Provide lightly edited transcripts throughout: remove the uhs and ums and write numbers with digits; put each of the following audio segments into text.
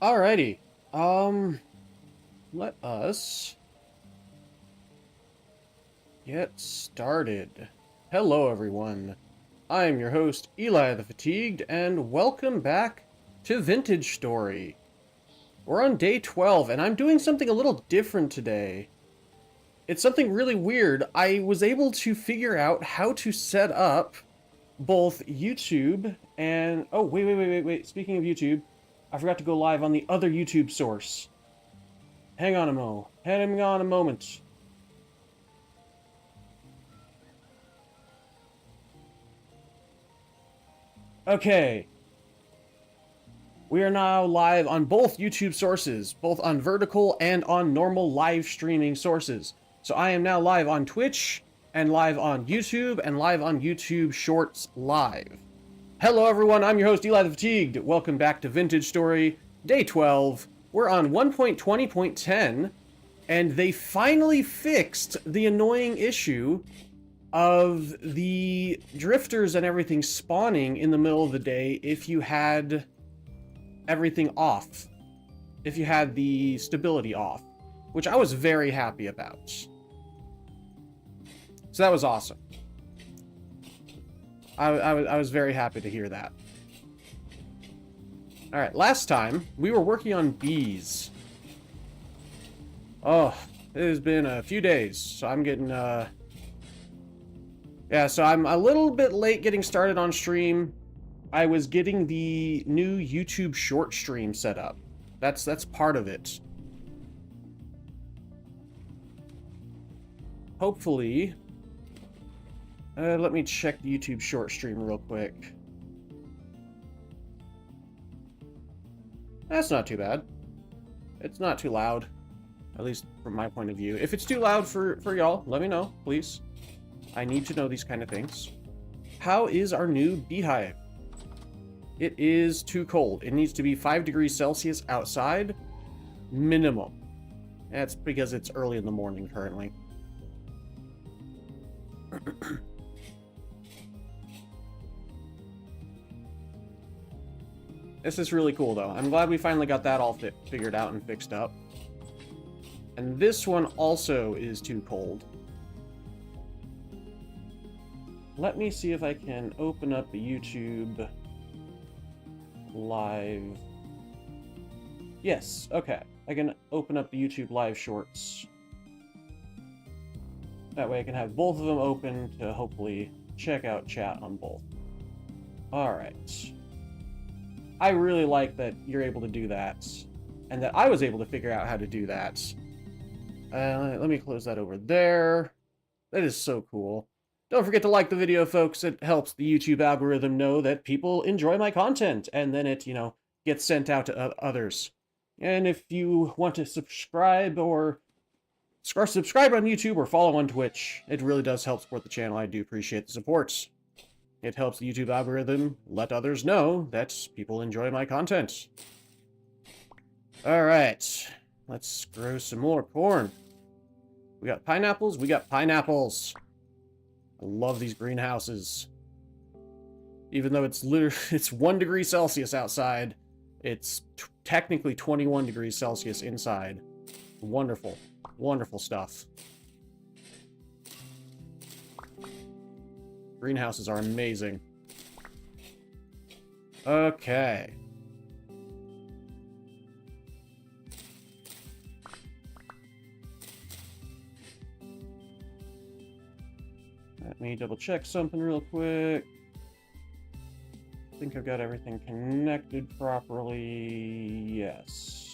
Alrighty. Um, Let us get started. Hello, everyone. I'm your host, Eli the Fatigued, and welcome back to Vintage Story. We're on day 12, and I'm doing something a little different today. It's something really weird. I was able to figure out how to set up both YouTube and... Oh, wait. Speaking of YouTube, I forgot to go live on the other YouTube source. Hang on a moment. Okay. We are now live on both YouTube sources, both on vertical and on normal live streaming sources. So I am now live on Twitch, and live on YouTube, and live on YouTube Shorts Live. Hello everyone, I'm your host Eli the Fatigued. Welcome back to Vintage Story, Day 12. We're on 1.20.10, and they finally fixed the annoying issue of the drifters and everything spawning in the middle of the day if you had everything off. If you had the stability off, which I was very happy about. So that was awesome. I was very happy to hear that. Alright, last time we were working on bees. Oh, it has been a few days, so I'm getting yeah, so I'm a little bit late getting started on stream. I was getting the new YouTube short stream set up. That's part of it. Hopefully, let me check the YouTube short stream real quick. That's not too bad. It's not too loud, at least from my point of view. If it's too loud for y'all, let me know, please. I need to know these kind of things. How is our new beehive? It is too cold. It needs to be 5 degrees Celsius outside, minimum. That's because it's early in the morning currently. This is really cool, though. I'm glad we finally got that all figured out and fixed up. And this one also is too cold. Let me see if I can open up the YouTube live. Yes, okay. I can open up the YouTube live shorts. That way I can have both of them open to hopefully check out chat on both. Alright. I really like that you're able to do that, and that I was able to figure out how to do that. Let me close that over there. That is so cool. Don't forget to like the video, folks. It helps the YouTube algorithm know that people enjoy my content, and then it, gets sent out to others. And if you want to subscribe on YouTube or follow on Twitch, it really does help support the channel. I do appreciate the support. It helps the YouTube algorithm let others know that people enjoy my content. Alright, let's grow some more corn. We got pineapples, I love these greenhouses. Even though it's 1 degree Celsius outside, it's technically 21 degrees Celsius inside. Wonderful, wonderful stuff. Greenhouses are amazing. Okay. Let me double check something real quick. I think I've got everything connected properly. Yes.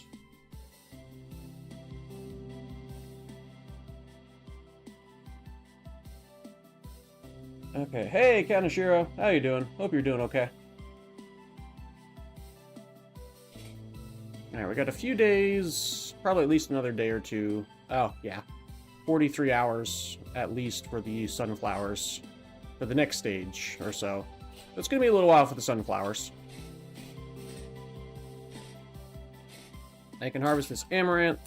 Okay, hey Kanashiro, how you doing? Hope you're doing okay. Alright, we got a few days, probably at least another day or two. Oh, yeah. 43 hours, at least, for the sunflowers. For the next stage, or so. It's gonna be a little while for the sunflowers. I can harvest this amaranth.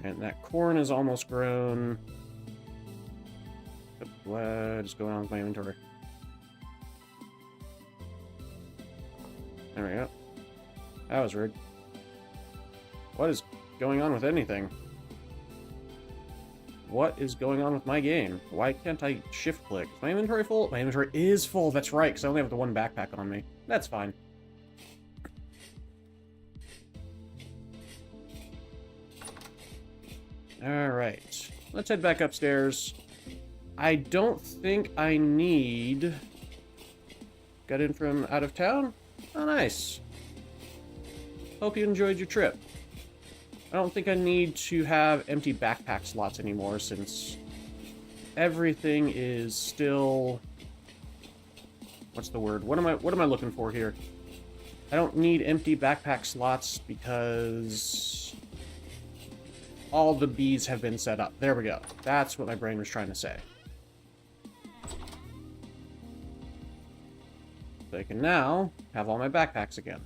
And that corn is almost grown. What is going on with my inventory? There we go. That was rude. What is going on with anything? What is going on with my game? Why can't I shift click? Is my inventory full? My inventory is full. That's right, because I only have the one backpack on me. That's fine. Alright. Let's head back upstairs. I don't think I need... Got in from out of town? Oh, nice. Hope you enjoyed your trip. I don't think I need to have empty backpack slots anymore since everything is still... What's the word? What am I looking for here? I don't need empty backpack slots because all the bees have been set up. There we go. That's what my brain was trying to say. So I can now have all my backpacks again.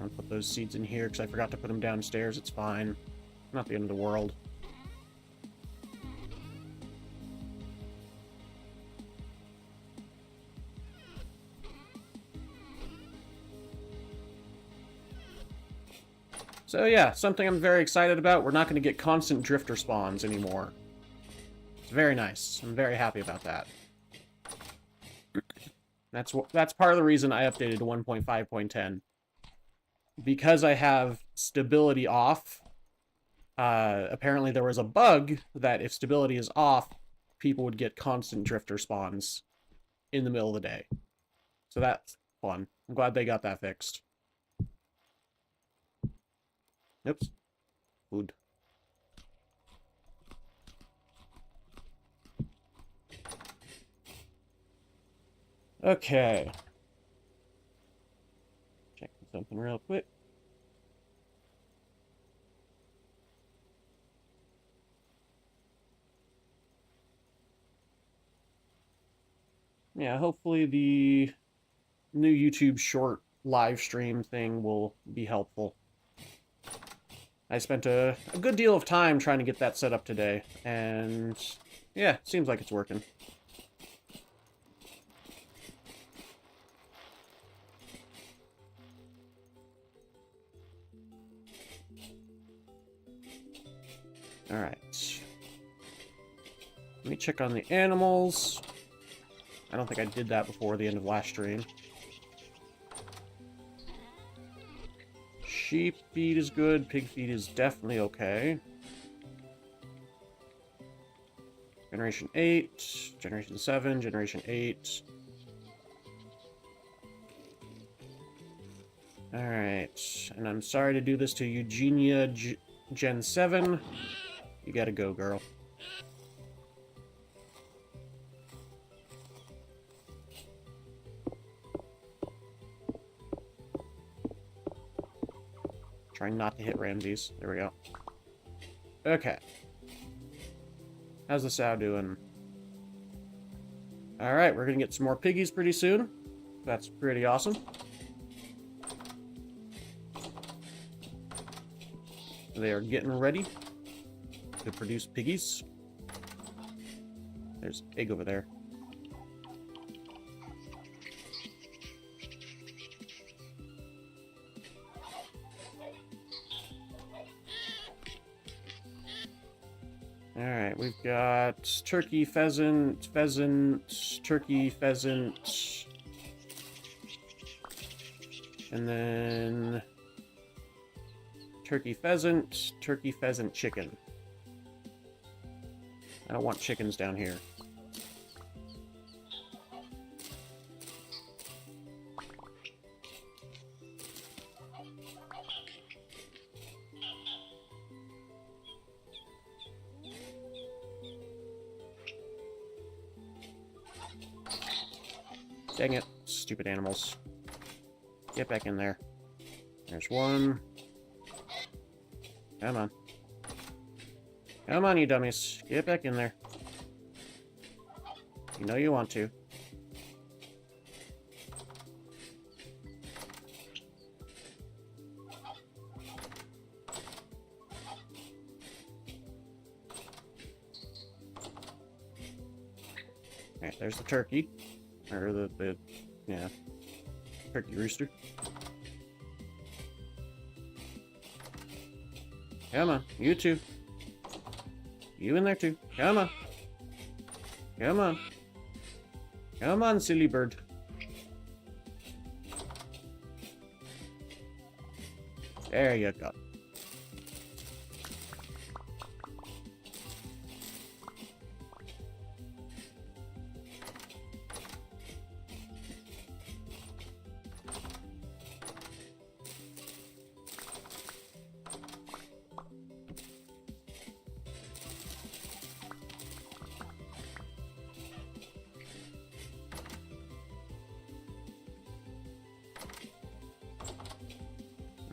I'll put those seeds in here because I forgot to put them downstairs. It's fine. Not the end of the world. So yeah, something I'm very excited about. We're not going to get constant drifter spawns anymore. It's very nice. I'm very happy about that. That's part of the reason I updated to 1.5.10. Because I have stability off, apparently there was a bug that if stability is off, people would get constant drifter spawns in the middle of the day. So that's fun. I'm glad they got that fixed. Oops. Food. Okay. Checking something real quick. Yeah, hopefully the new YouTube short live stream thing will be helpful. I spent a good deal of time trying to get that set up today, and yeah, seems like it's working. Alright. Let me check on the animals. I don't think I did that before the end of last stream. Sheep feed is good. Pig feed is definitely okay. Generation 8, Generation 7, Generation 8. Alright. And I'm sorry to do this to Eugenia Gen 7. You gotta go, girl. Trying not to hit Ramses. There we go. Okay. How's the sow doing? Alright, we're gonna get some more piggies pretty soon. That's pretty awesome. They are getting ready to produce piggies. There's a pig over there. Alright, we've got turkey, pheasant, turkey, pheasant, and then turkey, pheasant, chicken. I don't want chickens down here. Dang it, stupid animals. Get back in there. There's one. Come on. Come on, you dummies. Get back in there. You know you want to. Alright, there's the turkey. Or yeah, turkey rooster. Come on, you too. You in there too. Come on. Come on. Come on, silly bird. There you go.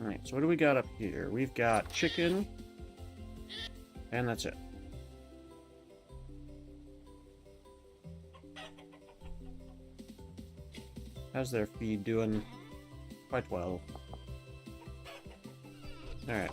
Alright, so what do we got up here? We've got chicken, and that's it. How's their feed doing? Quite well. Alright.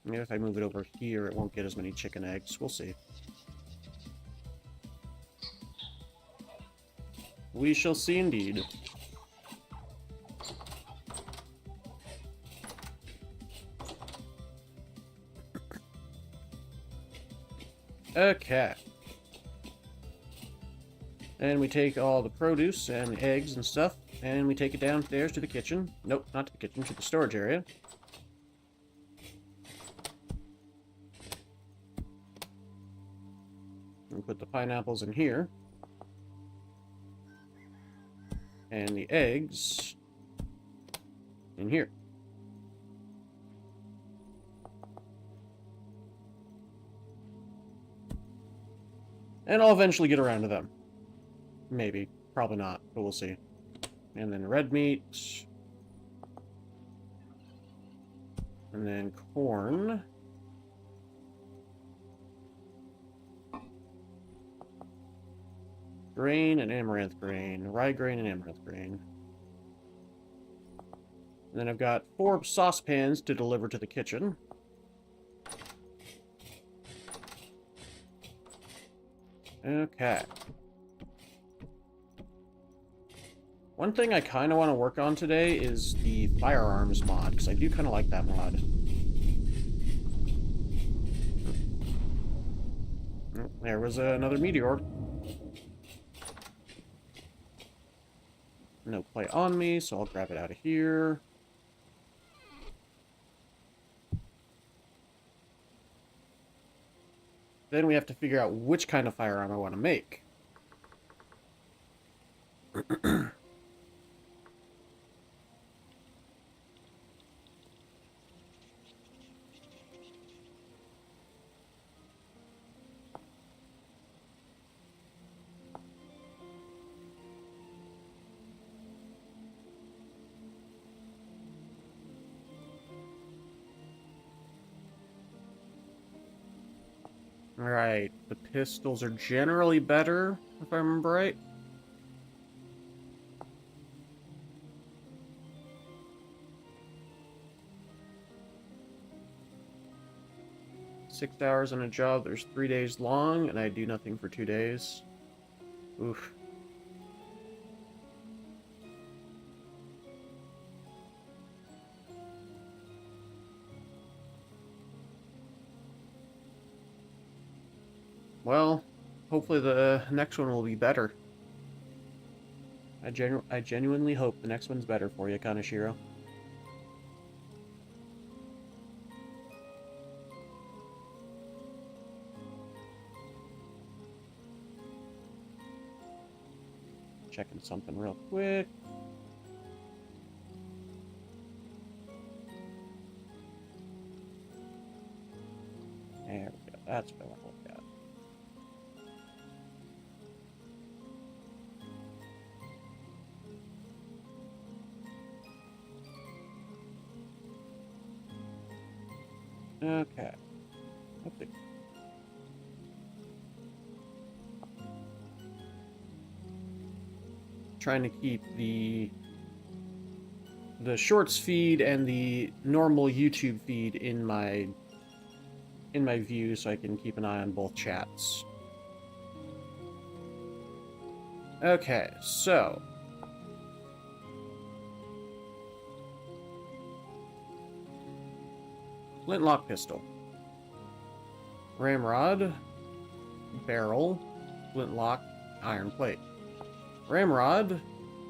Maybe if I move it over here, it won't get as many chicken eggs. We'll see. We shall see indeed. Okay. And we take all the produce and the eggs and stuff, and we take it downstairs to the kitchen. Nope, not to the kitchen, to the storage area. And put the pineapples in here. And the eggs in here. And I'll eventually get around to them. Maybe. Probably not, but we'll see. And then red meat. And then corn. Grain and amaranth grain. Rye grain and amaranth grain. And then I've got 4 saucepans to deliver to the kitchen. Okay. One thing I kind of want to work on today is the firearms mod, because I do kind of like that mod. There was another meteor. No play on me, so I'll grab it out of here. Then we have to figure out which kind of firearm I want to make. Alright, the pistols are generally better, if I remember right. "6 hours on a job, there's 3 days long, and I do nothing for 2 days. Oof. Well, hopefully the next one will be better. I genuinely hope the next one's better for you, Kaneshiro. Checking something real quick. There we go. That's what I want to look at. Okay. Let's see. Trying to keep the shorts feed and the normal YouTube feed in my view so I can keep an eye on both chats. Okay, so flintlock pistol, ramrod, barrel, flintlock, iron plate. Ramrod,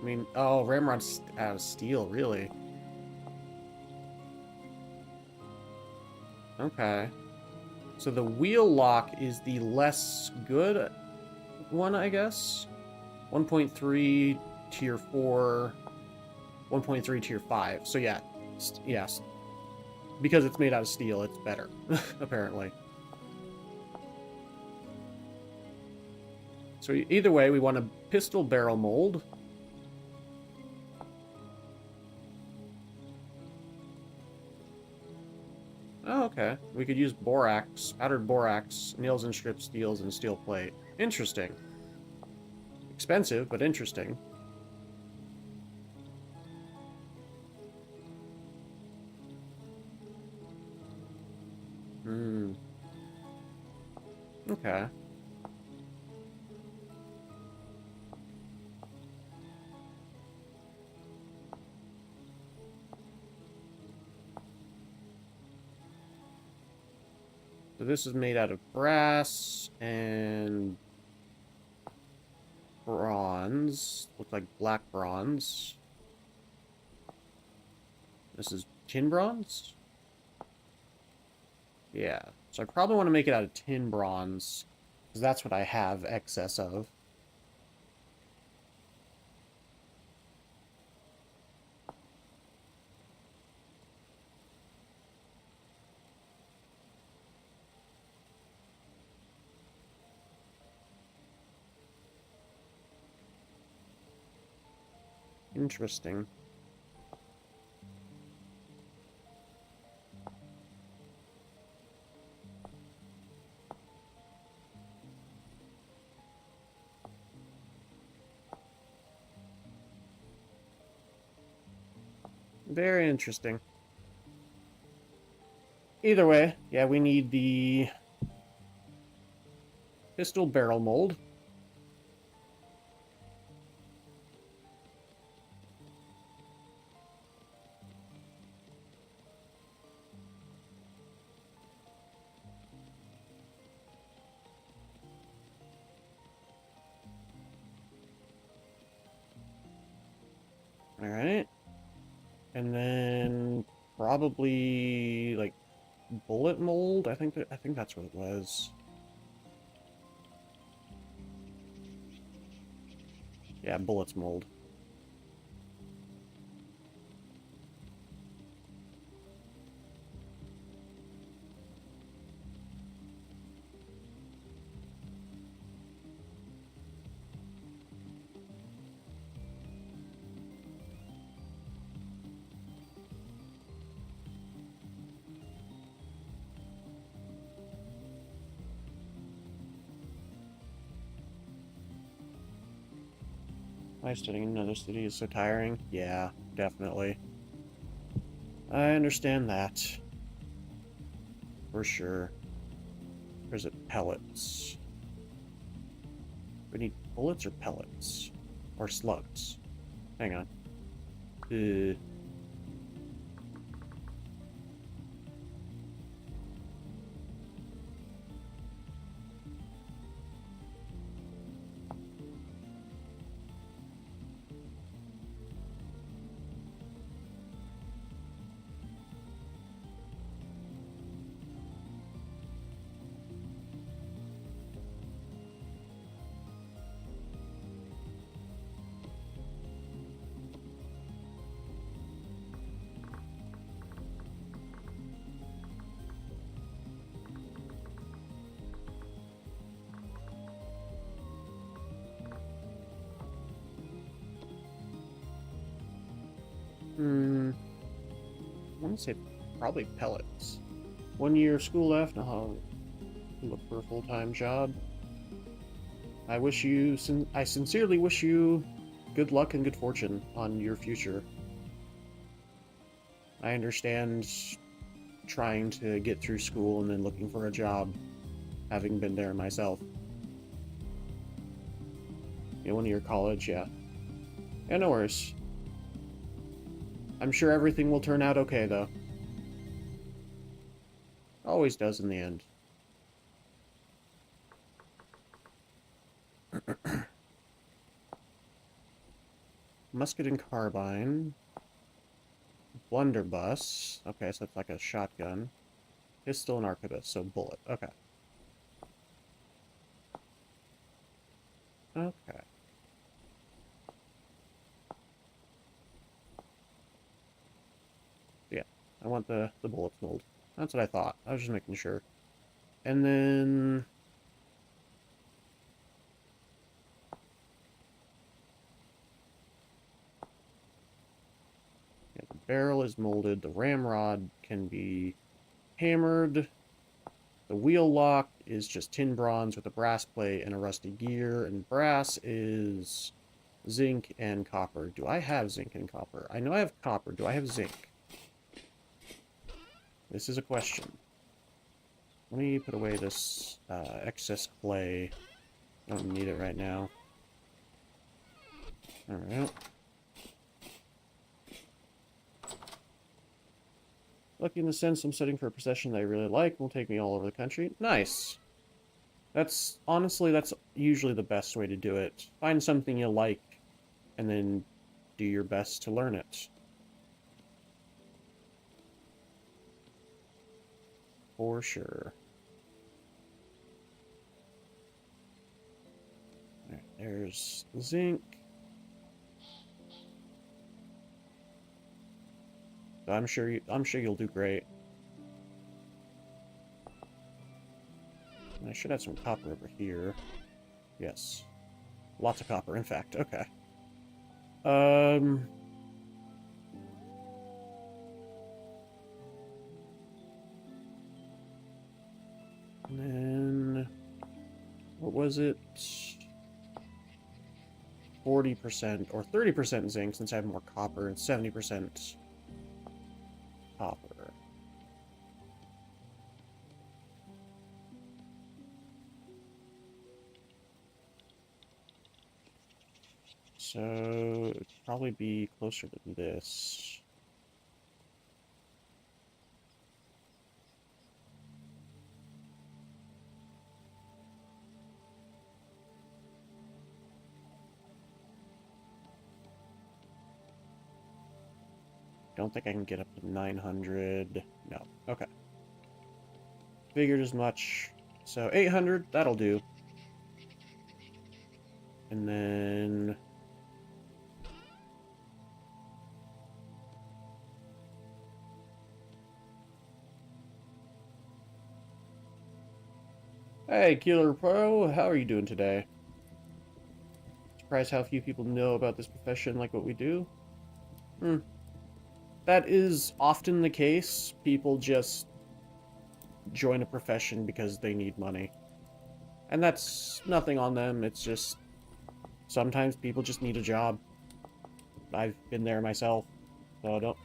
I mean, oh, ramrod's out of steel, really? Okay. So the wheel lock is the less good one, I guess? 1.3, tier 4, 1.3, tier 5. So yeah, yes. Because it's made out of steel, it's better, apparently. So either way, we want a pistol barrel mold. Oh, okay. We could use borax, powdered borax, nails and strip steels, and steel plate. Interesting. Expensive, but interesting. Hmm. Okay. So this is made out of brass and bronze. Looks like black bronze. This is tin bronze? Yeah. So I probably want to make it out of tin bronze, because that's what I have excess of. Interesting. Very interesting. Either way, yeah, we need the pistol barrel mold. Alright. And then probably like bullet mold. I think that's what it was. Yeah, bullets mold. Why studying in another city is so tiring? Yeah, definitely. I understand that. For sure. Or is it pellets? We need bullets or pellets? Or slugs? Hang on. I want to say probably pellets. 1 year of school left. Oh, look for a full-time job. I sincerely wish you good luck and good fortune on your future. I understand trying to get through school and then looking for a job, having been there myself. You know, one year college, yeah. Yeah, no worries. I'm sure everything will turn out okay, though. Always does in the end. Musket and carbine. Blunderbuss. Okay, so it's like a shotgun. Pistol and arquebus, so bullet. Okay. Okay. Yeah, I want the bullets mold. That's what I thought. I was just making sure. And then... yeah, the barrel is molded. The ramrod can be hammered. The wheel lock is just tin bronze with a brass plate and a rusty gear. And brass is zinc and copper. Do I have zinc and copper? I know I have copper. Do I have zinc? This is a question. Let me put away this excess clay. I don't need it right now. Alright. Lucky in the sense I'm studying for a profession that I really like. Will take me all over the country. Nice. That's usually the best way to do it. Find something you like, and then do your best to learn it. For sure. Alright, there's zinc. I'm sure you'll do great. And I should have some copper over here. Yes. Lots of copper, in fact. Okay. And then... what was it? 40% or 30% zinc, since I have more copper, and 70% copper. So it'd probably be closer to this. Don't think I can get up to 900. No. Okay. Figured as much. So 800, that'll do. And then... hey, Killer Pro, how are you doing today? Surprised how few people know about this profession like what we do? That is often the case. People just join a profession because they need money. And that's nothing on them, it's just... sometimes people just need a job. I've been there myself, so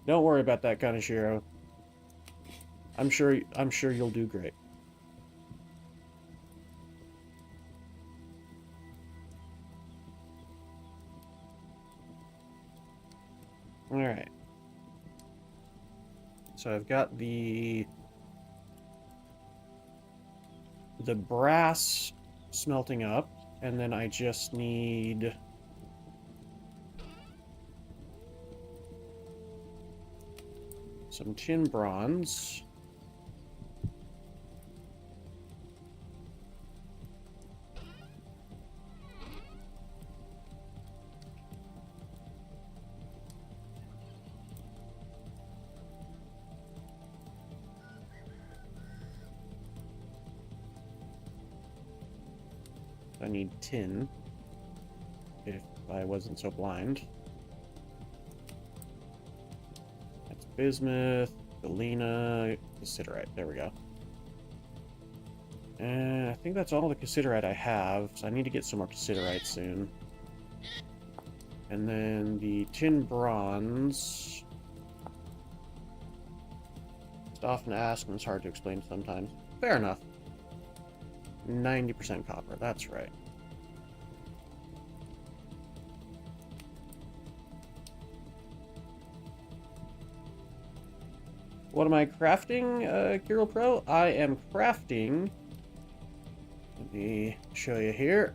don't worry about that, kind of Shiro. I'm sure you'll do great. Alright. So I've got the brass smelting up, and then I just need some tin bronze. I need tin, if I wasn't so blind. That's bismuth, galena, cassiterite. There we go. I think that's all the cassiterite I have, so I need to get some more cassiterite soon. And then the tin bronze. It's often asked, and it's hard to explain sometimes. Fair enough. 90% copper, that's right. What am I crafting, Kiro Pro? I am crafting... Let me show you here.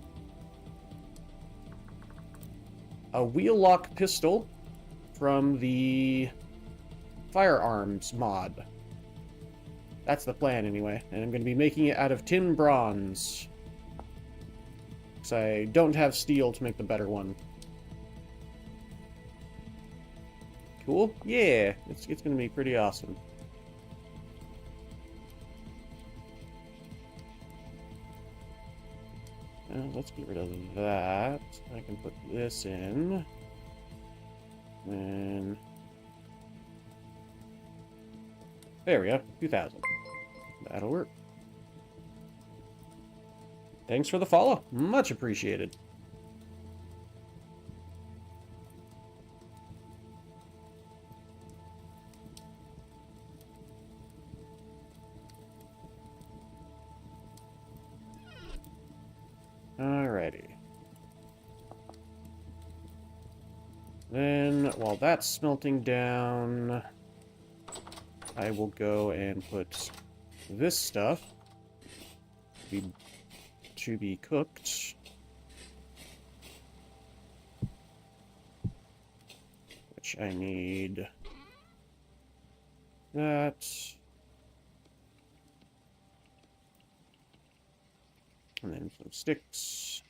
A wheel lock pistol from the firearms mod. That's the plan, anyway. And I'm going to be making it out of tin bronze. Because I don't have steel to make the better one. Cool? Yeah, it's going to be pretty awesome. Let's get rid of that. I can put this in. And there we go, 2,000. That'll work. Thanks for the follow. Much appreciated. Alrighty. Then, while that's smelting down, I will go and put this stuff to be cooked. Which I need that. And then some sticks.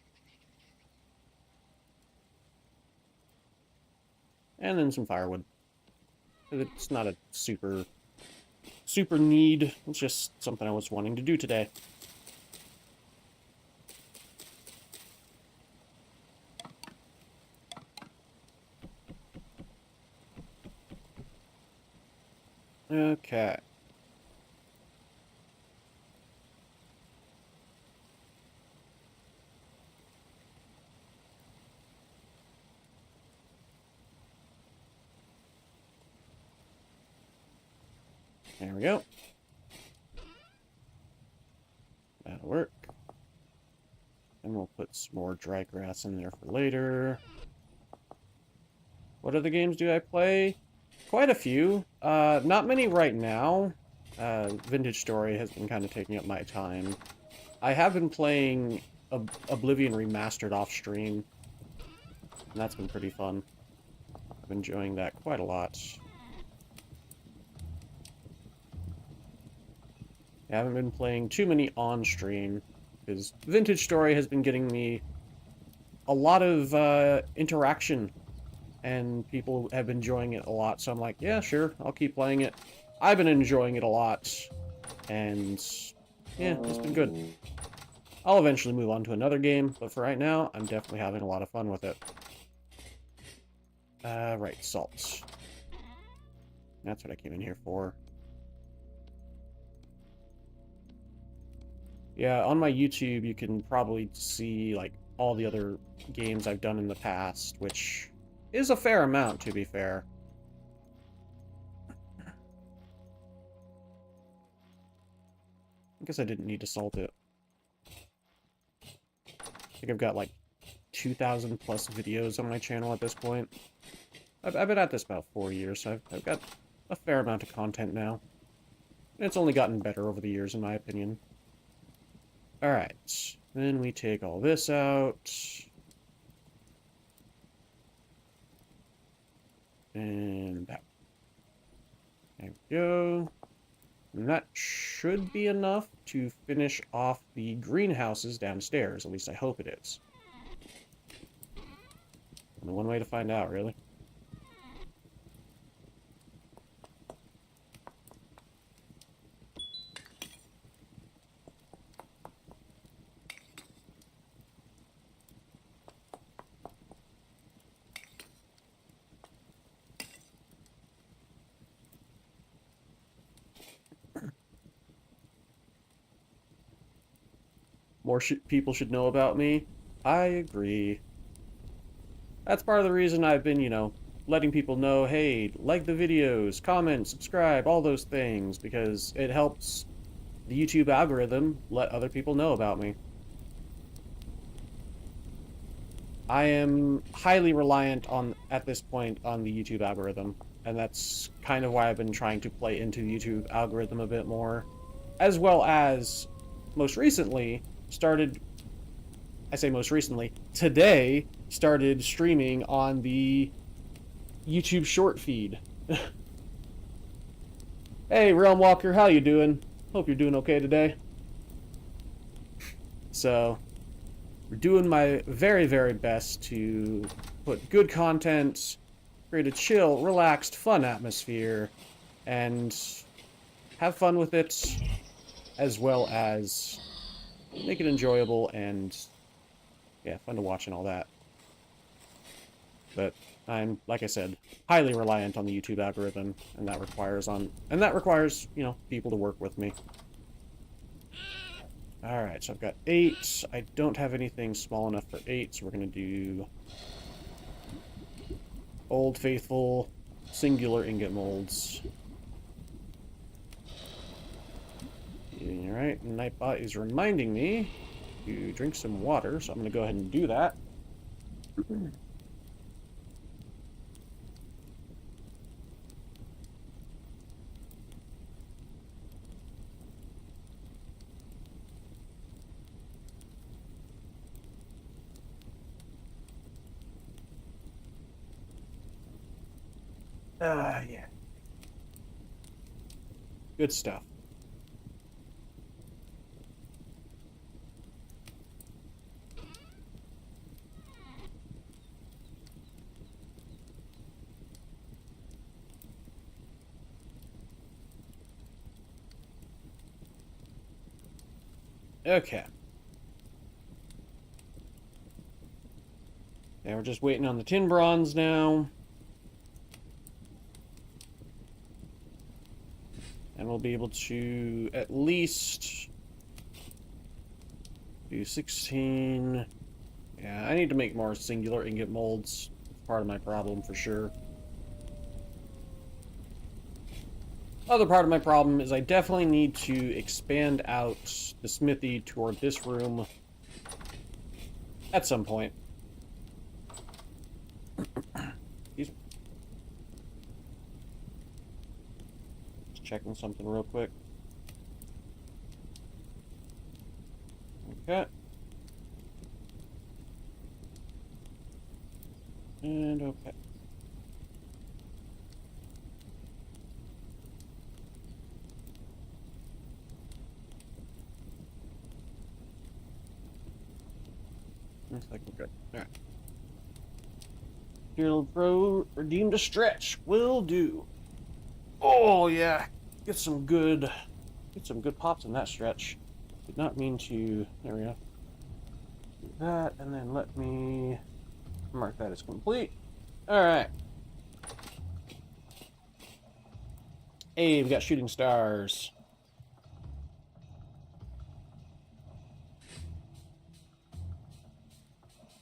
And then some firewood. It's not a super need. It's just something I was wanting to do today. Okay. There we go. That'll work. And we'll put some more dry grass in there for later. What other games do I play? Quite a few. Not many right now. Vintage Story has been kind of taking up my time. I have been playing Oblivion Remastered off stream. And that's been pretty fun. I'm enjoying that quite a lot. I haven't been playing too many on stream, because Vintage Story has been getting me a lot of interaction, and people have been enjoying it a lot, so I'm like, yeah, sure, I'll keep playing it. I've been enjoying it a lot, and yeah, it's been good. I'll eventually move on to another game, but for right now, I'm definitely having a lot of fun with it. Right, salt. That's what I came in here for. Yeah, on my YouTube, you can probably see, like, all the other games I've done in the past, which is a fair amount, to be fair. I guess I didn't need to salt it. I think I've got, like, 2,000 plus videos on my channel at this point. I've been at this about 4 years, so I've got a fair amount of content now. And it's only gotten better over the years, in my opinion. Alright, then we take all this out. And that. There we go. And that should be enough to finish off the greenhouses downstairs. At least I hope it is. Only one way to find out, really. More people should know about me. I agree. That's part of the reason I've been, letting people know, hey, like the videos, comment, subscribe, all those things, because it helps the YouTube algorithm let other people know about me. I am highly reliant at this point, on the YouTube algorithm, and that's kind of why I've been trying to play into the YouTube algorithm a bit more, as well as, most recently, today, started streaming on the YouTube short feed. Hey, Realm Walker, how you doing? Hope you're doing okay today. So, we're doing my very, very best to put good content, create a chill, relaxed, fun atmosphere, and have fun with it, as well as make it enjoyable and, yeah, fun to watch and all that. But I'm, like I said, highly reliant on the YouTube algorithm, and that requires, people to work with me. Alright, so I've got 8. I don't have anything small enough for 8, so we're going to do Old Faithful singular ingot molds. Alright, Nightbot is reminding me to drink some water, so I'm going to go ahead and do that. Yeah. Good stuff. Okay. Now we're just waiting on the tin bronze now. And we'll be able to at least do 16. Yeah, I need to make more singular ingot molds. It's part of my problem for sure. Other part of my problem is I definitely need to expand out the smithy toward this room at some point. Just checking something real quick. Okay. And okay. Looks like we're good. Alright. Shield Pro redeemed a stretch. Will do. Oh yeah. Get some good pops in that stretch. Did not mean to. There we go. Do that, and then let me mark that as complete. Alright. Hey, we got shooting stars.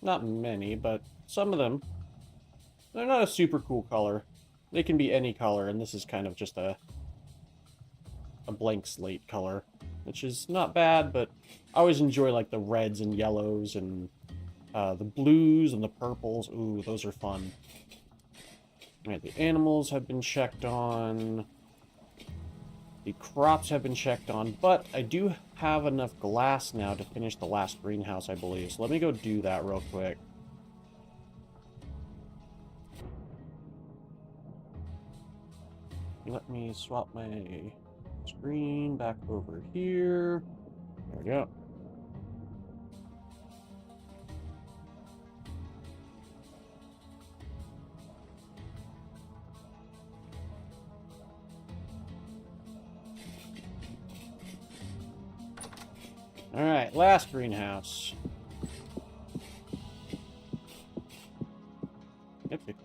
Not many, but some of them. They're not a super cool color. They can be any color, and this is kind of just a blank slate color, which is not bad, but I always enjoy like the reds and yellows and the blues and the purples. Ooh, those are fun. Alright, the animals have been checked on. The crops have been checked on, but I do have enough glass now to finish the last greenhouse, I believe. So let me go do that real quick. Let me swap my screen back over here. There we go. Alright, last greenhouse. Okay.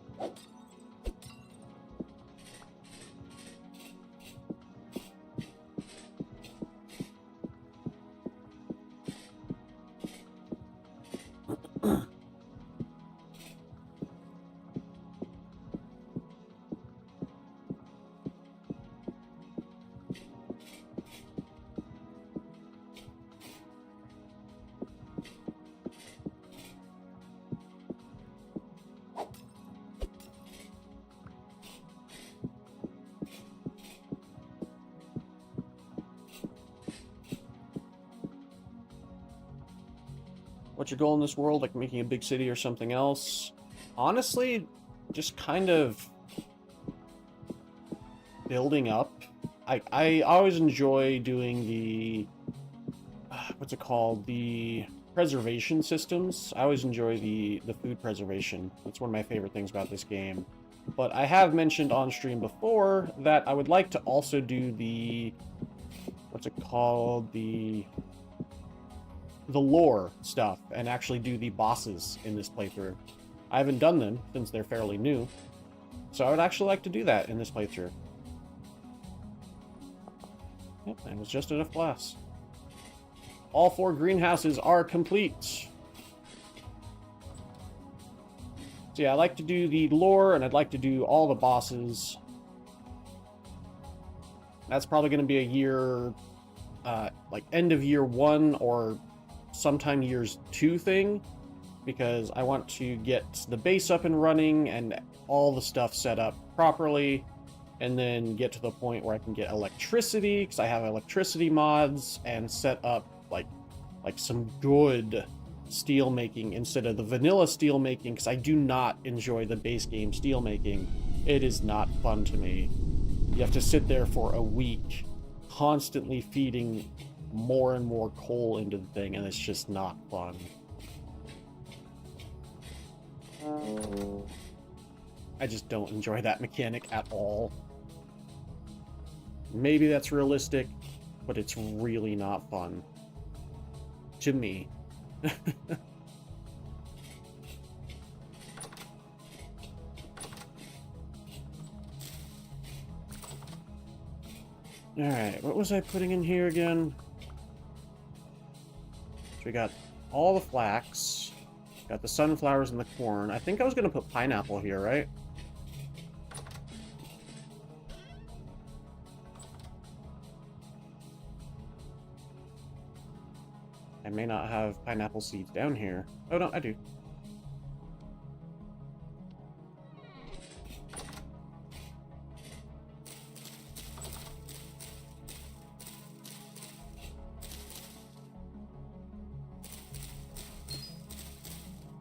What's your goal in this world? Like making a big city or something else? Honestly, just kind of building up. I always enjoy doing the what's it called? The preservation systems. I always enjoy the food preservation. That's one of my favorite things about this game. But I have mentioned on stream before that I would like to also do the what's it called? The lore stuff and actually do the bosses in this playthrough. I haven't done them since they're fairly new. So I would actually like to do that in this playthrough. Yep, and it's just enough glass. All 4 greenhouses are complete. So yeah, I like to do the lore, and I'd like to do all the bosses. That's probably going to be a year, like end of year 1 or sometime years 2 thing, because I want to get the base up and running and all the stuff set up properly, and then get to the point where I can get electricity, because I have electricity mods, and set up like some good steel making instead of the vanilla steel making, because I do not enjoy the base game steel making. It is not fun to me. You have to sit there for a week constantly feeding more and more coal into the thing, and it's just not fun. I just don't enjoy that mechanic at all. Maybe that's realistic, but it's really not fun. To me. Alright, what was I putting in here again? So we got all the flax, got the sunflowers and the corn. I think I was going to put pineapple here, right? I may not have pineapple seeds down here. Oh, no, I do.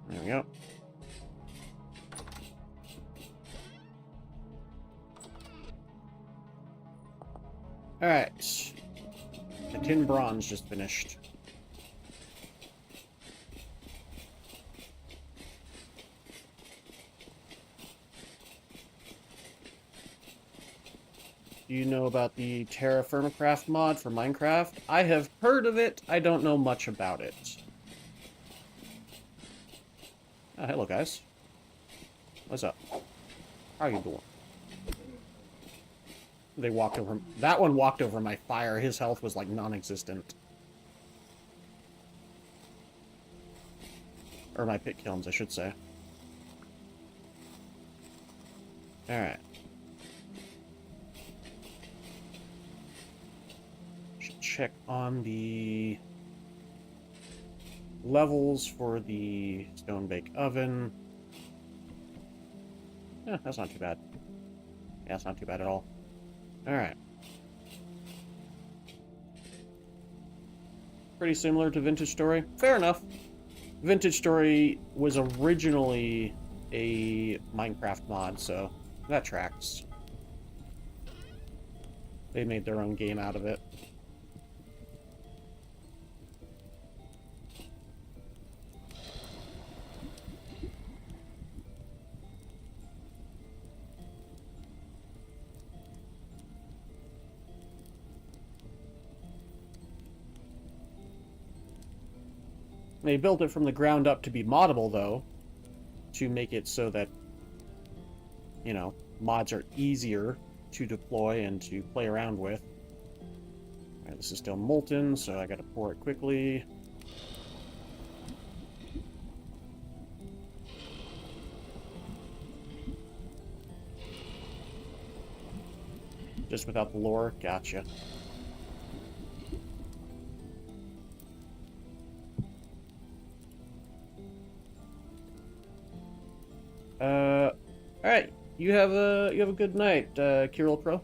There we go. Alright. The tin bronze just finished. Do you know about the Terra Firmacraft mod for Minecraft? I have heard of it. I don't know much about it. Oh, hello, guys. What's up? How you doing? They walked over... That one walked over my fire. His health was, like, non-existent. Or my pit kilns, I should say. Alright. Should check on the levels for the stone bake oven. Yeah, that's not too bad. Yeah, that's not too bad at all. Alright. Pretty similar to Vintage Story. Fair enough. Vintage Story was originally a Minecraft mod, so that tracks. They made their own game out of it. They built it from the ground up to be moddable, though, to make it so that, you know, mods are easier to deploy and to play around with. Alright, this is still molten, so I gotta pour it quickly. Just without the lore? Gotcha. Alright, you have a good night, Kirill Pro.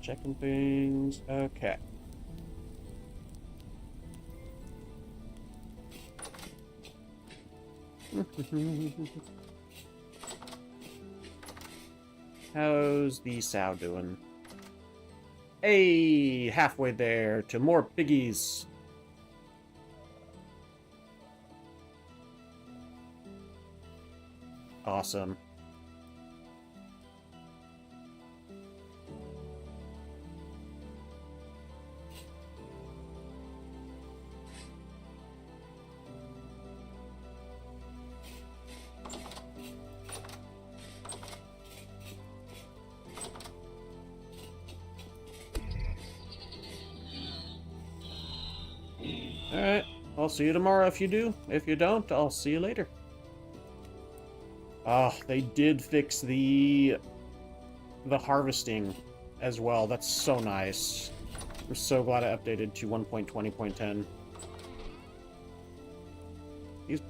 checking things. Okay. How's the sow doing? Hey, halfway there to more piggies. Awesome. Alright, I'll see you tomorrow if you do. If you don't, I'll see you later. Ah, they did fix the harvesting as well. That's so nice. I'm so glad I updated to 1.20.10. These...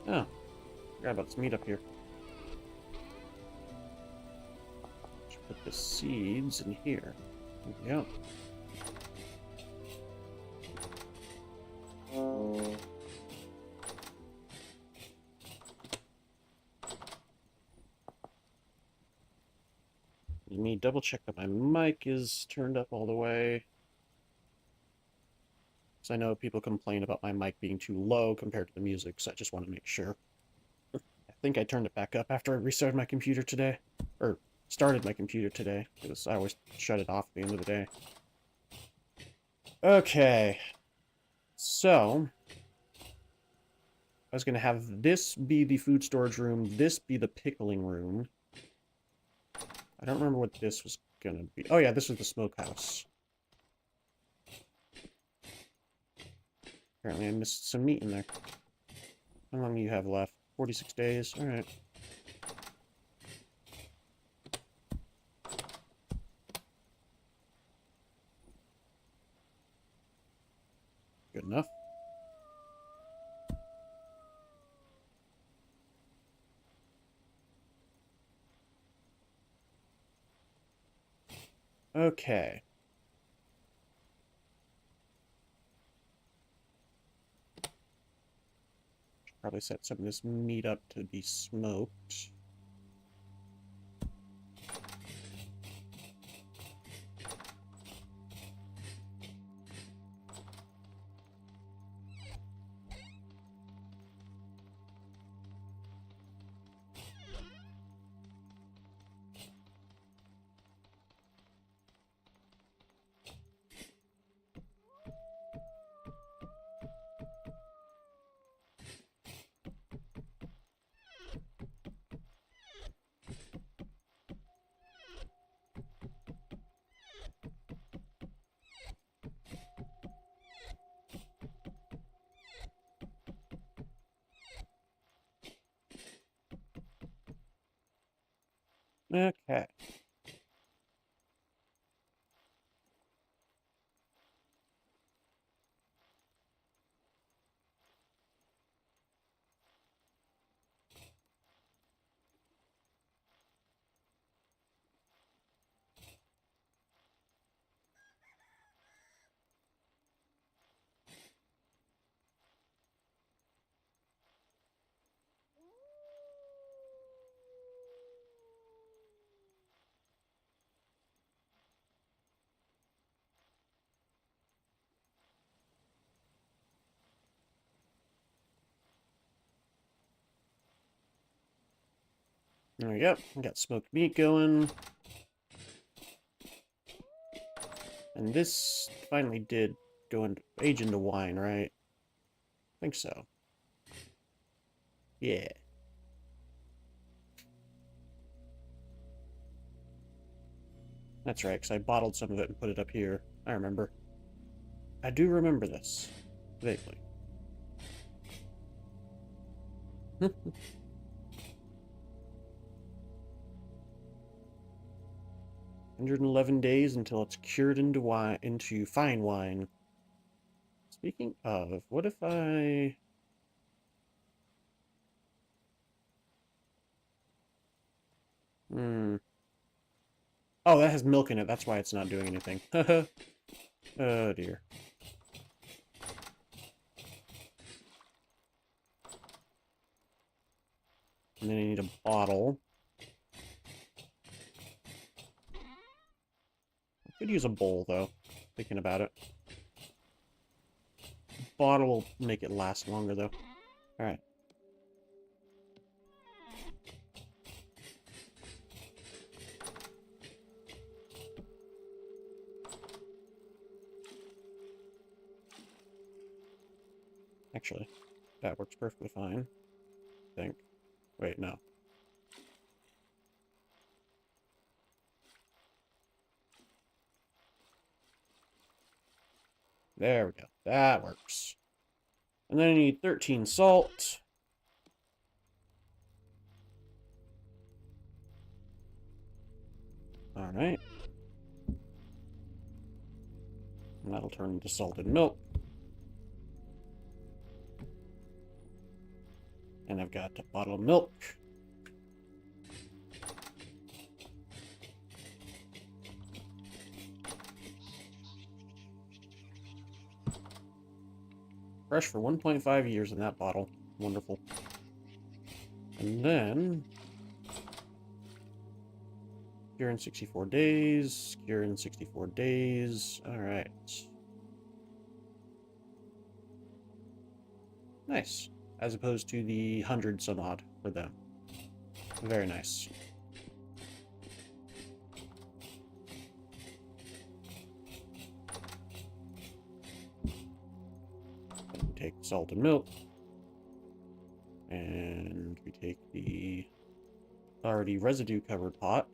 Oh, forgot about this meat up here. Should put the seeds in here. There we go. Let me double check that my mic is turned up all the way. So I know people complain about my mic being too low compared to the music, so I just want to make sure. I think I turned it back up after I restarted my computer today. Or started my computer today, because I always shut it off at the end of the day. Okay. So, I was going to have this be the food storage room, this be the pickling room. I don't remember what this was going to be. Oh yeah, this was the smokehouse. Apparently I missed some meat in there. How long do you have left? 46 days? Alright. Good enough. Okay. Should probably set some of this meat up to be smoked. Okay. There we go. We got smoked meat going. And this finally did go into age into wine, right? I think so. Yeah. That's right, because I bottled some of it and put it up here. I remember. I do remember this. Vaguely. 111 days until it's cured into wine, into fine wine. Speaking of, what if I... Hmm. Oh, that has milk in it. That's why it's not doing anything. Oh, dear. And then I need a bottle. I could use a bowl, though, thinking about it. Bottle will make it last longer, though. Alright. Actually, that works perfectly fine. I think. Wait, no. There we go. That works. And then I need 13 salt. Alright. And that'll turn into salted milk. And I've got a bottle of milk. Fresh for 1.5 years in that bottle. Wonderful. And then... cure in 64 days. Cure in 64 days. Alright. Nice. As opposed to the 100 some odd for them. Very nice. Then we take salt and milk. And we take the already residue covered pot.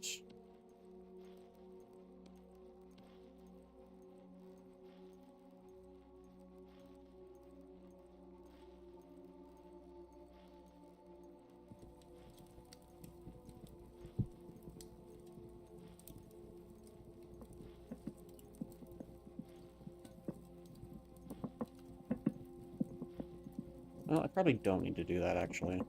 Well, I probably don't need to do that, actually.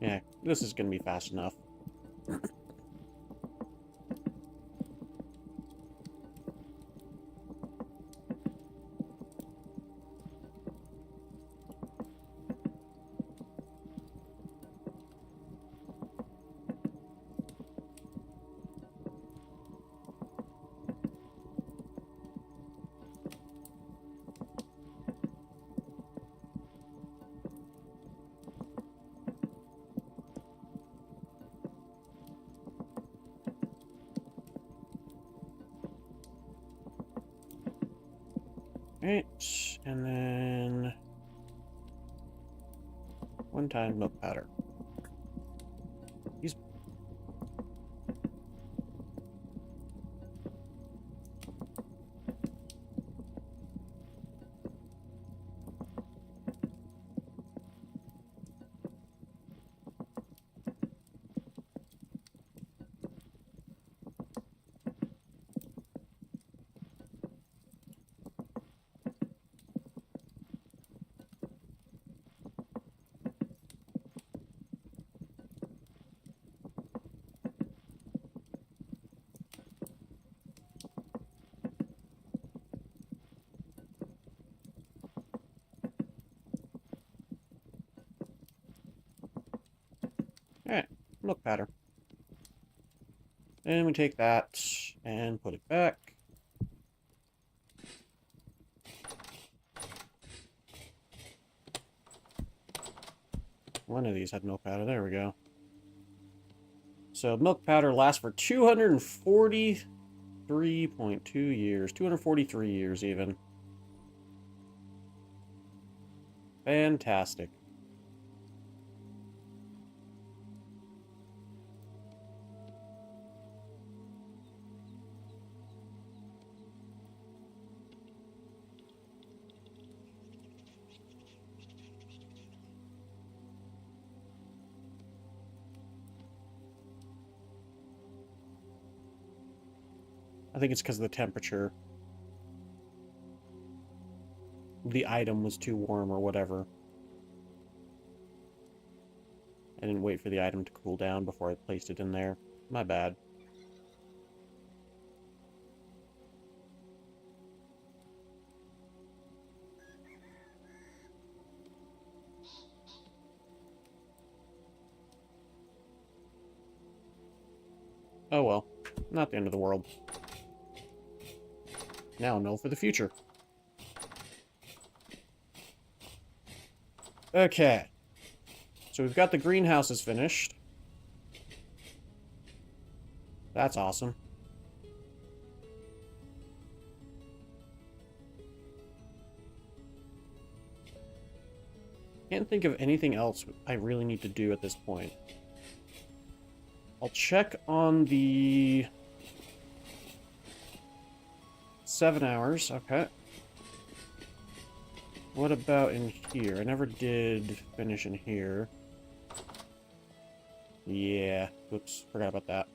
Yeah, this is going to be fast enough. Right, and then... one-time milk powder. These... Alright, milk powder. And we take that and put it back. One of these had milk powder. There we go. So milk powder lasts for 243.2 years. 243 years, even. Fantastic. I think it's because of the temperature. the item was too warm or whatever. I didn't wait for the item to cool down before I placed it in there. My bad. Oh well, not the end of the world. Now know for the future. Okay. So we've got the greenhouses finished. That's awesome. Can't think of anything else I really need to do at this point. I'll check on the 7 hours. Okay. What about in here? I never did finish in here. Yeah. Whoops. Forgot about that.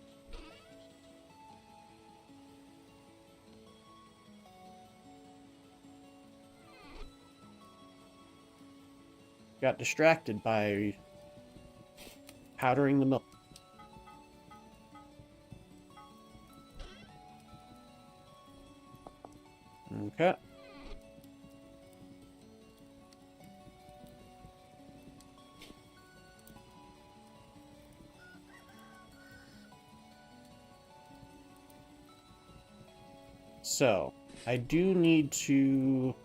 Got distracted by powdering the milk. Okay. So, I do need to...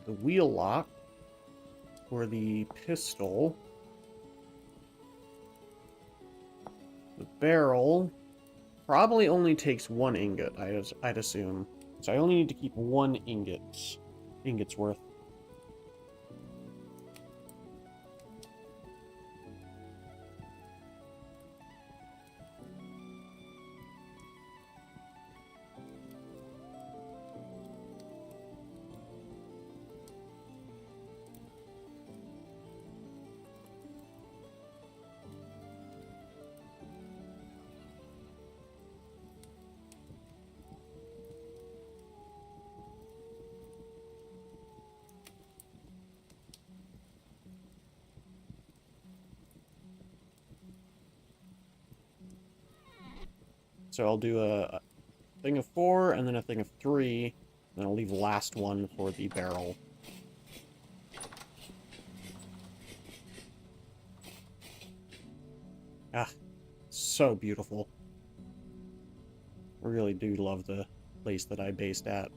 the wheel lock for the pistol. The barrel probably only takes 1 ingot, I'd assume. So I only need to keep 1 ingot's worth. So I'll do a thing of 4 and then a thing of 3. Then I'll leave the last one for the barrel. Ah, so beautiful. I really do love the place that I based at.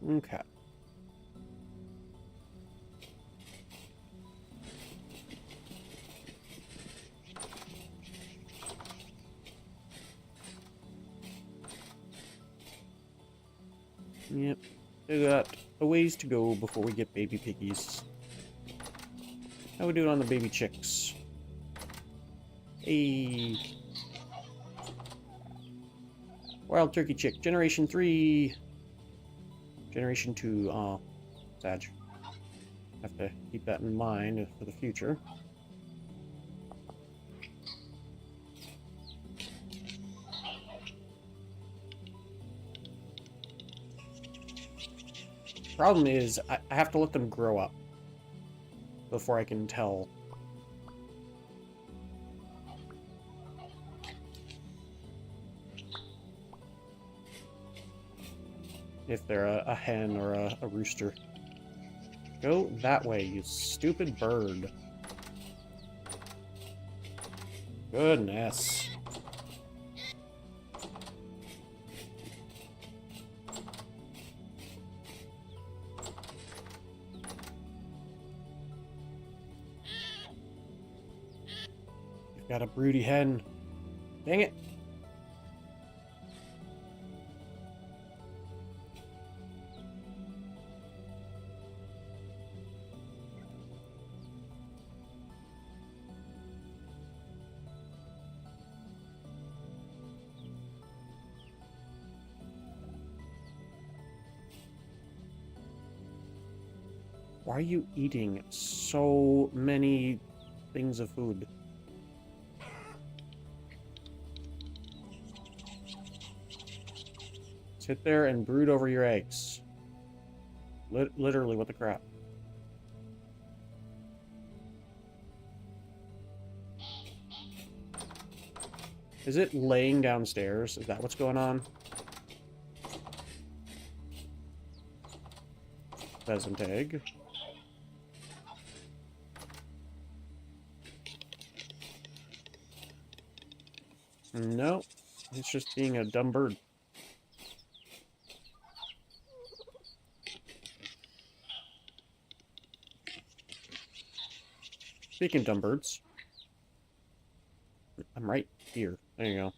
Okay. Yep. We got a ways to go before we get baby piggies. How we doing on the baby chicks? Hey. Wild turkey chick, generation 3. Generation 2, oh, Sag. Have to keep that in mind for the future. Problem is, I have to let them grow up before I can tell. If they're a hen or a rooster. Go that way, you stupid bird. Goodness. You've got a broody hen. Dang it. Why are you eating so many things of food? Sit there and brood over your eggs. Literally, what the crap? Is it laying downstairs? Is that what's going on? Pheasant egg. No, it's just being a dumb bird. Speaking of dumb birds, I'm right here. There you go.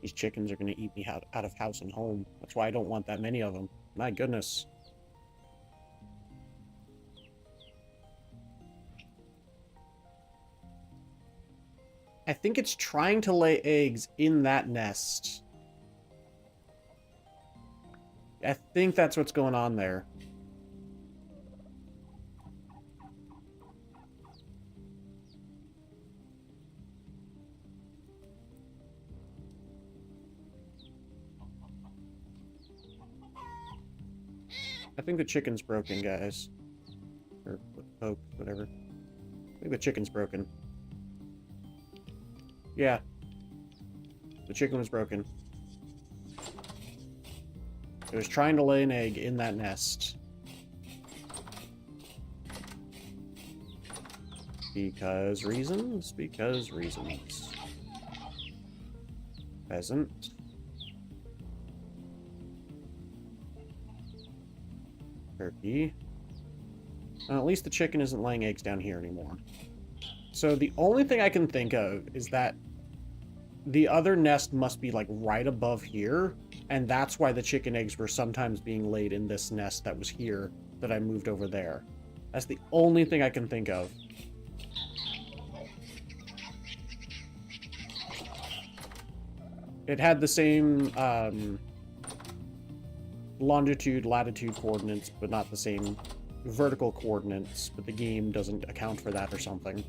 These chickens are going to eat me out of house and home. That's why I don't want that many of them. My goodness. I think it's trying to lay eggs in that nest. I think that's what's going on there. I think the chicken's broken, guys. Or poke, whatever. I think the chicken's broken. Yeah. The chicken was broken. It was trying to lay an egg in that nest. Because reasons? Because reasons. Pheasant. Turkey. Well, at least the chicken isn't laying eggs down here anymore. So the only thing I can think of is that the other nest must be like right above here, and that's why the chicken eggs were sometimes being laid in this nest that was here that I moved over there. That's the only thing I can think of. It had the same longitude, latitude coordinates, but not the same vertical coordinates, but the game doesn't account for that or something.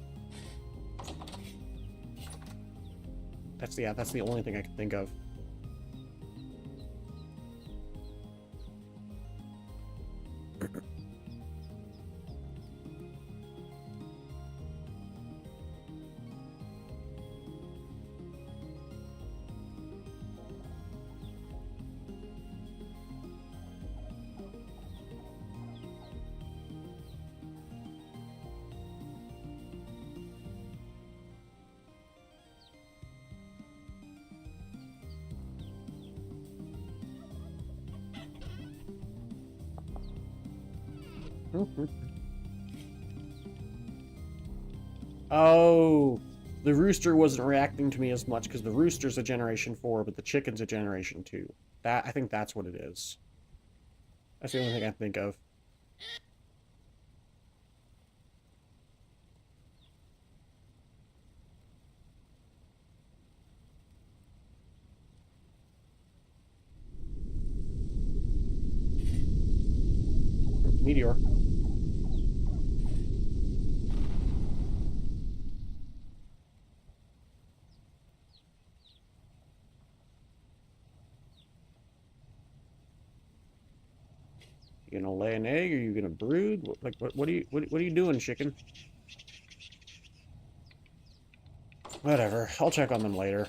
That's the only thing I can think of. Oh, the rooster wasn't reacting to me as much because the rooster's a generation 4, but the chicken's a generation 2. I think that's what it is. That's the only thing I can think of. Meteor. You gonna lay an egg? Or are you gonna brood? What are you doing, chicken? Whatever. I'll check on them later.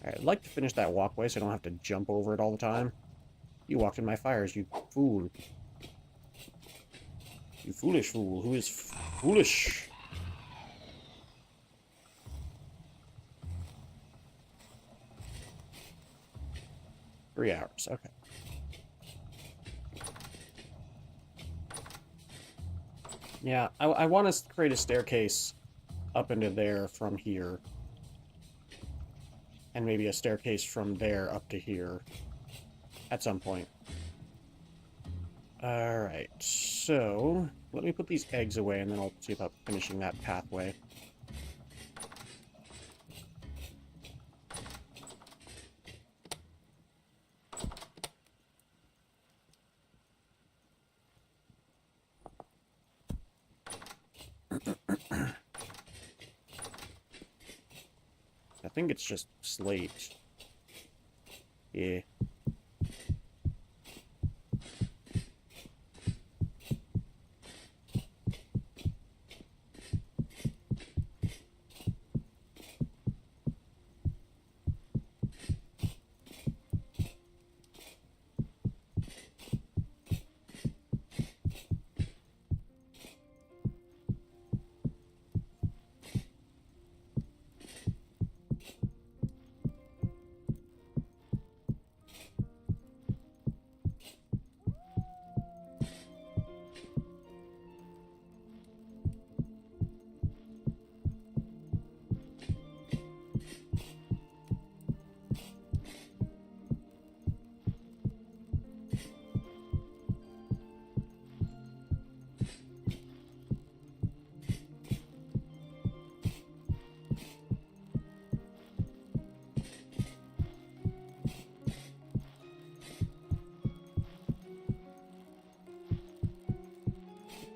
I'd like to finish that walkway so I don't have to jump over it all the time. You walked in my fires, you fool. You foolish fool. Who is foolish? Three hours, okay. Yeah, I want to create a staircase up into there from here. And maybe a staircase from there up to here. At some point. Alright, so... let me put these eggs away and then I'll see about finishing that pathway. I think it's just slate. Yeah.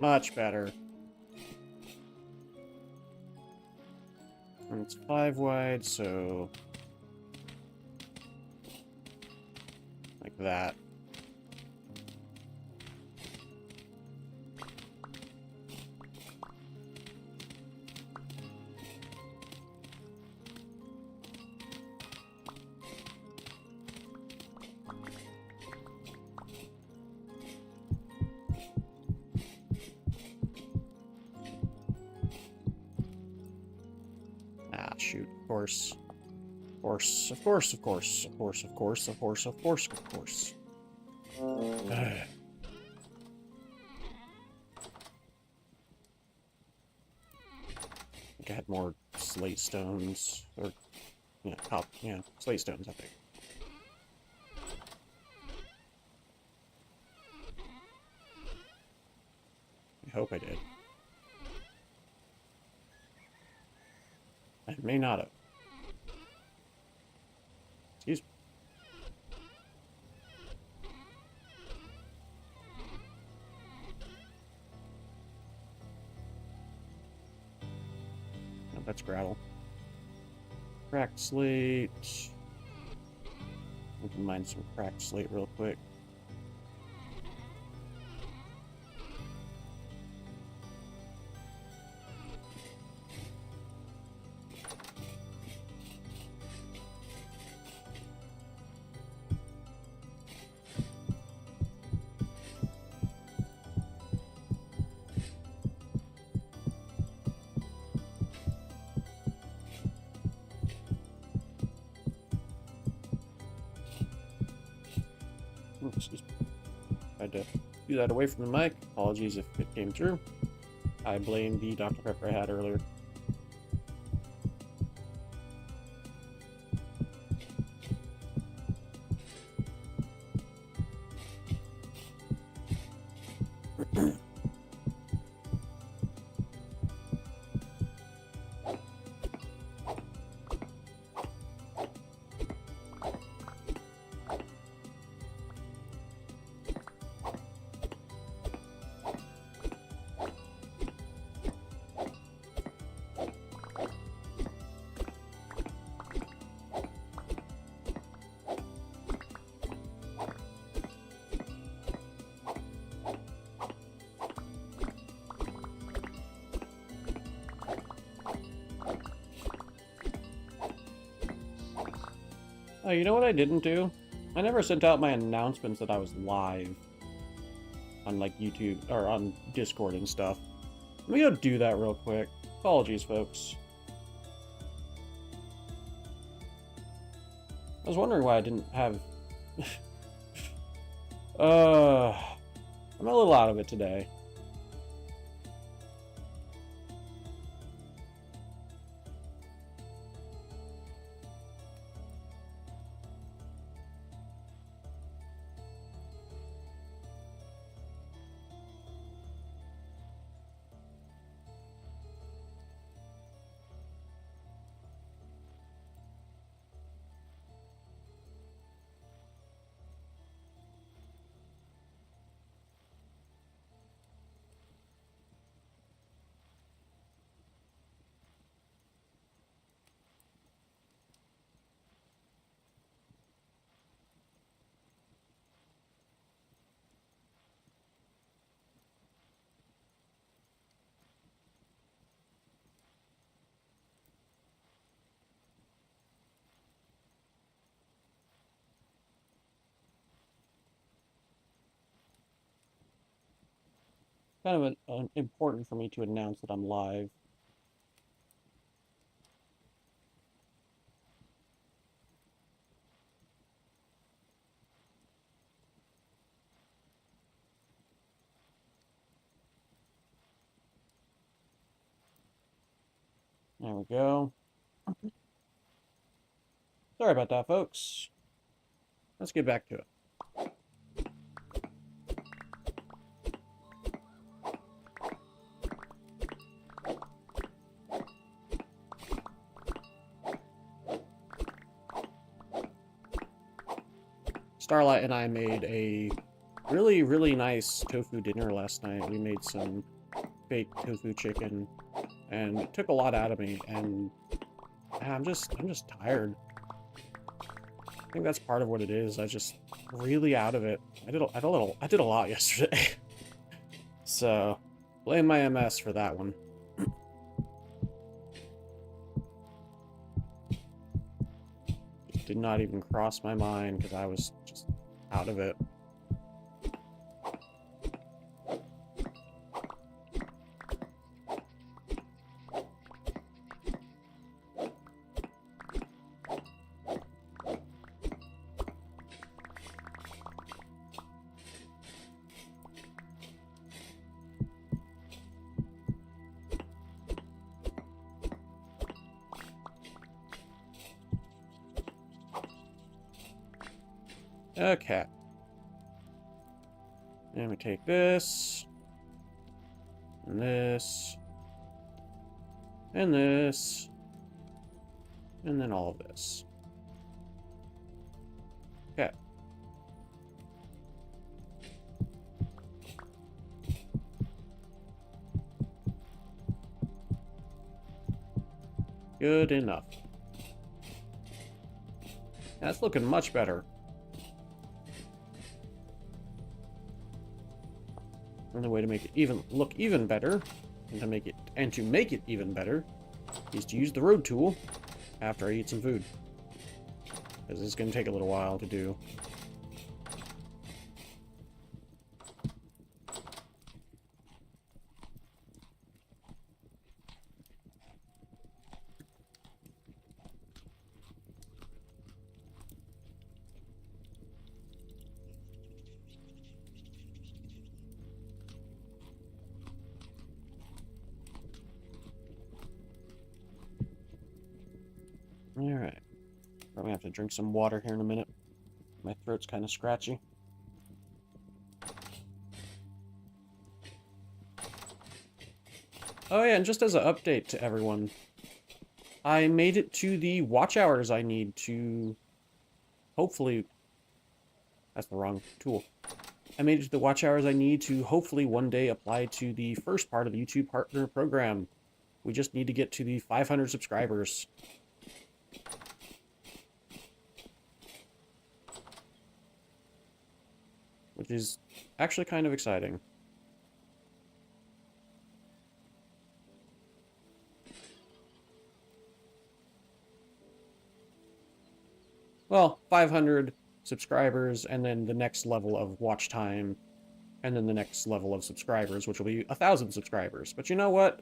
Much better. And it's 5 wide, so... like that. Ah, shoot. Of course. Of course. Of course. Of course. Of course. Of course. Of course. Of course. Of course. I think I had more slate stones. Or, yeah, slate stones, I think. I hope I did. I may not have. Excuse me. No, that's gravel. Cracked slate. We can mine some cracked slate real quick. Excuse me. I had to do that away from the mic. Apologies if it came through. I blame the Dr. Pepper I had earlier. Oh, you know what I didn't do? I never sent out my announcements that I was live on, like, YouTube, or on Discord and stuff. Let me go do that real quick. Apologies, folks. I was wondering why I didn't have... I'm a little out of it today. Kind of important for me to announce that I'm live. There we go. Sorry about that, folks. Let's get back to it. Starlight and I made a really, really nice tofu dinner last night. We made some fake tofu chicken, and it took a lot out of me, and I'm just tired. I think that's part of what it is. I just really out of it. I did a lot yesterday. So, blame my MS for that one. It did not even cross my mind because I was just out of it. Okay. And we take this, and this, and this, and then all of this. Okay. Good enough. That's looking much better. And the way to make it look even better, and to make it even better, is to use the road tool after I eat some food. Because it's going to take a little while to do. Alright. Probably have to drink some water here in a minute. My throat's kind of scratchy. Oh yeah, and just as an update to everyone, I made it to the watch hours I need to hopefully... That's the wrong tool. I made it to the watch hours I need to hopefully one day apply to the first part of the YouTube Partner Program. We just need to get to the 500 subscribers. Which is actually kind of exciting. Well, 500 subscribers, and then the next level of watch time, and then the next level of subscribers, which will be 1,000 subscribers. But you know what?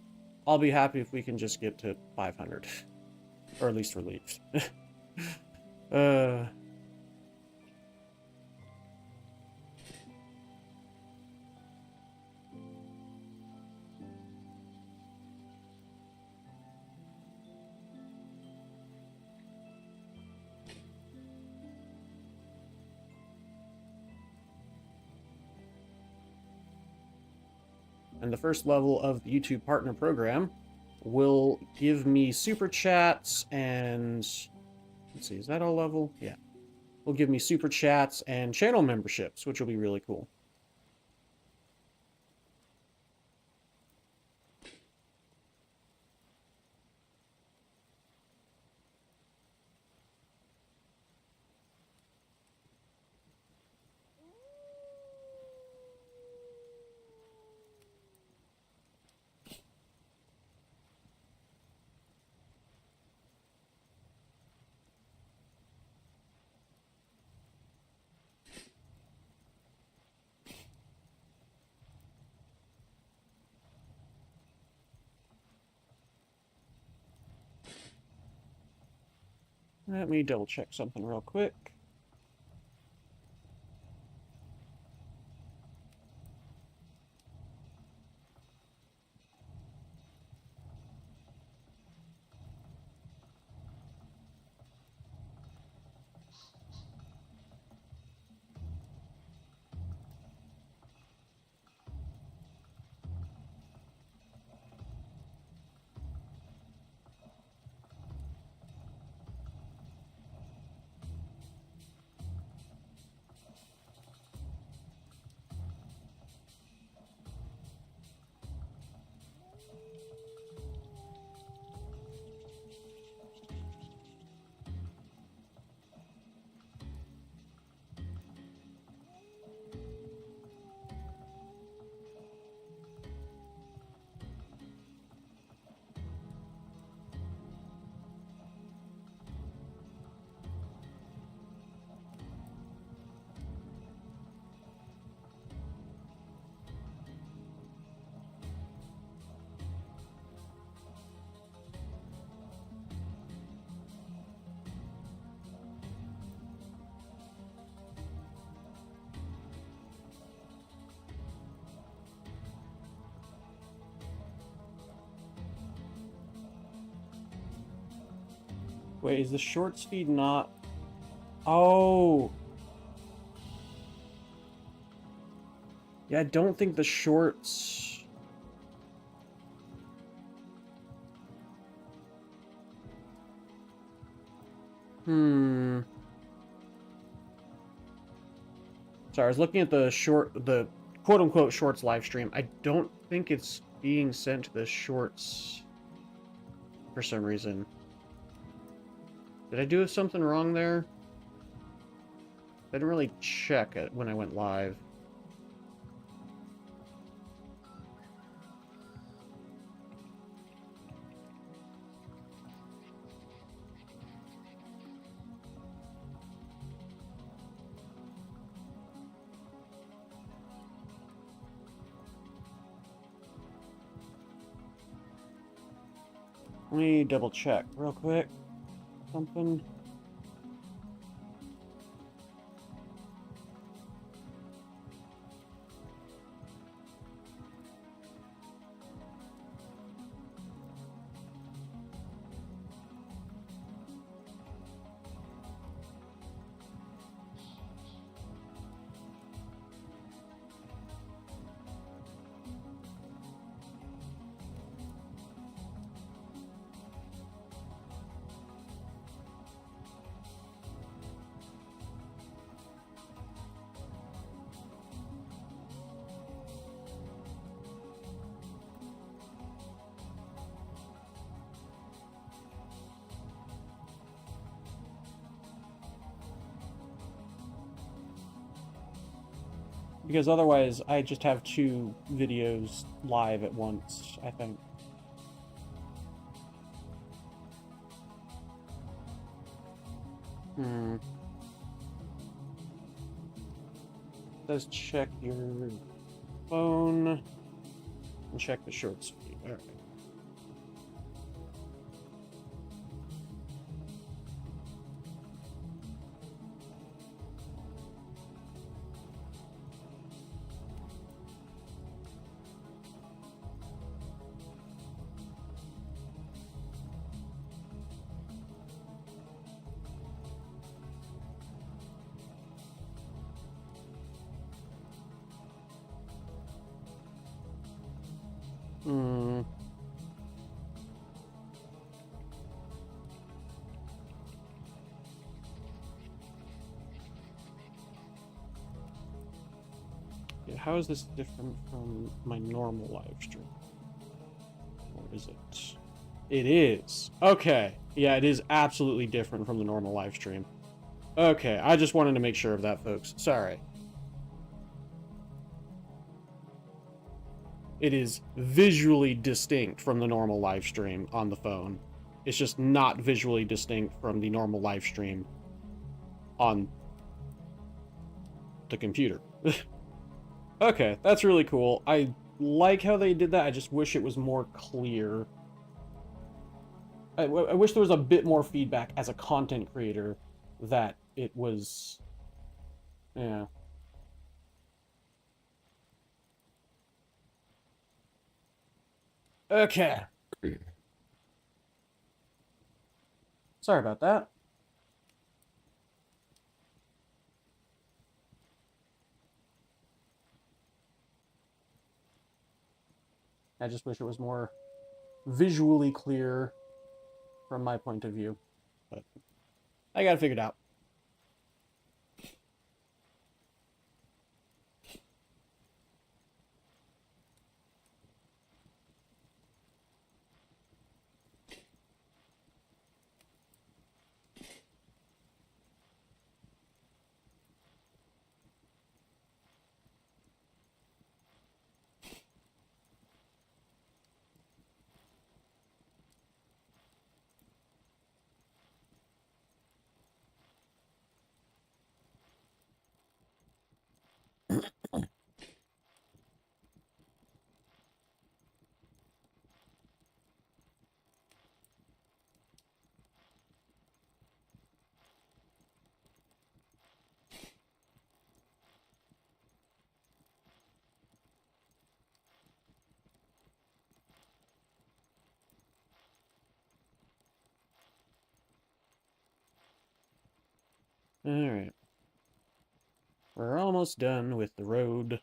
I'll be happy if we can just get to 500. Or at least relieved. And the first level of the YouTube Partner Program will give me super chats and... Let's see, is that all level? Yeah. Will give me super chats and channel memberships, which will be really cool. Let me double check something real quick. Wait, is the shorts feed not... Oh! Yeah, I don't think the shorts... Sorry, I was looking at the quote-unquote shorts live stream. I don't think it's being sent to the shorts for some reason. Did I do something wrong there? I didn't really check it when I went live. Let me double check real quick. Something. Because otherwise, I just have 2 videos live at once, I think. does check your phone and check the short speed. All right. Hmm. Yeah, how is this different from my normal live stream? Or is it? It is. Okay. Yeah, it is absolutely different from the normal live stream. Okay, I just wanted to make sure of that, folks. Sorry. It is visually distinct from the normal live stream on the phone. It's just not visually distinct from the normal live stream on the computer. Okay, that's really cool. I like how they did that. I just wish it was more clear. I wish there was a bit more feedback as a content creator that it was... Yeah. Okay. Sorry about that. I just wish it was more visually clear from my point of view. But I got it figured out. Alright. We're almost done with the road.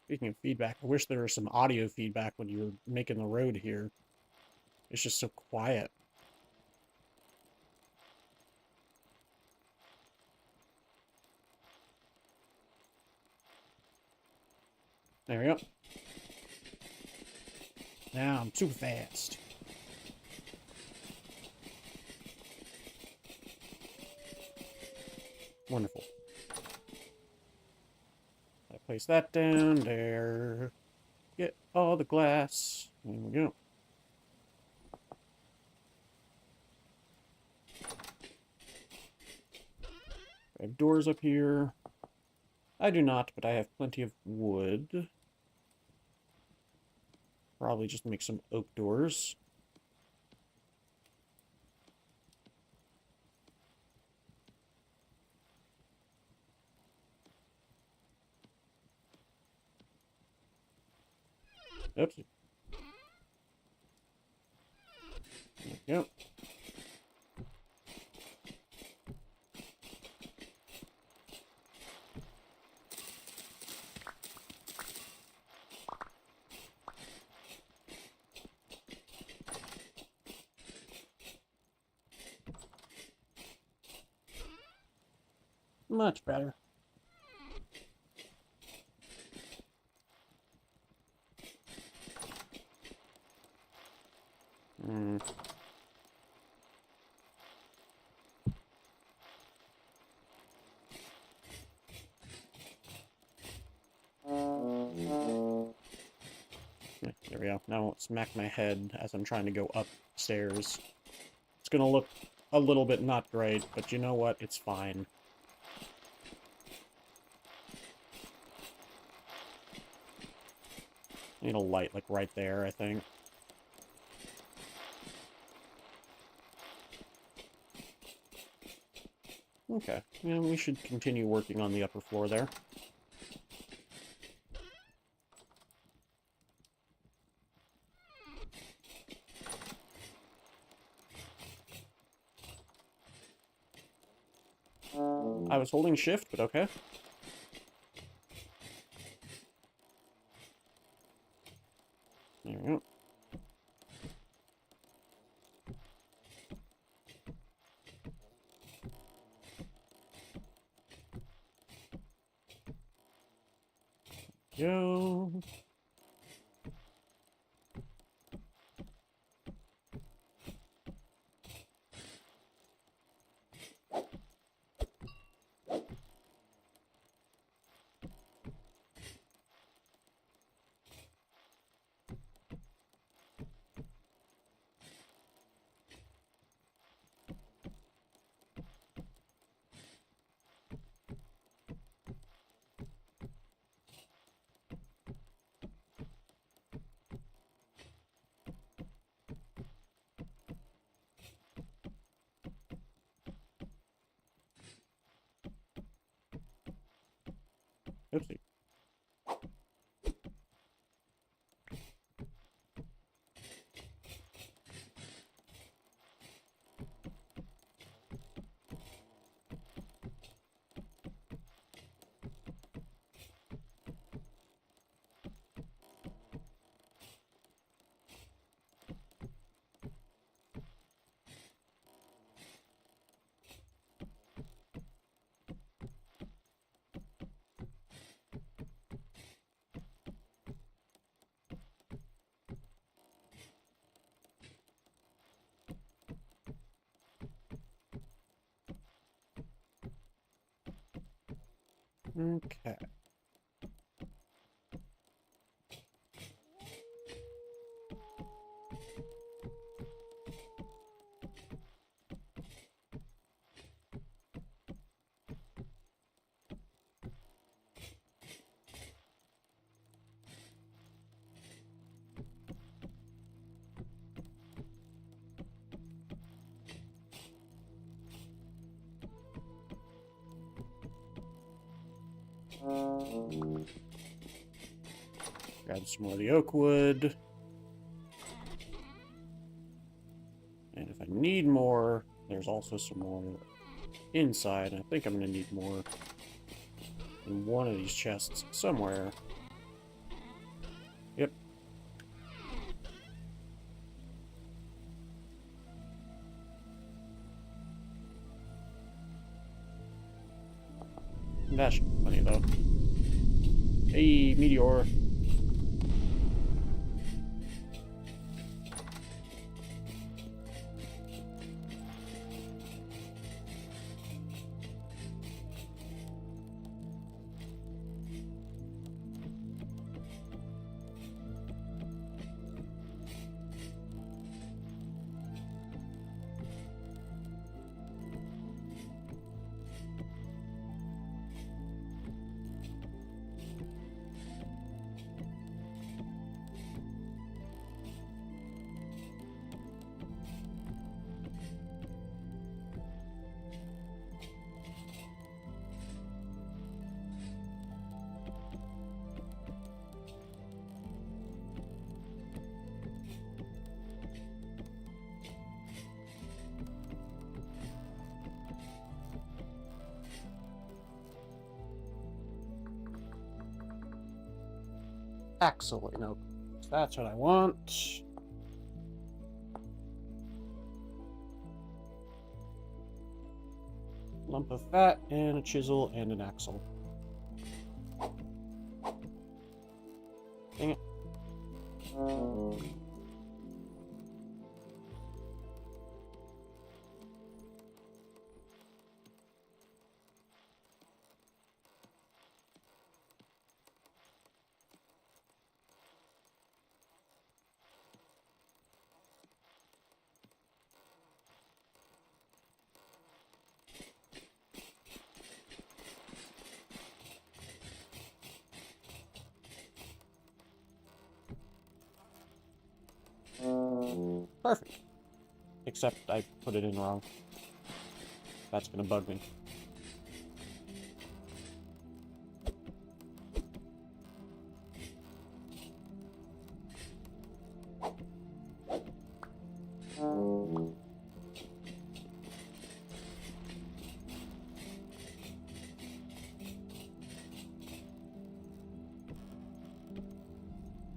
Speaking of feedback, I wish there was some audio feedback when you were making the road here. It's just so quiet. There we go. Now I'm super fast. Wonderful. I place that down there. Get all the glass. There we go. I have doors up here. I do not, but I have plenty of wood. Probably just make some oak doors. Oops. There we go. Much better. Hmm. There we go. Now I won't smack my head as I'm trying to go upstairs. It's gonna look a little bit not great, but you know what? It's fine. I need a light, like, right there, I think. Okay. Yeah, we should continue working on the upper floor there. I was holding shift, but okay. There we go. Go. Oopsie. Okay. Grab some more of the oak wood. And if I need more, there's also some more inside. I think I'm going to need more in one of these chests somewhere. Yep. That should be funny, though. Hey, meteor. Excellent. No, that's what I want. lump of fat, and a chisel, and an axle. Dang it. Perfect. Except I put it in wrong. That's gonna bug me.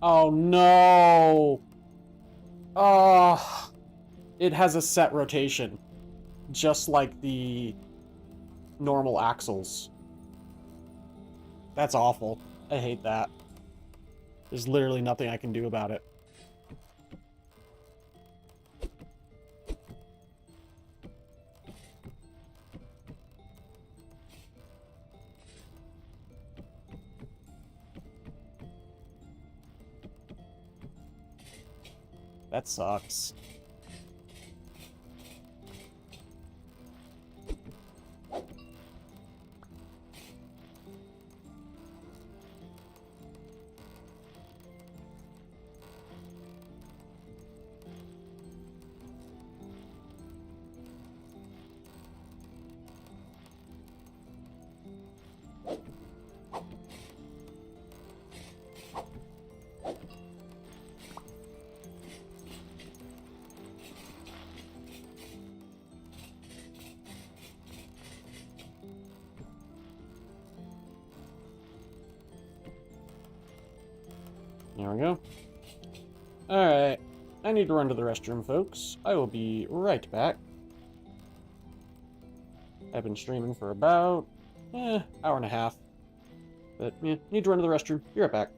Oh no! Oh, it has a set rotation, just like the normal axles. That's awful. I hate that. There's literally nothing I can do about it. That sucks. There we go. Alright. I need to run to the restroom, folks. I will be right back. I've been streaming for about, hour and a half. But, yeah, need to run to the restroom. Be right back.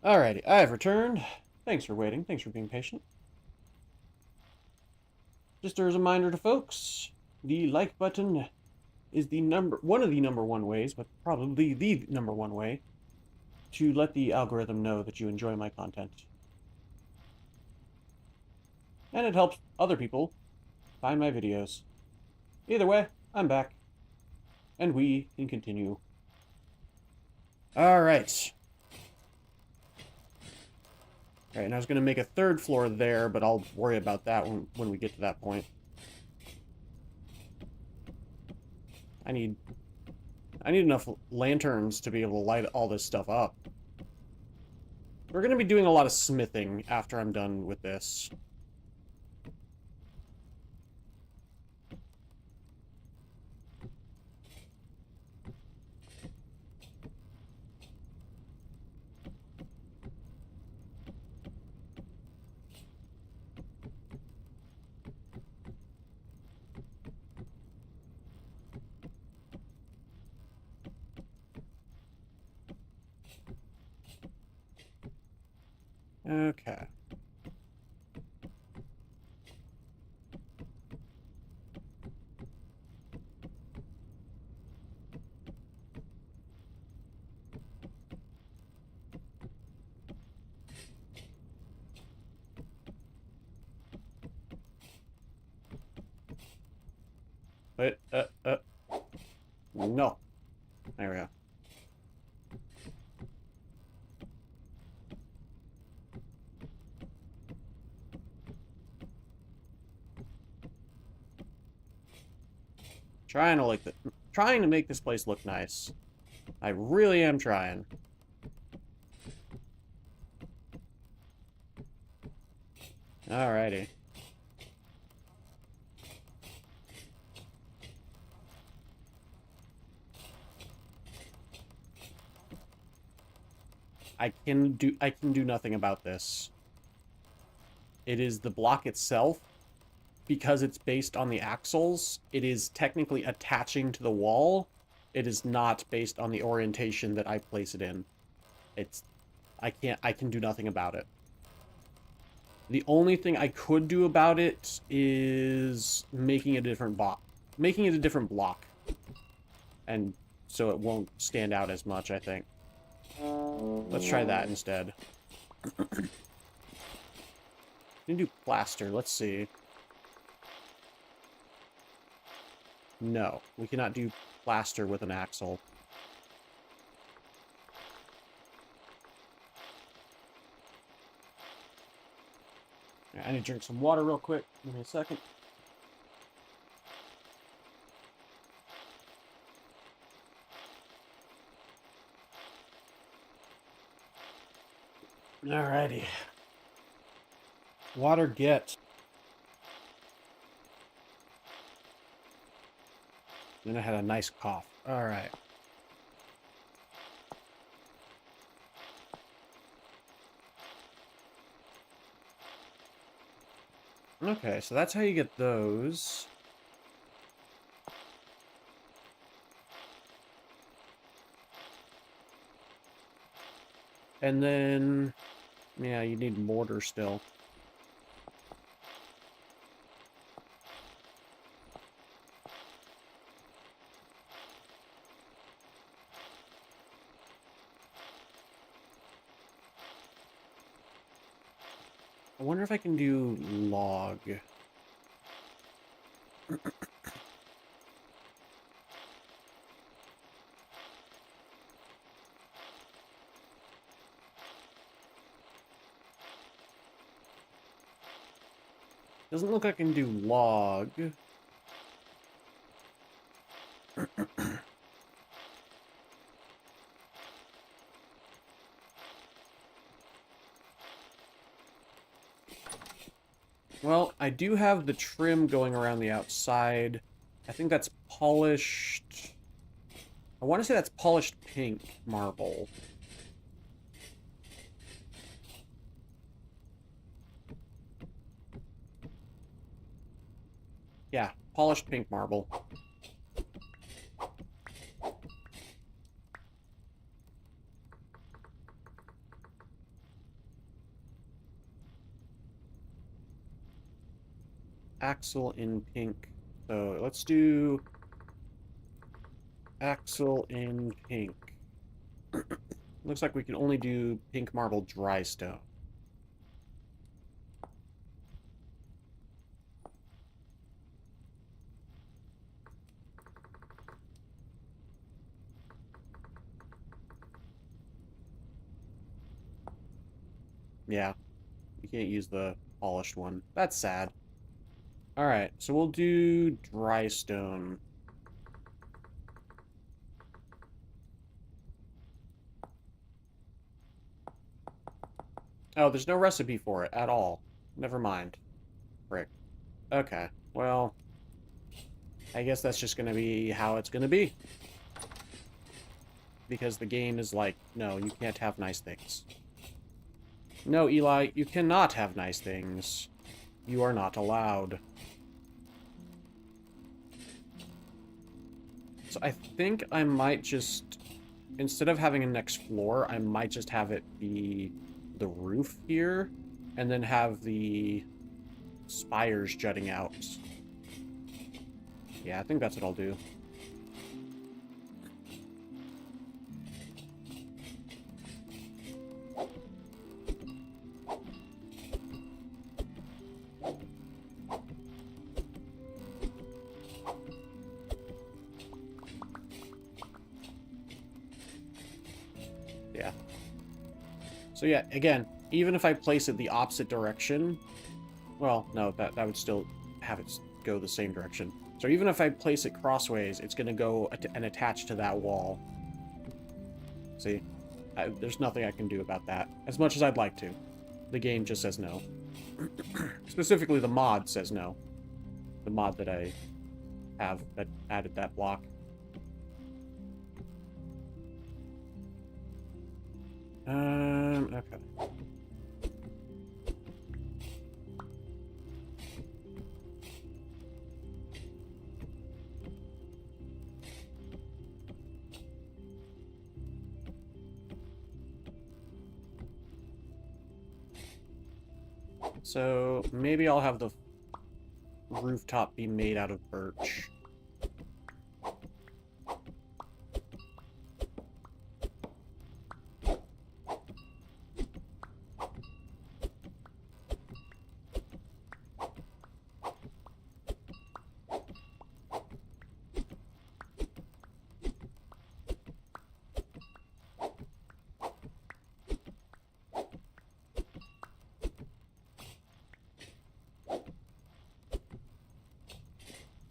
Alrighty, I have returned. Thanks for waiting. Thanks for being patient. Just as a reminder to folks, the like button is one of the number one ways, but probably the number one way to let the algorithm know that you enjoy my content. And it helps other people find my videos. Either way, I'm back. And we can continue. Alright. Alright, and I was going to make a third floor there, but I'll worry about that when we get to that point. I need enough lanterns to be able to light all this stuff up. We're going to be doing a lot of smithing after I'm done with this. Okay. Wait, no. There we go. Trying to make this place look nice. I really am trying. Alrighty. I can do nothing about this. It is the block itself. Because it's based on the axles, it is technically attaching to the wall. It is not based on the orientation that I place it in. I can do nothing about it. The only thing I could do about it is making it a different block. And so it won't stand out as much, I think. Let's try that instead. We can do plaster, let's see. No, we cannot do plaster with an axle. I need to drink some water real quick. Give me a second. Alrighty. Water get. Then I had a nice cough. Alright. Okay, so that's how you get those. And then, yeah, you need mortar still. I wonder if I can do log. Doesn't look like I can do log. Well, I do have the trim going around the outside. I think that's polished... I want to say that's polished pink marble. Yeah, polished pink marble. Axle in pink. So let's do axle in pink. Looks like we can only do pink marble dry stone. Yeah, you can't use the polished one. That's sad. Alright, so we'll do dry stone. Oh, there's no recipe for it at all. Never mind. Frick. Okay, well, I guess that's just gonna be how it's gonna be. Because the game is like, no, you can't have nice things. No, Eli, you cannot have nice things. You are not allowed. So I think I might just, instead of having a next floor, I might just have it be the roof here, and then have the spires jutting out. Yeah, I think that's what I'll do. Yeah. So yeah, again, even if I place it the opposite direction, well, no, that would still have it go the same direction. So even if I place it crossways, it's going to go and attach to that wall. See? There's nothing I can do about that, as much as I'd like to. The game just says no. Specifically, the mod says no. The mod that I have that added that block. Okay. So maybe I'll have the rooftop be made out of birch.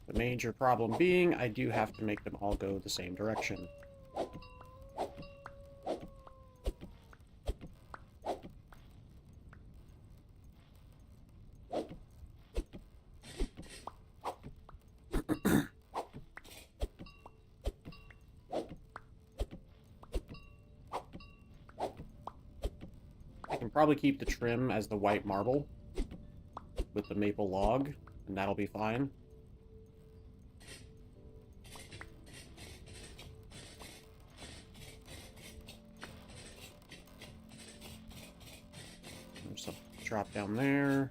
The major problem being, I do have to make them all go the same direction. I can probably keep the trim as the white marble with the maple log, and that'll be fine. There's some drop down there.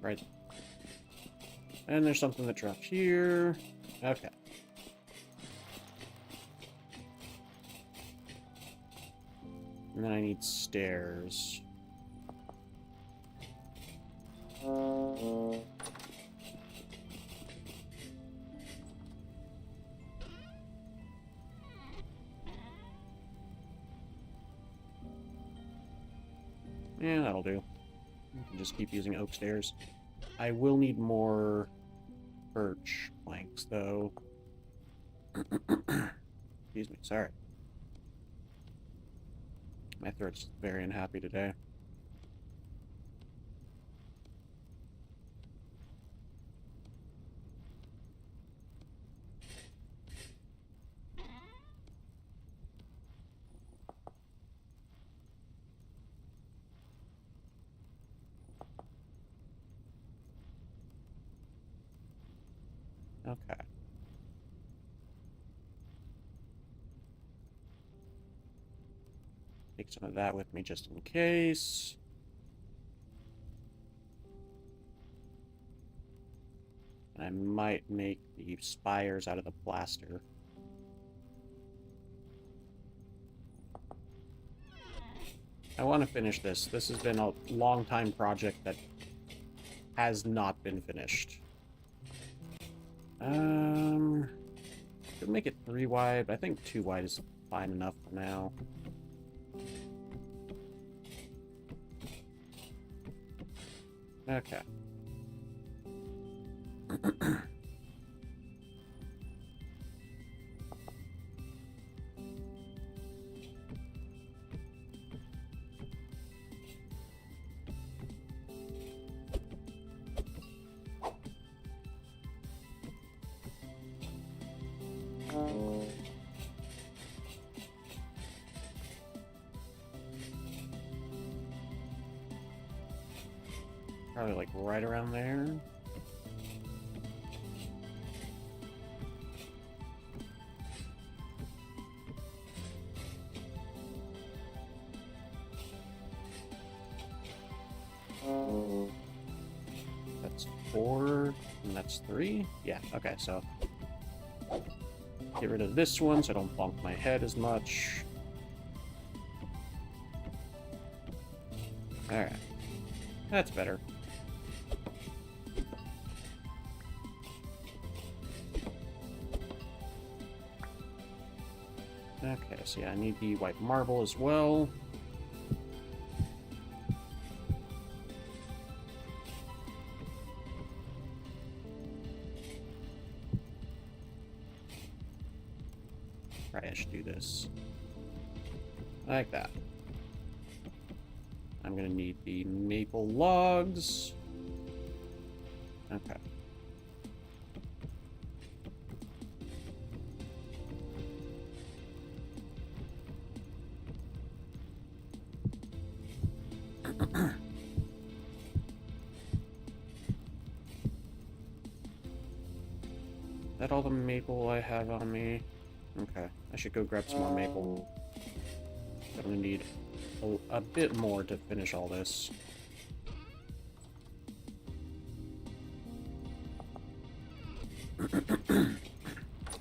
Right. And there's something that dropped here. Okay. And then I need stairs. Yeah, that'll do. You can just keep using oak stairs. I will need more birch planks, though. Excuse me, sorry. My throat's very unhappy today. Okay. Take some of that with me just in case. I might make the spires out of the plaster. I want to finish this. This has been a long time project that has not been finished. Could make it 3 wide, but I think 2 wide is fine enough for now. Okay. Probably like right around there. That's 4, and that's 3. Yeah, okay, so get rid of this one so I don't bonk my head as much. Alright. That's better. Okay, so yeah, I need the white marble as well. Right, I should do this. Like that. I'm gonna need the maple logs. Okay. That all the maple I have on me? Okay, I should go grab some more maple. I'm gonna need a bit more to finish all this.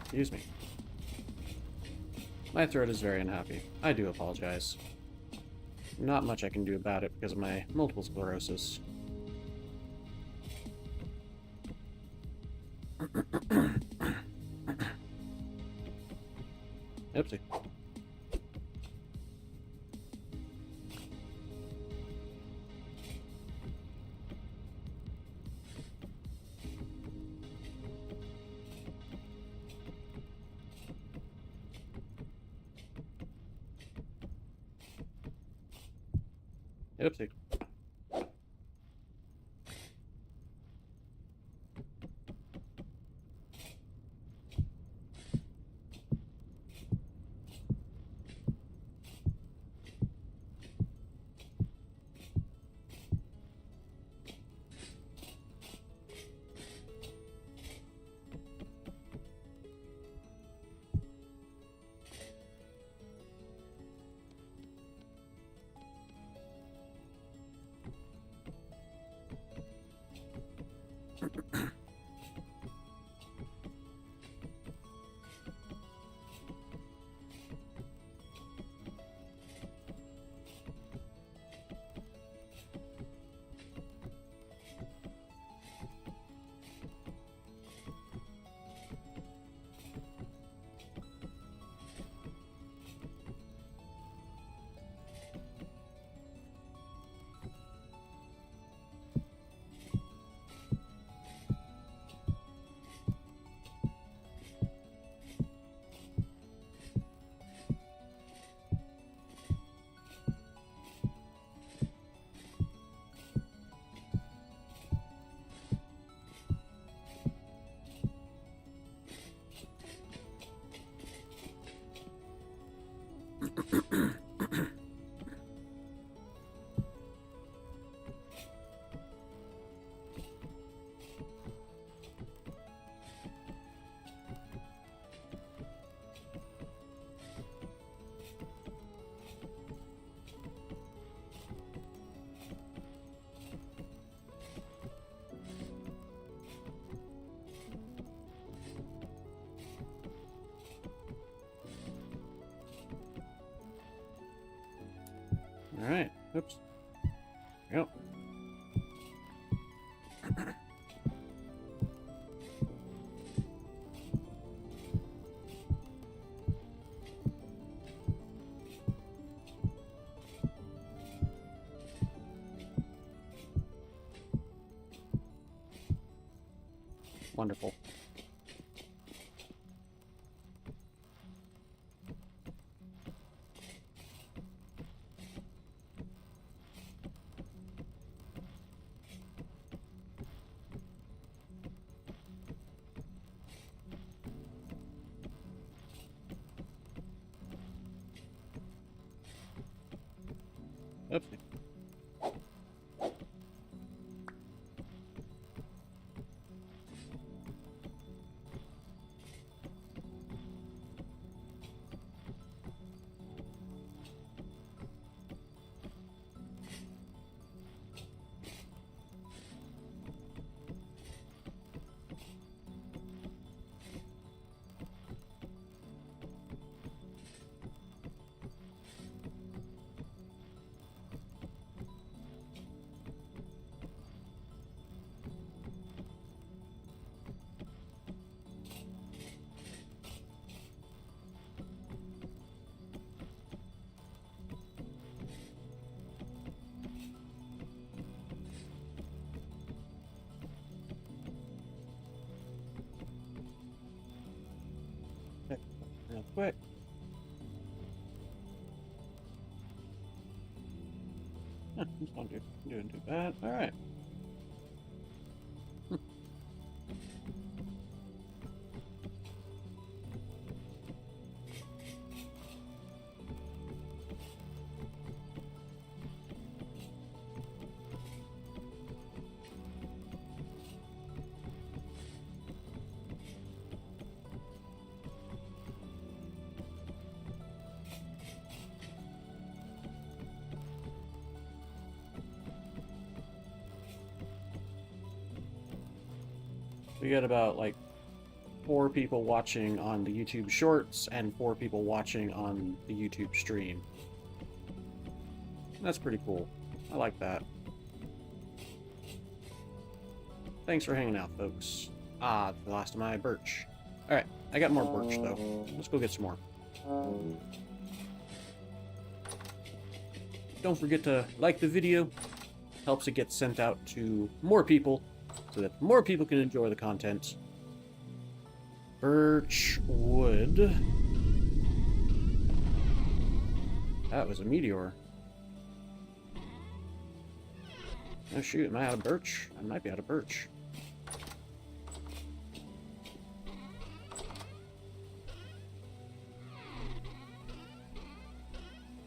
Excuse me. My throat is very unhappy. I do apologize. Not much I can do about it because of my multiple sclerosis. Oopsie. Oopsie. Alright. Oops. Yep. Wonderful. Oopsie. Okay, real quick. Huh, I'm not doing too bad. Alright. We got about like 4 people watching on the YouTube Shorts and 4 people watching on the YouTube stream. That's pretty cool. I like that. Thanks for hanging out, folks. Ah, the last of my birch. Alright, I got more birch, though. Let's go get some more. Don't forget to like the video. Helps it get sent out to more people, so that more people can enjoy the content. Birch wood. That was a meteor. Oh shoot, am I out of birch? I might be out of birch.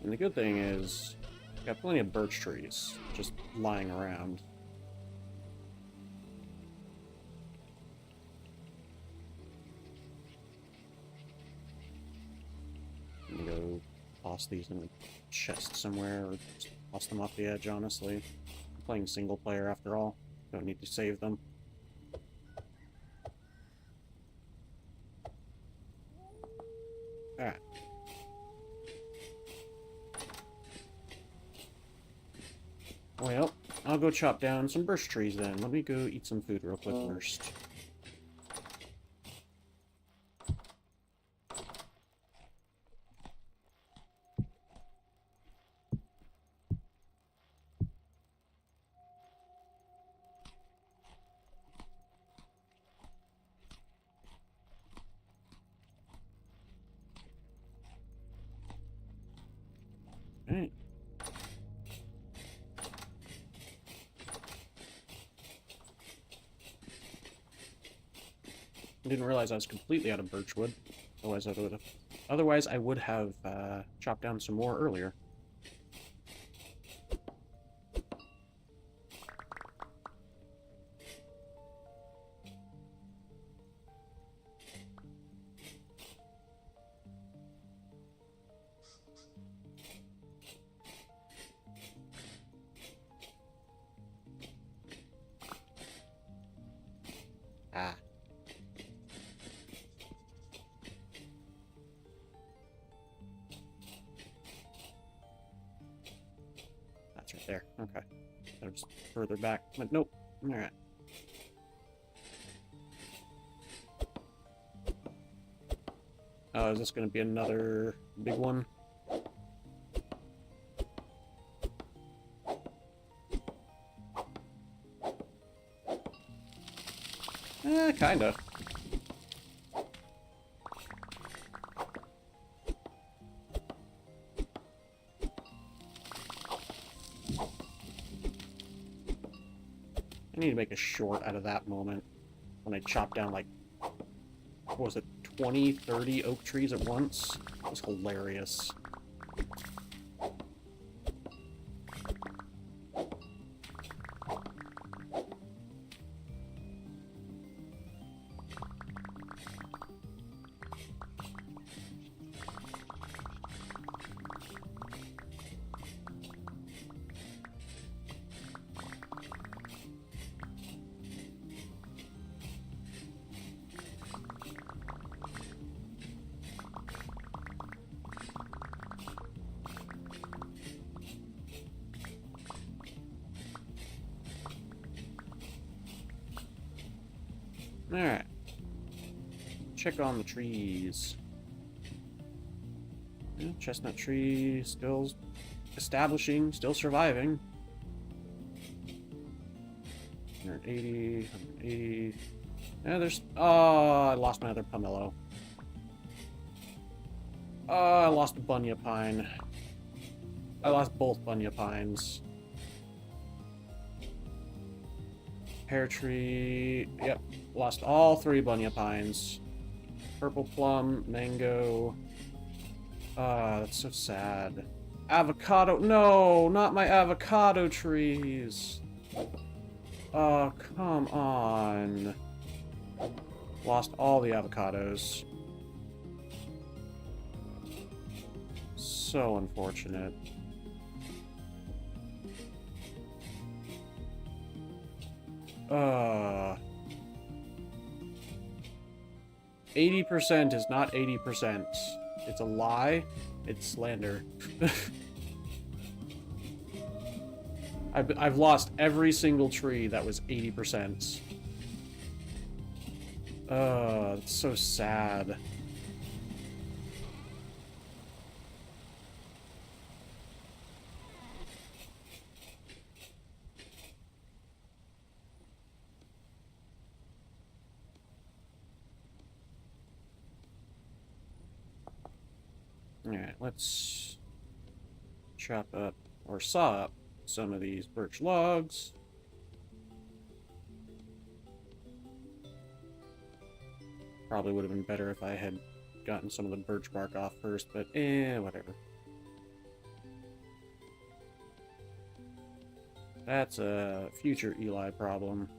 And the good thing is, I've got plenty of birch trees just lying around. I'm gonna go toss these in a chest somewhere, or just toss them off the edge, honestly. I'm playing single player after all. Don't need to save them. Alright. Well, I'll go chop down some birch trees then. Let me go eat some food real quick first. Alright. I didn't realize I was completely out of birchwood. Otherwise, I would have chopped down some more earlier. Ah. there. Okay. There's further back, but nope. Alright. Oh, is this going to be another big one? Kinda. I need to make a short out of that moment when I chopped down, like, what was it, 20, 30 oak trees at once? It was hilarious. Alright. Check on the trees. Yeah, chestnut tree still establishing, still surviving. 180, 180. Yeah, there's... Oh, I lost my other pomelo. Oh, I lost a bunya pine. I lost both bunya pines. Pear tree... Yep, lost all 3 bunya pines. Purple plum, mango... that's so sad. Avocado... No, not my avocado trees! Oh, come on. Lost all the avocados. So unfortunate. Uh... 80% is not 80%. It's a lie. It's slander. I've lost every single tree that was 80%. It's so sad. Alright, let's chop up, or saw up, some of these birch logs. Probably would have been better if I had gotten some of the birch bark off first, but whatever. That's a future Eli problem.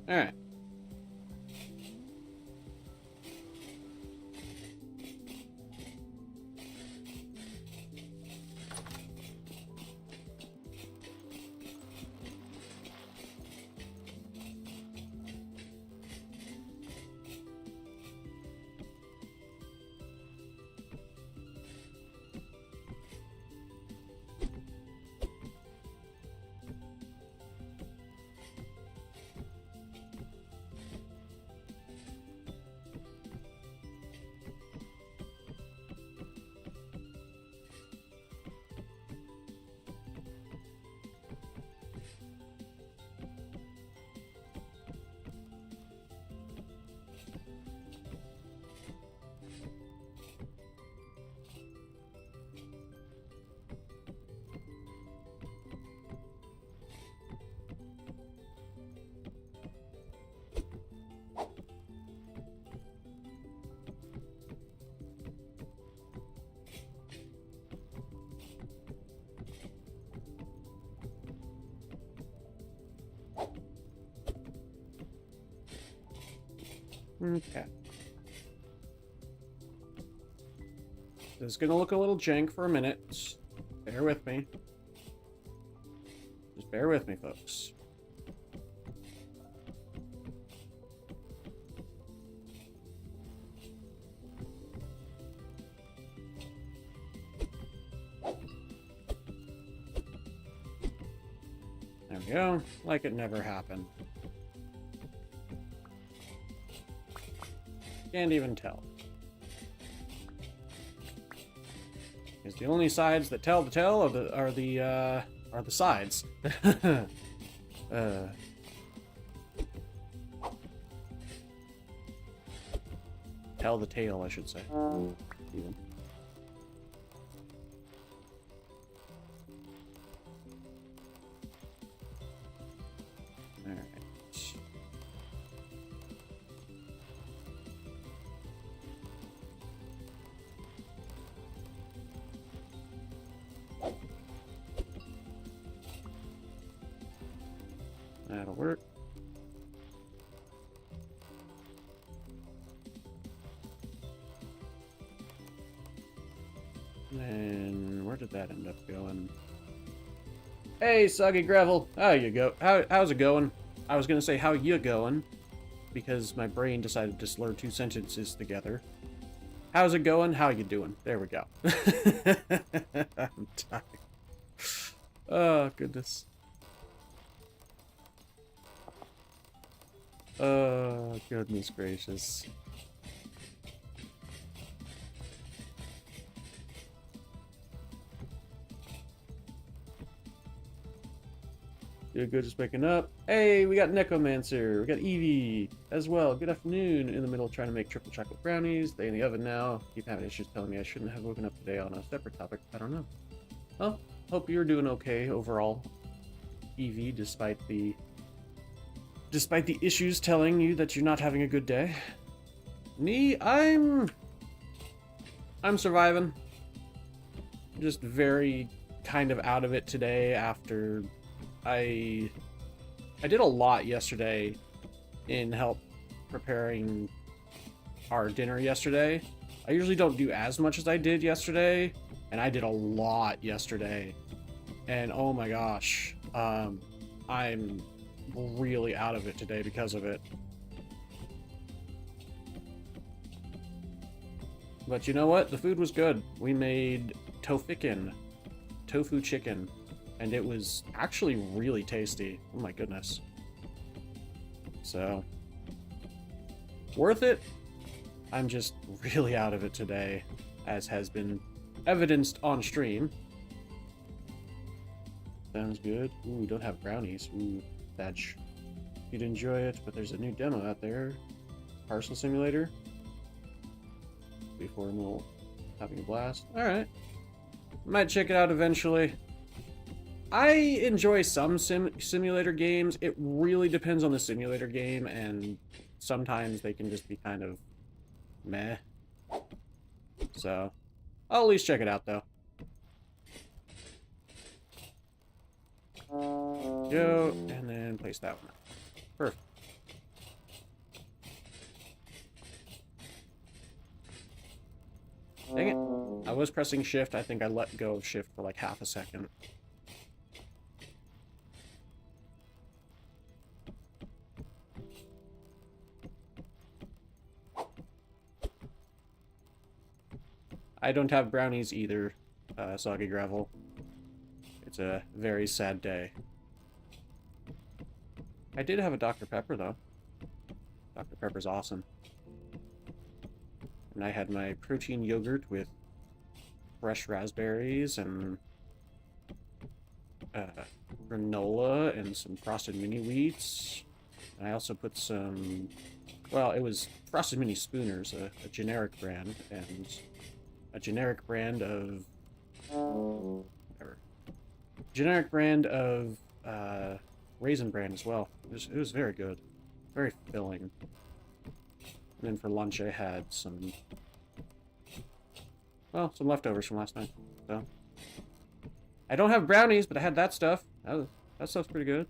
Alright. Okay. This is gonna look a little jank for a minute. Bear with me. Just bear with me, folks. There we go. Like it never happened. Can't even tell. Because the only sides that tell the tale are the sides. Tell the tale, I should say. Even. Alright. That'll work. And where did that end up going? Hey, Soggy Gravel, how you go? How's it going? I was gonna say how you going, because my brain decided to slur two sentences together. How's it going? How you doing? There we go. I'm tired. Oh goodness. Oh goodness gracious. You're good, just waking up. Hey, we got Necromancer. We got Evie as well. Good afternoon. In the middle of trying to make triple chocolate brownies. They in the oven now. Keep having issues telling me I shouldn't have woken up today on a separate topic. I don't know. Well, hope you're doing okay overall, Evie, despite the issues telling you that you're not having a good day. Me, I'm surviving. Just very kind of out of it today after I did a lot yesterday in help preparing our dinner yesterday. I usually don't do as much as I did yesterday, and I did a lot yesterday. And oh my gosh, I'm really out of it today because of it. But you know what? The food was good. We made tofu chicken, and it was actually really tasty. Oh my goodness. So, worth it. I'm just really out of it today, as has been evidenced on stream. Sounds good. Ooh, we don't have brownies. Ooh, thatch. You'd enjoy it, but there's a new demo out there. Parcel Simulator. Before we'll having a blast. Alright. Might check it out eventually. I enjoy some simulator games. It really depends on the simulator game, and sometimes they can just be kind of meh. So, I'll at least check it out, though. Go, and then place that one. Perfect. Dang it. I was pressing shift. I think I let go of shift for like half a second. I don't have brownies either, Soggy Gravel. It's a very sad day. I did have a Dr. Pepper, though. Dr. Pepper's awesome. And I had my protein yogurt with fresh raspberries and granola and some frosted mini wheats. And I also put some, well, it was Frosted Mini Spooners, a generic brand, and a generic brand of whatever. Generic brand of Raisin Bran as well. It was very good. Very filling. And then for lunch I had some, well, some leftovers from last night. So I don't have brownies, but I had that stuff. That stuff's pretty good.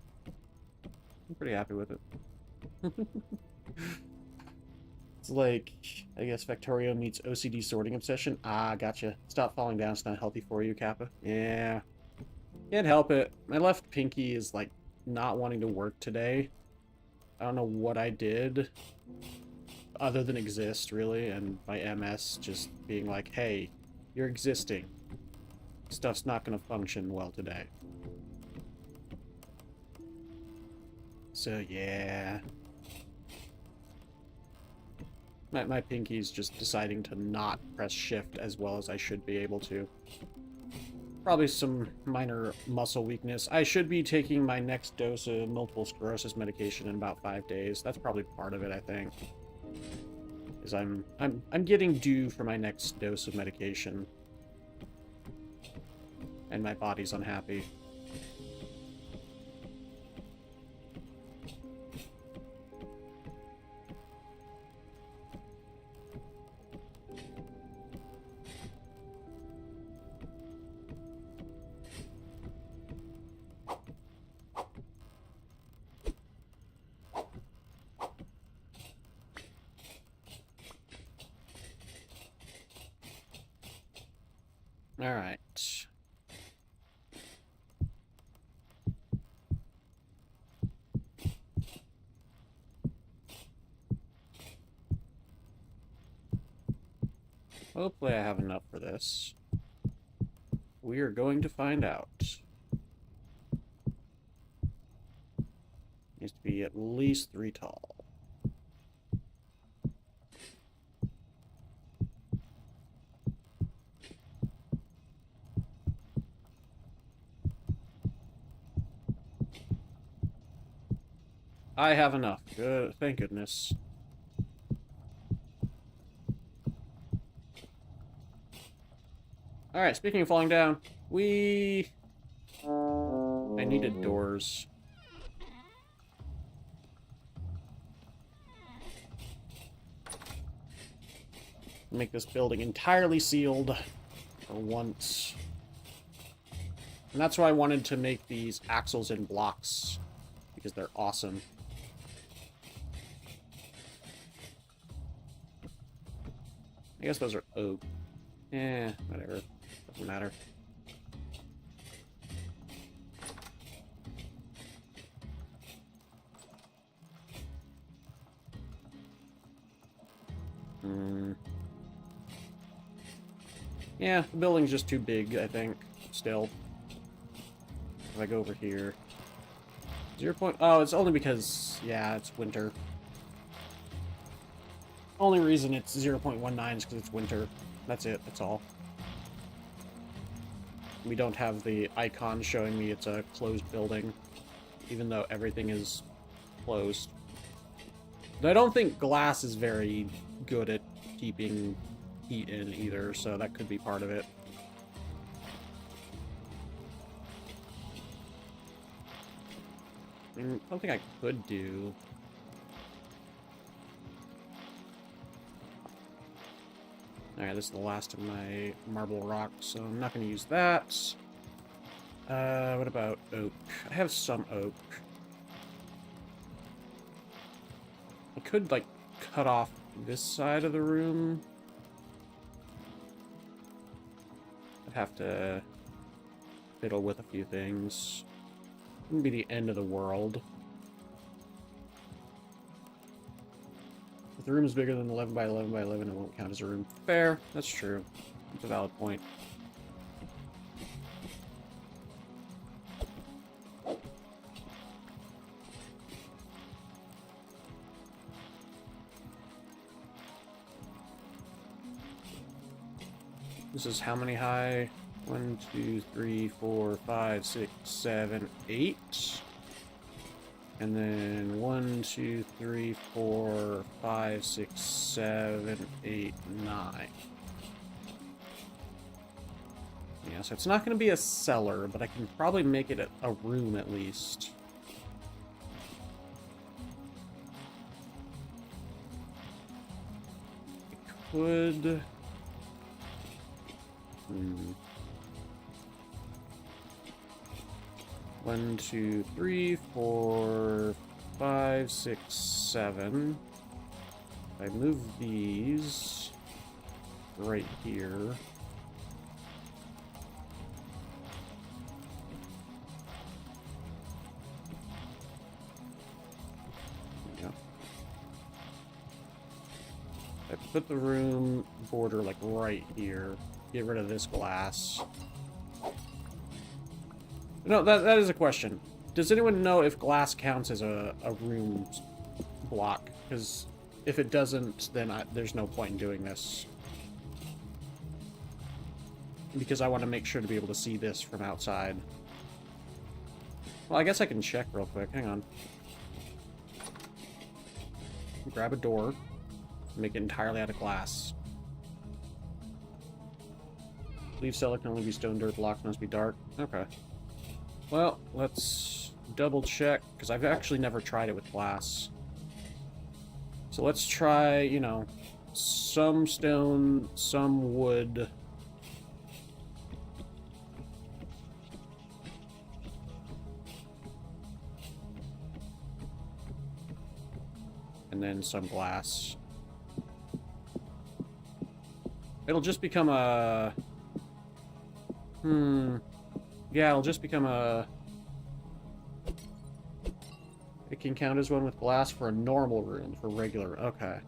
I'm pretty happy with it. like, I guess Factorio meets OCD sorting obsession. Ah, gotcha. Stop falling down. It's not healthy for you, Kappa. Yeah. Can't help it. My left pinky is, like, not wanting to work today. I don't know what I did other than exist, really, and my MS just being like, hey, you're existing. Stuff's not going to function well today. So, yeah. My pinky's just deciding to not press shift as well as I should be able to. Probably some minor muscle weakness. I should be taking my next dose of multiple sclerosis medication in about 5 days. That's probably part of it, I think. Because I'm getting due for my next dose of medication. And my body's unhappy. All right. Hopefully I have enough for this. We are going to find out. Needs to be at least 3 tall. I have enough. Good, thank goodness. Alright, speaking of falling down, I needed doors. Make this building entirely sealed for once. And that's why I wanted to make these axles in blocks, because they're awesome. I guess those are oak. Eh, whatever. Doesn't matter. Yeah, the building's just too big, I think, still. If I go over here... 0. Oh, it's only because, yeah, it's winter. Only reason it's 0.19 is because it's winter. That's it, that's all. We don't have the icon showing me it's a closed building, even though everything is closed. But I don't think glass is very good at keeping heat in either, so that could be part of it. I mean, something I could do... Alright, this is the last of my marble rock, so I'm not going to use that. What about oak? I have some oak. I could, like, cut off this side of the room. I'd have to fiddle with a few things. It wouldn't be the end of the world. If the room is bigger than 11 by 11 by 11, it won't count as a room. Fair. That's true. That's a valid point. This is how many high? 1, 2, 3, 4, 5, 6, 7, 8. And then 1, 2, 3, 4, 5, 6, 7, 8, 9. Yeah, so it's not going to be a cellar, but I can probably make it a room at least. I could... 1, 2, 3, 4, 5, 6, 7. I move these right here. I put the room border like right here. Get rid of this glass. No, that is a question. Does anyone know if glass counts as a room block? Because if it doesn't, then there's no point in doing this. Because I want to make sure to be able to see this from outside. Well, I guess I can check real quick. Hang on. Grab a door. Make it entirely out of glass. Leaf cellar can only be stone, dirt, blocks must be dark. Okay. Well, let's double check, because I've actually never tried it with glass. So let's try, you know, some stone, some wood. And then some glass. It'll just become a... Yeah, it'll just become a... It can count as one with glass for a normal room, for regular... Okay.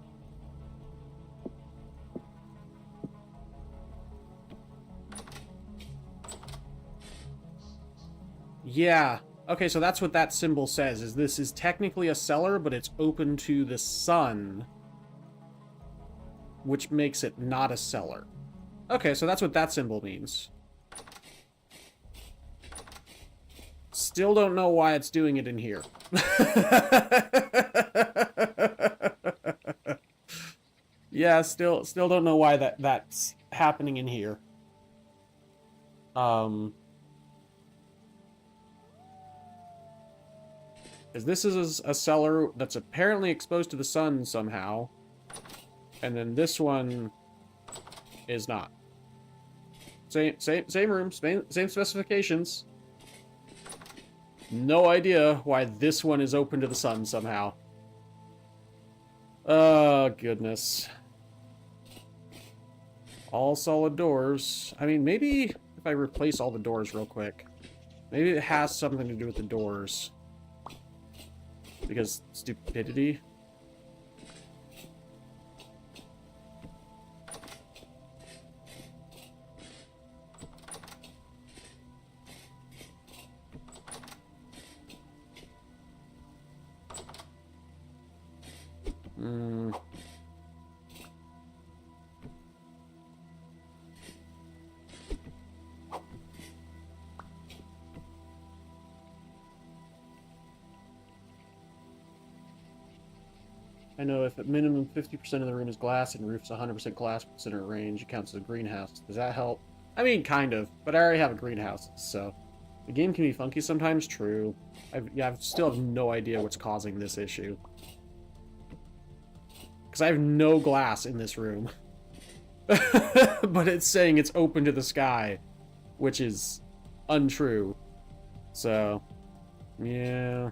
Yeah. Okay, so that's what that symbol says, is this is technically a cellar, but it's open to the sun, which makes it not a cellar. Okay, so that's what that symbol means. Still don't know why it's doing it in here. Yeah, still don't know why that's happening in here. Because this is a cellar that's apparently exposed to the sun somehow. And then this one is not. Same room, same specifications. No idea why this one is open to the sun somehow. Oh, goodness. All solid doors. I mean, maybe if I replace all the doors real quick. Maybe it has something to do with the doors. Because stupidity. I know if at minimum 50% of the room is glass and roof's 100% glass with center range, it counts as a greenhouse. Does that help? I mean, kind of, but I already have a greenhouse, so... The game can be funky sometimes, true. I still have no idea what's causing this issue. Because I have no glass in this room. But it's saying it's open to the sky, which is untrue. So, yeah...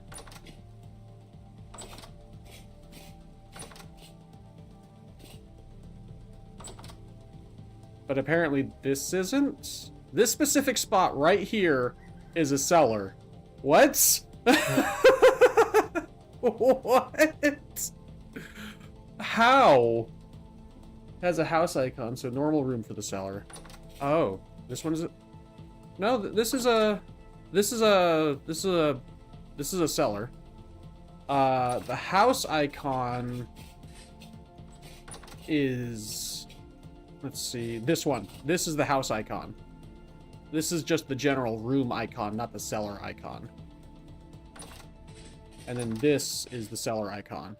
But apparently this isn't. This specific spot right here is a cellar. What? What? How? It has a house icon, so normal room for the cellar. Oh, this one is a... No, this is a cellar. The house icon is... Let's see, this one. This is the house icon. This is just the general room icon, not the cellar icon. And then this is the cellar icon.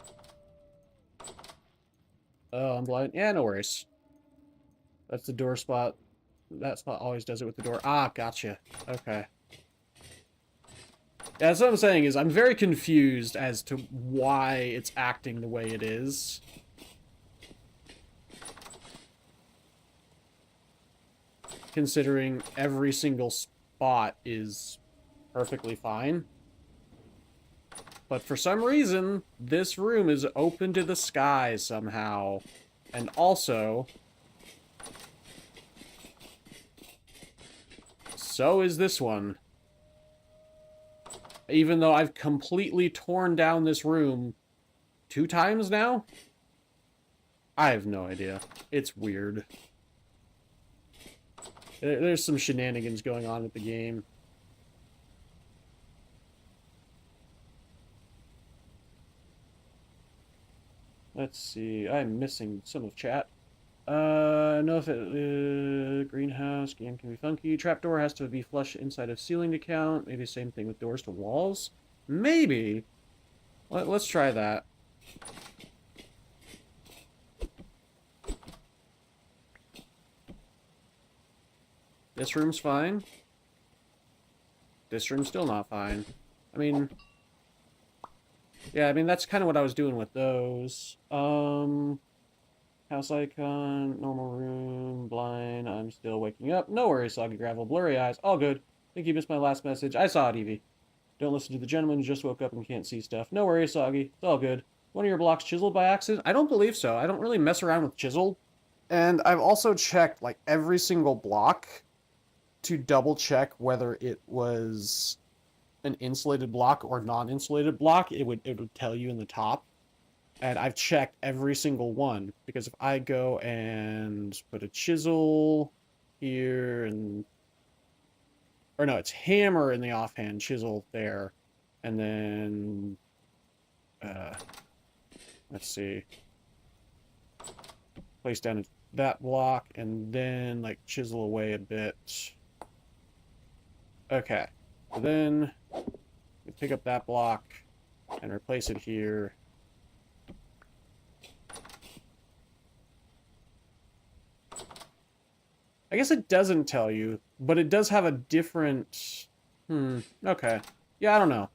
Oh, I'm blind. Yeah, no worries. That's the door spot. That spot always does it with the door. Ah, gotcha. Okay. Yeah, that's what I'm saying, is I'm very confused as to why it's acting the way it is. Considering every single spot is perfectly fine. But for some reason, this room is open to the sky somehow. And also, so is this one. Even though I've completely torn down this room 2 times now? I have no idea. It's weird. There's some shenanigans going on with the game. Let's see. I'm missing some of chat. No, if it, greenhouse, game can be funky. Trapdoor has to be flush inside of ceiling to count. Maybe same thing with doors to walls. Maybe. Let's try that. This room's fine. This room's still not fine. I mean... Yeah, I mean, that's kind of what I was doing with those. House icon, normal room, blind, I'm still waking up. No worries, Soggy Gravel, blurry eyes, all good. Think you missed my last message. I saw it, Evie. Don't listen to the gentleman who just woke up and can't see stuff. No worries, Soggy. It's all good. One of your blocks chiseled by accident? I don't believe so. I don't really mess around with chisel. And I've also checked, like, every single block to double check whether it was an insulated block or non-insulated block. It would tell you in the top. And I've checked every single one, because if I go and put a chisel here and... Or no, it's hammer in the offhand, chisel there, and then... let's see. Place down that block, and then, like, chisel away a bit. Okay. So then, we pick up that block, and replace it here. I guess it doesn't tell you, but it does have a different... okay. Yeah, I don't know.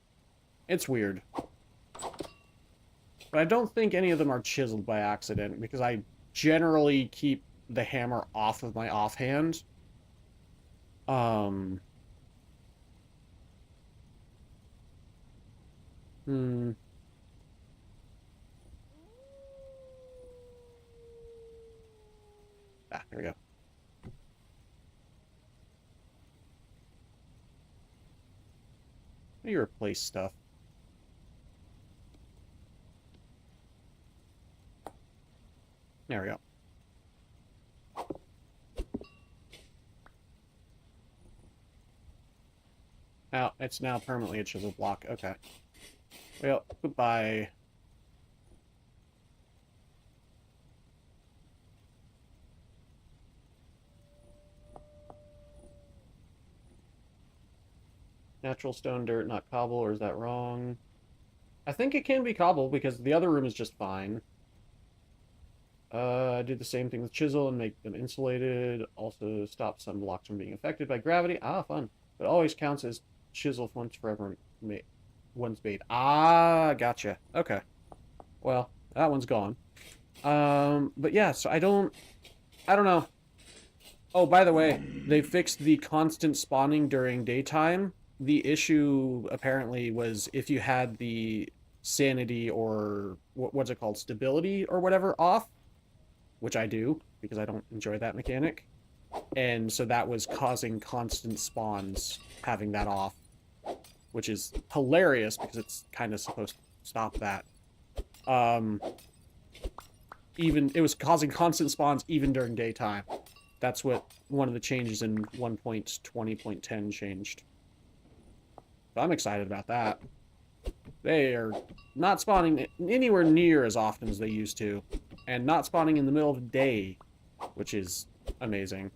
It's weird. But I don't think any of them are chiseled by accident, because I generally keep the hammer off of my offhand. Ah, there we go. You replace stuff. There we go. Now, it's now permanently a chisel block. Okay. Well, goodbye. Natural stone, dirt, not cobble, or is that wrong? I think it can be cobble, because the other room is just fine. Do the same thing with chisel and make them insulated. Also stop some blocks from being affected by gravity. Ah, fun. But always counts as chisel once forever one's made. Ah, gotcha. Okay. Well, that one's gone. But yeah, so I don't know. Oh, by the way, they fixed the constant spawning during daytime. The issue apparently was if you had the sanity or what's it called, stability or whatever off, which I do because I don't enjoy that mechanic, and so that was causing constant spawns having that off, which is hilarious because it's kind of supposed to stop that. Even it was causing constant spawns even during daytime. That's what one of the changes in 1.20.10 changed. So I'm excited about that. They are not spawning anywhere near as often as they used to, and not spawning in the middle of the day, which is amazing.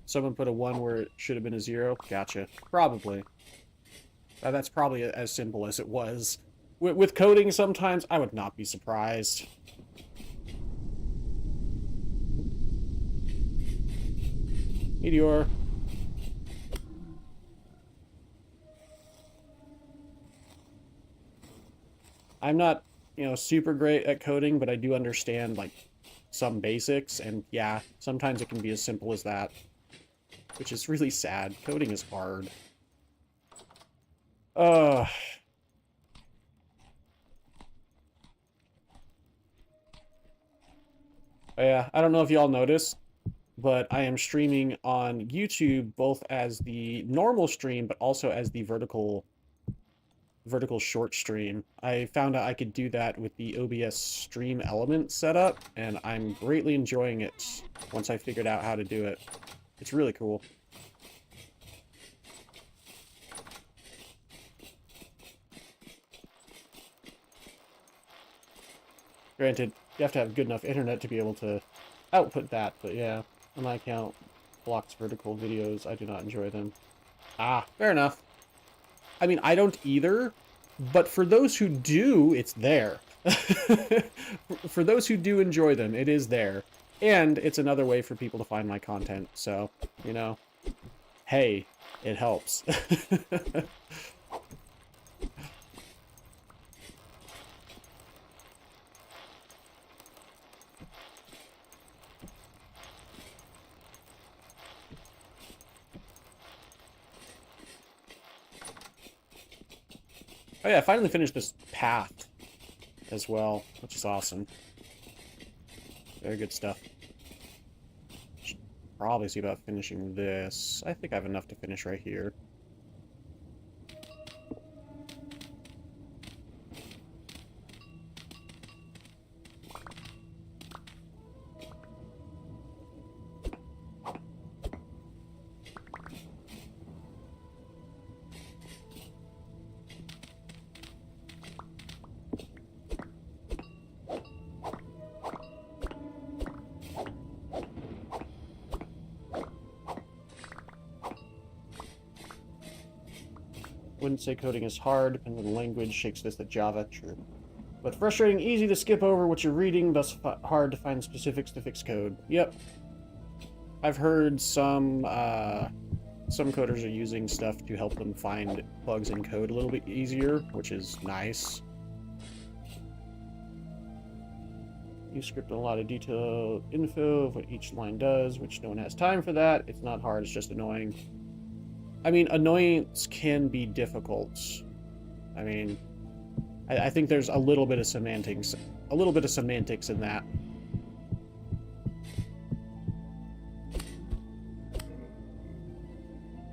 Someone put a 1 where it should have been a 0. Gotcha. Probably. That's probably as simple as it was. With coding, sometimes I would not be surprised. Meteor. I'm not, super great at coding, but I do understand, like, some basics, and yeah, sometimes it can be as simple as that, which is really sad. Coding is hard. Uh, yeah, I don't know if y'all noticed, but I am streaming on YouTube both as the normal stream, but also as the vertical short stream. I found out I could do that with the OBS stream element setup, and I'm greatly enjoying it once I figured out how to do it. It's really cool. Granted, you have to have good enough internet to be able to output that, but yeah, on my account, blocks vertical videos. I do not enjoy them. Ah, fair enough. I mean, I don't either, but for those who do, it's there. For those who do enjoy them, it is there. And it's another way for people to find my content, so, you know, hey, it helps. Oh yeah, I finally finished this path as well, which is awesome. Very good stuff. Should probably see about finishing this. I think I have enough to finish right here. Wouldn't say coding is hard, depending on the language, shakes this at Java, true. But frustrating, easy to skip over what you're reading, thus hard to find specifics to fix code. Yep. I've heard some coders are using stuff to help them find bugs in code a little bit easier, which is nice. You script a lot of detailed info of what each line does, which no one has time for that. It's not hard, it's just annoying. I mean, annoyance can be difficult. I mean, I think there's a little bit of semantics in that.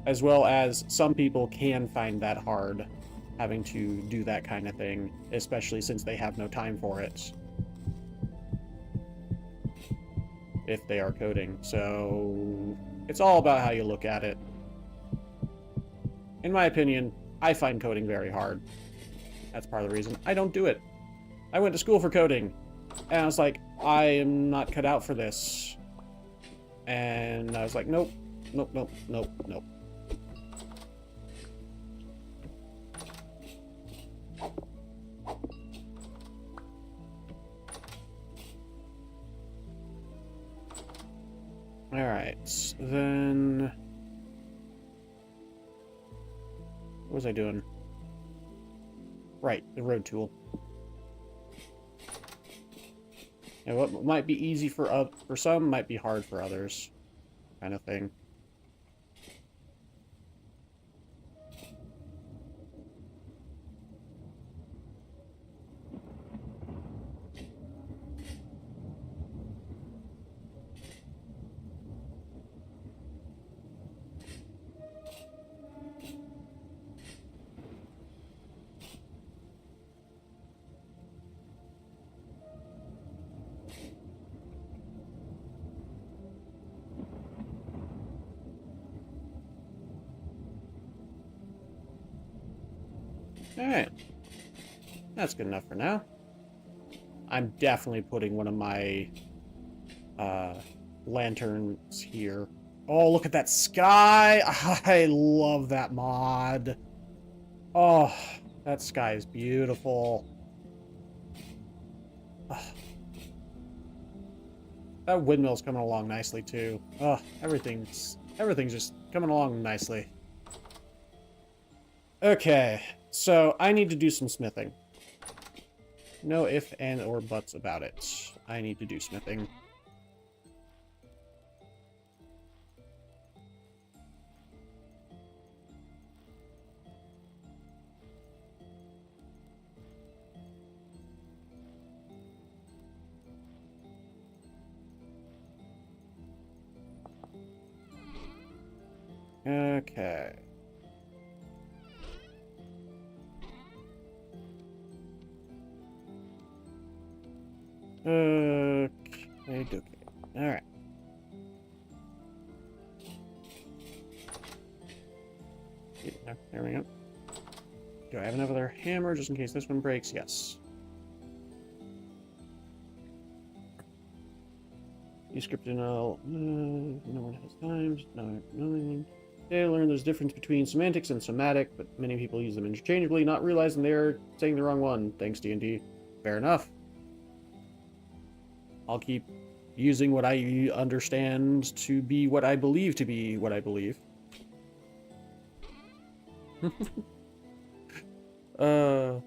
As well as some people can find that hard, having to do that kind of thing, especially since they have no time for it. If they are coding. So, it's all about how you look at it. In my opinion, I find coding very hard. That's part of the reason I don't do it. I went to school for coding, and I was like, I am not cut out for this. And I was like, nope, nope, nope, nope, nope. Alright, then... What was I doing? Right, the road tool. And what might be easy for some might be hard for others, kind of thing. Alright. That's good enough for now. I'm definitely putting one of my lanterns here. Oh, look at that sky! I love that mod. Oh, that sky is beautiful. Oh. That windmill's coming along nicely too. Oh, everything's just coming along nicely. Okay, so I need to do some smithing. No if, and, or buts about it. I need to do smithing. Okay. Okay, okay. Alright. There we go. Do I have another hammer just in case this one breaks? Yes. You scripted all. No one has time. No, knowing. They learn there's a difference between semantics and somatic, but many people use them interchangeably, not realizing they're saying the wrong one. Thanks, D&D. Fair enough. I'll keep using what I understand to be what I believe to be what I believe.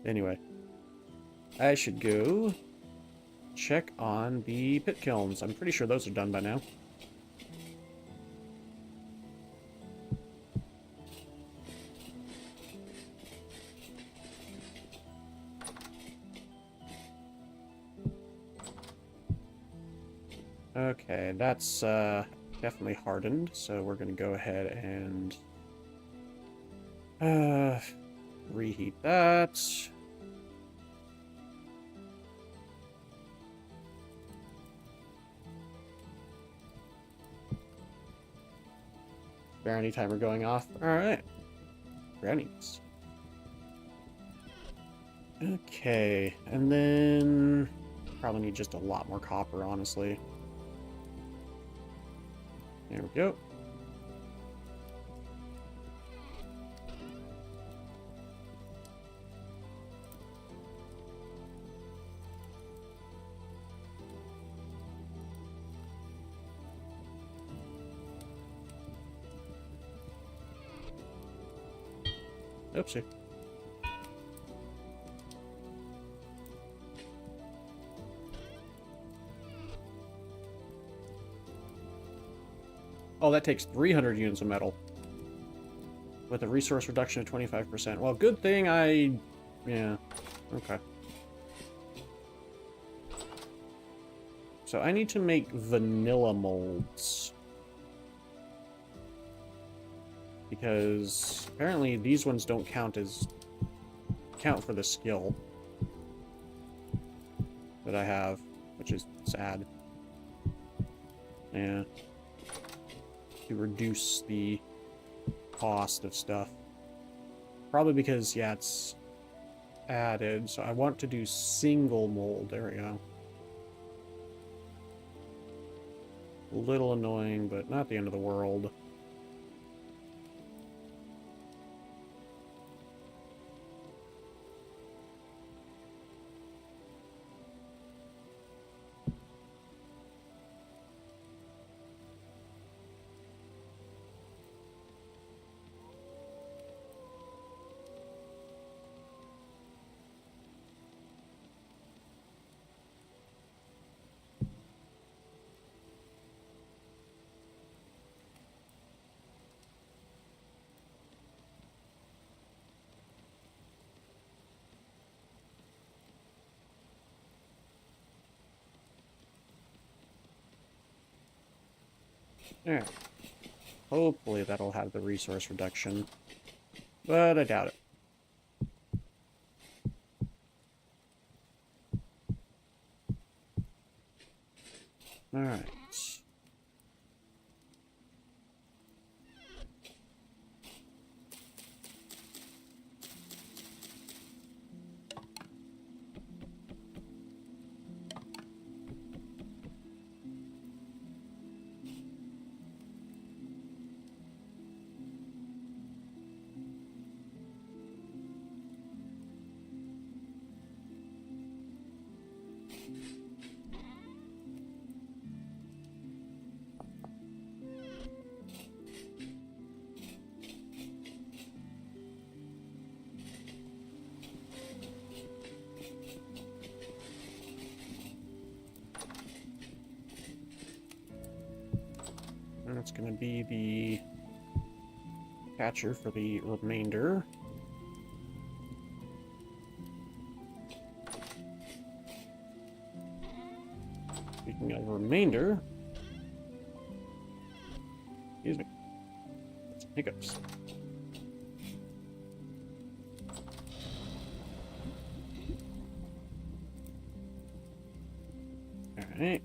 Anyway. I should go check on the pit kilns. I'm pretty sure those are done by now. Okay, that's definitely hardened, so we're gonna go ahead and reheat that. Brownie timer going off. Alright. Brownies. Okay, and then probably need just a lot more copper, honestly. There we go. Oopsie. Oh, that takes 300 units of metal. With a resource reduction of 25%. Well, good thing I... Yeah. Okay. So I need to make vanilla molds. Because apparently these ones don't count for the skill that I have, which is sad. Yeah. To reduce the cost of stuff. Probably because, yeah, it's added. So I want to do single mold. There we go. A little annoying, but not the end of the world. Yeah. Hopefully that'll have the resource reduction. But I doubt it. Alright. And it's going to be the catcher for the remainder. Speaking of remainder, excuse me, let's Hiccups. Alright.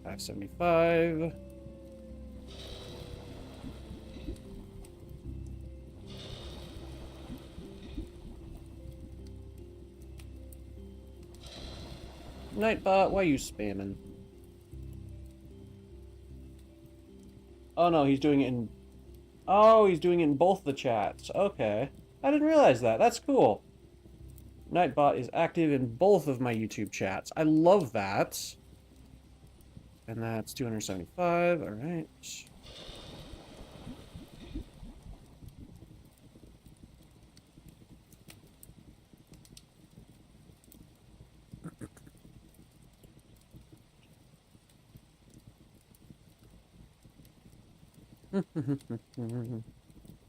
575. Nightbot, why are you spamming? Oh no, he's doing it in... Oh, he's doing it in both the chats. Okay. I didn't realize that. That's cool. Nightbot is active in both of my YouTube chats. I love that. And that's 275. Alright.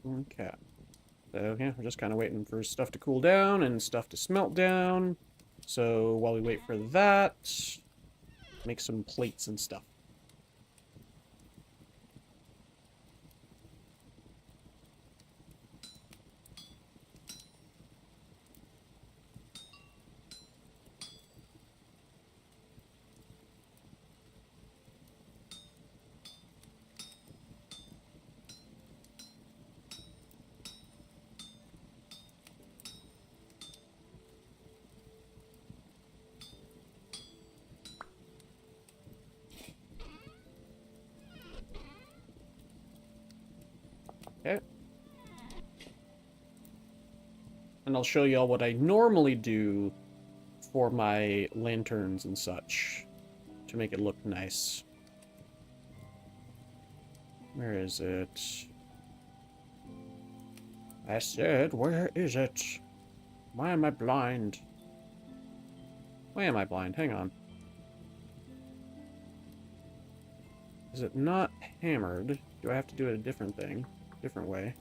Okay. So, yeah, we're just kind of waiting for stuff to cool down and stuff to smelt down. So, while we wait for that, make some plates and stuff. Okay. And I'll show y'all what I normally do for my lanterns and such to make it look nice. Where is it? I said, where is it? Why am I blind? Why am I blind? Hang on. Is it not hammered? Do I have to do it a different thing? Different way?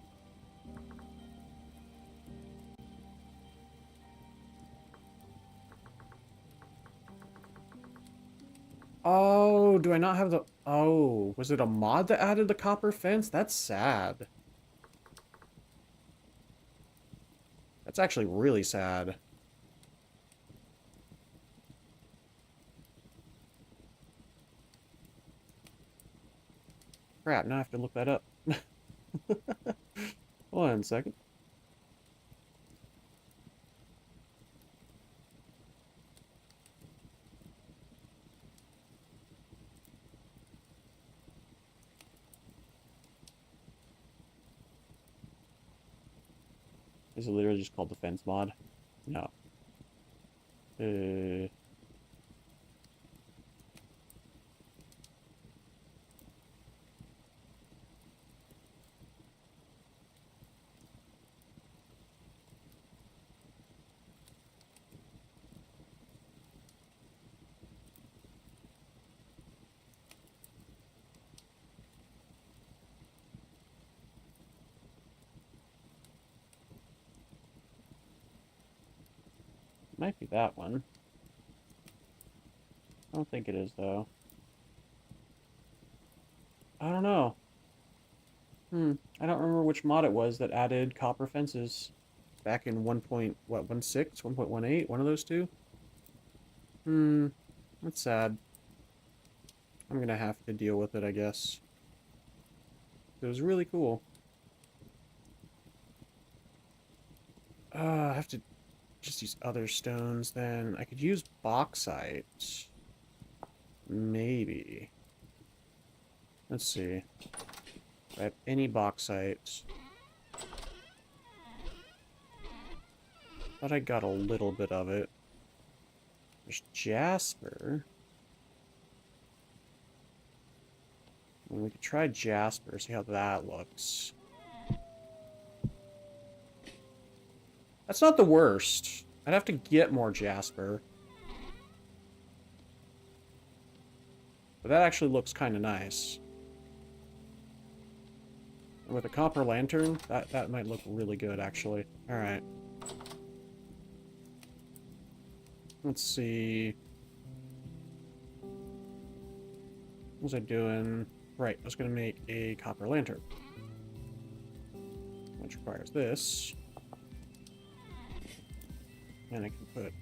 Oh, do I not have the... Oh, was it a mod that added the copper fence? That's sad. That's actually really sad. Crap, now I have to look that up. One second. Is it literally just called the fence mod? No. Might be that one. I don't think it is, though. I don't know. I don't remember which mod it was that added copper fences back in 1.16, 1.18, one of those two. That's sad. I'm gonna have to deal with it, I guess. It was really cool. I have to just use other stones then. I could use bauxite. Maybe. Let's see. If I have any bauxite. Thought I got a little bit of it. There's jasper. And we could try jasper, see how that looks. That's not the worst. I'd have to get more jasper. But that actually looks kind of nice. And with a copper lantern, that might look really good, actually. Alright. Let's see. What was I doing? Right, I was going to make a copper lantern. which requires this. And I can put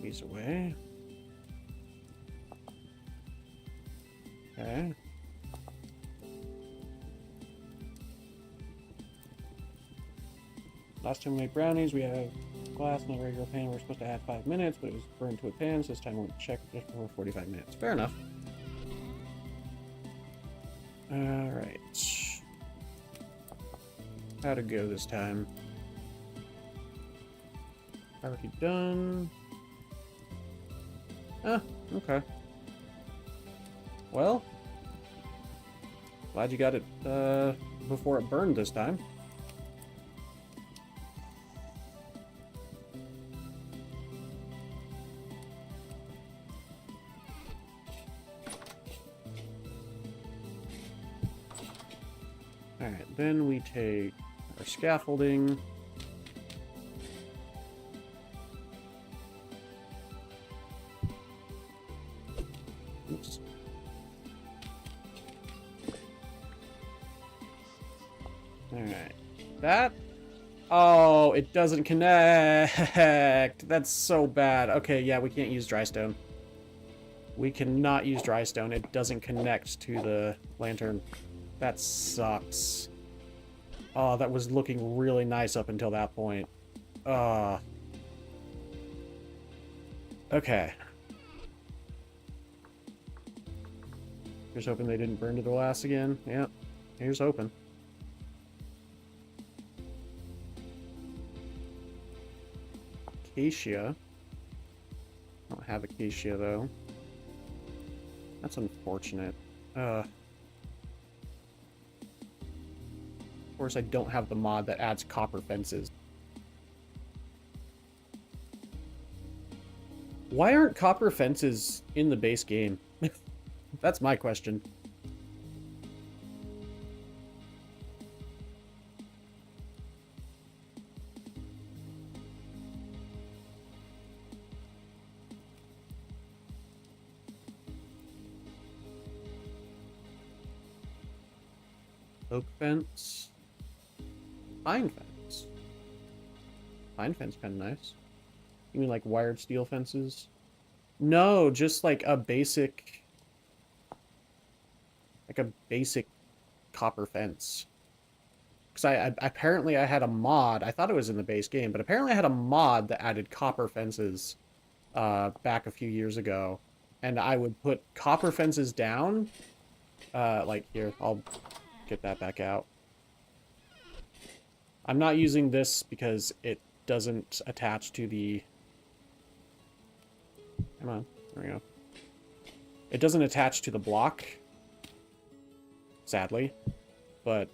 these away. Okay. Last time we made brownies, we have glass in a regular pan. We're supposed to add 5 minutes, but it was burned to a pan, so this time we'll check just before 45 minutes. Fair enough. Alright. How'd it go this time? Already done. Ah, okay. Well, glad you got it before it burned this time. Alright, then we take our scaffolding. Oops. Alright. That... Oh, it doesn't connect! That's so bad. Okay, yeah, we can't use dry stone. We cannot use dry stone. It doesn't connect to the lantern. That sucks. Oh, that was looking really nice up until that point. Okay. Here's hoping they didn't burn to the glass again. Yep. Here's hoping. Acacia. I don't have acacia, though. That's unfortunate. Of course, I don't have the mod that adds copper fences. Why aren't copper fences in the base game? That's my question. Oak fence. Pine fence. Pine fence kind of nice. You mean like wired steel fences? No, just like a basic... Like a basic copper fence. Because I apparently I had a mod, I thought it was in the base game, but apparently I had a mod that added copper fences back a few years ago. And I would put copper fences down. Like here, I'll get that back out. I'm not using this because it doesn't attach to the... Come on, there we go. It doesn't attach to the block, sadly. But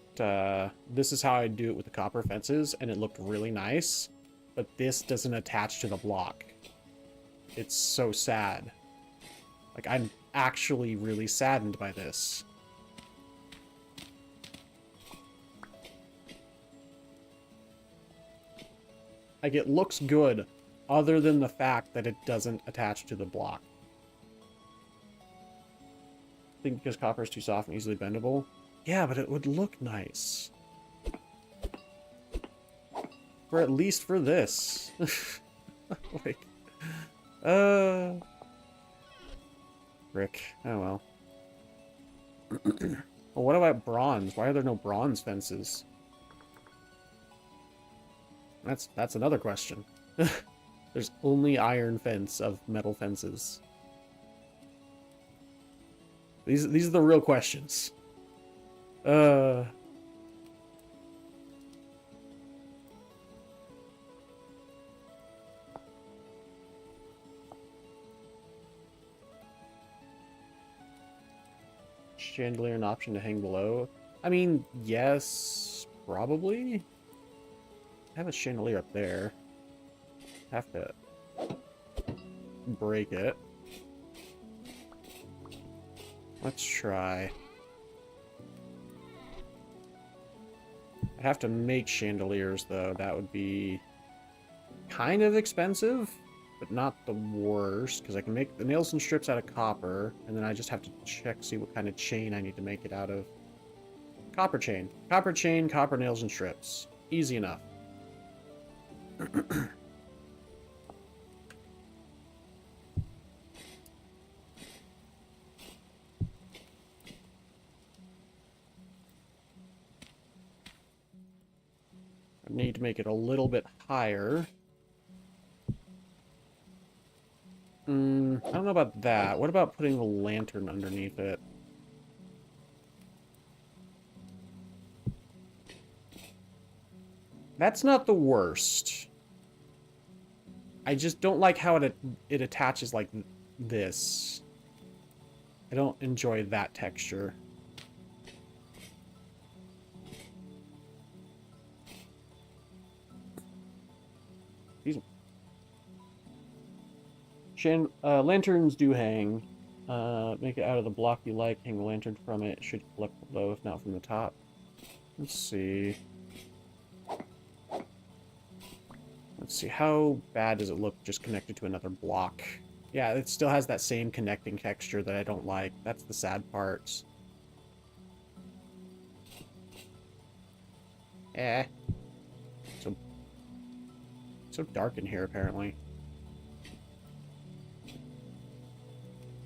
this is how I do it with the copper fences, and it looked really nice. But this doesn't attach to the block. It's so sad. Like, I'm actually really saddened by this. Like, it looks good, other than the fact that it doesn't attach to the block. I think because copper is too soft and easily bendable. Yeah, but it would look nice. For at least for this. Like, Rick. Oh well. Well, what about bronze? Why are there no bronze fences? That's another question. There's only iron fence of metal fences. These are the real questions. Chandelier an option to hang below? I mean, yes, probably. I have a chandelier up there. Have to break it. Let's try. I'd have to make chandeliers, though. That would be kind of expensive, but not the worst, because I can make the nails and strips out of copper, and then I just have to check, see what kind of chain I need to make it out of. Copper chain. Copper chain, copper nails, and strips. Easy enough. I need to make it a little bit higher. I don't know about that. What about putting the lantern underneath it? That's not the worst. I just don't like how it attaches like this. I don't enjoy that texture. These lanterns do hang. Make it out of the block you like. Hang the lantern from it. Should collect below, if not from the top. Let's see. Let's see, how bad does it look just connected to another block? Yeah, it still has that same connecting texture that I don't like. That's the sad part. So dark in here, apparently.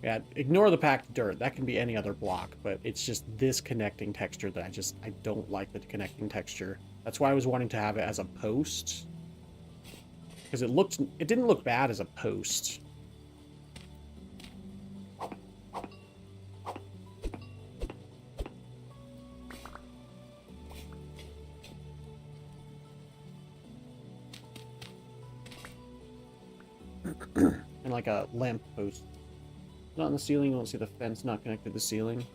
Yeah, ignore the packed dirt. That can be any other block, but it's just this connecting texture that I don't like the connecting texture. That's why I was wanting to have it as a post. Because it didn't look bad as a post. And like a lamp post. Not in the ceiling, you won't see the fence not connected to the ceiling.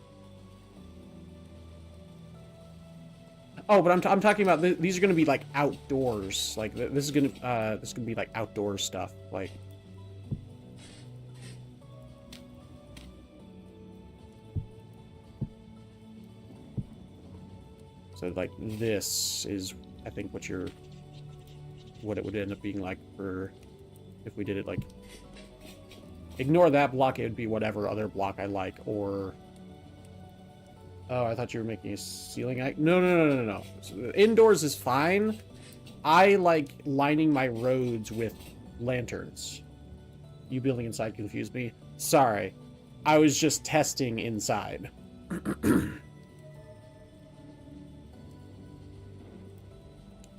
Oh, but I'm talking about these are gonna be like outdoors. Like this is gonna be like outdoor stuff. Like so like this is I think what it would end up being like for if we did it like ignore that block, it would be whatever other block I like or oh, I thought you were making a ceiling. No. So, indoors is fine. I like lining my roads with lanterns. You building inside confused me. Sorry. I was just testing inside.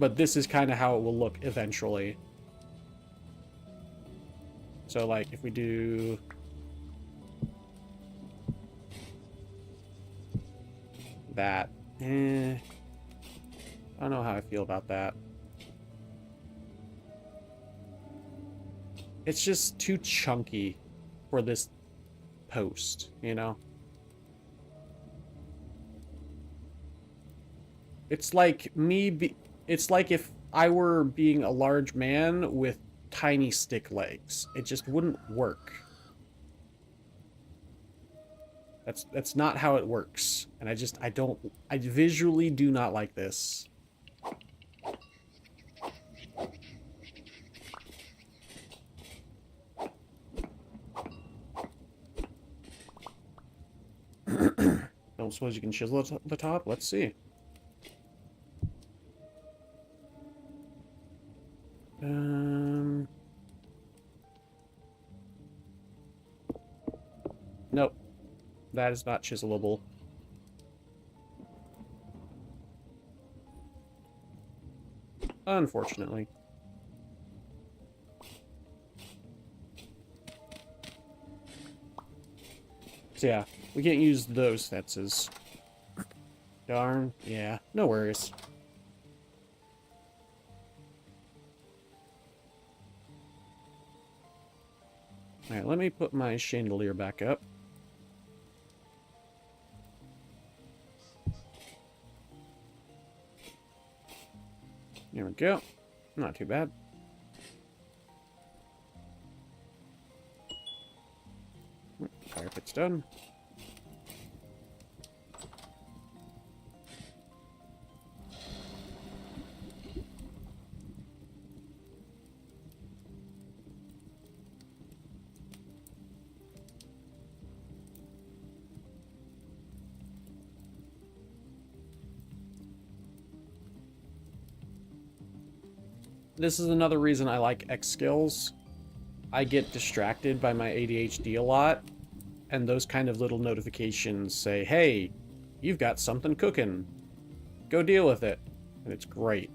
But this is kind of how it will look eventually. So, like, if we do... that. I don't know how I feel about that. It's just too chunky for this post, you know? It's like it's like if I were being a large man with tiny stick legs. It just wouldn't work. That's not how it works. And I visually do not like this. Don't suppose you can chisel the top? Let's see. Nope. That is not chiselable. Unfortunately. So yeah, we can't use those fences. Darn. Yeah, no worries. Alright, let me put my chandelier back up. There we go. Not too bad. Fire pit's done. this is another reason I like X skills. I get distracted by my ADHD a lot, and those kind of little notifications say, hey, you've got something cooking. Go deal with it. And it's great.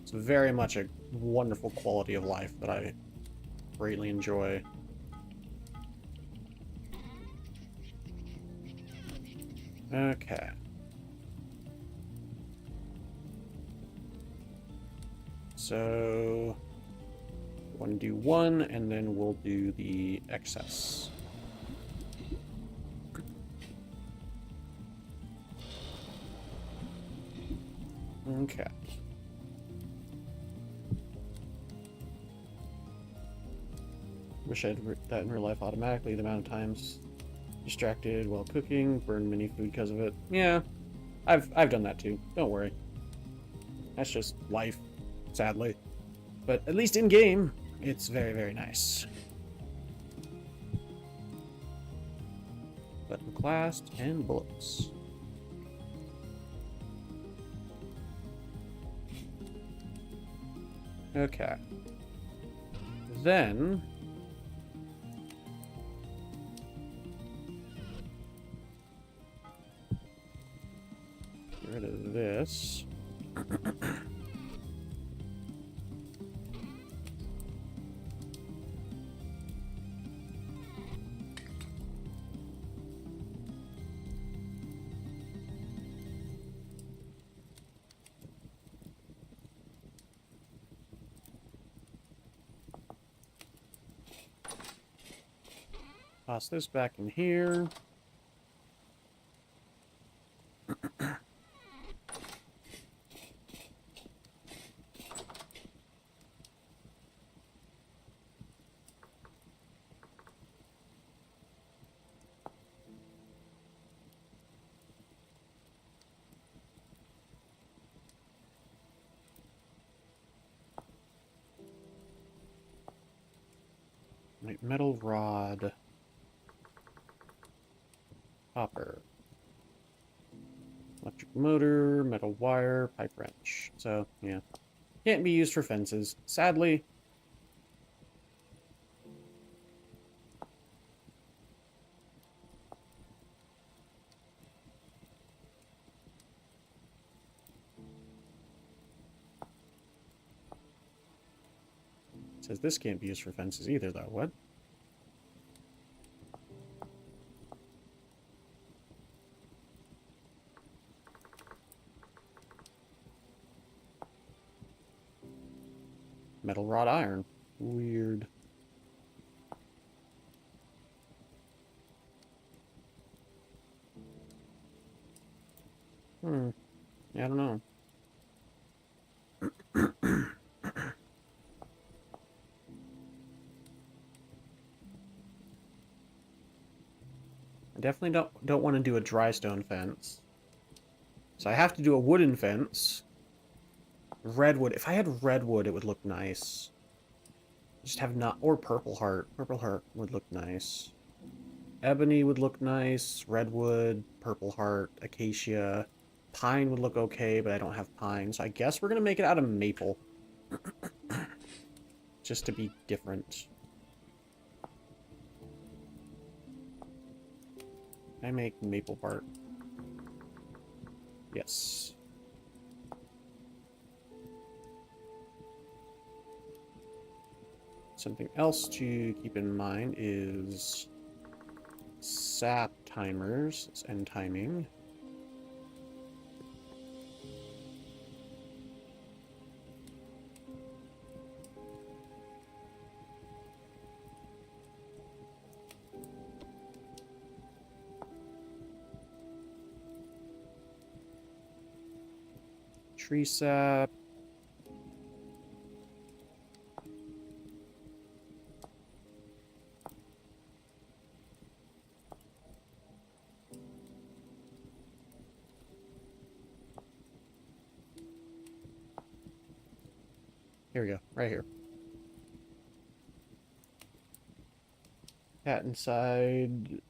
It's very much a wonderful quality of life that I greatly enjoy. Okay. So, we want to do one, and then we'll do the excess. Okay. Wish I had that in real life automatically. The amount of times distracted while cooking, burned mini food because of it. Yeah, I've done that too. Don't worry. That's just life, sadly. But at least in game, it's very, very nice. Button clasped and bullets. Okay. Then get rid of this. Toss this back in here. Metal rod. Copper. Electric motor, metal wire, pipe wrench. So, yeah. Can't be used for fences, sadly. It says this can't be used for fences either, though. What? Metal wrought iron. Weird. Yeah, I don't know. I definitely don't want to do a dry stone fence. So I have to do a wooden fence. Redwood. If I had redwood, it would look nice. Just have not... Or purple heart. Purple heart would look nice. Ebony would look nice. Redwood, purple heart, acacia. Pine would look okay, but I don't have pine. So I guess we're going to make it out of maple. Just to be different. I make maple bark. Yes. Something else to keep in mind is sap timers and timing. Tree sap. Here we go, right here. Cat inside.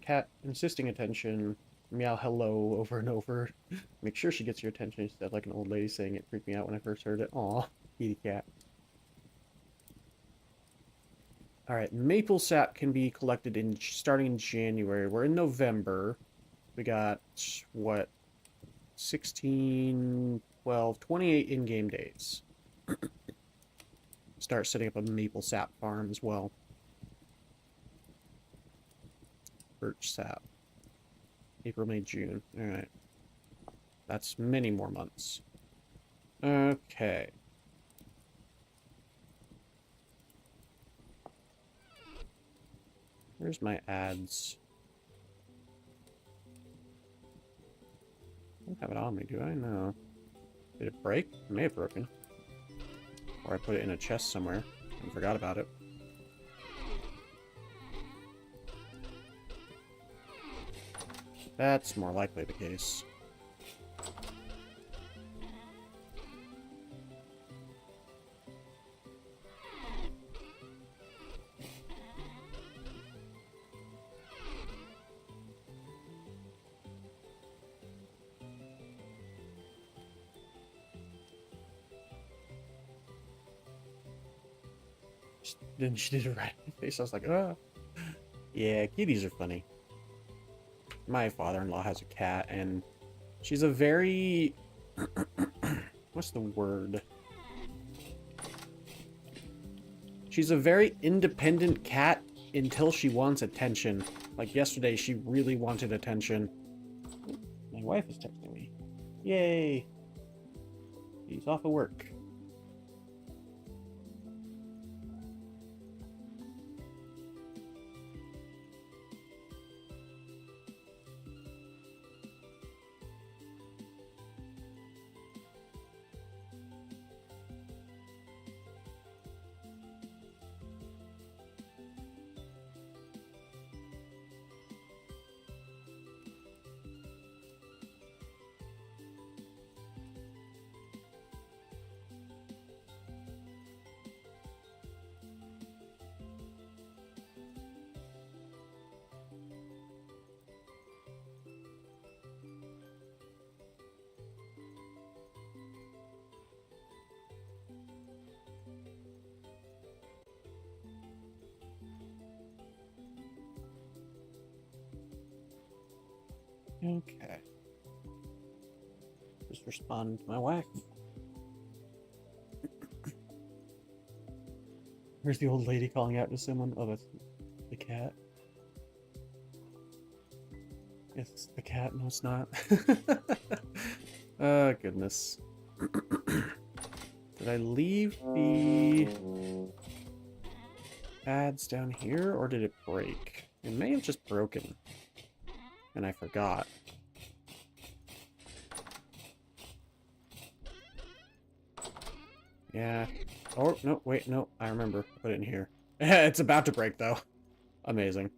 Cat insisting attention. Meow hello over and over. Make sure she gets your attention instead, like an old lady saying it. Freaked me out when I first heard it. Aw, kitty cat. Alright, maple sap can be collected in starting in January. We're in November. We got, what, 16, 12, 28 in-game days. Start setting up a maple sap farm as well. Birch sap. April, May, June. Alright. That's many more months. Okay. Where's my ads? I don't have it on me, do I? No. Did it break? It may have broken. Or I put it in a chest somewhere and forgot about it. That's more likely the case. Then she did it right in the face. I was like, ah. Yeah, kitties are funny. My father-in-law has a cat, and she's a very... what's the word? She's a very independent cat until she wants attention. Like yesterday, she really wanted attention. My wife is texting me. Yay! He's off of work. Okay. Just respond to my wife. Where's the old lady calling out to someone? Oh, that's the cat. It's the cat. No, it's not. Oh, goodness. Did I leave the ads down here, or did it break? It may have just broken. And I forgot. Yeah. Oh, no, wait, no. I remember. I put it in here. It's about to break, though. Amazing.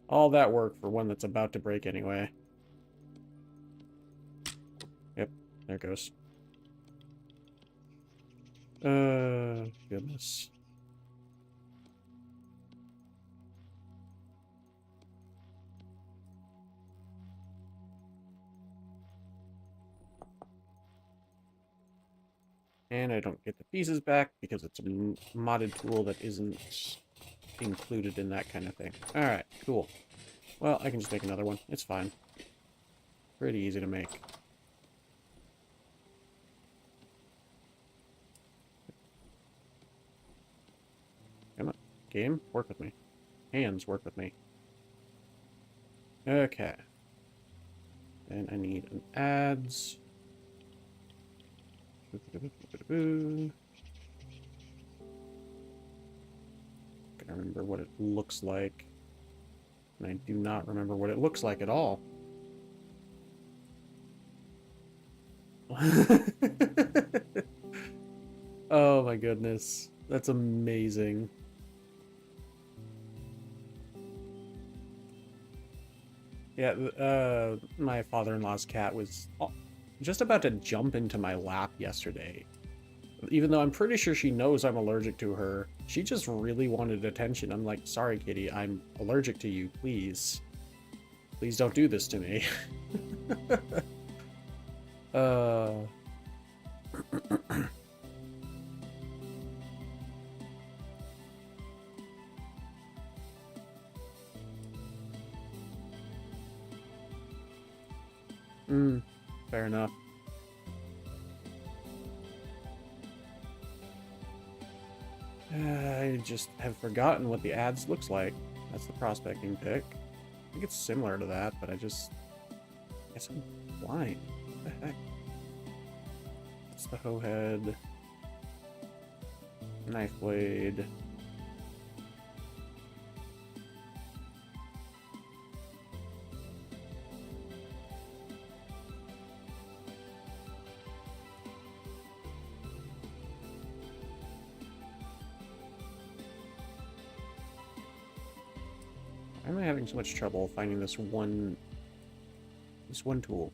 All that work for one that's about to break anyway. Yep, there it goes. Goodness. And I don't get the pieces back because it's a modded tool that isn't included in that kind of thing. Alright, cool. Well, I can just make another one. It's fine. Pretty easy to make. Come on. Game, work with me. Hands, work with me. Okay. And I need an ads. Gotta remember what it looks like. And I do not remember what it looks like at all. Oh my goodness. That's amazing. Yeah, my father-in-law's cat was just about to jump into my lap yesterday. Even though I'm pretty sure she knows I'm allergic to her, she just really wanted attention. I'm like, sorry, kitty, I'm allergic to you, please. Please don't do this to me. uh... fair enough. I just have forgotten what the ads looks like. That's the prospecting pick. I think it's similar to that, but I guess I'm blind. What the heck? That's the hoe head. Knife blade. Why am I having so much trouble finding this one tool?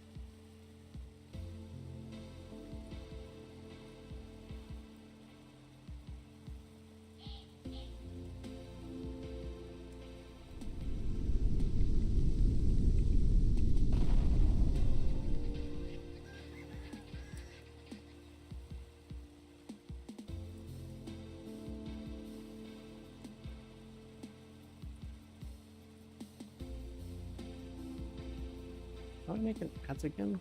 How do I make an ads again?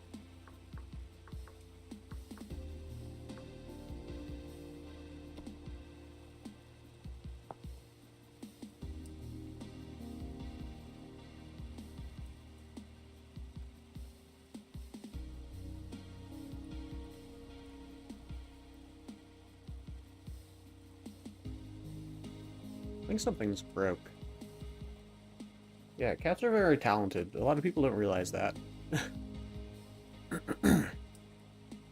I think something's broke. Yeah, cats are very talented. A lot of people don't realize that.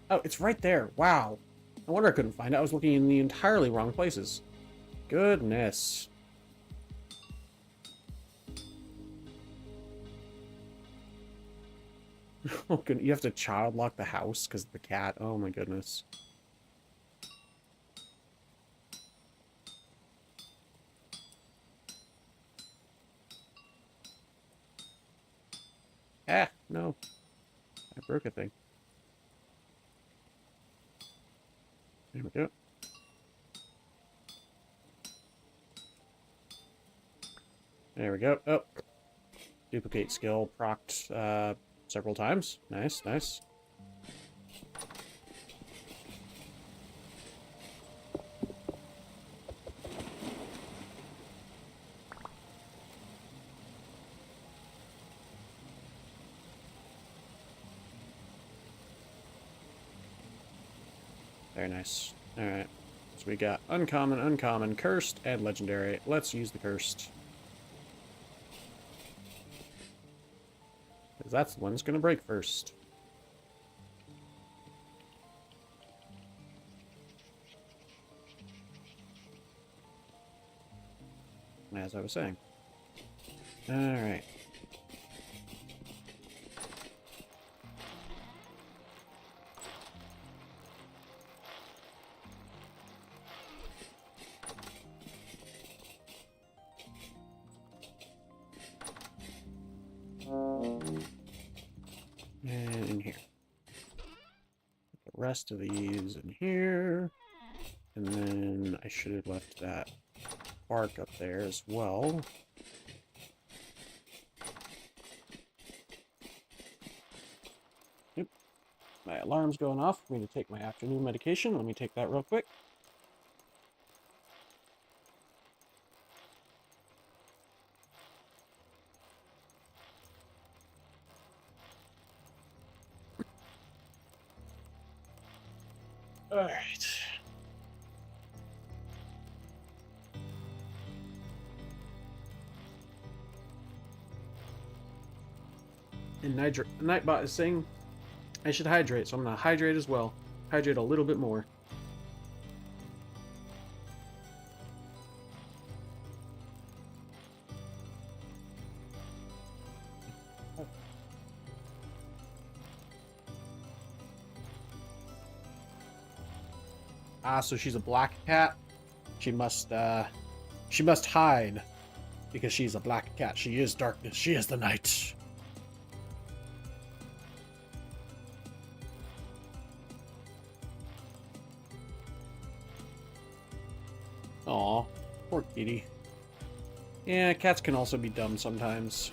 Oh, it's right there. Wow. No wonder I couldn't find it. I was looking in the entirely wrong places. Goodness. Oh, good. You have to child lock the house because of the cat. Oh my goodness. Ah, no. I broke a thing. There we go. There we go. Oh. Duplicate skill procced several times. Nice, nice. Very nice. Alright. So we got uncommon, uncommon, cursed, and legendary. Let's use the cursed. Because that's the one that's going to break first. As I was saying. Alright. And in here. Put the rest of these in here. And then I should have left that bark up there as well. Yep. My alarm's going off for me to take my afternoon medication. Let me take that real quick. Alright. And Nightbot is saying I should hydrate, so I'm going to hydrate as well. Hydrate a little bit more. Ah, so she's a black cat. She must hide because she's a black cat. She is darkness. She is the night. Aw, poor kitty. Yeah, cats can also be dumb sometimes.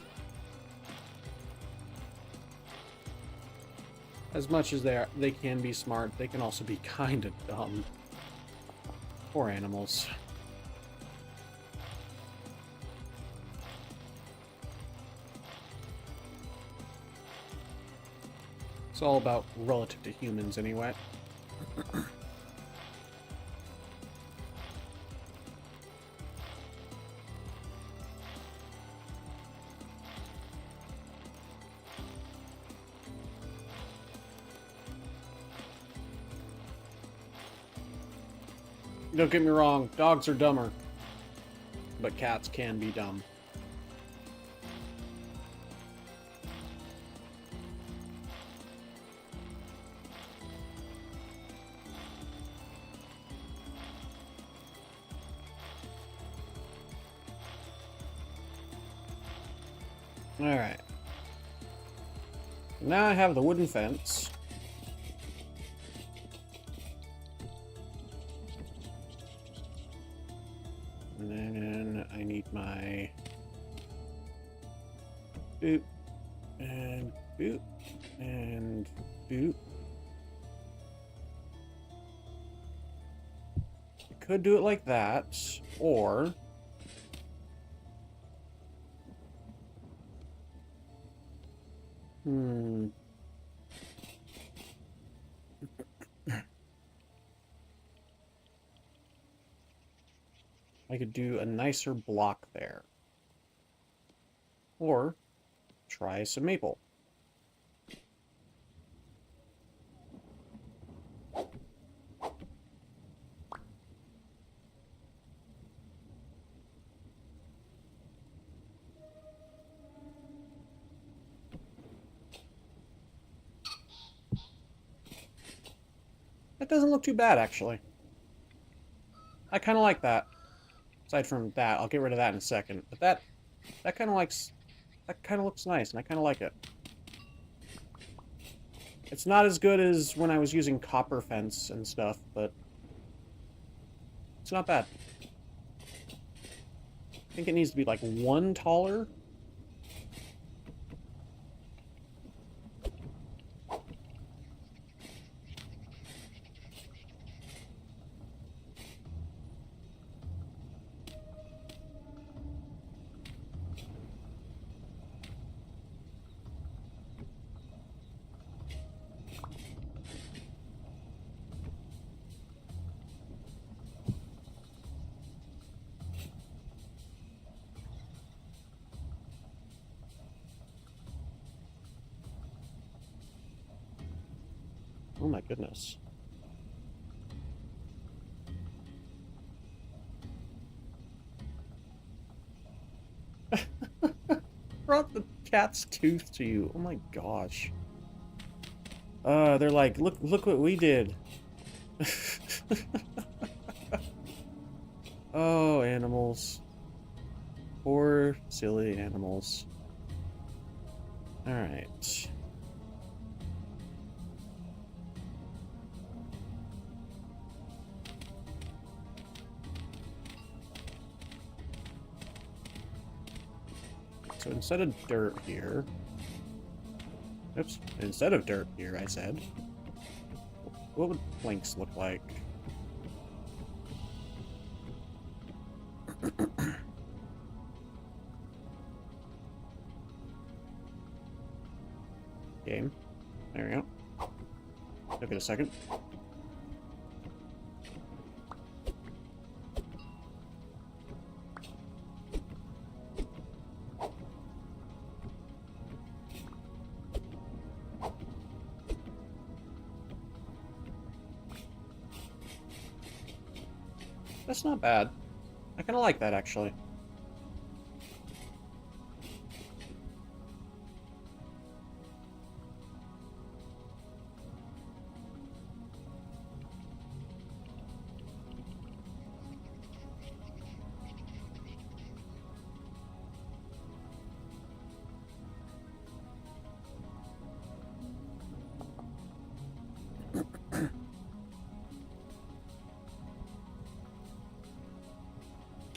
As much as they can be smart, they can also be kind of dumb. Poor animals. It's all about relative to humans anyway. Don't get me wrong, dogs are dumber. But cats can be dumb. Alright. Now I have the wooden fence. And then I need my boop and boop and boop. I could do it like that, or I could do a nicer block there. Or try some maple. That doesn't look too bad, actually. I kind of like that. Aside from that, I'll get rid of that in a second. But that kind of looks nice, and I kind of like it. It's not as good as when I was using copper fence and stuff, but it's not bad. I think it needs to be like one taller. Oh my goodness. Brought the cat's tooth to you. Oh my gosh. They're like, look what we did. Oh, animals. Poor, silly animals. Alright. So instead of dirt here... Oops. Instead of dirt here, I said. What would planks look like? Game. There we go. Took it a second. That's not bad. I kind of like that, actually.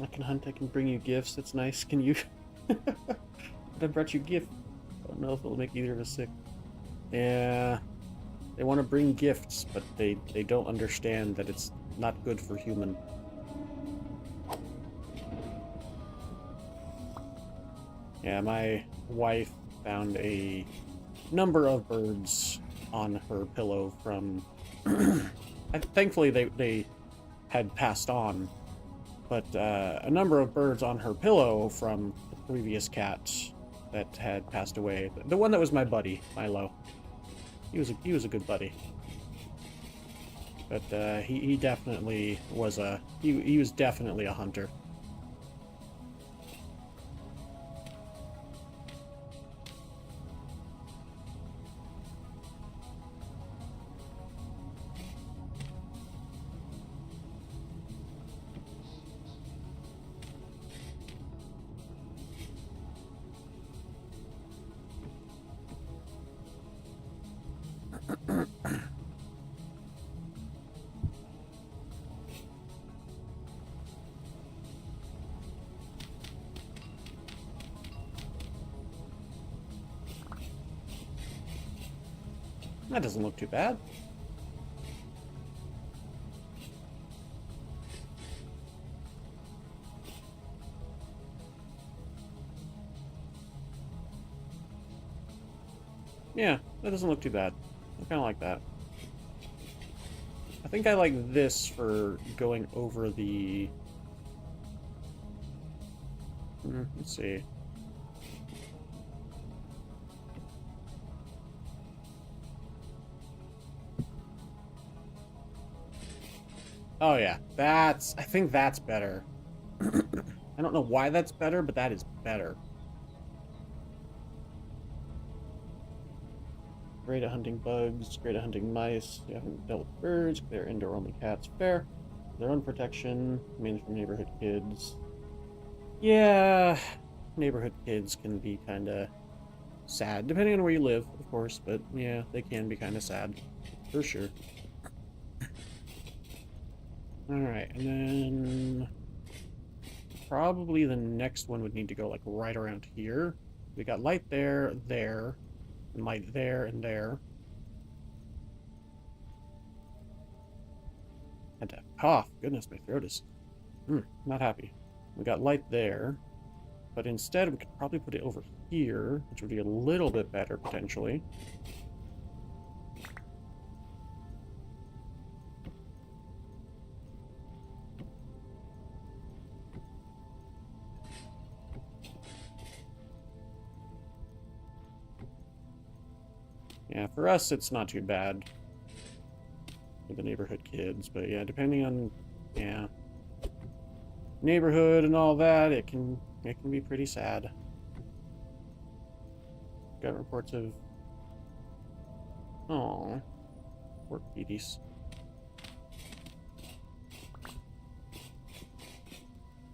I can hunt, I can bring you gifts. That's nice. Can you? I brought you gift. I don't know if it'll make either of us sick. Yeah. They want to bring gifts, but they don't understand that it's not good for human. Yeah, my wife found a number of birds on her pillow from... Thankfully, they had passed on, but a number of birds on her pillow from the previous cat that had passed away. The one that was my buddy, Milo. He was a good buddy. But he definitely was he was definitely a hunter. That doesn't look too bad. Yeah, that doesn't look too bad. I kind of like that. I think I like this for going over the... let's see. Oh yeah, I think that's better. I don't know why that's better, but that is better. Great at hunting bugs, great at hunting mice. You haven't dealt with birds, they're indoor-only cats. Fair. Their own protection, mainly from neighborhood kids. Yeah, neighborhood kids can be kind of sad, depending on where you live, of course, but yeah, they can be kind of sad, for sure. Alright, and then probably the next one would need to go like right around here. We got light there, there, and light there and there. Had to cough. Goodness, my throat is not happy. We got light there, but instead we could probably put it over here, which would be a little bit better potentially. Yeah, for us, it's not too bad for the neighborhood kids, but yeah, depending on, yeah, neighborhood and all that, it can be pretty sad. Got reports of, oh, poor kitties.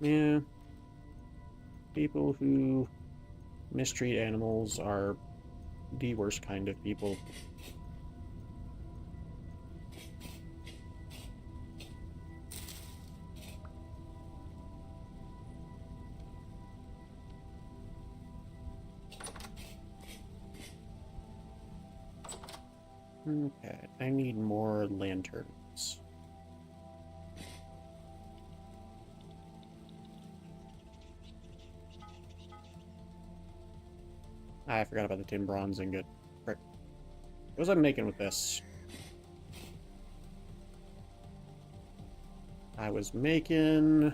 Yeah, people who mistreat animals are the worst kind of people. Okay, I need more lanterns. I forgot about the tin bronze ingot. Frick. What was I making with this? I was making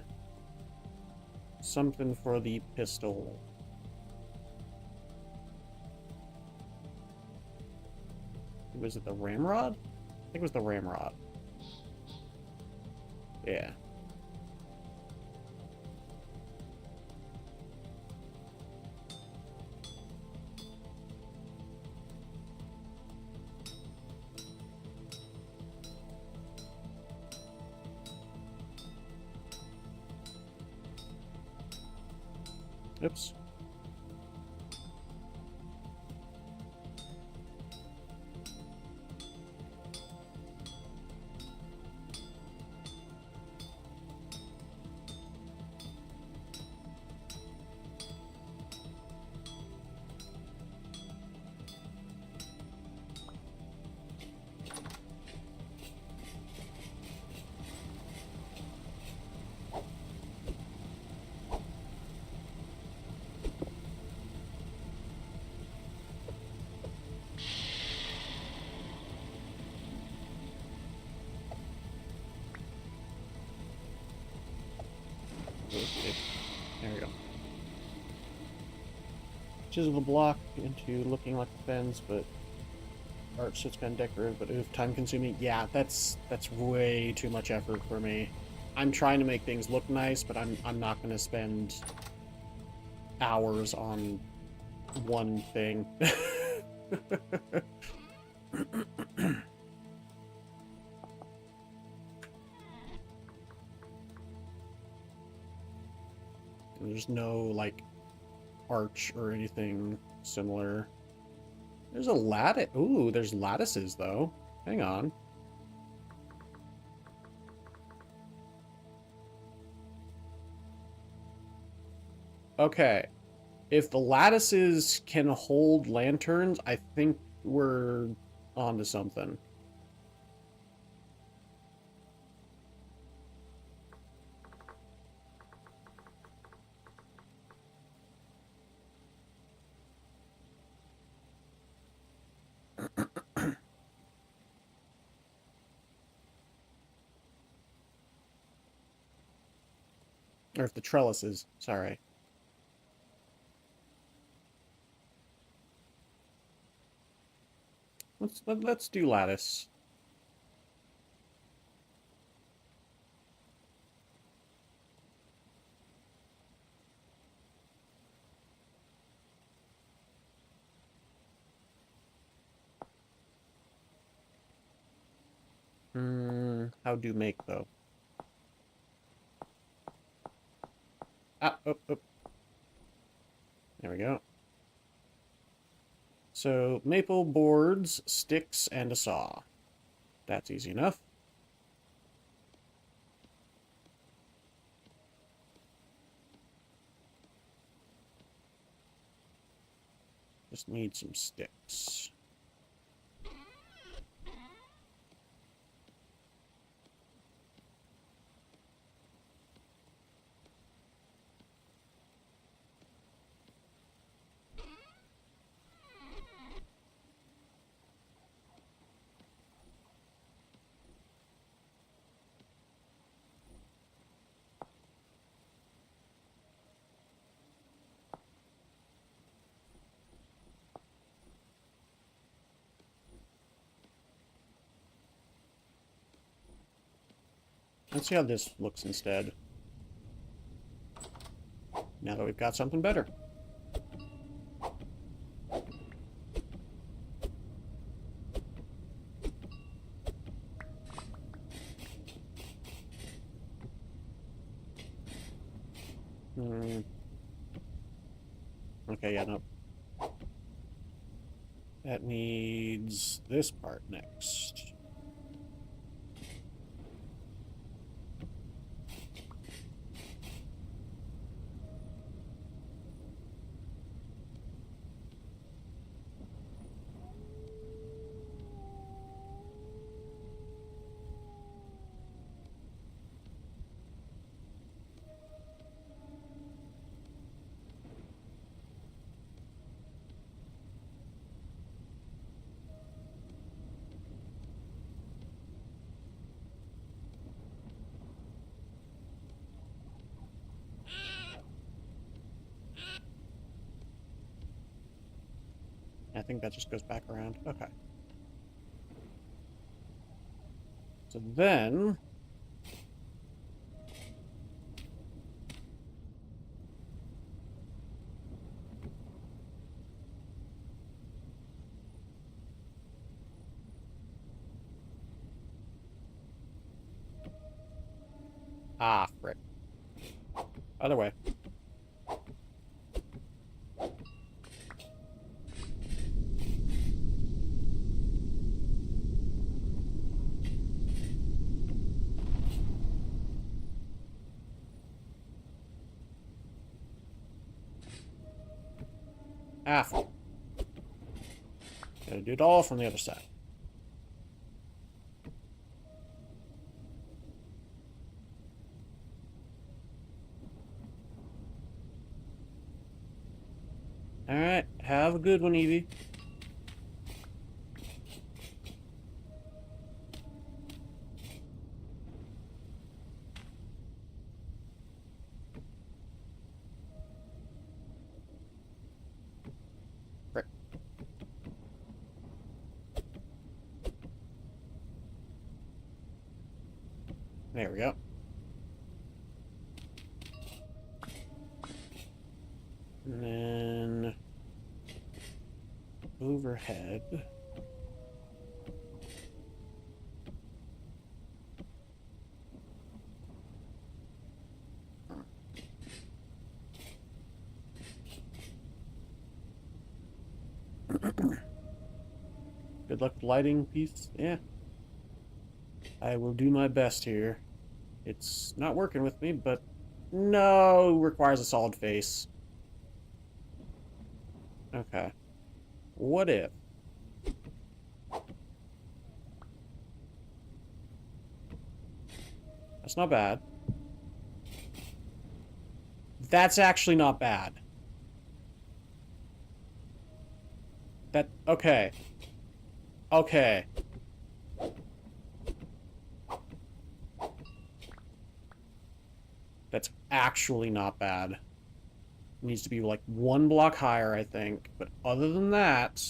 something for the pistol. Was it the ramrod? I think it was the ramrod. Yeah. Oops. There we go. Chisel the block into looking like a fence, but art so it's kind of decorative, but oof, time consuming. Yeah, that's way too much effort for me. I'm trying to make things look nice, but I'm not going to spend hours on one thing. There's no, like, arch or anything similar. There's a lattice. Ooh, there's lattices, though. Hang on. Okay. If the lattices can hold lanterns, I think we're onto something. Or if the trellises, sorry. Let's do lattice. How do make though? Ah, oh. There we go. So, maple boards, sticks, and a saw. That's easy enough. Just need some sticks. Let's see how this looks instead. Now that we've got something better. Okay, yeah, no. That needs this part next. I think that just goes back around. Okay. So then... Ah, frick. Other way. Ah, frick. Gotta do it all from the other side. Alright, have a good one, Evie. There we go. And then overhead. Good luck with lighting piece. Yeah. I will do my best here. It's not working with me, but no, requires a solid face. Okay. What if? That's not bad. That's actually not bad. Okay. Okay. That's actually not bad. It needs to be like 1 block higher, I think. But other than that,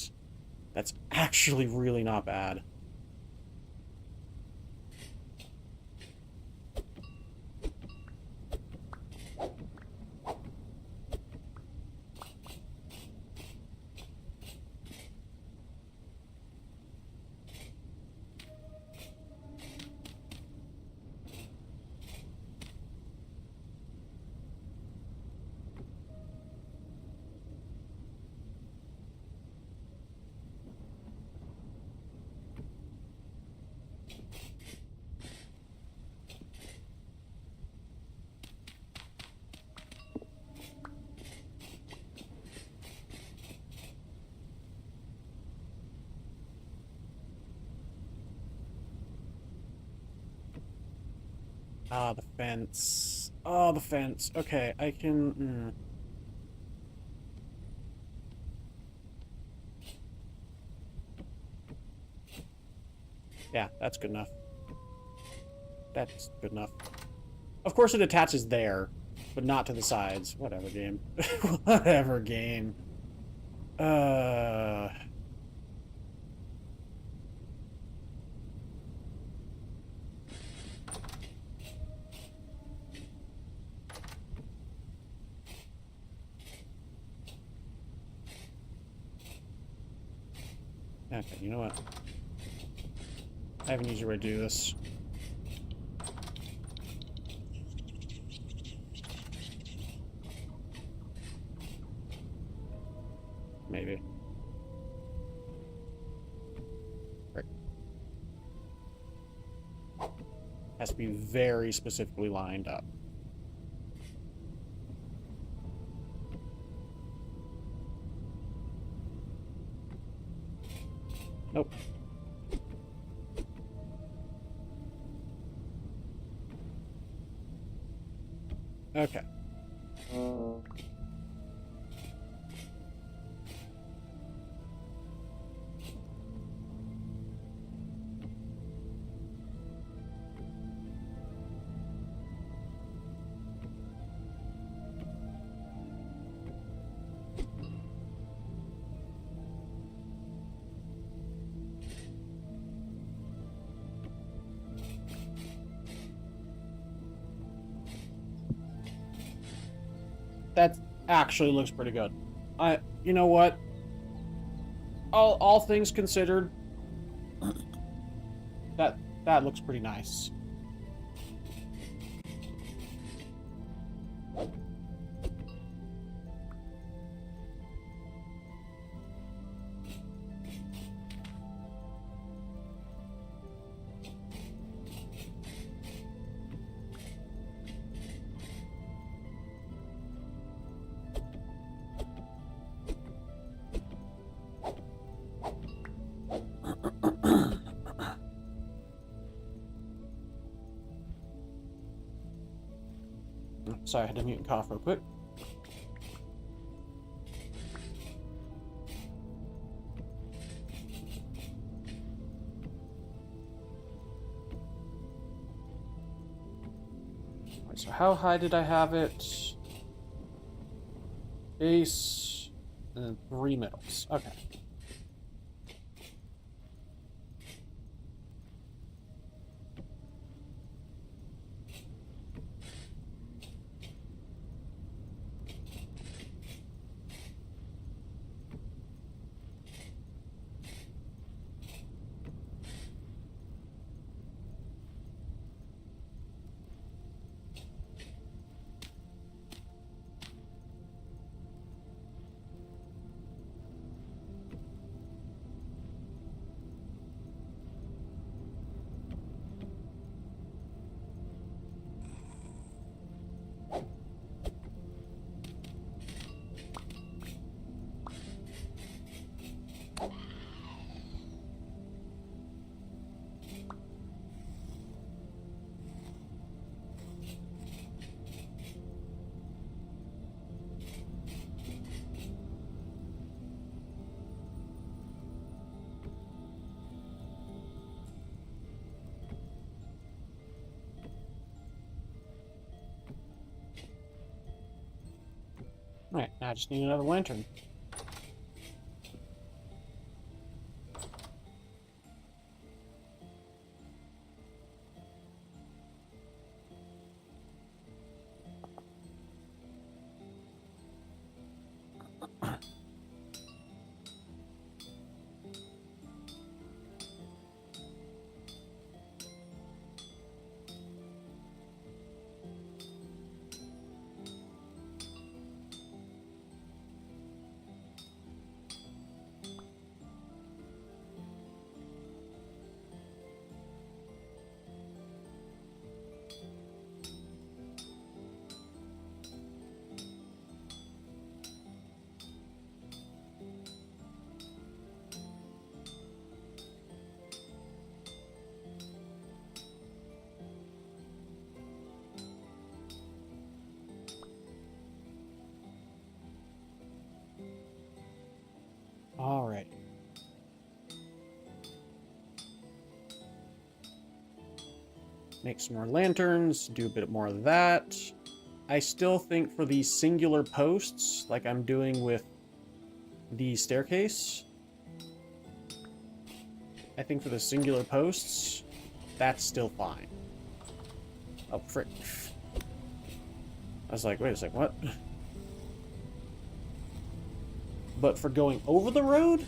that's actually really not bad. Ah, the fence. Oh, the fence. Okay, I can... Yeah, that's good enough. That's good enough. Of course it attaches there, but not to the sides. Whatever, game. Whatever, game. Okay, you know what? I have an easier way to do this. Maybe. Right. Has to be very specifically lined up. Nope. Okay. That actually looks pretty good. You know what? All things considered, that looks pretty nice. Sorry, I had to mute and cough real quick. Alright, so how high did I have it? Base, and then 3 middles. Okay. Alright, now I just need another lantern. Alright. Make some more lanterns, do a bit more of that. I still think for these singular posts, like I'm doing with the staircase, I think for the singular posts, that's still fine. Oh, frick. I was like, wait a sec, what? But for going over the road,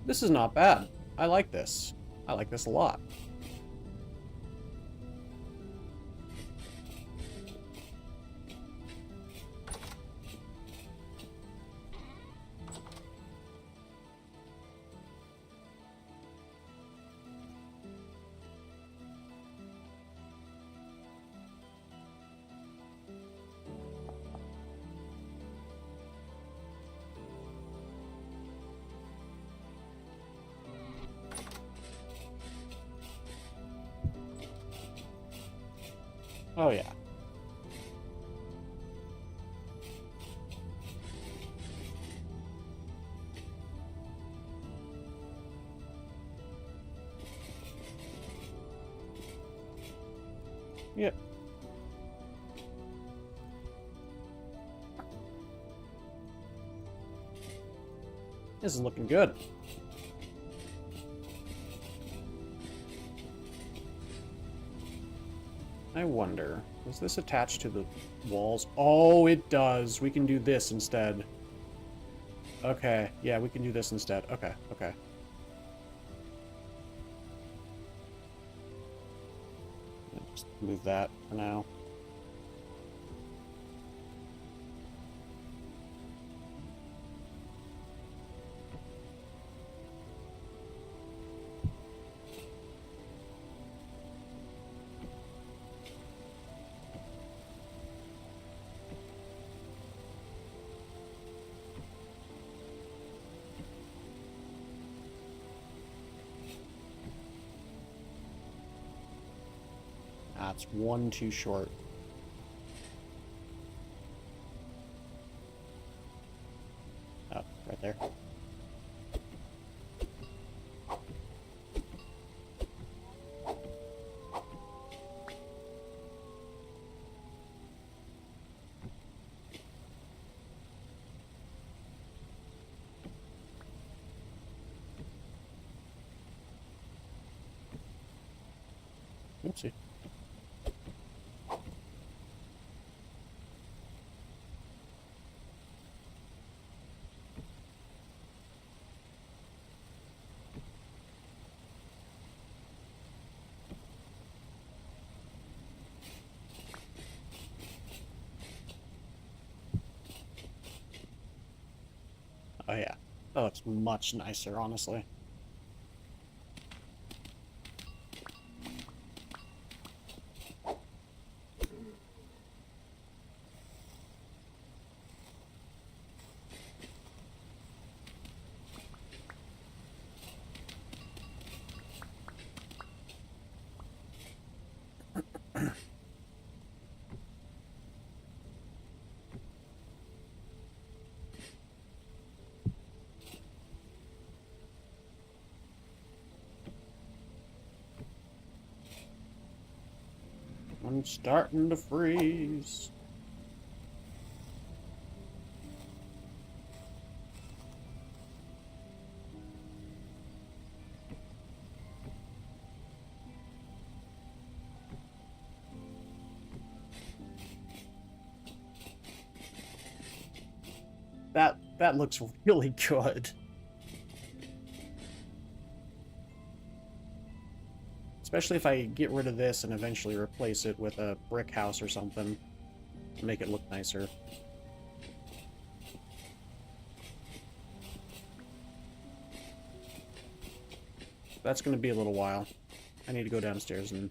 this is not bad. I like this. I like this a lot. Oh, yeah. Yep. This is looking good. I wonder, is this attached to the walls? Oh, it does. We can do this instead. Okay, yeah, we can do this instead. Okay, okay. Just move that for now. That's one too short. Oh, right there. Oopsie. Oh yeah, that looks much nicer, honestly. I'm starting to freeze. That looks really good. Especially if I get rid of this and eventually replace it with a brick house or something to make it look nicer. That's going to be a little while. I need to go downstairs and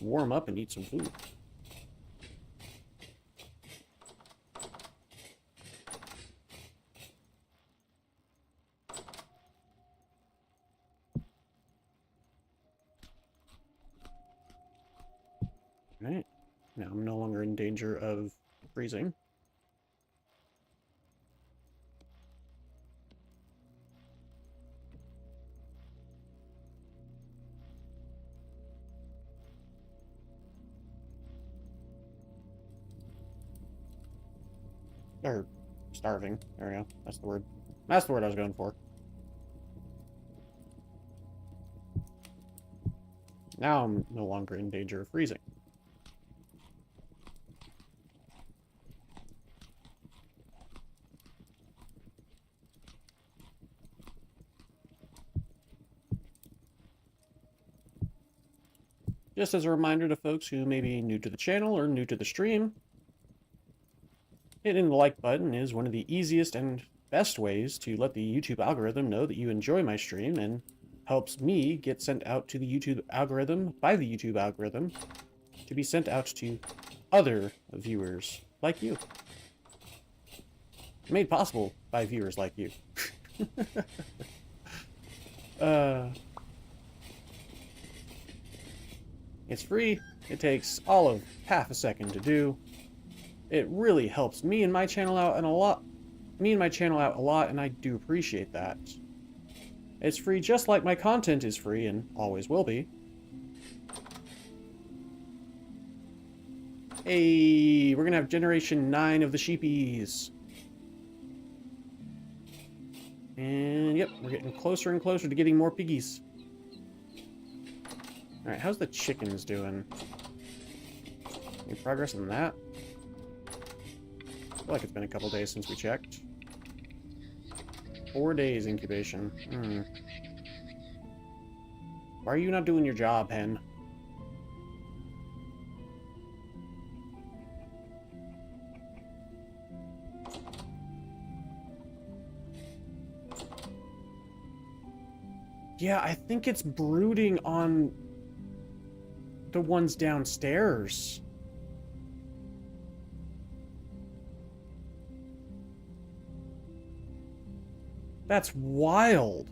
warm up and eat some food. Right. Now I'm no longer in danger of freezing. Or starving. There we go. That's the word. That's the word I was going for. Now I'm no longer in danger of freezing. Just as a reminder to folks who may be new to the channel or new to the stream, hitting the like button is one of the easiest and best ways to let the YouTube algorithm know that you enjoy my stream and helps me get sent out to the YouTube algorithm by the YouTube algorithm to be sent out to other viewers like you. Made possible by viewers like you. It's free. It takes all of half a second to do. It really helps me and my channel out a lot, and I do appreciate that. It's free just like my content is free and always will be. Hey, we're gonna have Generation 9 of the sheepies. And yep, we're getting closer and closer to getting more piggies. Alright, how's the chickens doing? Any progress on that? I feel like it's been a couple days since we checked. 4 days incubation. Why are you not doing your job, hen? Yeah, I think it's brooding on the ones downstairs. That's wild.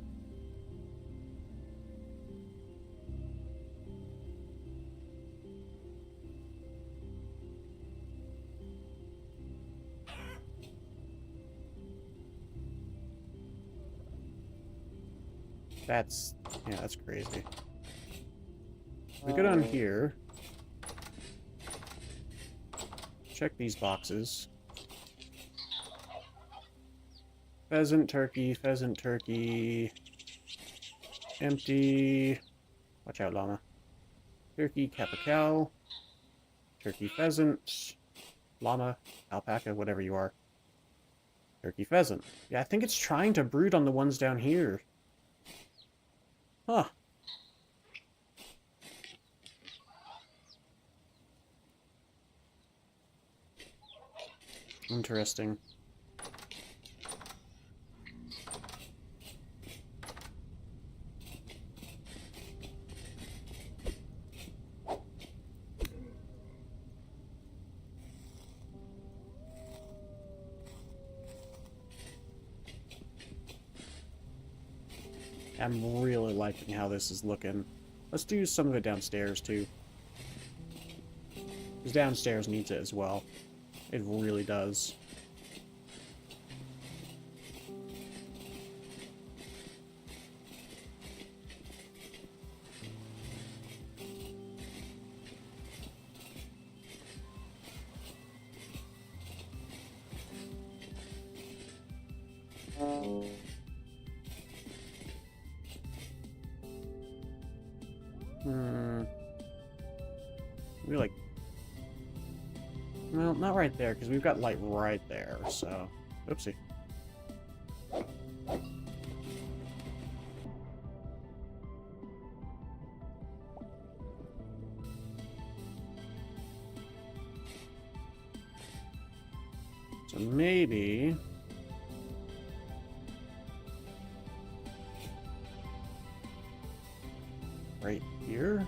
That's crazy. We go down here. Check these boxes. Pheasant, turkey, empty. Watch out, llama. Turkey, kappa cow. Turkey, pheasant. Llama, alpaca, whatever you are. Turkey, pheasant. Yeah, I think it's trying to brood on the ones down here. Huh. Interesting. I'm really liking how this is looking. Let's do some of it downstairs, too. Because downstairs needs it as well. It really does. Maybe like... Well, not right there, because we've got light right there, so... Oopsie. So maybe... right here?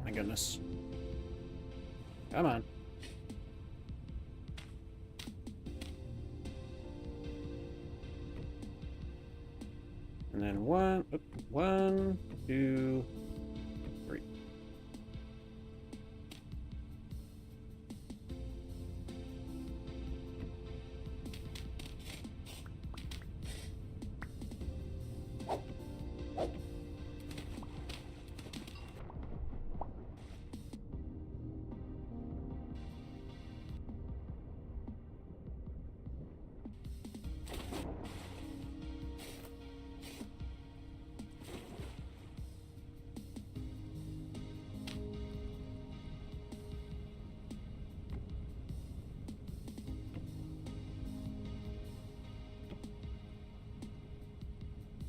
My goodness. Come on. And then one, two, three.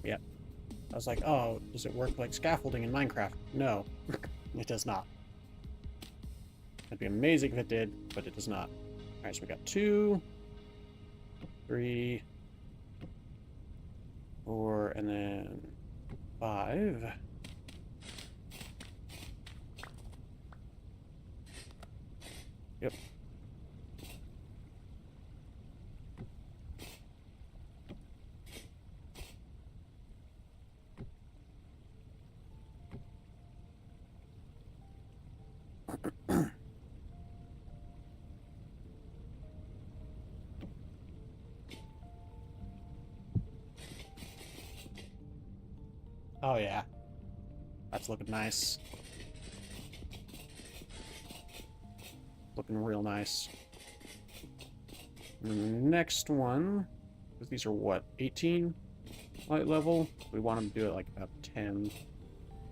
Yeah. I was like, oh, does it work like scaffolding in Minecraft? No, it does not. It'd be amazing if it did, but it does not. Alright, so we got 2, 3, 4, and then 5. Yep. Oh yeah. That's looking nice. Looking real nice. And the next one, because these are what, 18 light level? We want them to do it like about 10.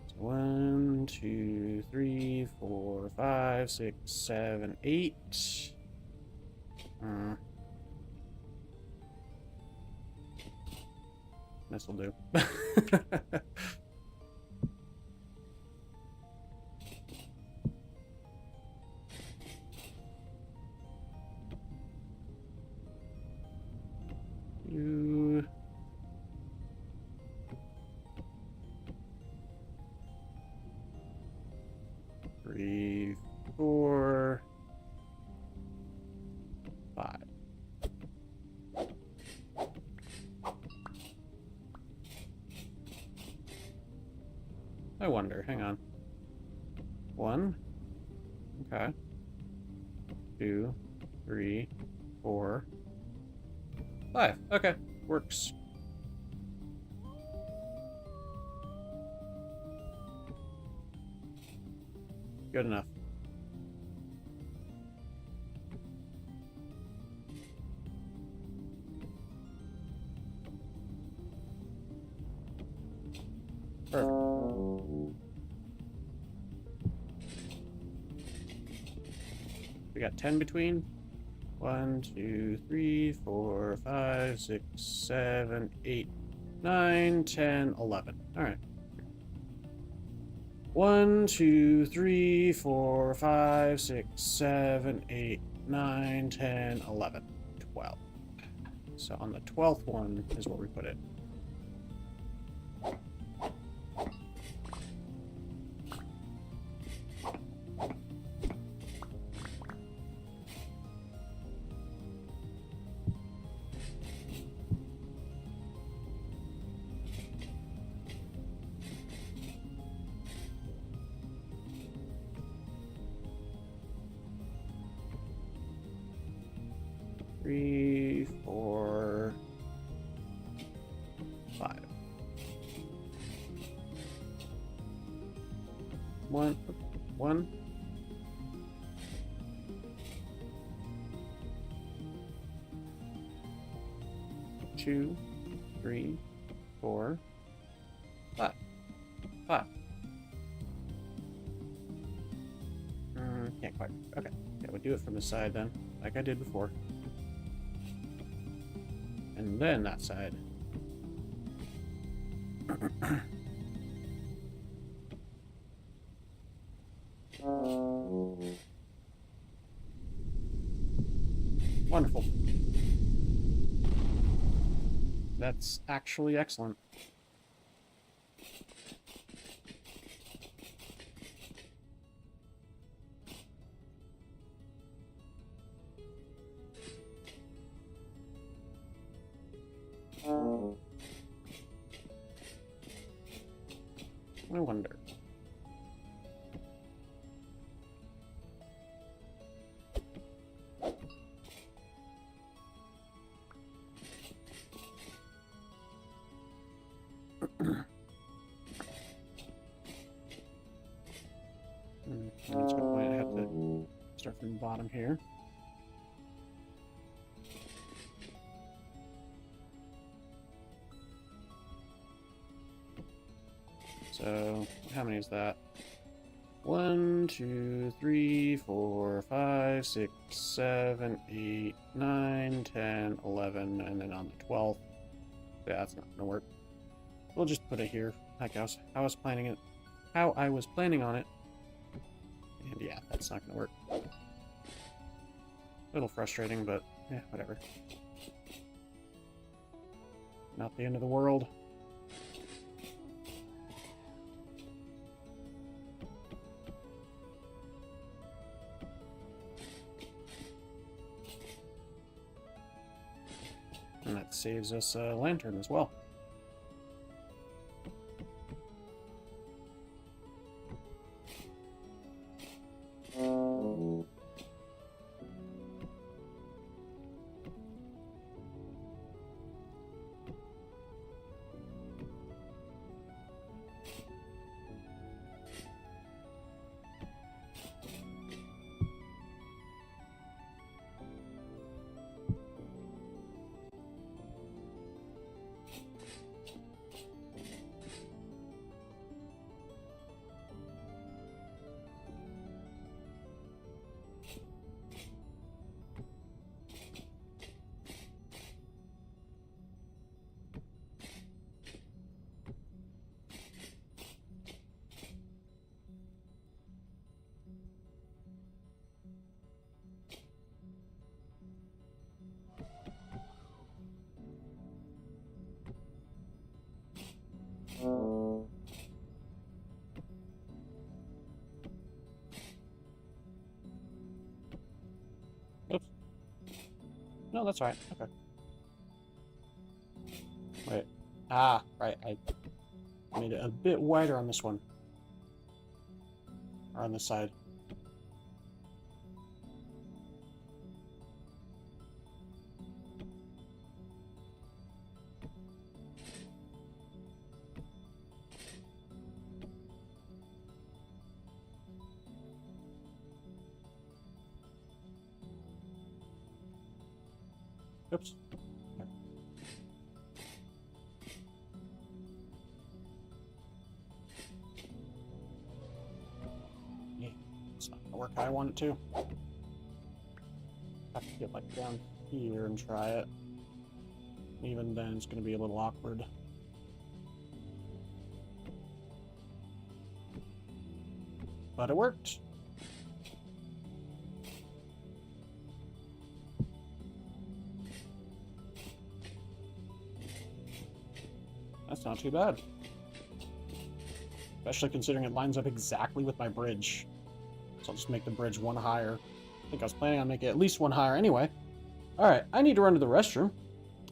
So 1, 2, 3, 4, 5, 6, 7, 8. This'll do. Two. 3, 4, 5. I wonder, hang on. 1. Okay. 2, 3, 4, 5. Okay, works. Good enough. Perfect. We got 10 between. 1, 2, 3, 4, 5, 6, 7, 8, 9, 10, 11. All right. 1, 2, 3, 4, 5, 6, 7, 8, 9, 10, 11, 12. So on the 12th one is where we put it. Three, 4, 2, 3, 4, 5. 5. Can't quite. Okay. Yeah, we'll do it from the side then, like I did before. And then that side. Wonderful. That's actually excellent. I wonder. That's a good point. I have to start from the bottom here. So, how many is that? 1, 2, 3, 4, 5, 6, 7, 8, 9, 10, 11, and then on the 12th. Yeah, that's not gonna work. We'll just put it here, like I was planning it. How I was planning on it. And yeah, that's not gonna work. A little frustrating, but yeah, whatever. Not the end of the world. And that saves us a lantern as well. Oops. No, that's right. Okay. Wait. Ah, right. I made it a bit wider on this one. Or on this side. Oops. Yeah, it's not gonna work how I want it to. Have to get like down here and try it. Even then, it's gonna be a little awkward. But it worked. That's not too bad. Especially considering it lines up exactly with my bridge. So I'll just make the bridge one higher. I think I was planning on making it at least one higher anyway. Alright, I need to run to the restroom.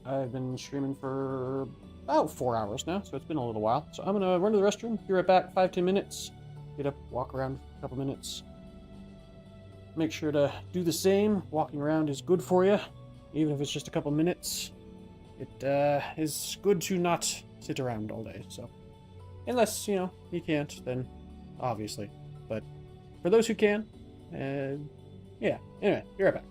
I've been streaming for about 4 hours now, so it's been a little while. So I'm gonna run to the restroom, be right back, 5-10 minutes. Get up, walk around for a couple minutes. Make sure to do the same. Walking around is good for you, even if it's just a couple minutes. It is good to not sit around all day, so. Unless, you know, you can't, then obviously. But for those who can, yeah. Anyway, be right back.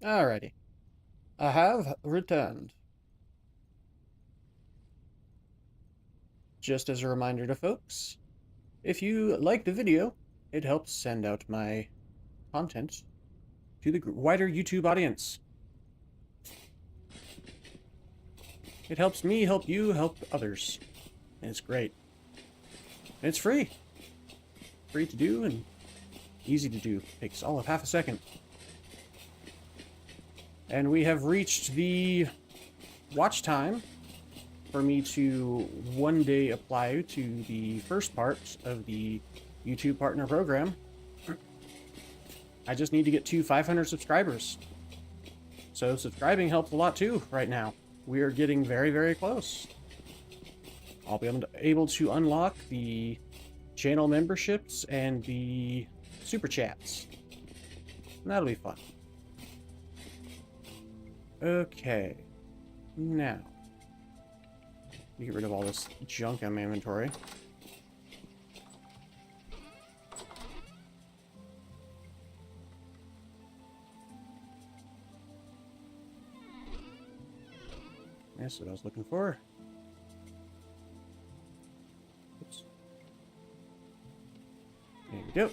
Alrighty. I have returned. Just as a reminder to folks, if you like the video, it helps send out my content to the wider YouTube audience. It helps me help you help others. And it's great. And it's free. Free to do and easy to do. Takes all of half a second. And we have reached the watch time for me to one day apply to the first part of the YouTube Partner Program. I just need to get to 500 subscribers. So subscribing helps a lot too right now. We are getting very, very close. I'll be able to unlock the channel memberships and the super chats. And that'll be fun. Okay. Now, get rid of all this junk in my inventory. That's what I was looking for. Oops. There we go.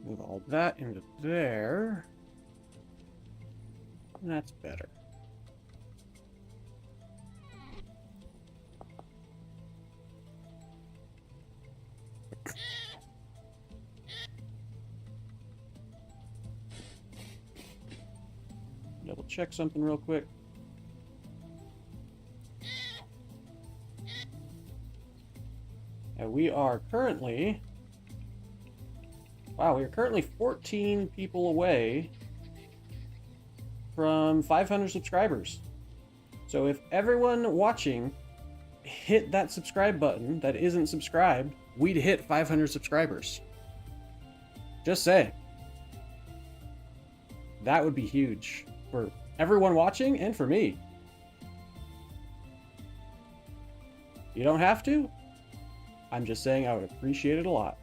Move all that into there. That's better. Double check something real quick. And we are currently... Wow, we are currently 14 people away from 500 subscribers. So if everyone watching hit that subscribe button that isn't subscribed, we'd hit 500 subscribers. Just say. That would be huge for everyone watching and for me. You don't have to. I'm just saying I would appreciate it a lot.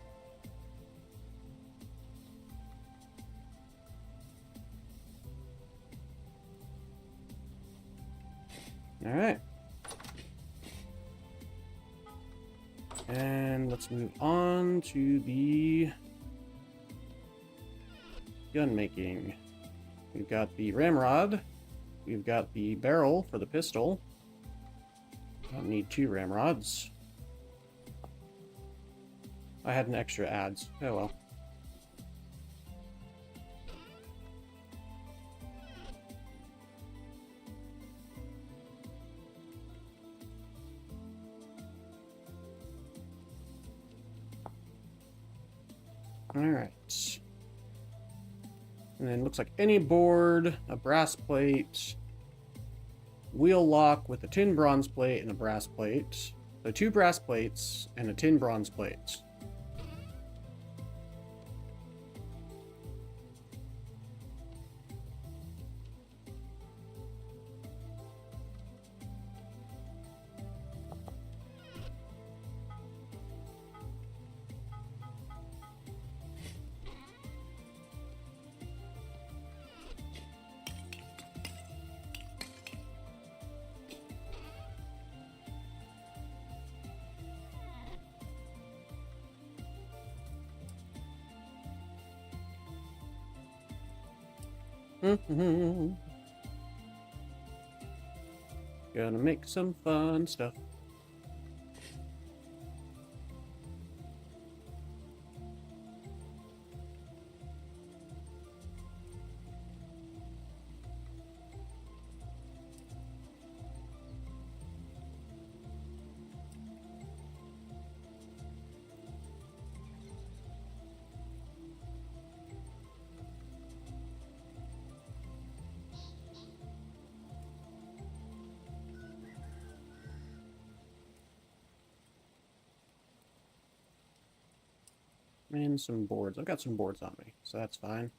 All right. And let's move on to the gun making. We've got the ramrod. We've got the barrel for the pistol. Don't need 2 ramrods. I had an extra adds. Oh well. Alright. And then looks like any board, a brass plate, wheel lock with a tin bronze plate and a brass plate. So 2 brass plates and a tin bronze plate. Gonna make some fun stuff. And some boards. I've got some boards on me, so that's fine.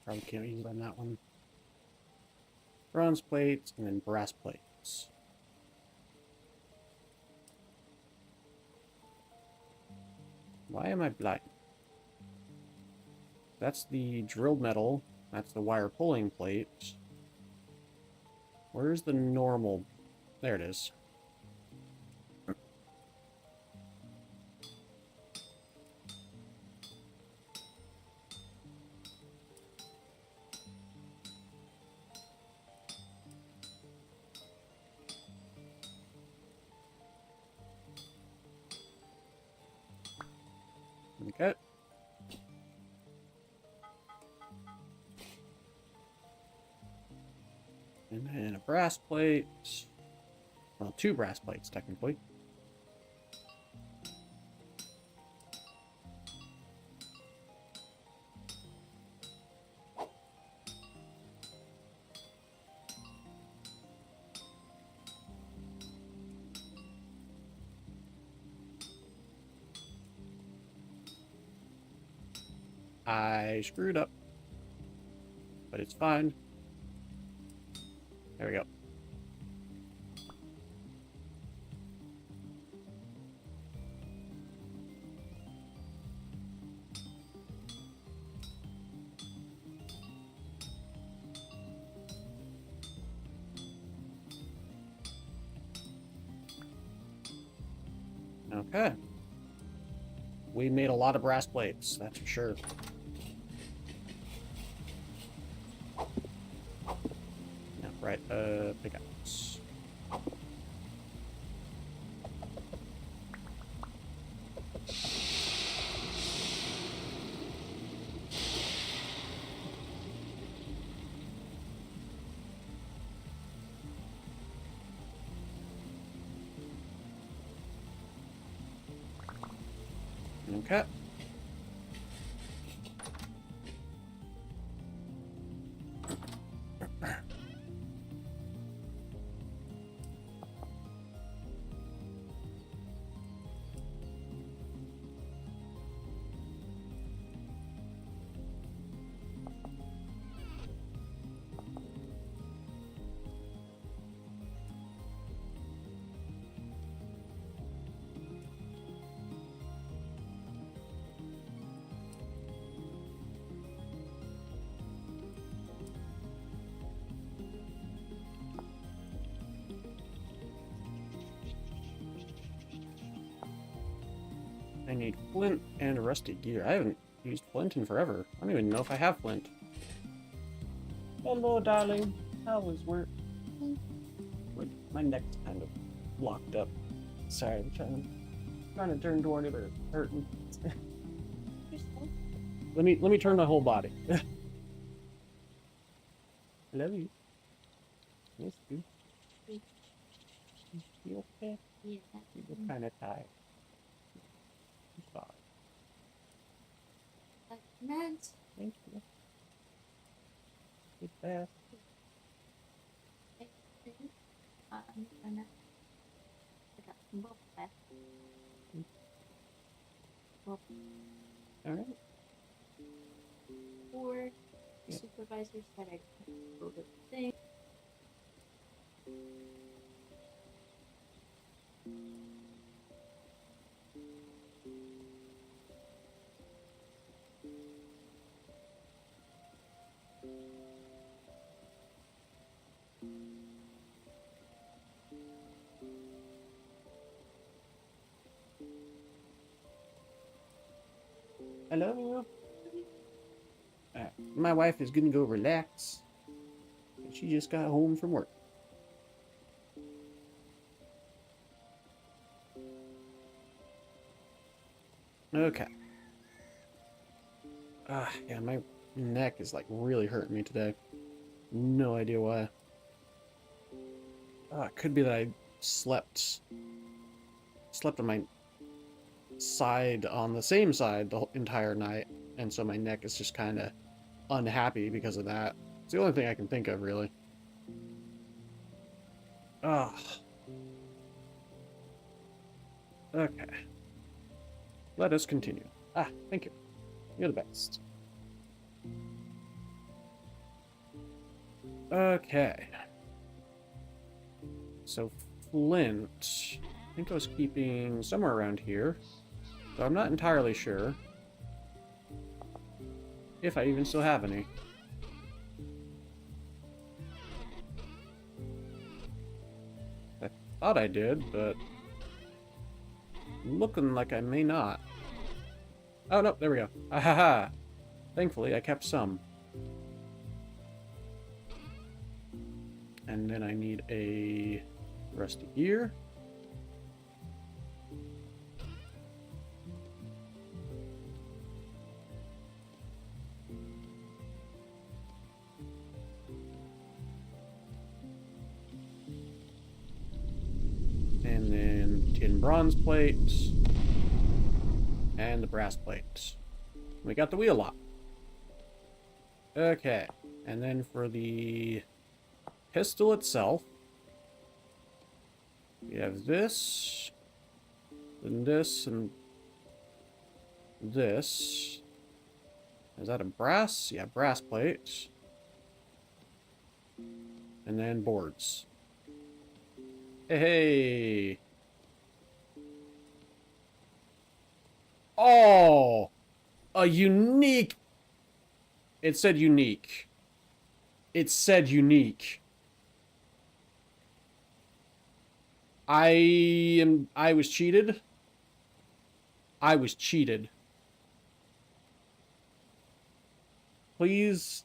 Probably can't use on that one. Bronze plates and then brass plates. Why am I blind? That's the drilled metal. That's the wire pulling plate. Where's the normal? There it is. Okay. And then a brass plate. Well, 2 brass plates, technically. I screwed up. But it's fine. There we go. Okay. We made a lot of brass plates, that's for sure. Yeah, right, pickaxe. Okay. I need flint and rusty gear. I haven't used flint in forever. I don't even know if I have flint. Hello, darling. How was work? My neck's kind of locked up. Sorry, I'm trying to turn toward it, but it's hurting. Let me turn my whole body. I love you. Miss you. You okay? Yeah. You look kind of tired. I'm sorry. Meant. Thank you. Good bath. I'm gonna. I got some bubble bath. Well, All right. or Yeah. supervisor said I could go to the thing. Hello. My wife is gonna go relax. She just got home from work. Okay. Yeah, my neck is like really hurting me today. No idea why. It could be that I slept on my side, on the same side the entire night, and so my neck is just kind of unhappy because of that. It's the only thing I can think of, really. Ah. Okay. Let us continue. Thank you. You're the best. Okay. So flint, I think I was keeping somewhere around here. So I'm not entirely sure if I even still have any. I thought I did, but looking like I may not. Oh, no, there we go. Ahaha. Thankfully, I kept some. And then I need a rusty gear. And then tin bronze plates. And the brass plates. We got the wheel lock. Okay. And then for the pistol itself, we have this, and this, and this. Is that a brass? Yeah, brass plates. And then boards. Hey! Oh! A unique... It said unique. It said unique. I was cheated. I was cheated. Please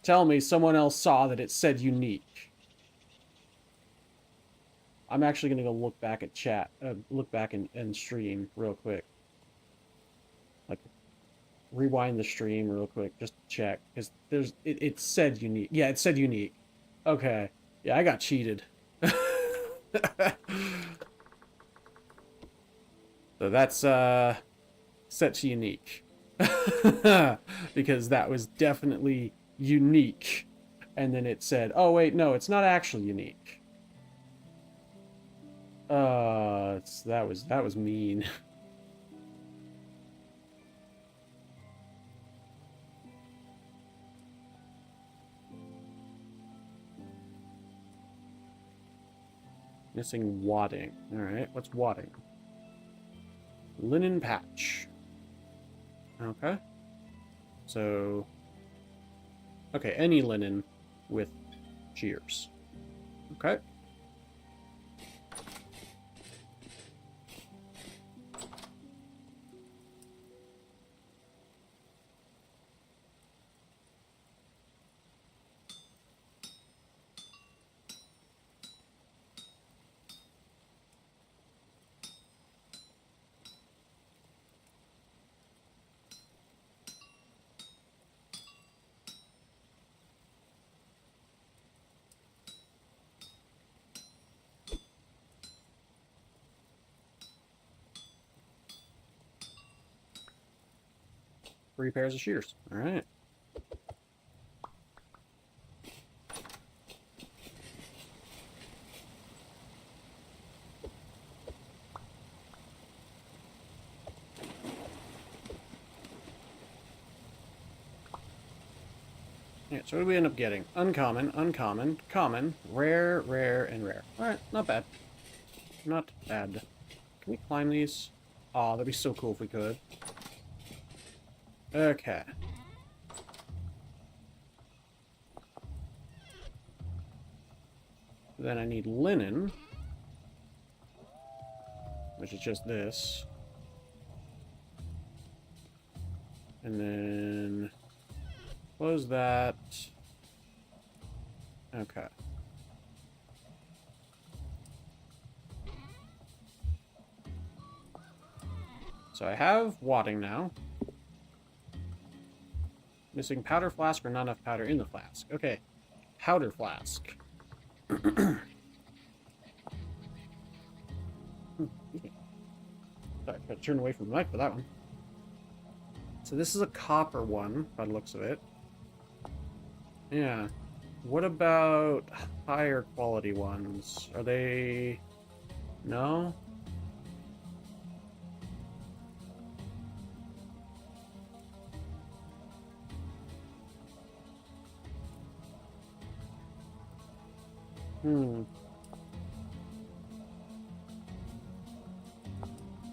tell me someone else saw that it said unique. I'm actually gonna go look back at chat, look back and stream real quick. Like, rewind the stream real quick, just to check, because it said unique. Yeah, it said unique. Okay. Yeah, I got cheated. So that's set to unique. Because that was definitely unique. And then it said, oh wait, no, it's not actually unique. That was mean. Missing wadding. Alright, what's wadding? Linen patch. Okay. So... Okay, any linen with shears. Okay. Three pairs of shears. Alright. Yeah, so what do we end up getting? Uncommon, uncommon, common, rare, rare, and rare. Alright, not bad. Not bad. Can we climb these? Aw, that'd be so cool if we could. Okay. Then I need linen, which is just this. And then close that. Okay. So I have wadding now. Missing powder flask or not enough powder in the flask. Okay. Powder flask. Sorry, I gotta turn away from the mic for that one. So this is a copper one, by the looks of it. Yeah. What about higher quality ones? Are they... No?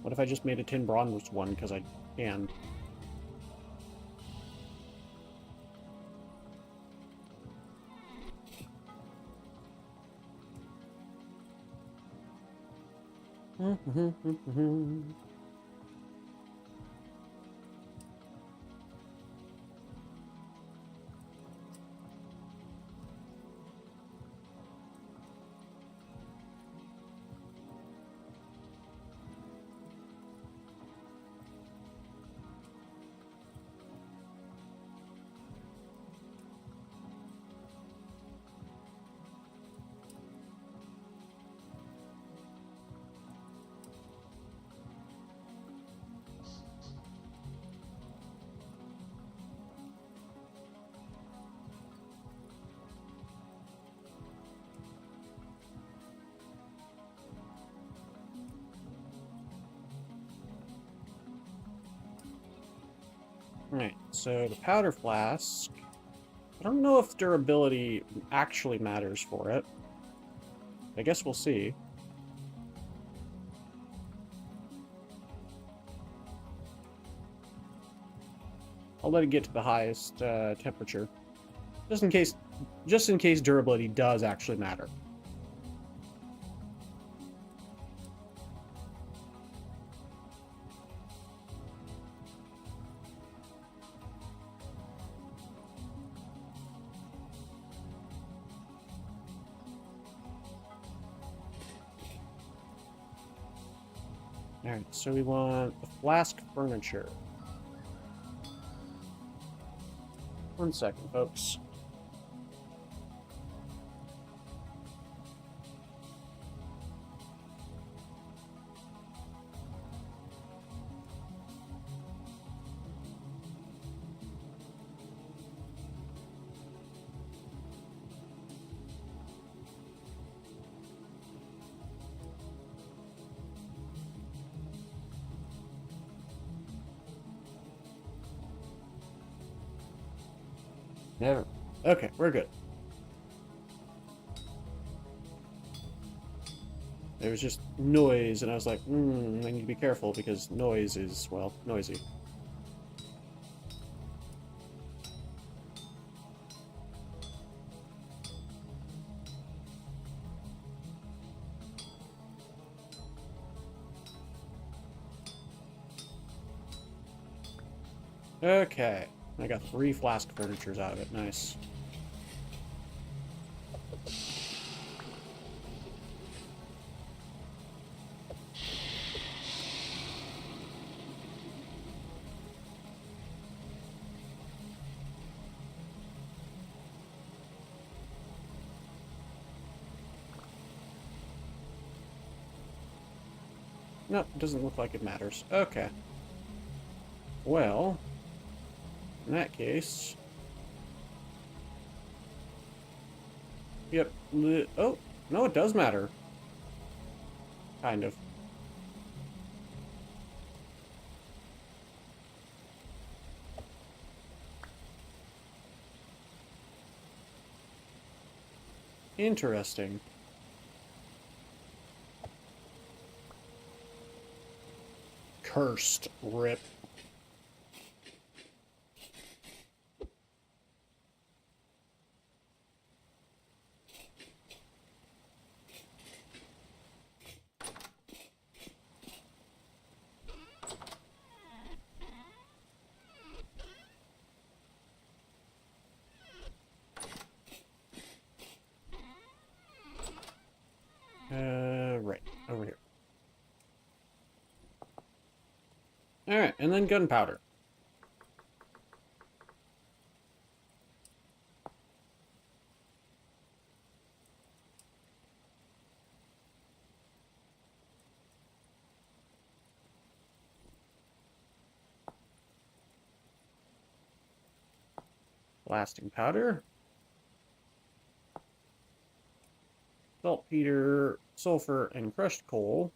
What if I just made a tin bronze one because I can? Alright, so the powder flask. I don't know if durability actually matters for it. I guess we'll see. I'll let it get to the highest temperature. Just in case durability does actually matter. Alright, so we want the flask furniture. 1 second, folks. Never. Okay, we're good. There was just noise, and I was like, I need to be careful because noise is, well, noisy. Okay. I got 3 flask furnitures out of it. Nice. No, it doesn't look like it matters. Okay. Well, in that case... Yep. Oh, no, it does matter. Kind of. Interesting. Cursed. Rip. Right. Over here. Alright, and then gunpowder. Blasting powder. Saltpeter, sulfur, and crushed coal.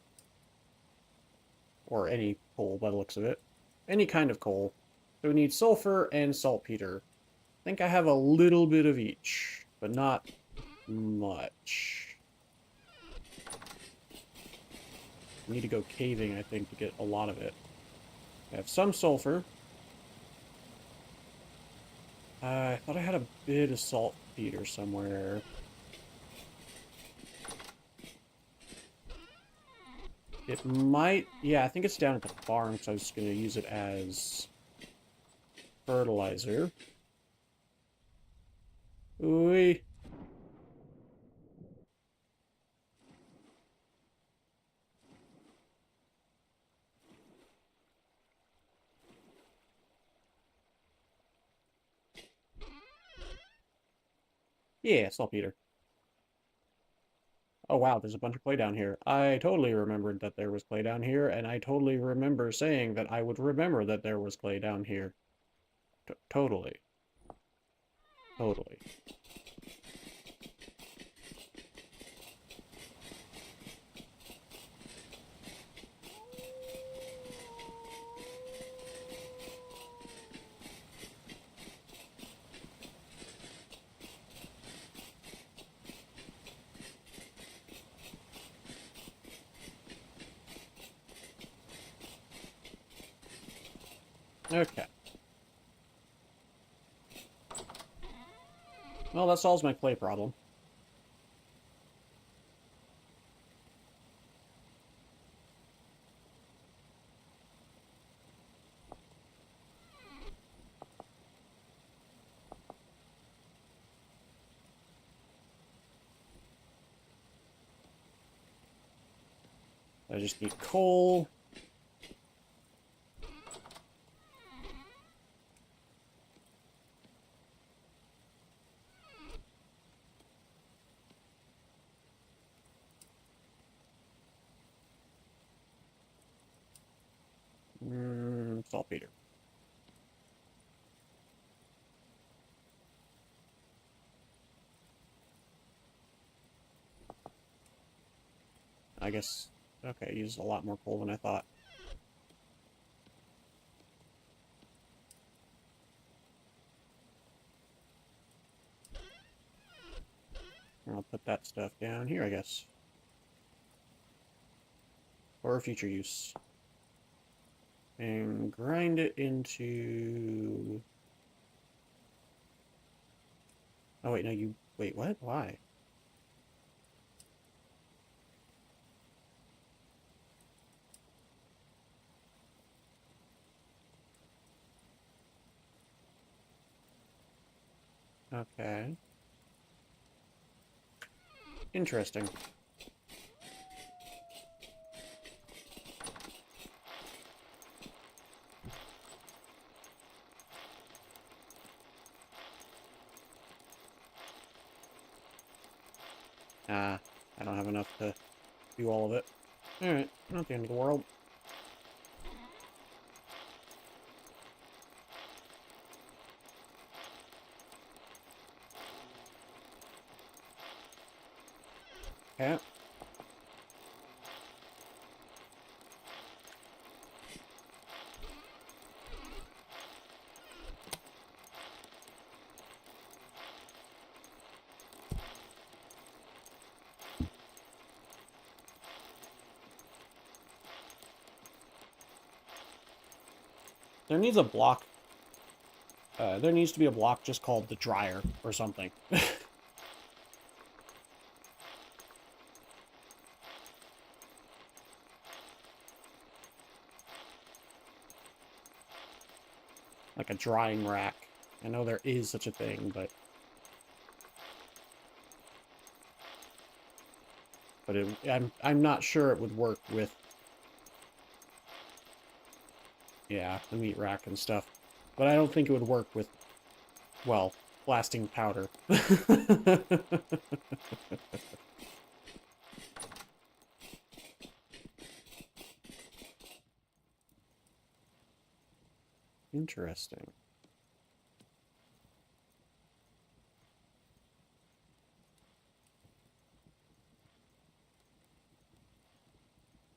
Or any coal by the looks of it. Any kind of coal. So we need sulfur and saltpeter. I think I have a little bit of each, but not much. I need to go caving, I think, to get a lot of it. I have some sulfur. I thought I had a bit of saltpeter somewhere. It might... Yeah, I think it's down at the farm, because I was going to use it as fertilizer. Ooh. Yeah, saltpeter. Oh wow, there's a bunch of clay down here. I totally remembered that there was clay down here, and I totally remember saying that I would remember that there was clay down here. Totally. Totally. Okay. Well, that solves my clay problem. I just need coal. Saltpeter. I guess... Okay, use a lot more coal than I thought. I'll put that stuff down here, I guess. For future use. And grind it into... Oh, wait, no, you... Wait, what? Why? Okay. Interesting. Ah, I don't have enough to do all of it. Alright, not the end of the world. Okay. There needs a block. There needs to be a block just called the dryer or something. Like a drying rack. I know there is such a thing, but I'm not sure it would work with, yeah, the meat rack and stuff. But I don't think it would work with, well, blasting powder. Interesting.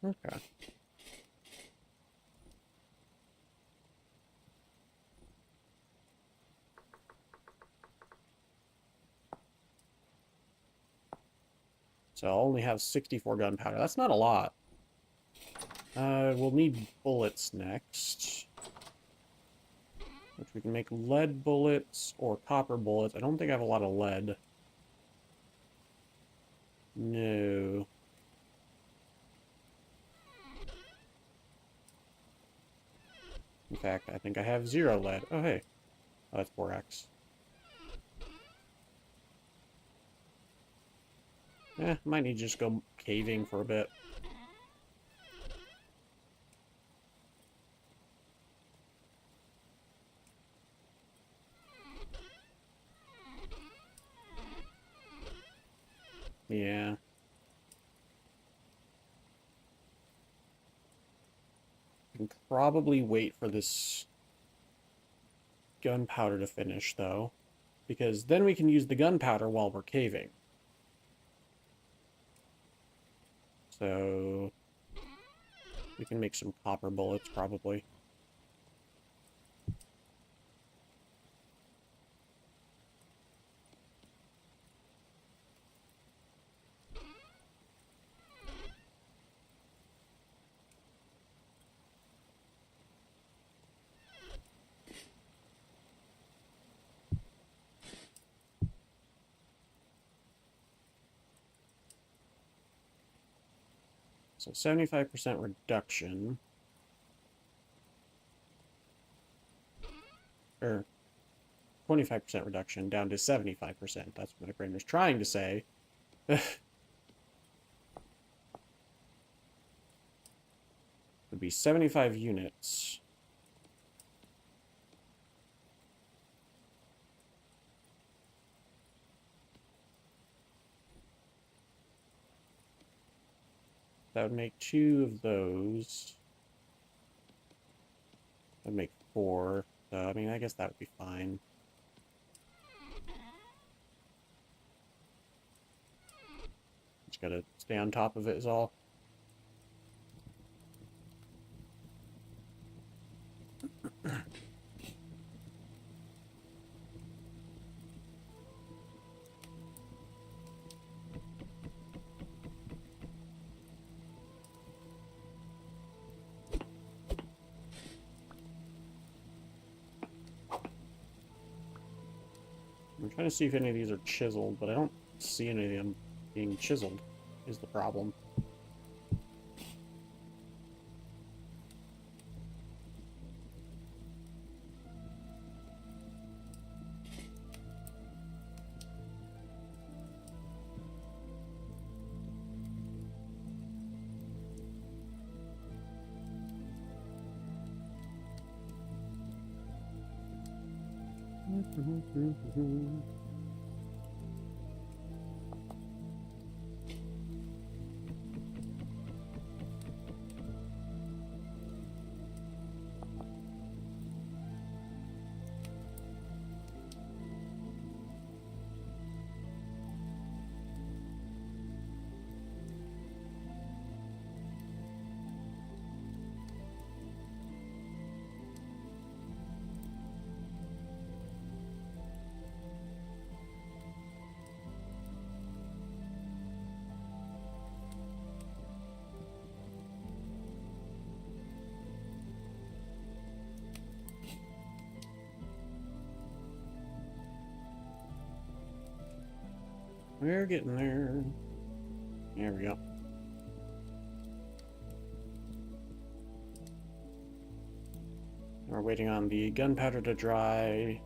Okay. So I'll only have 64 gunpowder. That's not a lot. We'll need bullets next. Which we can make lead bullets or copper bullets. I don't think I have a lot of lead. No. In fact, I think I have 0 lead. Oh, hey. Oh, that's borax. Might need to just go caving for a bit. Yeah. I can probably wait for this gunpowder to finish, though. Because then we can use the gunpowder while we're caving. So we can make some copper bullets, probably. So 75% reduction. Or 25% reduction down to 75%. That's what my brain was trying to say. Would be 75 units. That would make 2 of those. That would make 4. So, I mean, I guess that would be fine. Just gotta stay on top of it is all. I'm trying to see if any of these are chiseled, but I don't see any of them being chiseled, is the problem. We're getting there. There we go. We're waiting on the gunpowder to dry.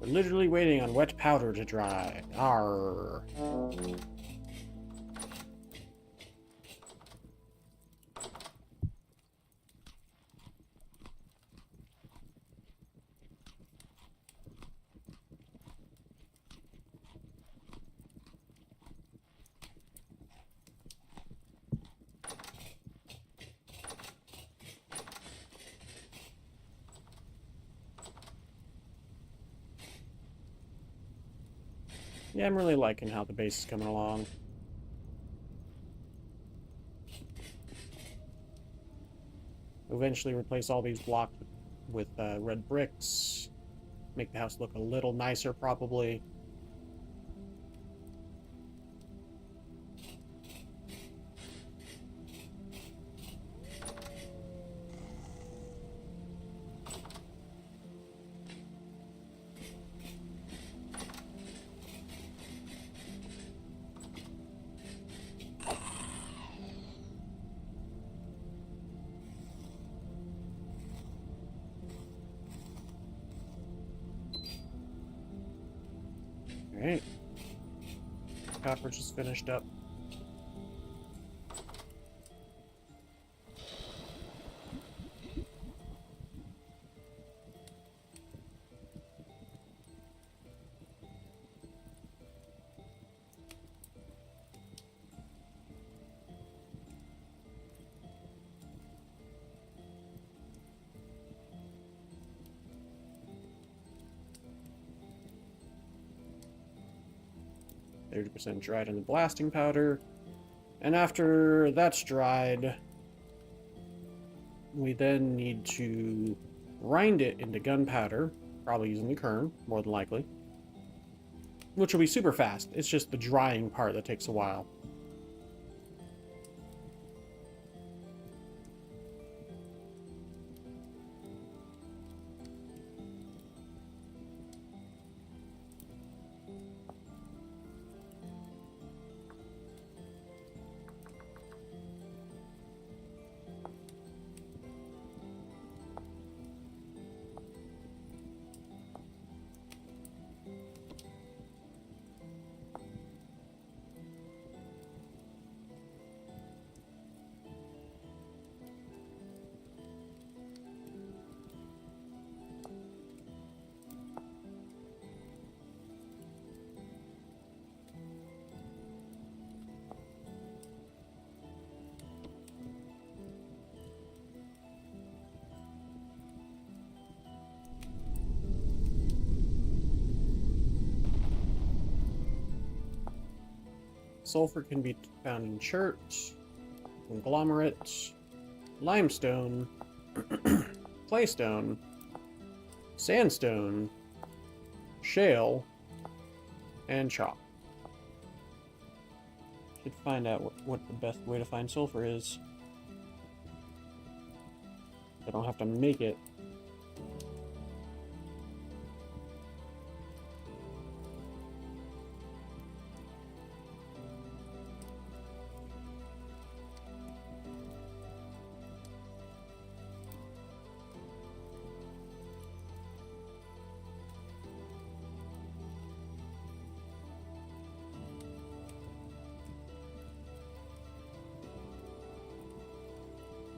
We're literally waiting on wet powder to dry. Arr. Yeah, I'm really liking how the base is coming along. Eventually replace all these blocks with red bricks. Make the house look a little nicer, probably. Alright. Copper just finished up. %, dried in the blasting powder. And after that's dried, we then need to grind it into gunpowder, probably using the kern, more than likely. Which will be super fast. It's just the drying part that takes a while. Sulfur can be found in chert, conglomerate, limestone, claystone, sandstone, shale, and chalk. Should find out what the best way to find sulfur is. I don't have to make it.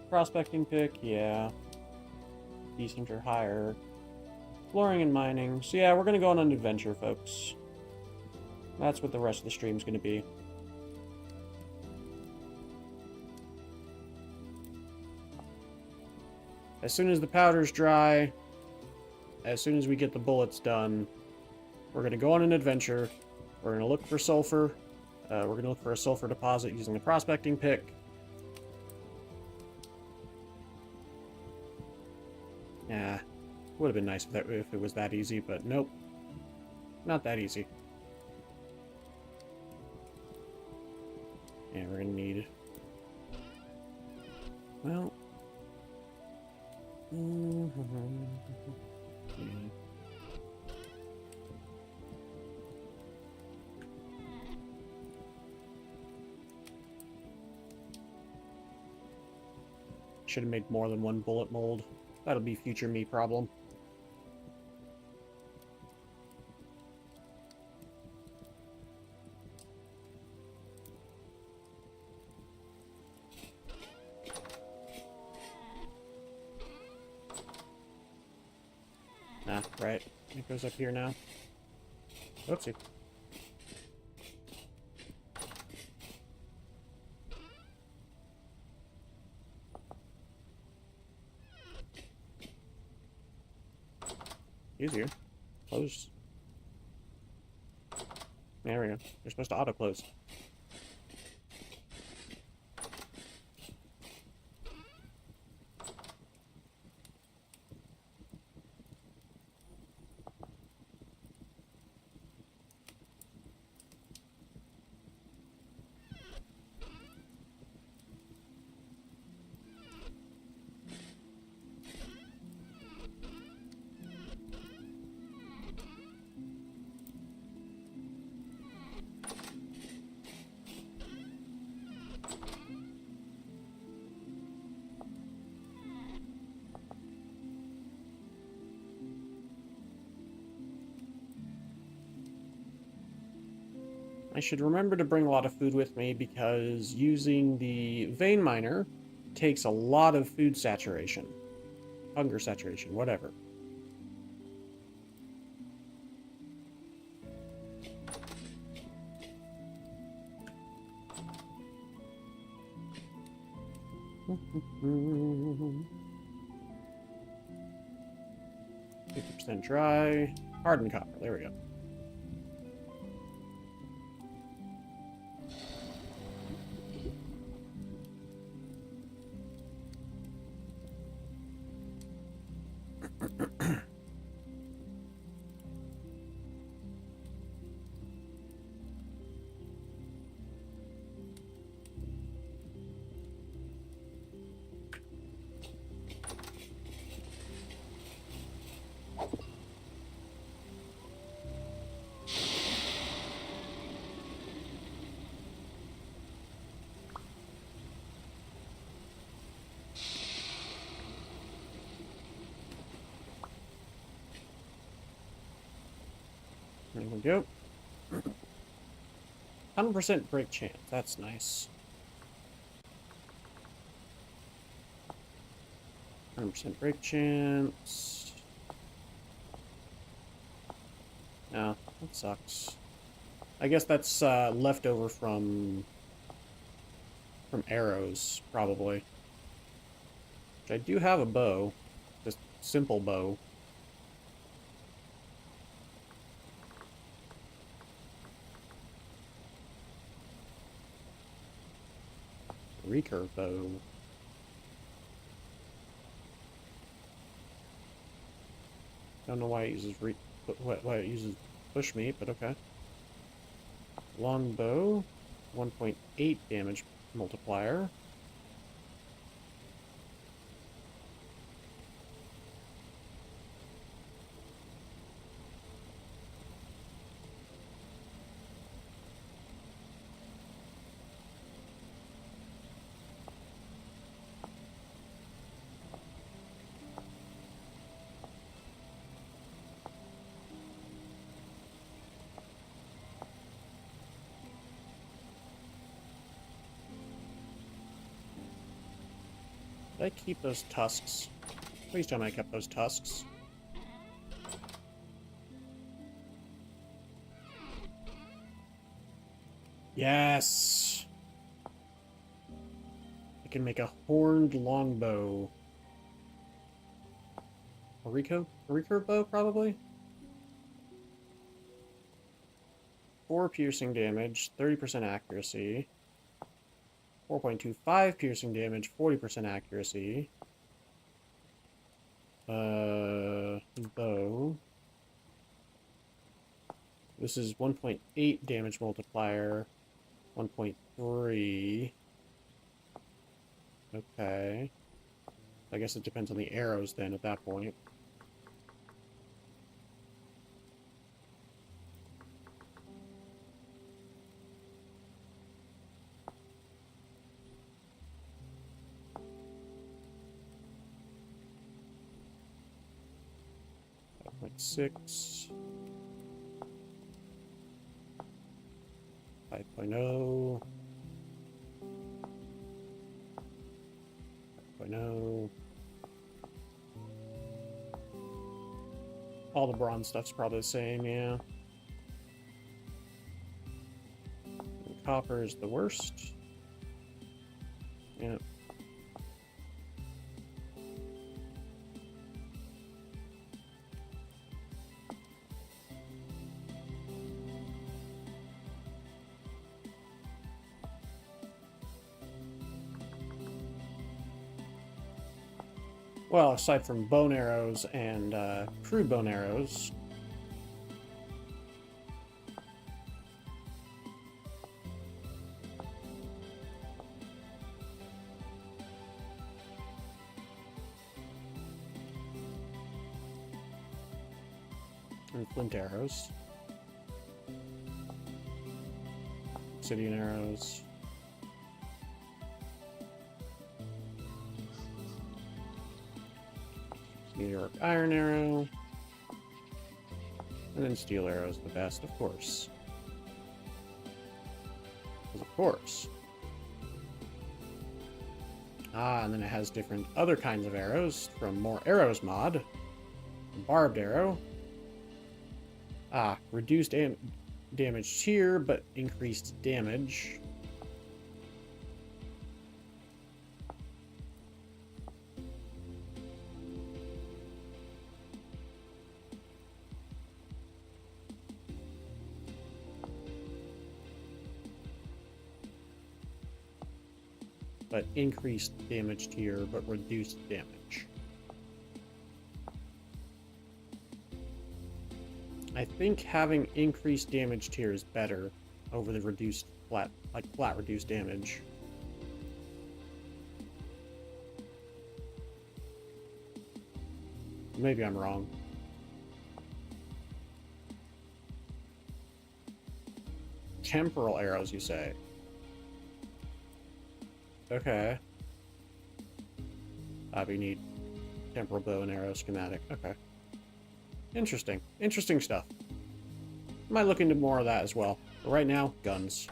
Prospecting pick, yeah. Decent or higher. Exploring and mining. So yeah, we're gonna go on an adventure, folks. That's what the rest of the stream's gonna be. As soon as the powder's dry, as soon as we get the bullets done, we're gonna go on an adventure. We're gonna look for sulfur. We're gonna look for a sulfur deposit using the prospecting pick. Yeah, would have been nice if it was that easy, but nope. Not that easy. Yeah, we're gonna need... Well... Yeah. Should have made more than one bullet mold. That'll be future me problem. Ah, right. It goes up here now. Oopsie. Easier. Close. There we go. You're supposed to auto-close. I should remember to bring a lot of food with me because using the vein miner takes a lot of food saturation. Hunger saturation, whatever. %50 dry. Hardened copper. There we go. There we go. 100% break chance. That's nice. 100% break chance. No, that sucks. I guess that's leftover from arrows, probably. Which I do have a bow. Just simple bow. Recurve bow. Don't know why it uses why it uses bushmeat, but okay. Long bow, 1.8 damage multiplier. Did I keep those tusks? Please tell me I kept those tusks. Yes! I can make a horned longbow. A recurve bow, probably? 4 piercing damage, 30% accuracy. 4.25 piercing damage, 40% accuracy. Bow. This is 1.8 damage multiplier, 1.3. Okay. I guess it depends on the arrows then at that point. Like 6. 5.0. 5.0. All the bronze stuff's probably the same, yeah. And copper is the worst. Yeah. Well, aside from bone arrows and crude bone arrows. And flint arrows. Obsidian arrows. Meteoric iron arrow. And then steel arrow is the best, of course. course. Ah, and then it has different other kinds of arrows from More Arrows mod. Barbed arrow. Ah, reduced damage here, but increased damage. But increased damage tier, but reduced damage. I think having increased damage tier is better over the reduced flat reduced damage. Maybe I'm wrong. Temporal arrows, you say? Okay. We need temporal bow and arrow schematic. Okay. Interesting. Interesting stuff. Might look into more of that as well. But right now, guns.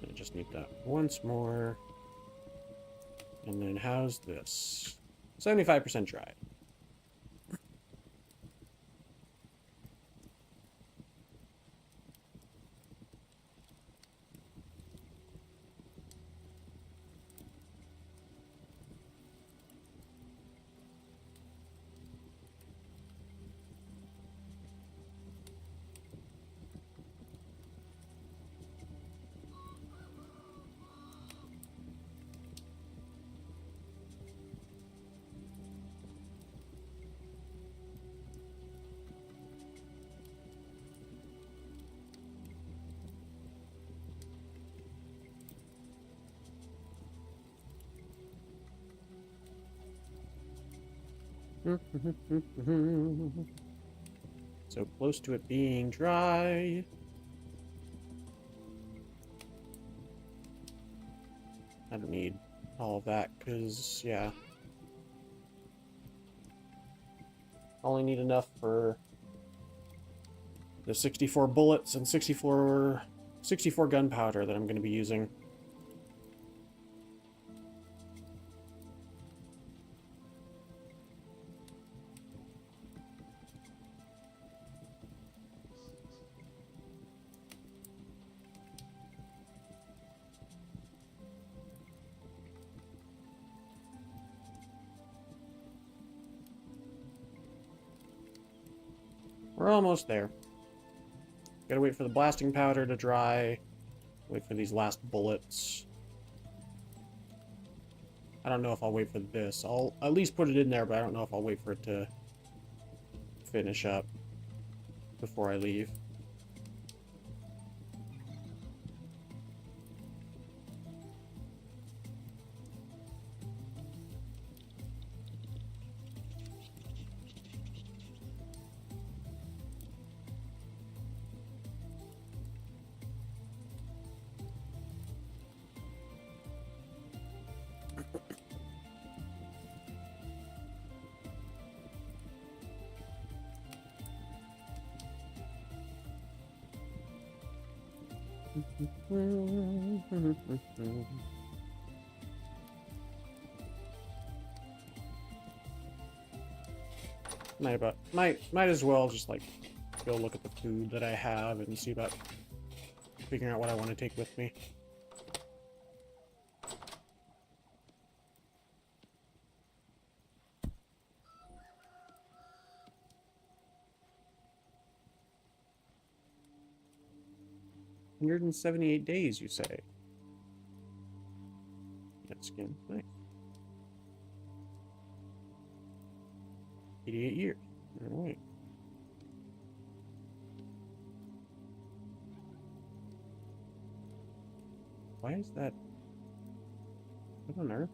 I just need that once more. And then how's this? 75% dried. So close to it being dry. I don't need all of that because, yeah. Only need enough for the 64 bullets and 64 gunpowder that I'm going to be using. We're almost there. Gotta wait for the blasting powder to dry. Wait for these last bullets. I don't know if I'll wait for this. I'll at least put it in there, but I don't know if I'll wait for it to finish up before I leave. Might as well just like go look at the food that I have and see about figuring out what I want to take with me. $178 days, you say? That skin, nice. 88 years. Alright. Why is that? What on earth?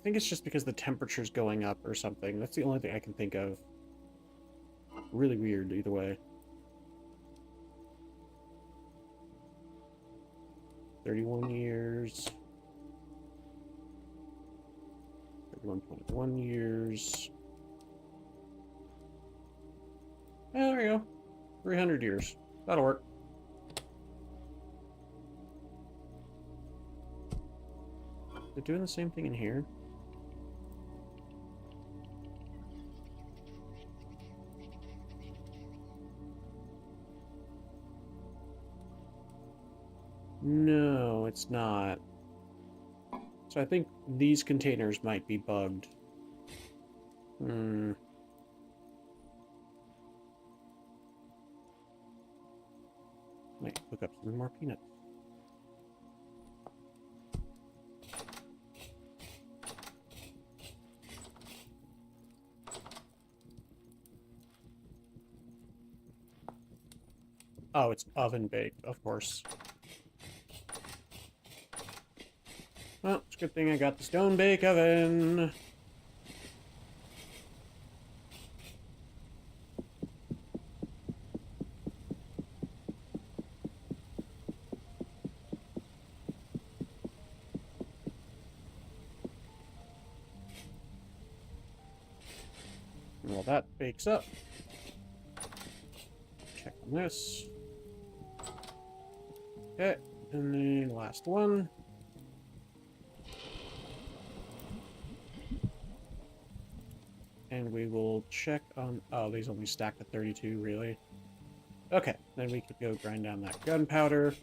think it's just because the temperature's going up or something. That's the only thing I can think of. Really weird either way. 31 years. 31.1 years. There we go. 300 years. That'll work. They're doing the same thing in here. No, it's not. So I think these containers might be bugged. Hmm. Might look up some more peanuts. Oh, it's oven baked, of course. Well, it's a good thing I got the stone bake oven. Well, that bakes up. Check on this. Okay, and the last one. And we will check on... Oh, these only stack to 32, really? Okay, then we could go grind down that gunpowder.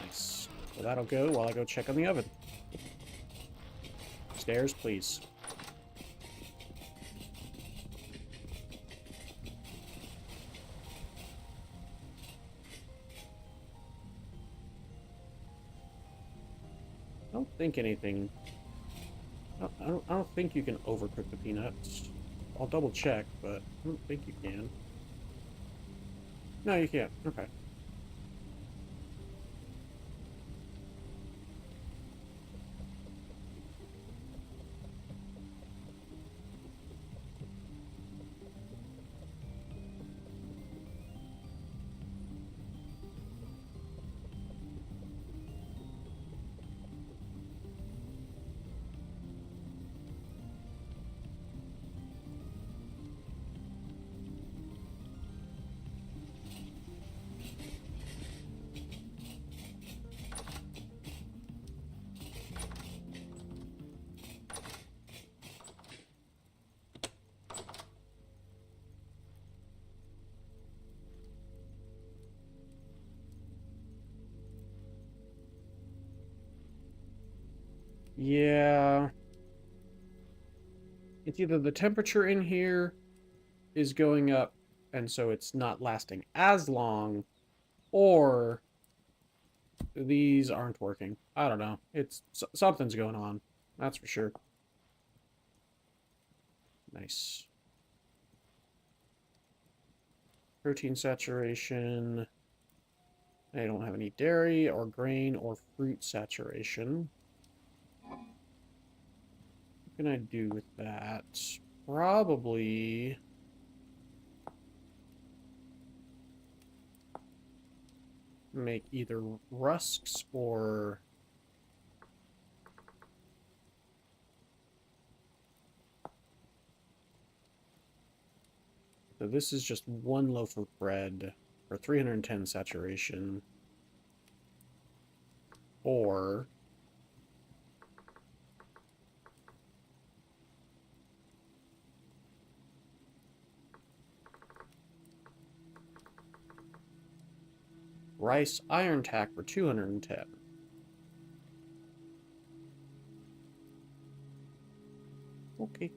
Nice. So that'll go while I go check on the oven. Stairs, please. I don't think anything... I don't think you can overcook the peanuts. I'll double check, but I don't think you can. No, you can't. Okay. Yeah. It's either the temperature in here is going up, and so it's not lasting as long, or these aren't working. I don't know. It's something's going on. That's for sure. Nice. Protein saturation. I don't have any dairy or grain or fruit saturation. What can I do with that? Probably... make either rusks or... So this is just one loaf of bread for 310 saturation. Or... rice iron tack for 210. Okay.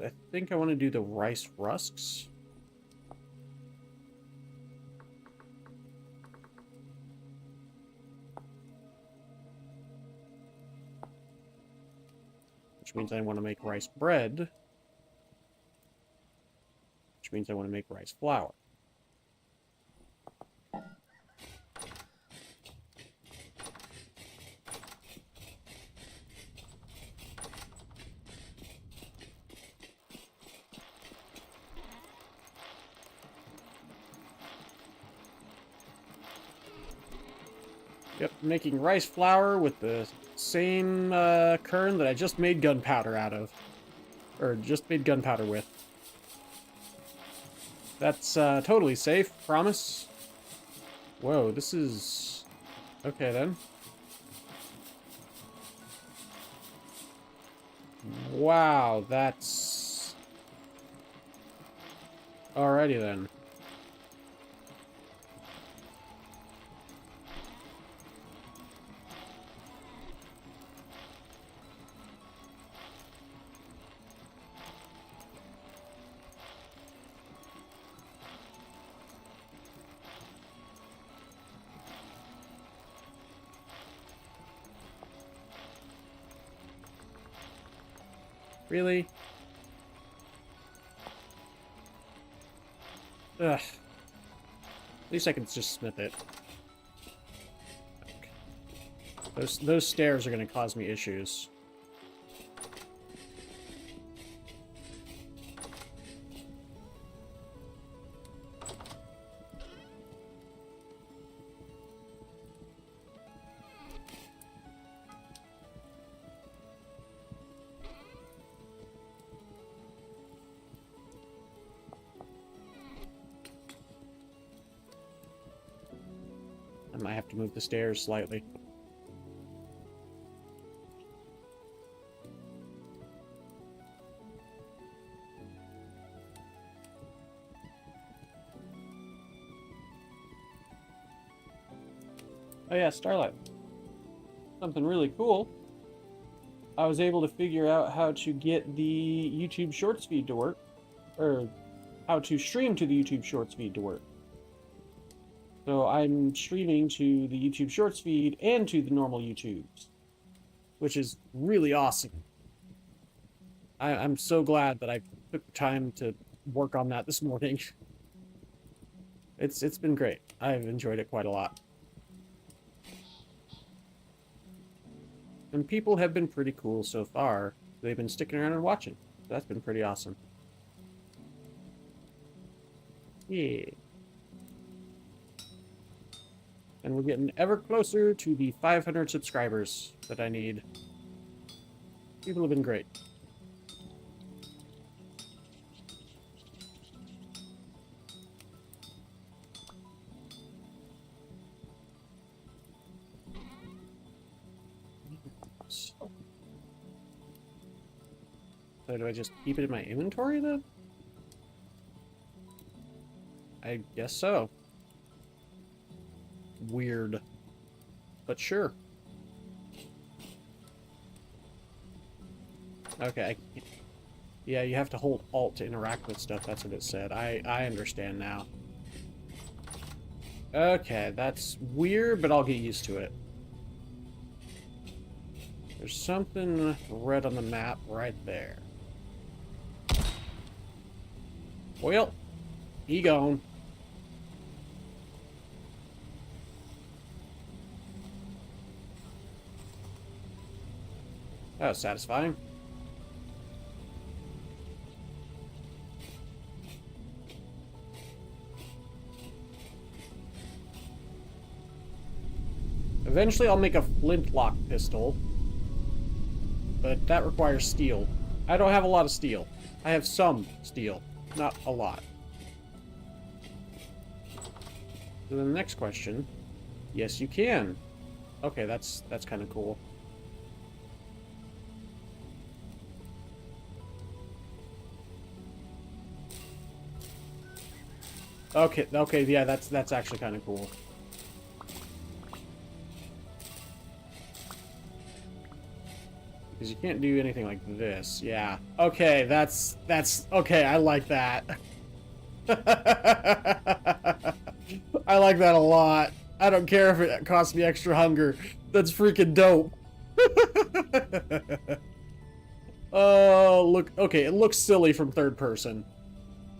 I think I want to do the rice rusks. which means I want to make rice bread, which means I want to make rice flour. Yep, making rice flour with the same kern that I just made gunpowder out of. Or just made gunpowder with. That's totally safe, promise. Whoa, this is... Okay then. Wow, that's... Alrighty then. Really? Ugh. At least I can just smith it. Okay. Those stairs are going to cause me issues. I might have to move the stairs slightly. Oh yeah, Starlight. Something really cool. I was able to figure out how to get the YouTube Shorts feed to work. Or how to stream to the YouTube Shorts feed to work. So I'm streaming to the YouTube Shorts feed and to the normal YouTubes, which is really awesome. I'm so glad that I took the time to work on that this morning. It's been great. I've enjoyed it quite a lot. And people have been pretty cool so far. They've been sticking around and watching. That's been pretty awesome. Yeah. And we're getting ever closer to the 500 subscribers that I need. People have been great. So do I just keep it in my inventory then? I guess so. Weird. But sure. Okay. Yeah, you have to hold Alt to interact with stuff. That's what it said. I understand now. Okay, that's weird, but I'll get used to it. There's something red on the map right there. Well, he gone. That was satisfying. Eventually I'll make a flintlock pistol, but that requires steel. I don't have a lot of steel. I have some steel, not a lot. So then the next question, yes you can. Okay, that's kind of cool. Okay, yeah, that's actually kind of cool. Because you can't do anything like this. Yeah. Okay, that's okay, I like that. I like that a lot. I don't care if it costs me extra hunger. That's freaking dope. Oh, look. Okay, it looks silly from third person.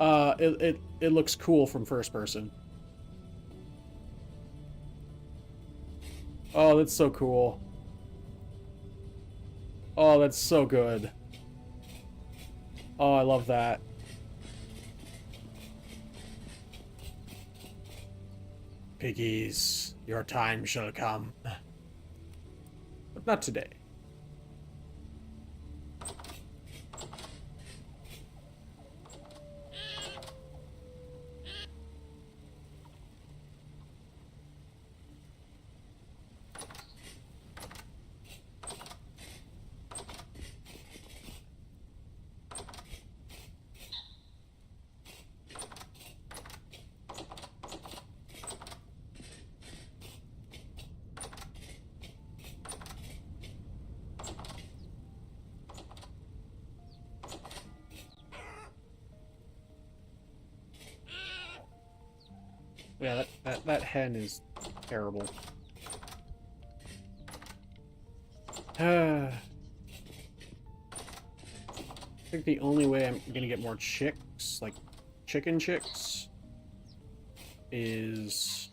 It looks cool from first person. Oh, that's so cool. Oh, that's so good. Oh, I love that. Piggies, your time shall come. But not today. Yeah, that hen is terrible. I think the only way I'm gonna get more chicks, like chicken chicks, is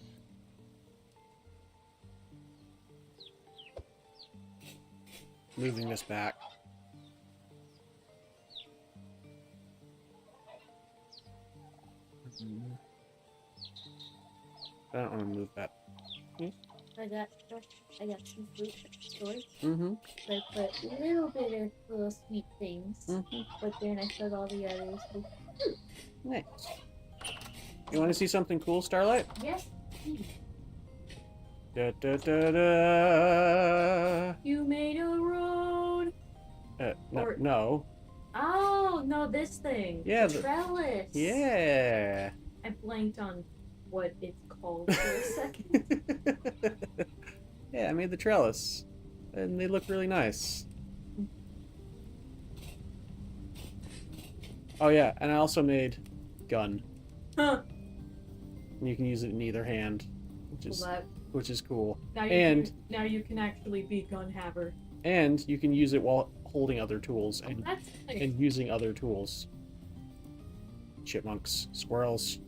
moving this back. I don't want to move that. I got some fruit at the store. Mm-hmm. So I put a little bit of little sweet things, Mm-hmm. but then I filled all the others with Nice. You want to see something cool, Starlight? yes, please. Da, da, da, da. You made a road. No, Or- no. Oh no, this thing. Yeah, the trellis. Yeah. I blanked on what it's called for a second. Yeah, I made the trellis, and they look really nice. Oh yeah, and I also made gun. Huh. And you can use it in either hand, which is cool. Now you can actually be gun haver. And you can use it while holding other tools and That's nice. and using other tools. Chipmunks, squirrels.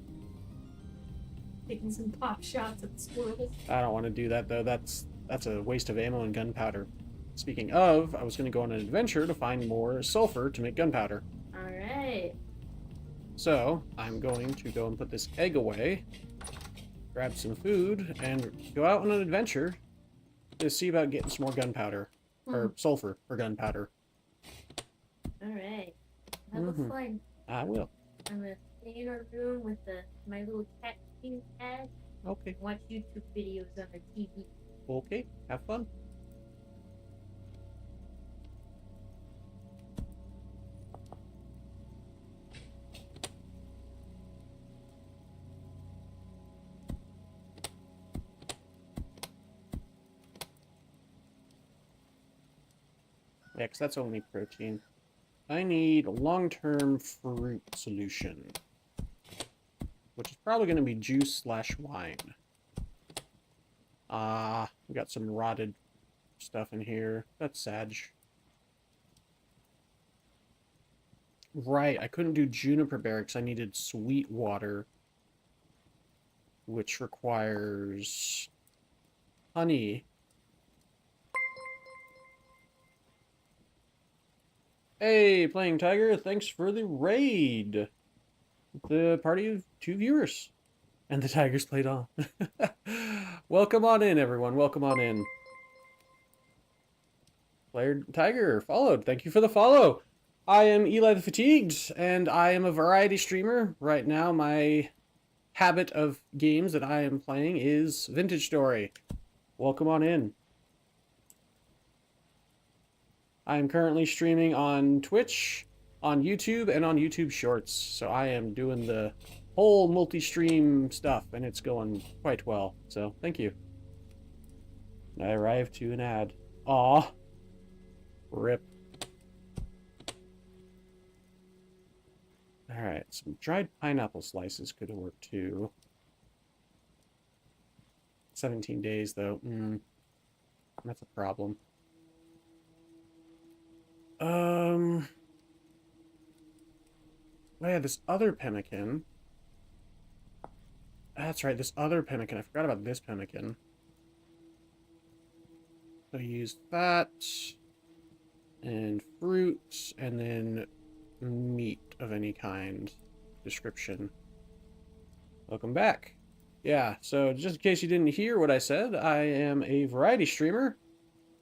Taking some pop shots at the squirrels. I don't want to do that though. That's a waste of ammo and gunpowder. Speaking of, I was going to go on an adventure to find more sulfur to make gunpowder. Alright. So, I'm going to go and put this egg away, grab some food, and go out on an adventure to see about getting some more gunpowder. Or sulfur for gunpowder. Alright. That was fun. I will. I'm gonna stay in our room with my little cat king cat Okay. and watch YouTube videos on our TV. Okay. Have fun. Yeah, 'cause that's only protein. I need a long-term fruit solution, which is probably going to be juice/wine. We got some rotted stuff in here. That's sad. Right, I couldn't do juniper berry because I needed sweet water, which requires honey. Hey, Playing Tiger, thanks for the raid. The party of 2 viewers. And the Tigers played on. Welcome on in, everyone. Welcome on in. Player Tiger followed. Thank you for the follow. I am Eli the Fatigued, and I am a variety streamer. Right now, my habit of games that I am playing is Vintage Story. Welcome on in. I am currently streaming on Twitch, on YouTube, and on YouTube Shorts. So I am doing the whole multi-stream stuff, and it's going quite well. So thank you. I arrived to an ad. Aw. Rip. Alright, some dried pineapple slices could work too. 17 days though. That's a problem. Oh yeah, this other pemmican. That's right, this other pemmican. I forgot about this pemmican. So use that, and fruit, and then meat of any kind. Description. Welcome back. Yeah, so just in case you didn't hear what I said, I am a variety streamer,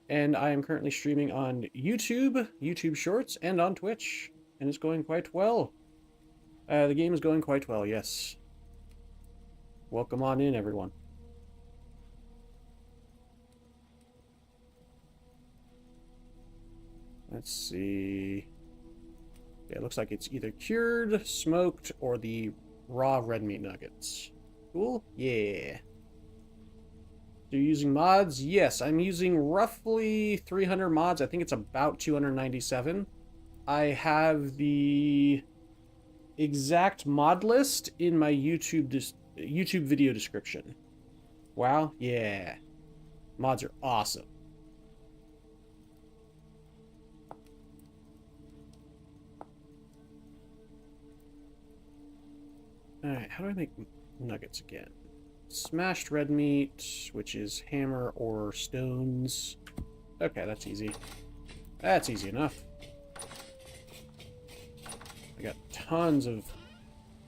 and I am currently streaming on YouTube, YouTube Shorts, and on Twitch, and it's going quite well. The game is going quite well, yes. Welcome on in, everyone. Let's see. Yeah, it looks like it's either cured, smoked, or the raw red meat nuggets. Cool? Yeah. So you're using mods? Yes, I'm using roughly 300 mods. I think it's about 297. I have the exact mod list in my YouTube video description. Wow, yeah. Mods are awesome. Alright, how do I make nuggets again? Smashed red meat, which is hammer or stones. Okay, that's easy. That's easy enough. I got tons of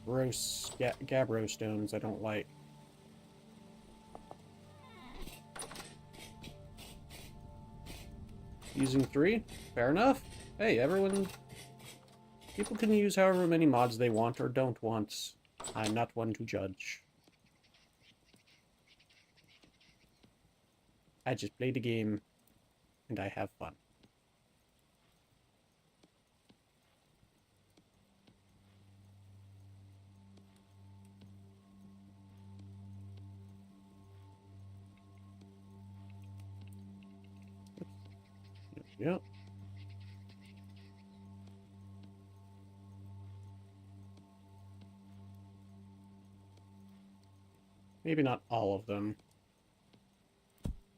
gross gabbro stones I don't like. Using 3? Fair enough. Hey, everyone... People can use however many mods they want or don't want. I'm not one to judge. I just play the game, and I have fun. Yep. Maybe not all of them.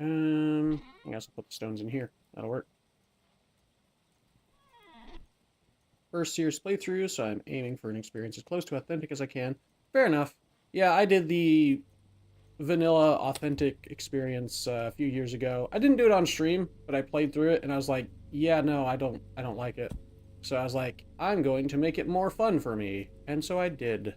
I guess I'll put the stones in here. That'll work. First year's playthrough, so I'm aiming for an experience as close to authentic as I can. Fair enough. Yeah, I did the vanilla authentic experience a few years ago. I didn't do it on stream, but I played through it and I was like, yeah, no, I don't like it. So I was like, I'm going to make it more fun for me. And so I did.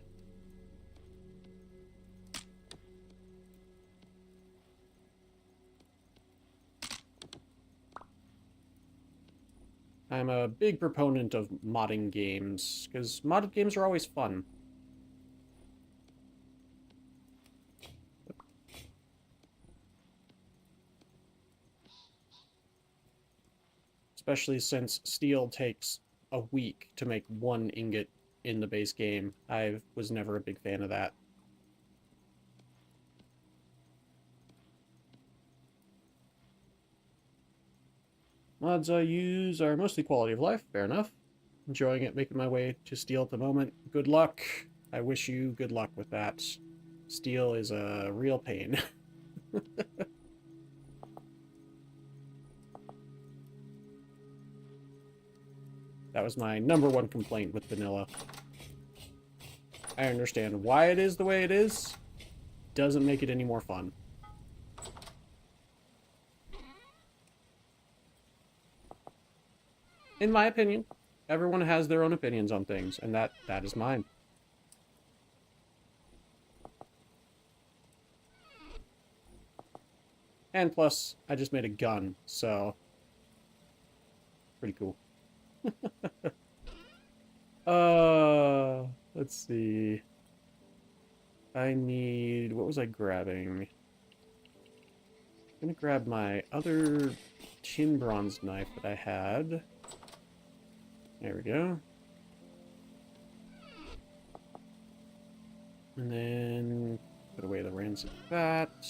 I'm a big proponent of modding games, because modded games are always fun. Especially since steel takes a week to make 1 ingot in the base game. I was never a big fan of that. Mods I use are mostly quality of life, fair enough. Enjoying it, making my way to steel at the moment. Good luck. I wish you good luck with that. Steel is a real pain. That was my #1 complaint with vanilla. I understand why it is the way it is. Doesn't make it any more fun. In my opinion, everyone has their own opinions on things, and that is mine. And plus, I just made a gun, so pretty cool. Let's see. I need... What was I grabbing? I'm gonna grab my other tin bronze knife that I had. There we go. And then put away the rancid fat.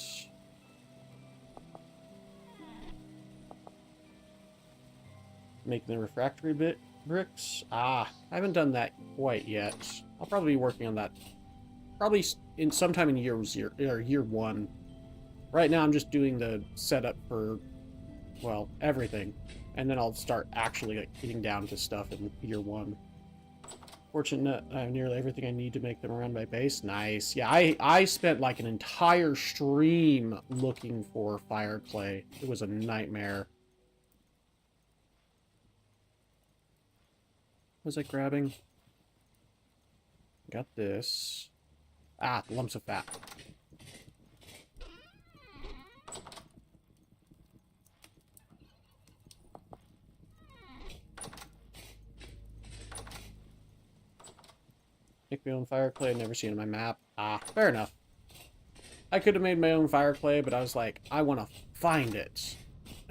Make the refractory bricks. I haven't done that quite yet. I'll probably be working on that probably sometime in year 1. Right now I'm just doing the setup for, well, everything. And then I'll start actually like getting down to stuff in year 1. Fortunate I have nearly everything I need to make them around my base. Nice. Yeah, I spent like an entire stream looking for fire clay. It was a nightmare. What was I grabbing? Got this. Ah, lumps of fat. Make my own fire clay. I've never seen it on my map. Ah, fair enough. I could have made my own fire clay, but I was like, I want to find it.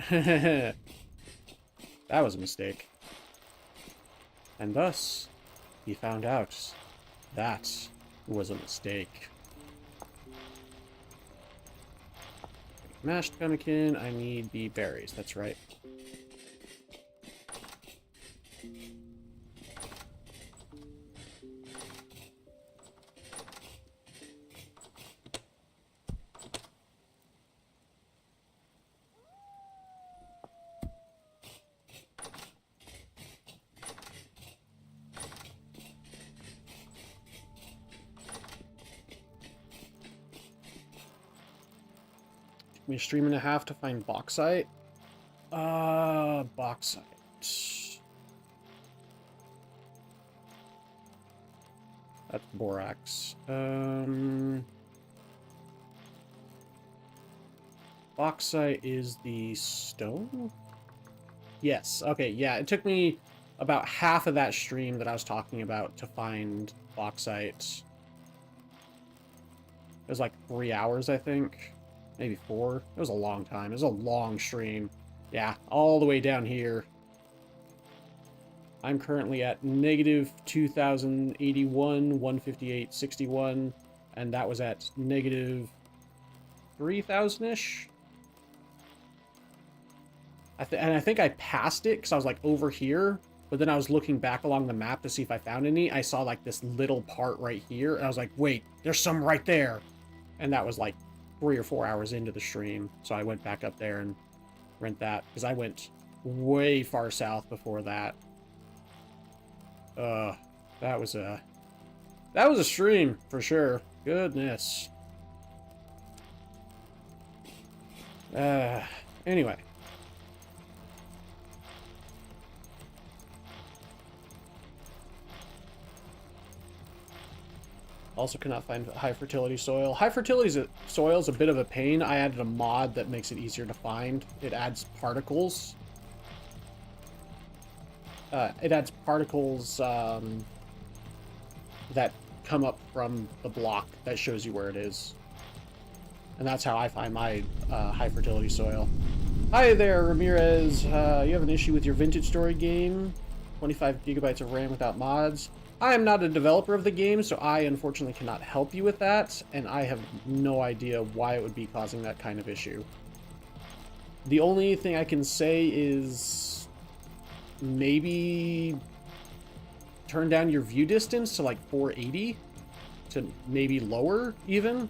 That was a mistake. And thus, he found out that was a mistake. Mashed pemmican, I need the berries, that's right. Me a stream and a half to find bauxite. Bauxite. That's borax. Bauxite is the stone? Yes, okay, yeah, it took me about half of that stream that I was talking about to find bauxite. It was like 3 hours, I think. Maybe 4. It was a long time. It was a long stream. Yeah, all the way down here. I'm currently at negative 2,081, 158.61, and that was at negative 3,000-ish. And I think I passed it because I was like over here, but then I was looking back along the map to see if I found any. I saw like this little part right here, and I was like, wait, there's some right there. And that was like 3 or 4 hours into the stream, so I went back up there and rent that because I went way far south before that. That was a stream for sure. Goodness. Anyway. Also cannot find high fertility soil. High fertility soil is a bit of a pain. I added a mod that makes it easier to find. It adds particles. That come up from the block that shows you where it is. And that's how I find my high fertility soil. Hi there, Ramirez. You have an issue with your Vintage Story game. 25 gigabytes of RAM without mods. I am not a developer of the game, so I unfortunately cannot help you with that, and I have no idea why it would be causing that kind of issue. The only thing I can say is maybe turn down your view distance to like 480 to maybe lower even,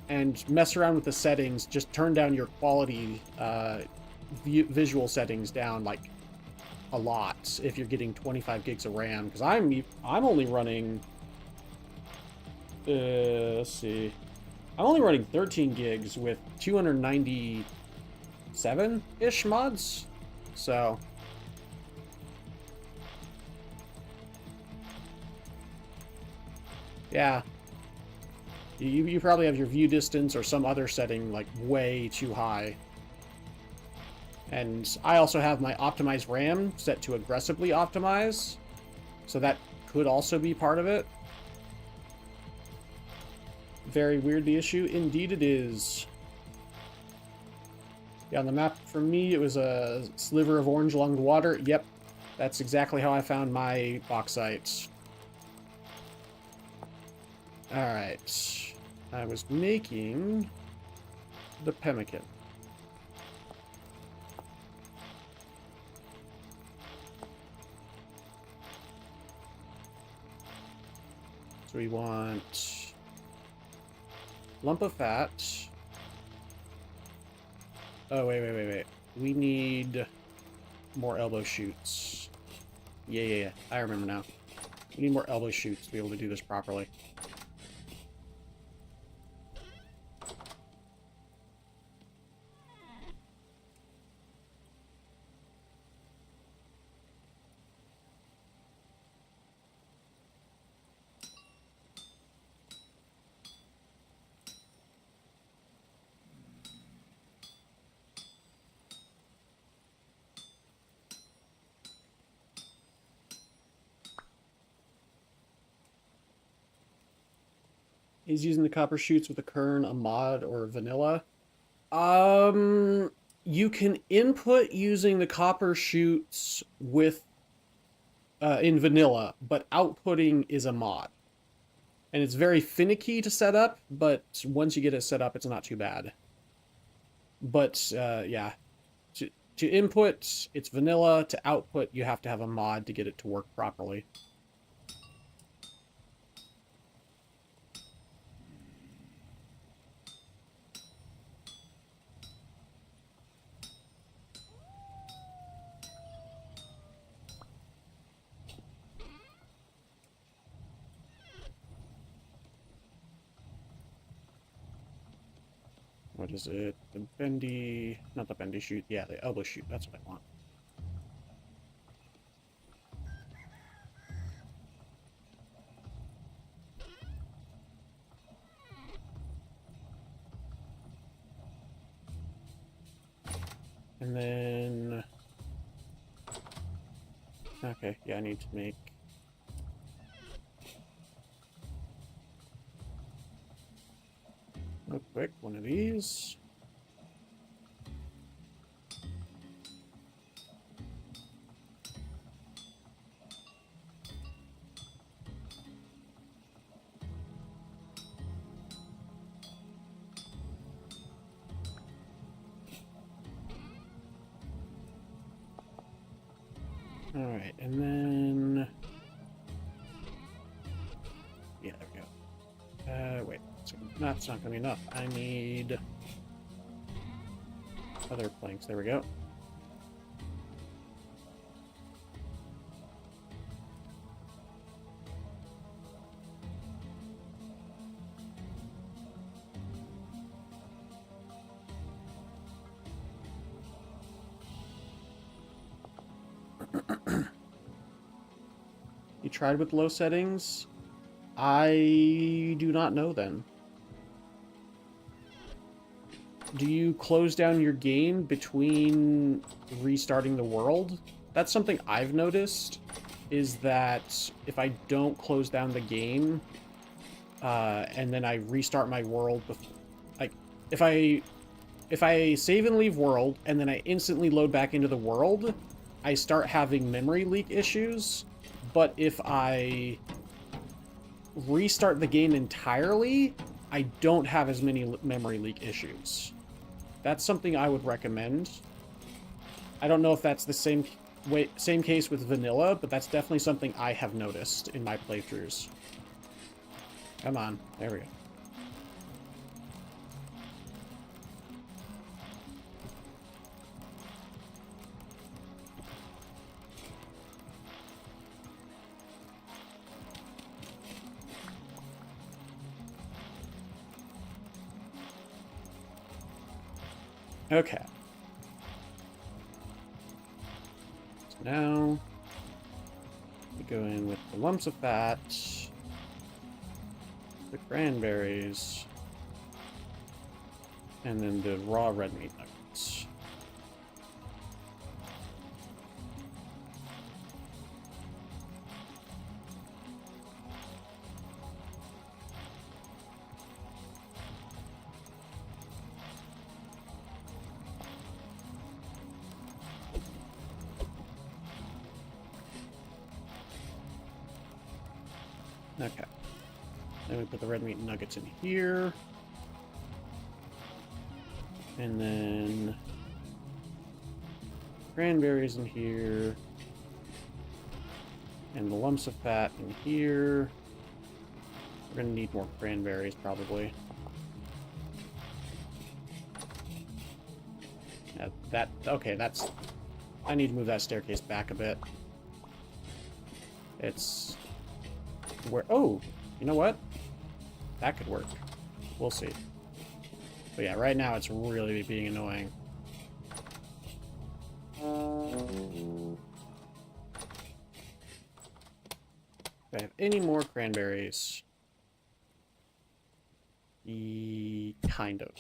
and mess around with the settings. Just turn down your quality visual settings down like a lot if you're getting 25 gigs of RAM, because I'm only running let's see, I'm only running 13 gigs with 297-ish mods, so yeah, you probably have your view distance or some other setting like way too high. And I also have my optimized RAM set to aggressively optimize, so that could also be part of it. Very weird, the issue. Indeed it is. Yeah, on the map for me, it was a sliver of orange along the water. Yep, that's exactly how I found my bauxite. Alright. I was making the pemmican. So we want lump of fat. Oh, wait. We need more elbow shoots. Yeah. I remember now. We need more elbow shoots to be able to do this properly. Is using the copper shoots with a kern a mod or vanilla? You can input using the copper shoots with in vanilla, but outputting is a mod. And it's very finicky to set up, but once you get it set up, it's not too bad. But yeah, to input, it's vanilla. To output, you have to have a mod to get it to work properly. What is it? The bendy... Not the bendy shoot. Yeah, the elbow shoot. That's what I want. And then... Okay, yeah, I need to make... Real quick, one of these. Alright, and then... Yeah, there we go. Wait, that's not gonna be enough. I need... other planks, there we go. You tried with low settings? I do not know then. Do you close down your game between restarting the world? That's something I've noticed, is that if I don't close down the game, and then I restart my world, like, if I save and leave world, and then I instantly load back into the world, I start having memory leak issues. But if I restart the game entirely, I don't have as many memory leak issues. That's something I would recommend. I don't know if that's the same case with vanilla, but that's definitely something I have noticed in my playthroughs. Come on, there we go. Okay. So now we go in with the lumps of fat, the cranberries, and then the raw red meat nuggets. Okay. Then we put the red meat nuggets in here. And then cranberries in here. And the lumps of fat in here. We're gonna need more cranberries, probably. Yeah, okay, that's... I need to move that staircase back a bit. It's where, oh, you know what? That could work. We'll see. But yeah, right now it's really being annoying. Do I have any more cranberries? Kind of.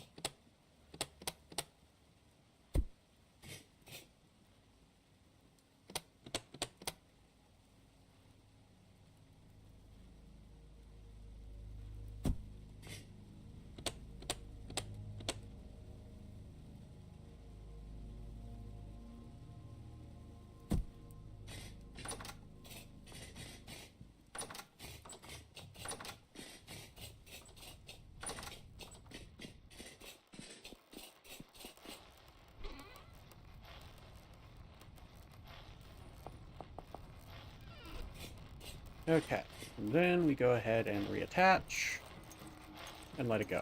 Okay, and then we go ahead and reattach and let it go.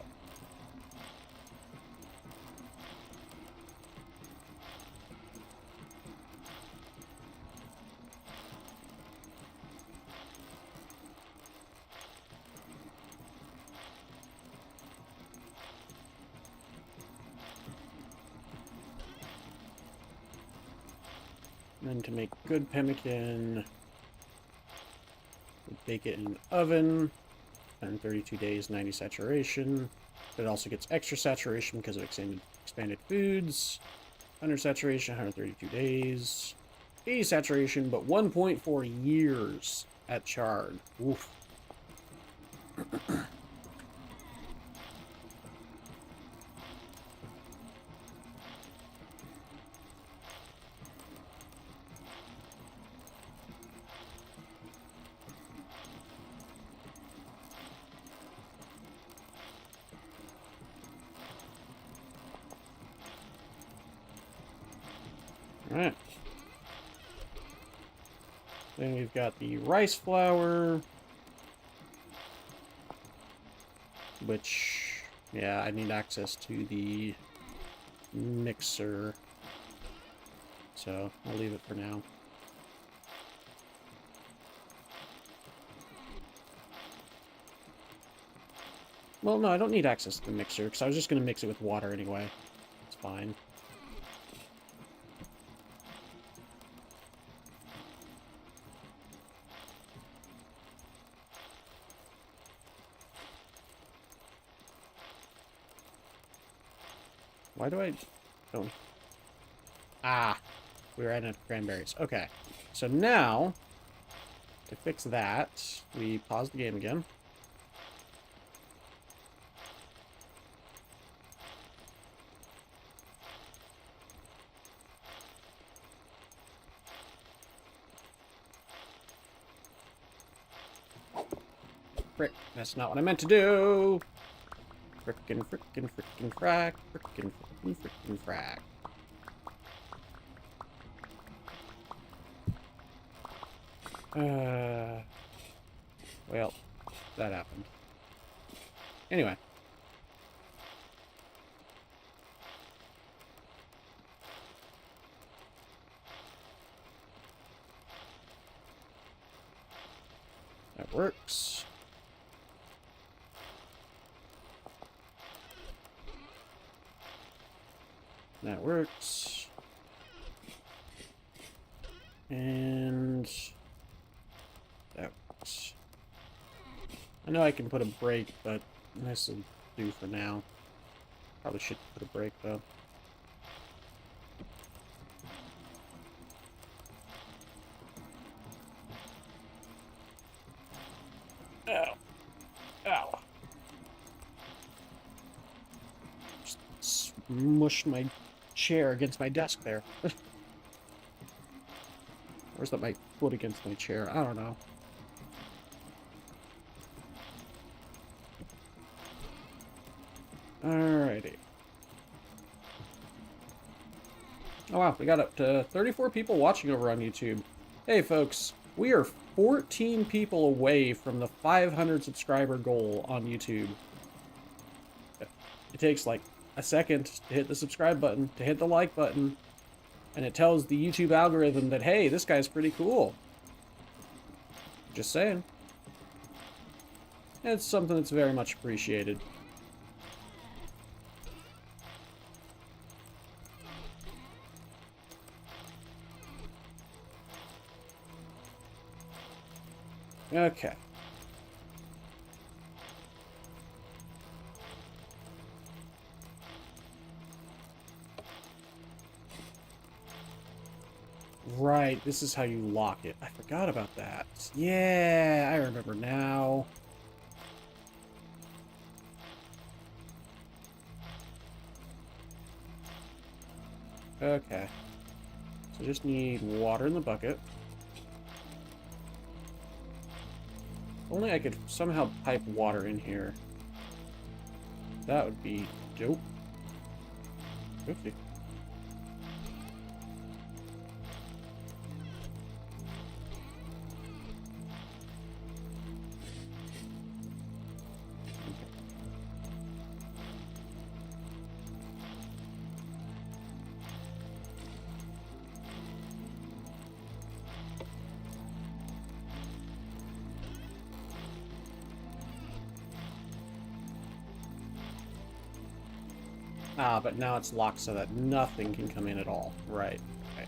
And then to make good pemmican, bake it in an oven, and 32 days, 90 saturation. But it also gets extra saturation because of expanded foods. 100 saturation, 132 days. 80 saturation, but 1.4 years at charred. Oof. Alright. Then we've got the rice flour. Which, yeah, I need access to the mixer. So, I'll leave it for now. Well, no, I don't need access to the mixer, because I was just going to mix it with water anyway. It's fine. Why do I... Oh. Ah! We ran out of cranberries. Okay. So now, to fix that, we pause the game again. Frick, that's not what I meant to do! Frickin' frack, frickin' frack. Well, that happened. Anyway. That works. That works. And that works. I know I can put a break, but this will do for now. Probably should put a break though. Ow. Ow. Just smushed my chair against my desk there. Where's that my foot against my chair? I don't know. Alrighty. Oh wow, we got up to 34 people watching over on YouTube. Hey folks, we are 14 people away from the 500 subscriber goal on YouTube. It takes like a second to hit the subscribe button, to hit the like button, and it tells the YouTube algorithm that, hey, this guy's pretty cool. Just saying. It's something that's very much appreciated. Okay. Right, this is how you lock it. I forgot about that. Yeah, I remember now. Okay. So just need water in the bucket. Only I could somehow pipe water in here. That would be dope. Okay. Ah, but now it's locked so that nothing can come in at all. Right. Okay.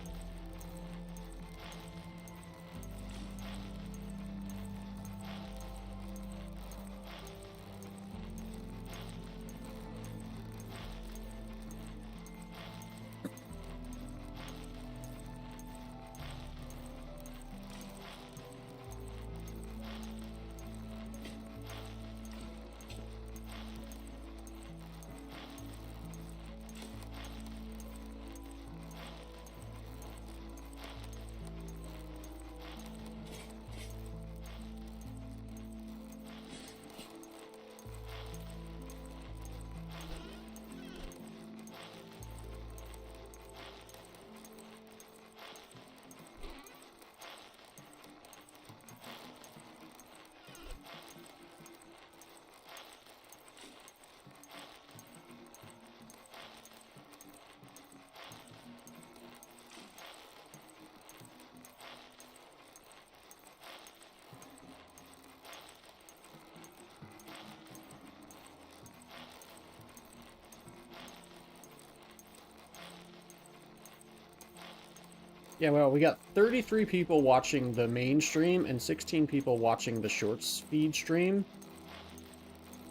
Yeah, well, we got 33 people watching the main stream and 16 people watching the shorts feed stream.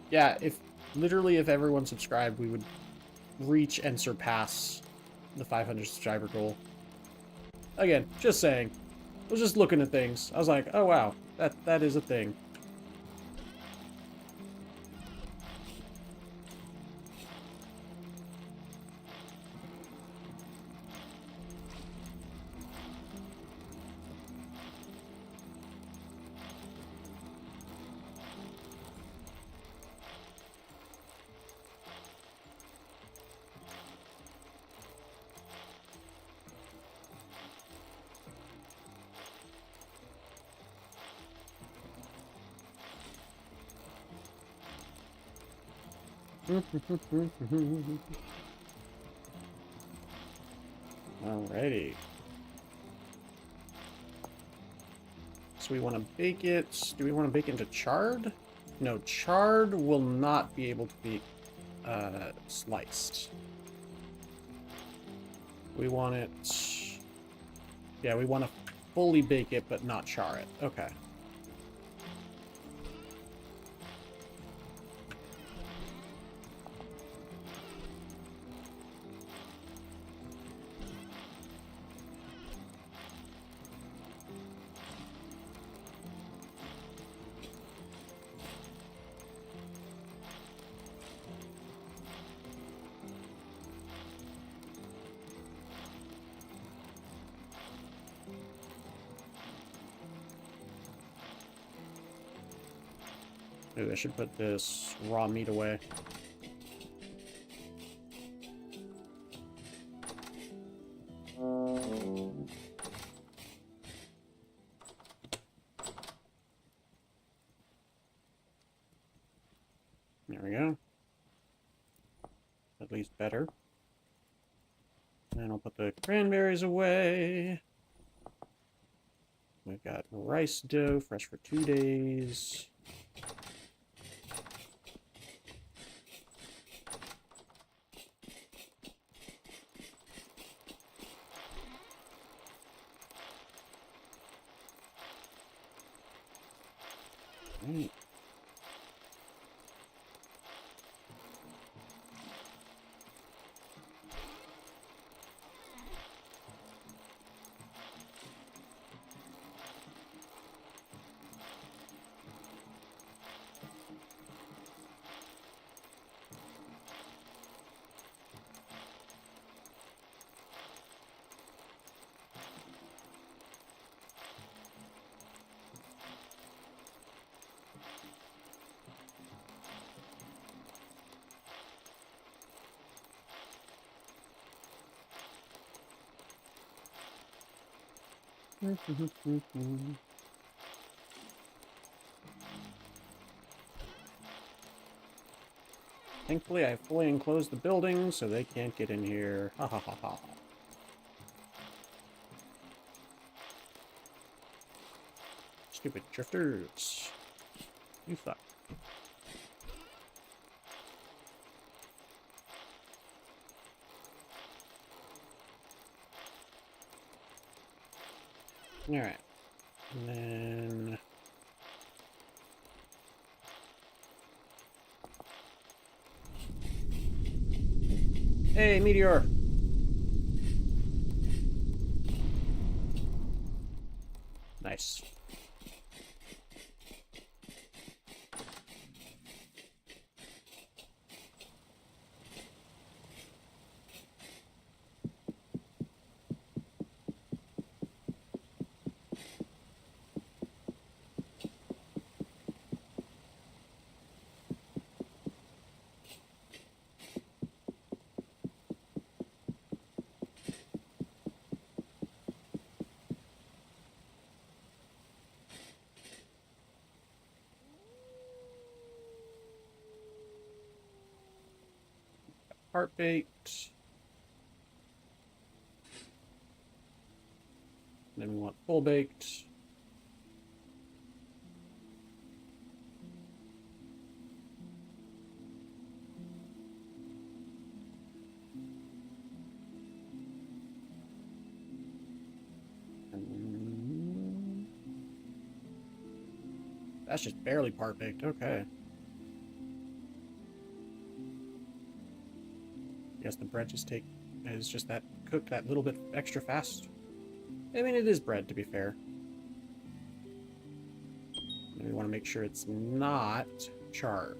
Yeah, if everyone subscribed, we would reach and surpass the 500 subscriber goal. Again, just saying. I was just looking at things. I was like, oh wow, that is a thing. Alrighty. So we want to bake it. Do we want to bake it into chard? No, chard will not be able to be sliced. We want it... Yeah, we want to fully bake it, but not char it. Okay. Ooh, I should put this raw meat away. There we go. At least better. And I'll put the cranberries away. We've got rice dough, fresh for 2 days. Right. Thankfully, I fully enclosed the building, so they can't get in here. Ha ha ha ha. Stupid drifters. You suck. Alright. And then... Hey, meteor! Nice. Part baked. Then we want full baked. That's just barely part baked. Okay. Yes, the bread is just that cooked that little bit extra fast. I mean, it is bread, to be fair. And we want to make sure it's not charred.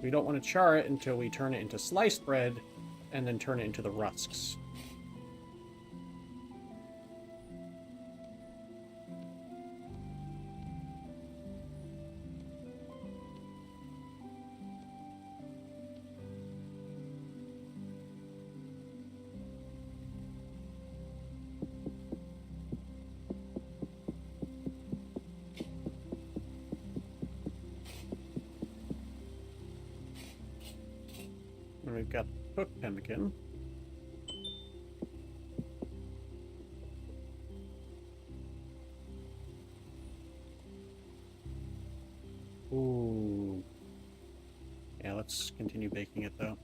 We don't want to char it until we turn it into sliced bread and then turn it into the rusks. And we've got cooked pemmican. Ooh. Yeah, let's continue baking it though.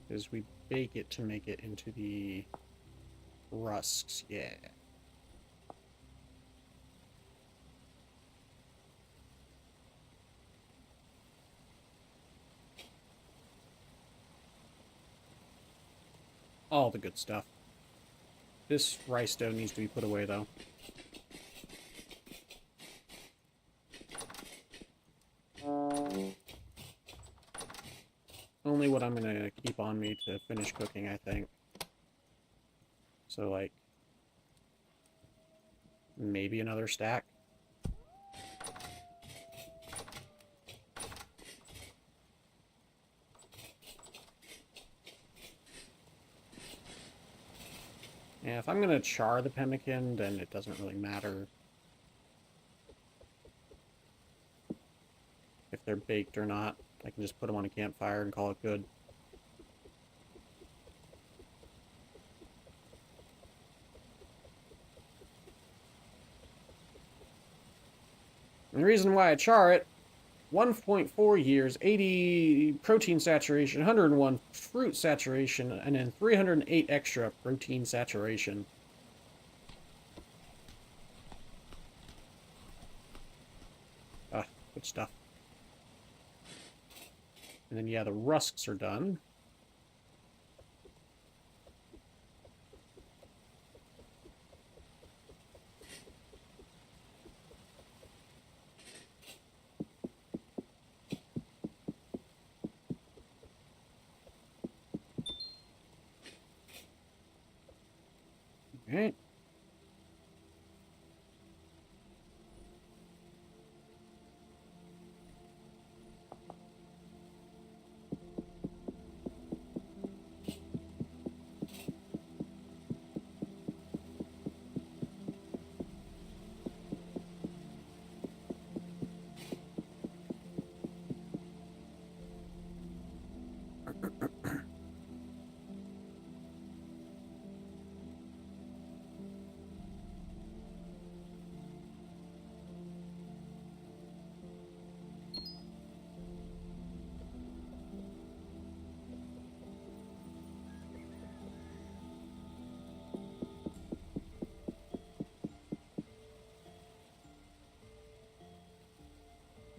Because we bake it to make it into the rusks, yeah. All the good stuff. This rice dough needs to be put away, though. Only what I'm gonna keep on me to finish cooking, I think. So, like, maybe another stack. Yeah, if I'm gonna char the pemmican, then it doesn't really matter. if they're baked or not. I can just put them on a campfire and call it good. And the reason why I char it, 1.4 years, 80 protein saturation, 101 fruit saturation, and then 308 extra protein saturation. Ah, good stuff. And then, yeah, the rusks are done. Alright.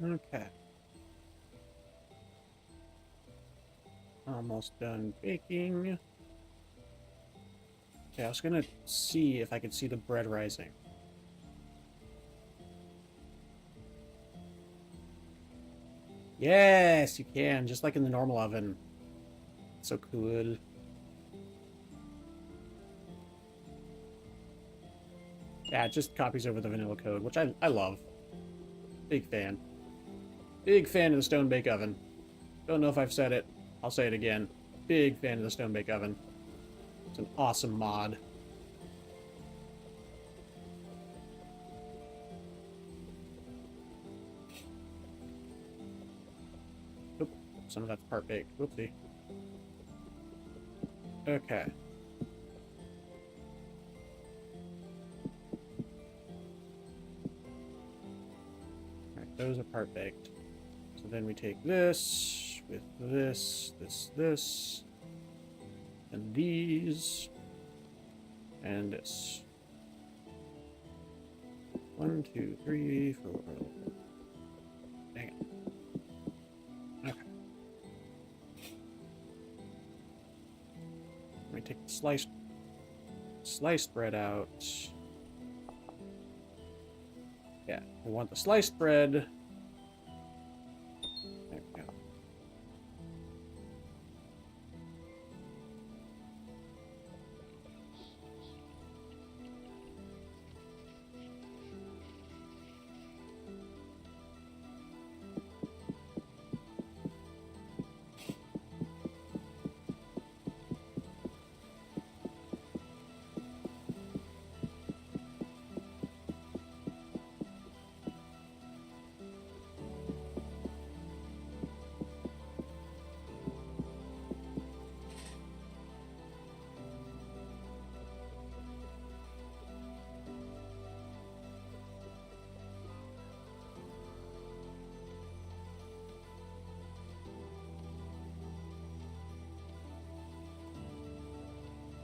Okay. Almost done baking. Okay, I was gonna see if I could see the bread rising. Yes, you can, just like in the normal oven. So cool. Yeah, it just copies over the vanilla code, which I love. Big fan. Big fan of the Stone Bake Oven. Don't know if I've said it. I'll say it again. Big fan of the Stone Bake Oven. It's an awesome mod. Oop, some of that's part baked. Whoopsie. Okay. Alright, those are part baked. So then we take this with this, and these, and this. 1, 2, 3, 4. Dang it. Okay. Let me take the sliced bread out. Yeah, we want the sliced bread. There we go.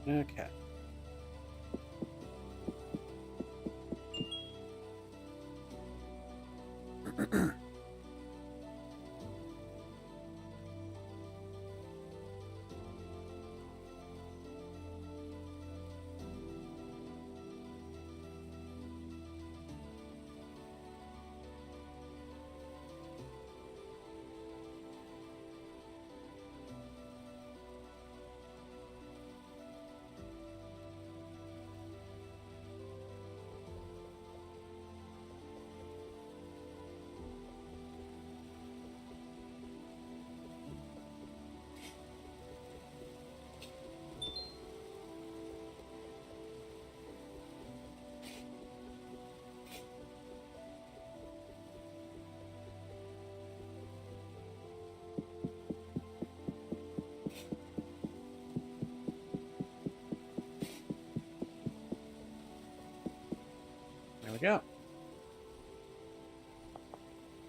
Okay. we go.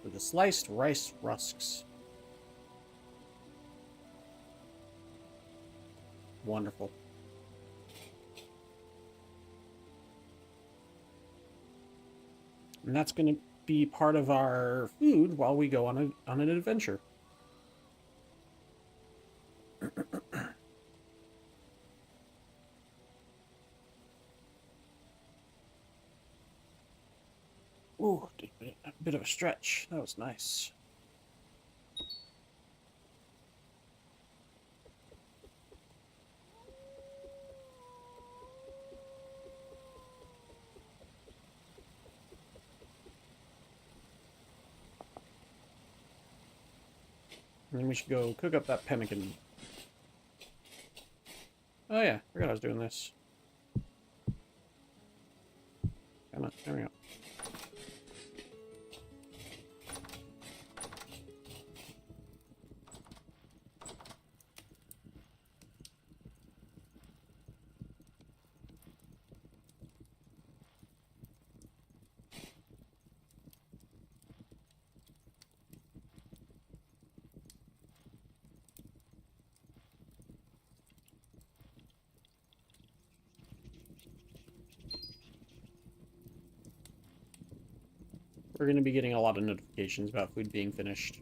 For the sliced rice rusks. Wonderful. And that's going to be part of our food while we go on an adventure. Ooh, a bit of a stretch. That was nice. And then we should go cook up that pemmican. Oh yeah, forgot I was doing this. Come on, there we go. We're going to be getting a lot of notifications about food being finished.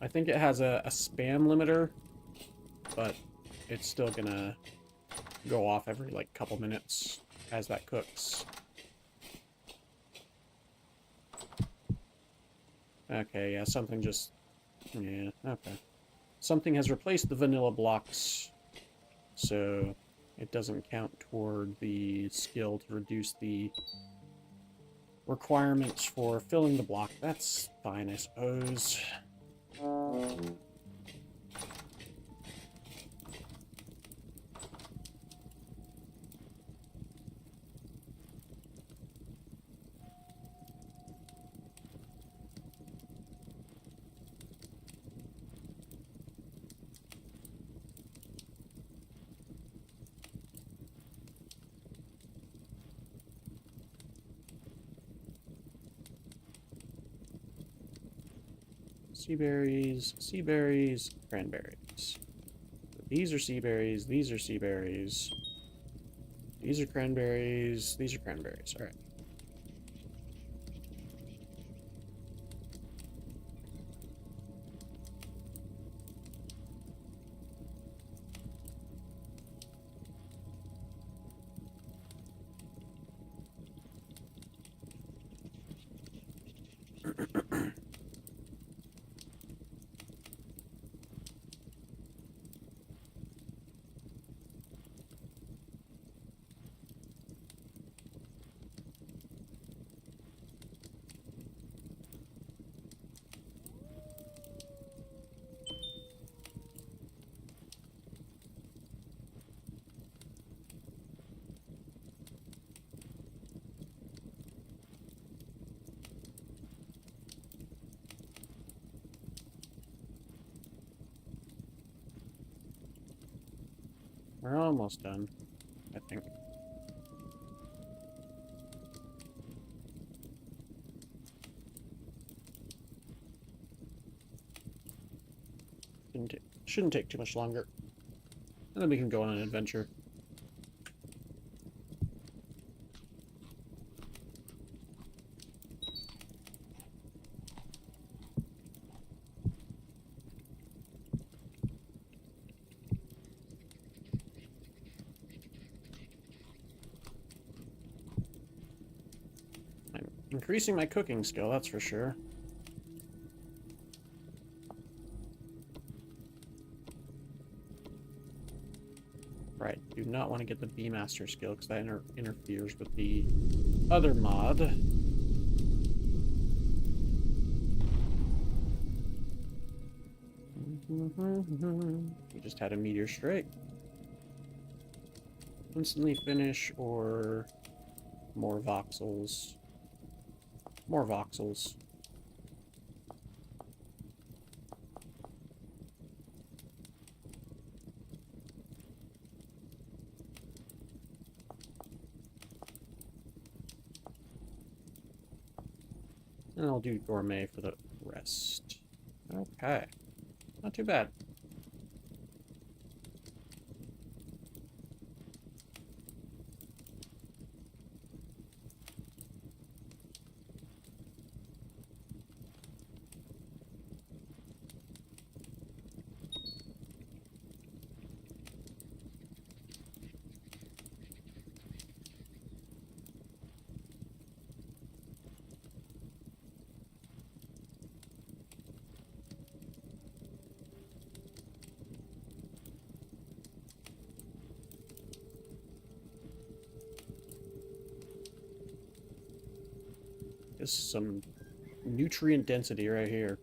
I think it has a spam limiter, but it's still gonna go off every, like, couple minutes as that cooks. Okay, yeah, something just... Yeah, okay. Something has replaced the vanilla blocks, so it doesn't count toward the skill to reduce the requirements for filling the block. That's fine, I suppose. Sea berries, cranberries. These are sea berries, these are sea berries. These are cranberries, these are cranberries. Alright. We're almost done, I think. Shouldn't take too much longer. And then we can go on an adventure. I'm increasing my cooking skill, that's for sure. Right, do not want to get the Beemaster skill because that interferes with the other mod. We just had a meteor strike. Instantly finish or more voxels. More voxels. And I'll do gourmet for the rest. Okay. Not too bad. This is some nutrient density right here.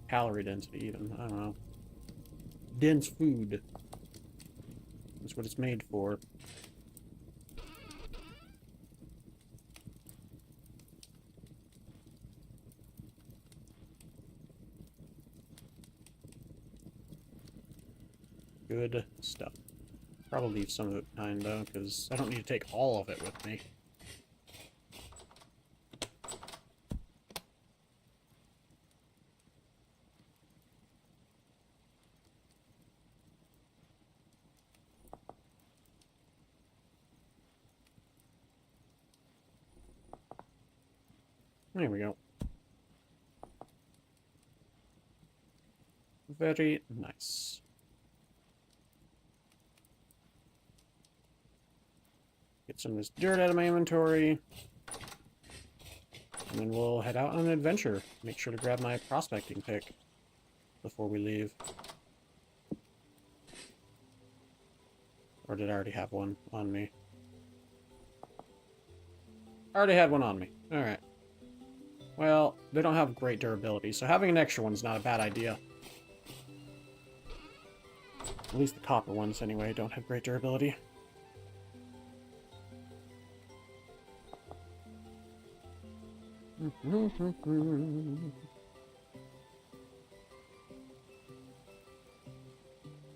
Calorie density, even. I don't know. Dense food. That's what it's made for. Good stuff. Probably leave some of it behind, though, because I don't need to take all of it with me. There we go. Very nice. Get some of this dirt out of my inventory. And then we'll head out on an adventure. Make sure to grab my prospecting pick before we leave. Or did I already have one on me? I already had one on me. Alright. Well, they don't have great durability, so having an extra one's not a bad idea. At least the copper ones, anyway, don't have great durability.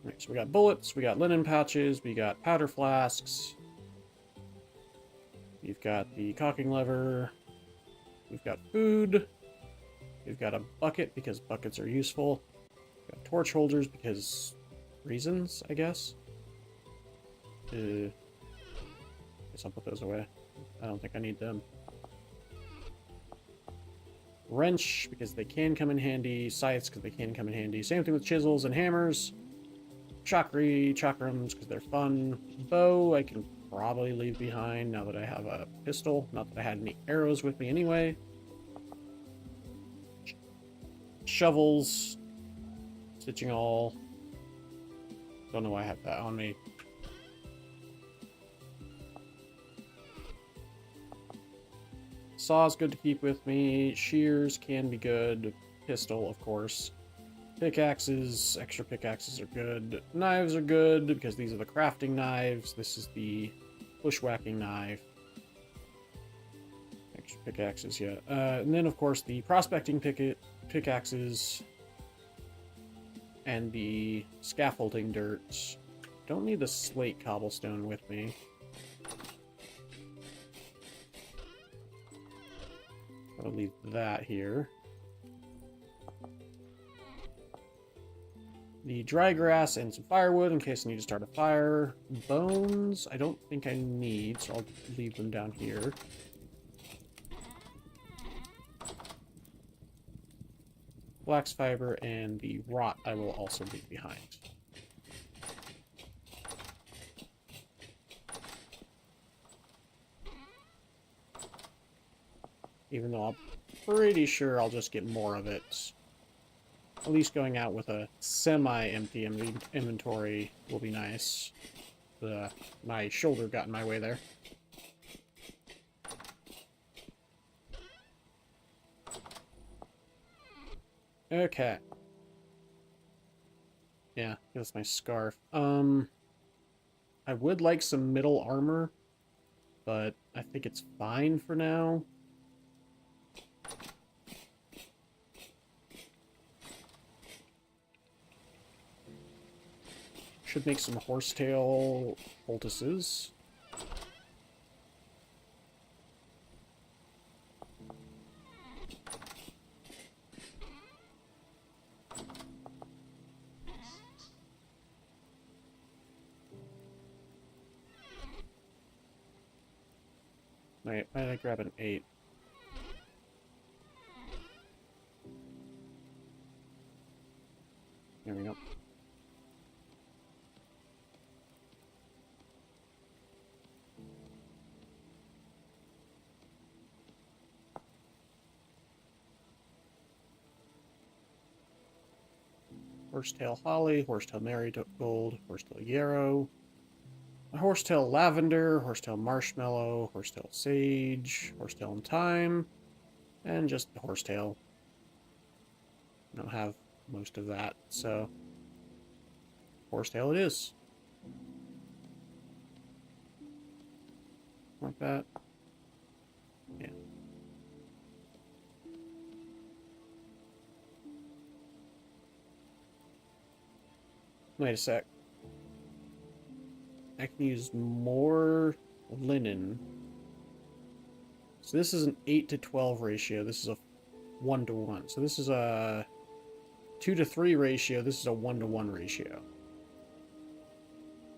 Right, so we got bullets, we got linen pouches, we got powder flasks. We've got the cocking lever. We've got food. We've got a bucket because buckets are useful. We've got torch holders because reasons, I guess. Guess I'll put those away. I don't think I need them. Wrench, because they can come in handy. Scythes, because they can come in handy. Same thing with chisels and hammers. Chakrams, because they're fun. Bow, I can probably leave behind now that I have a pistol. Not that I had any arrows with me anyway. Shovels. Stitching all. Don't know why I have that on me. Saw's good to keep with me. Shears can be good. Pistol, of course. Pickaxes, extra pickaxes are good. Knives are good because these are the crafting knives. This is the bushwhacking knife. Extra pickaxes, yeah. And then, of course, the prospecting pickaxes and the scaffolding dirt. Don't need the slate cobblestone with me. I'll leave that here. The dry grass and some firewood in case I need to start a fire. Bones, I don't think I need, so I'll leave them down here. Flax fiber and the rot I will also leave behind. Even though I'm pretty sure I'll just get more of it. At least going out with a semi-empty inventory will be nice. My shoulder got in my way there. Okay. Yeah, that's my scarf. I would like some middle armor, but I think it's fine for now. Should make some horsetail poultices. Wait, why did I grab an 8? There we go. Horsetail holly, horsetail marigold, horsetail yarrow, horsetail lavender, horsetail marshmallow, horsetail sage, horsetail and thyme, and just the horsetail. I don't have most of that, so horsetail it is. Like that. Yeah. Wait a sec. I can use more linen. So this is an 8 to 12 ratio. This is a 1 to 1. So this is a 2 to 3 ratio. This is a 1 to 1 ratio.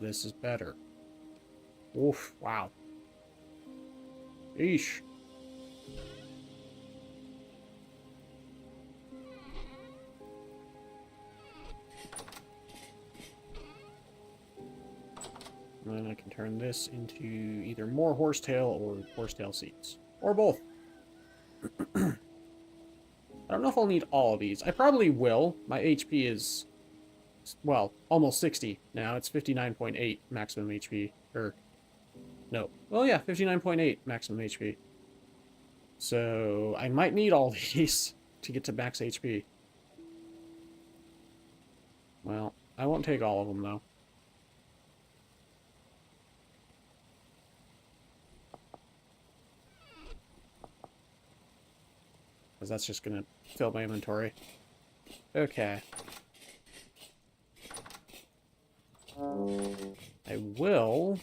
This is better. Oof, wow. Eesh. And then I can turn this into either more horsetail or horsetail seeds. Or both. I don't know if I'll need all of these. I probably will. My HP is, well, almost 60 now. It's 59.8 maximum HP. Or, no. Well, yeah, 59.8 maximum HP. So, I might need all these to get to max HP. Well, I won't take all of them, though. Because that's just going to fill my inventory. Okay. I will...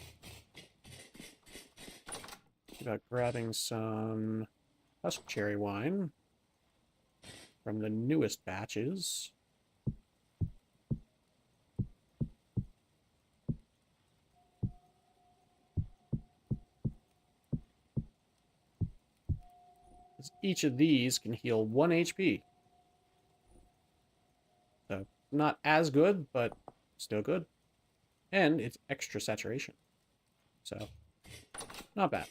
think about grabbing some husk cherry wine from the newest batches. Each of these can heal 1 HP. So, not as good, but still good. And it's extra saturation. So, not bad.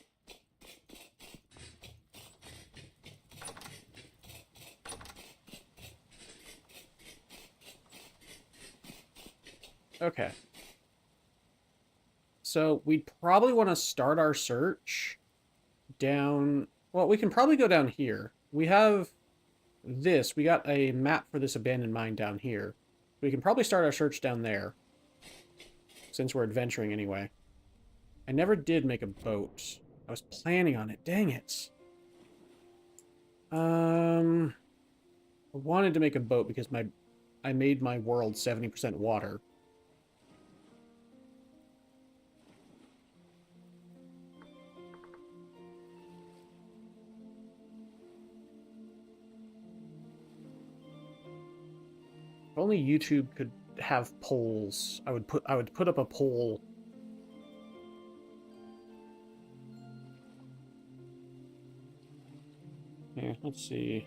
Okay. So, we'd probably want to start our search down... Well, we can probably go down here. We have this. We got a map for this abandoned mine down here. We can probably start our search down there. Since we're adventuring anyway. I never did make a boat. I was planning on it. Dang it. I wanted to make a boat because I made my world 70% water. If only YouTube could have polls. I would put up a poll. Yeah, let's see.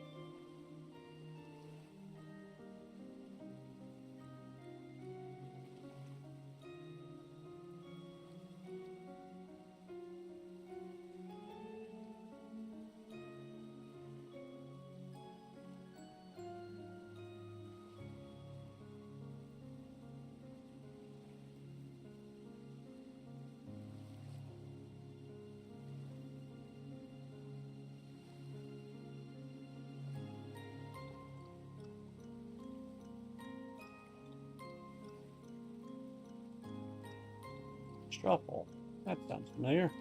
Shuffle. That sounds familiar.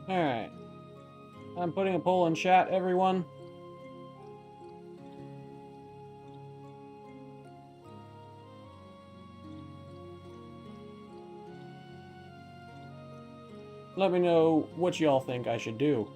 Alright. I'm putting a poll in chat, everyone. Let me know what y'all think I should do.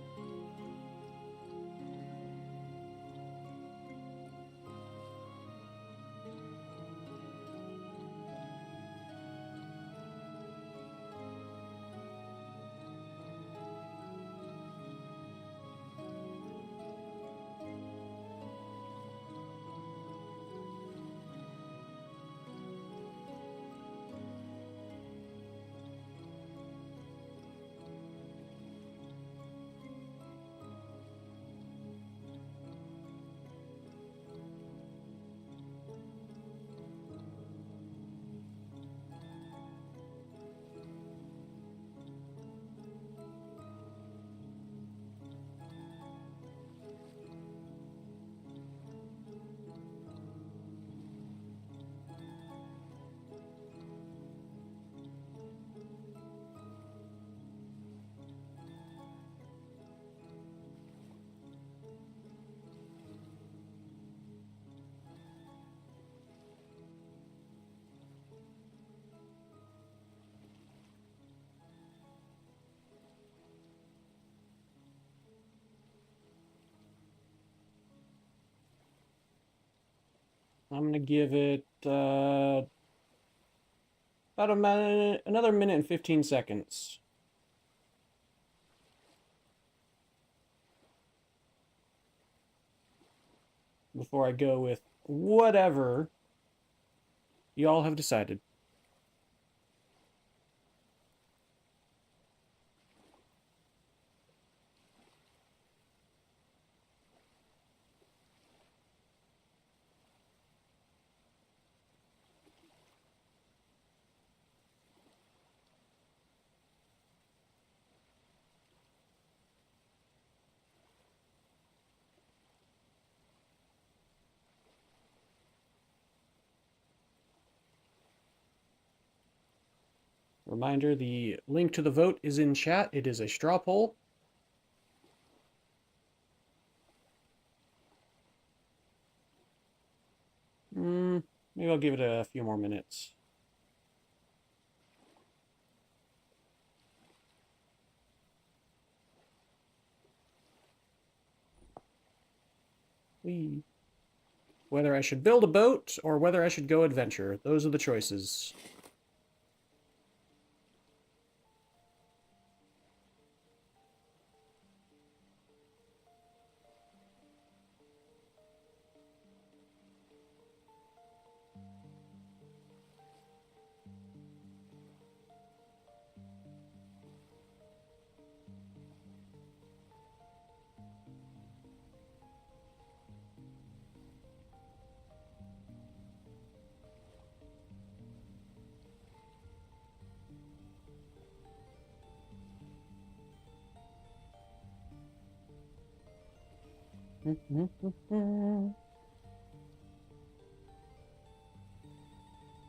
I'm gonna give it about another minute and 15 seconds. Before I go with whatever y'all have decided. Reminder, the link to the vote is in chat. It is a straw poll. Maybe I'll give it a few more minutes. Whether I should build a boat or whether I should go adventure. Those are the choices.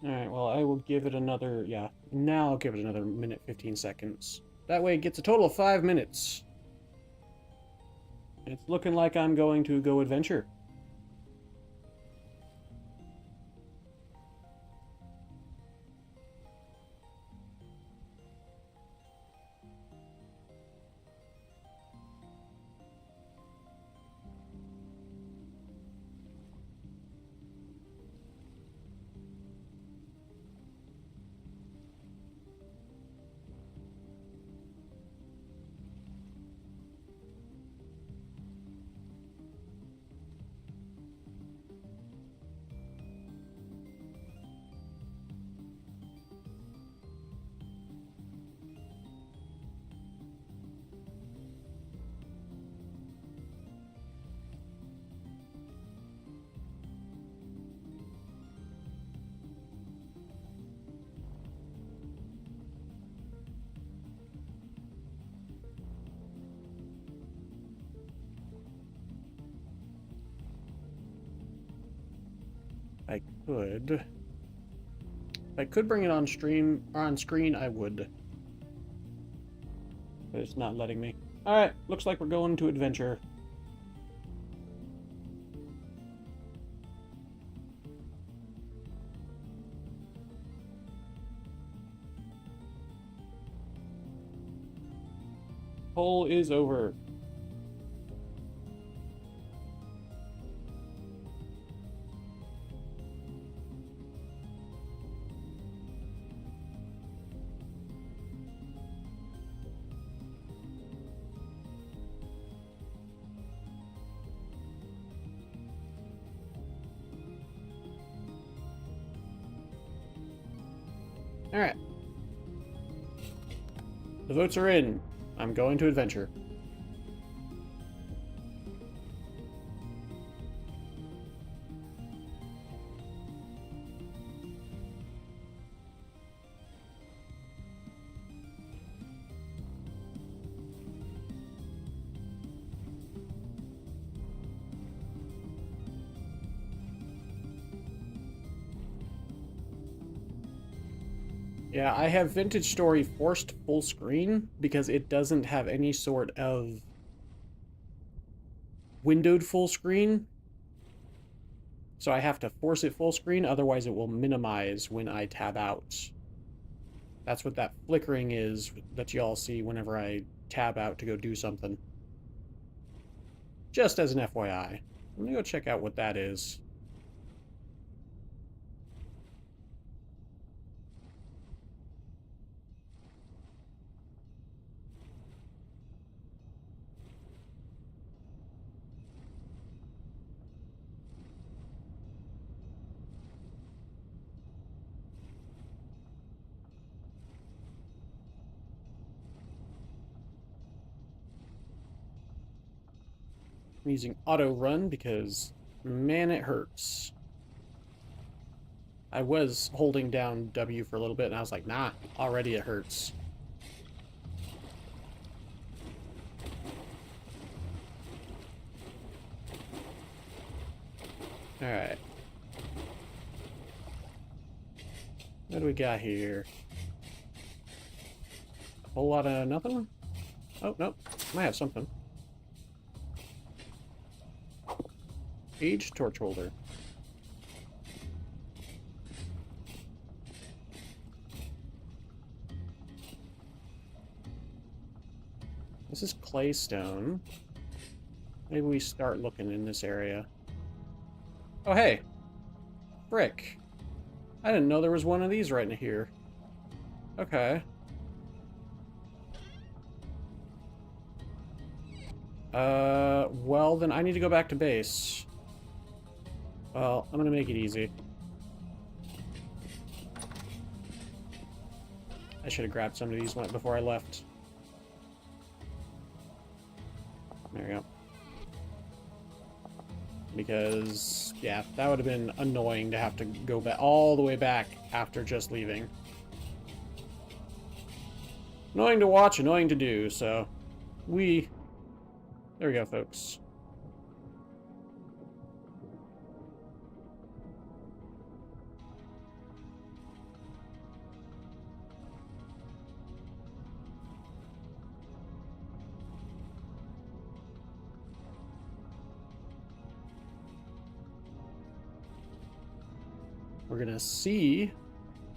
Alright, well, I will give it another, now I'll give it another minute, 15 seconds. That way it gets a total of 5 minutes. It's looking like I'm going to go adventure. I could. If I could bring it on stream or on screen, I would. but it's not letting me. Alright, looks like we're going to adventure. Poll is over. Alright. The votes are in. I'm going to adventure. Yeah, I have Vintage Story forced full screen because it doesn't have any sort of windowed full screen. So I have to force it full screen, otherwise it will minimize when I tab out. That's what that flickering is that y'all see whenever I tab out to go do something. Just as an FYI. I'm gonna go check out what that is. I'm using auto run because, man, it hurts. I was holding down W for a little bit, and I was like, nah, already it hurts. Alright. What do we got here? A whole lot of nothing? Oh, nope. Might have something. Aged torch holder. This is claystone. Maybe we start looking in this area. Oh, hey. Brick. I didn't know there was one of these right in here. Okay. Well, then I need to go back to base. Well, I'm gonna make it easy. I should have grabbed some of these before I left. There we go. Because, yeah, that would have been annoying to have to go back all the way back after just leaving. Annoying to watch, annoying to do, so there we go, folks. We're gonna see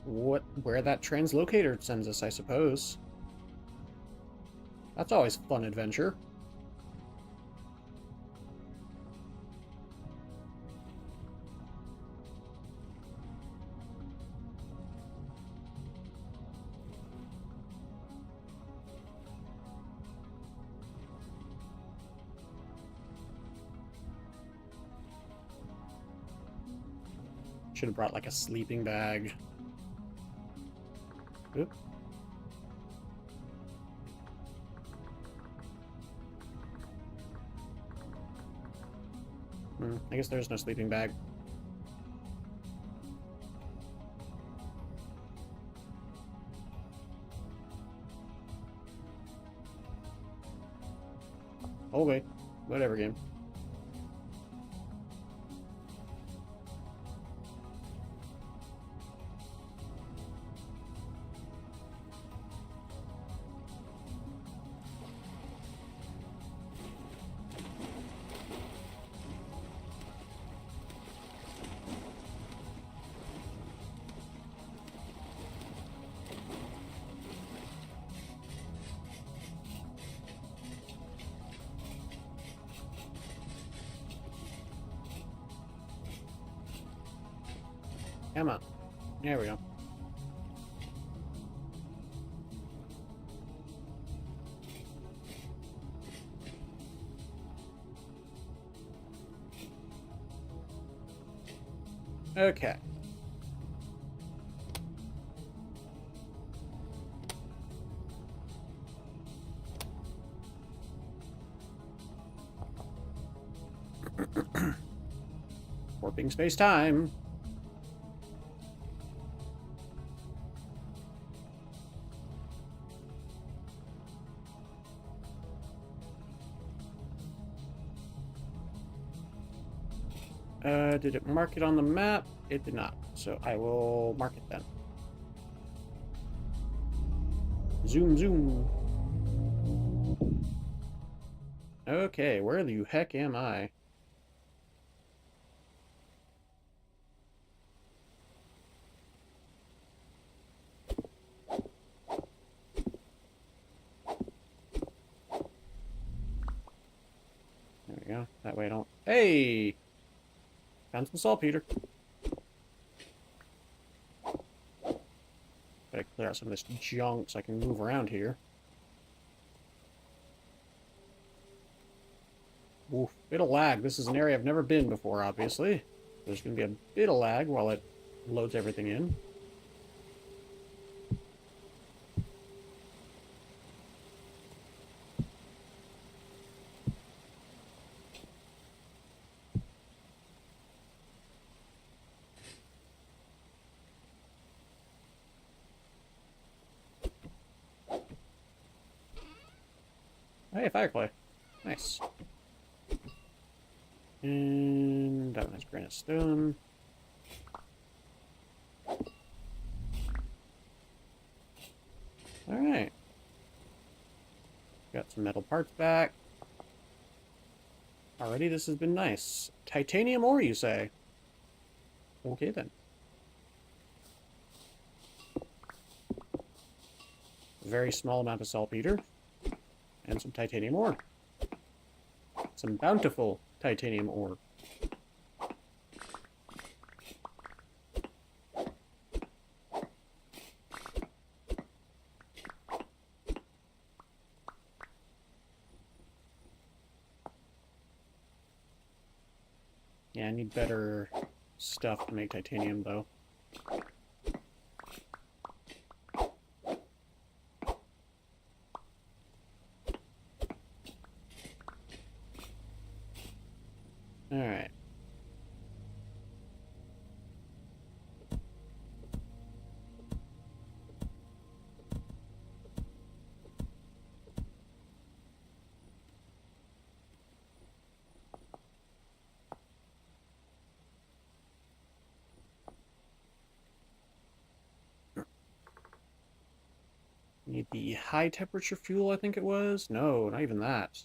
where that translocator sends us, I suppose. That's always a fun adventure. Should have brought like a sleeping bag. Oop. I guess there's no sleeping bag. Okay, whatever, game. Come on. There we go. Okay. Warping space-time. Did it mark it on the map? It did not. So I will mark it then. Zoom, zoom. Okay, where the heck am I? There we go. That way I don't... Hey! Found some saltpeter. Gotta clear out some of this junk so I can move around here. Oof, bit of lag. This is an area I've never been before, obviously. There's gonna be a bit of lag while it loads everything in. Hey, Firefly. Nice. And that one has granite stone. Alright. Got some metal parts back. Already, this has been nice. Titanium ore, you say? Okay, then. Very small amount of saltpeter. And some titanium ore. Some bountiful titanium ore. Yeah, I need better stuff to make titanium, though. Alright. Need the high temperature fuel, I think it was. No, not even that.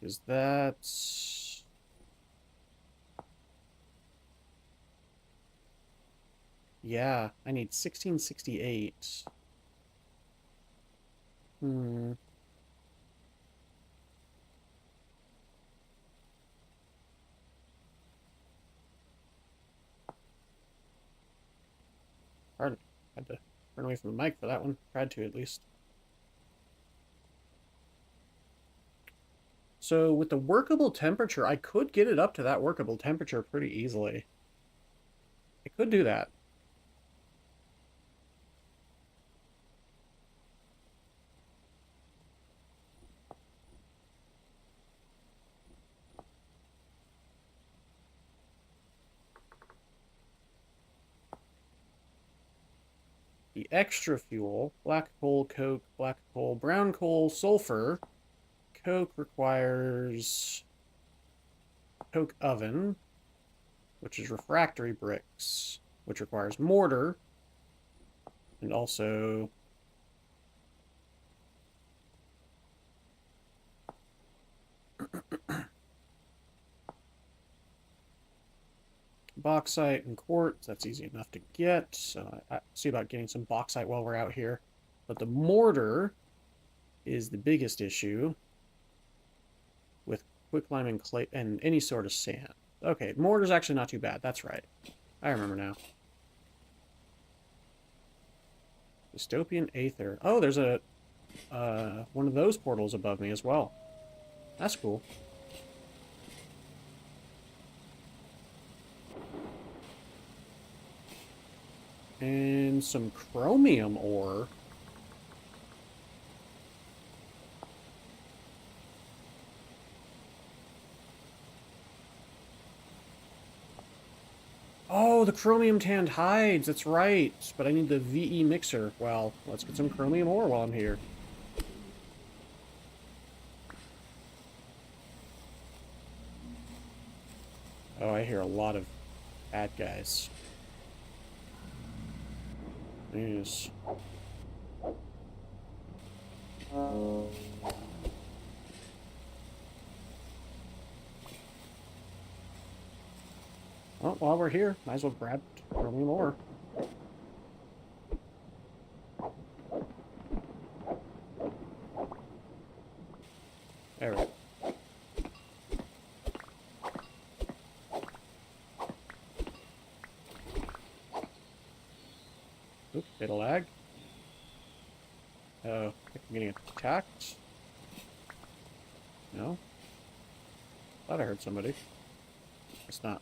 Is that... Yeah, I need 1668. Hmm. Pardon. Had to turn away from the mic for that one. Tried to, at least. So, with the workable temperature, I could get it up to that workable temperature pretty easily. I could do that. The extra fuel, black coal, coke, black coal, brown coal, sulfur. Coke requires coke oven, which is refractory bricks, which requires mortar, and also bauxite and quartz. That's easy enough to get, so I see about getting some bauxite while we're out here. But the mortar is the biggest issue with quicklime and clay and any sort of sand. Okay, mortar's actually not too bad. That's right. I remember now. Dystopian Aether. Oh, there's a one of those portals above me as well. That's cool. And some chromium ore. Oh, the chromium tanned hides. That's right. But I need the VE mixer. Well, let's get some chromium ore while I'm here. Oh, I hear a lot of bad guys. Yes. Well, while we're here, might as well grab chromium ore. There we go. Oop, bit of lag. Oh, I'm getting attacked. No? Thought I heard somebody. It's not.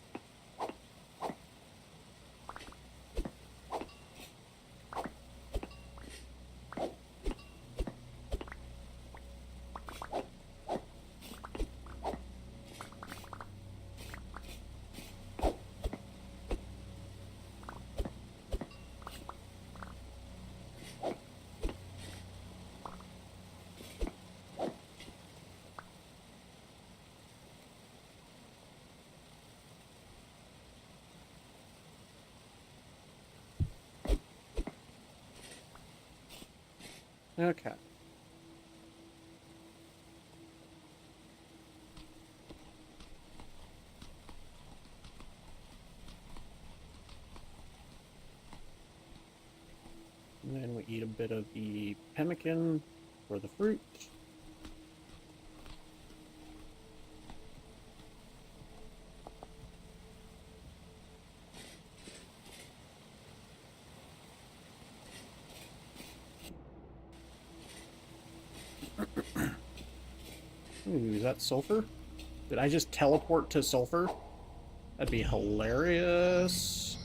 Okay. And then we eat a bit of the pemmican for the fruit. Ooh, is that sulfur? Did I just teleport to sulfur? That'd be hilarious.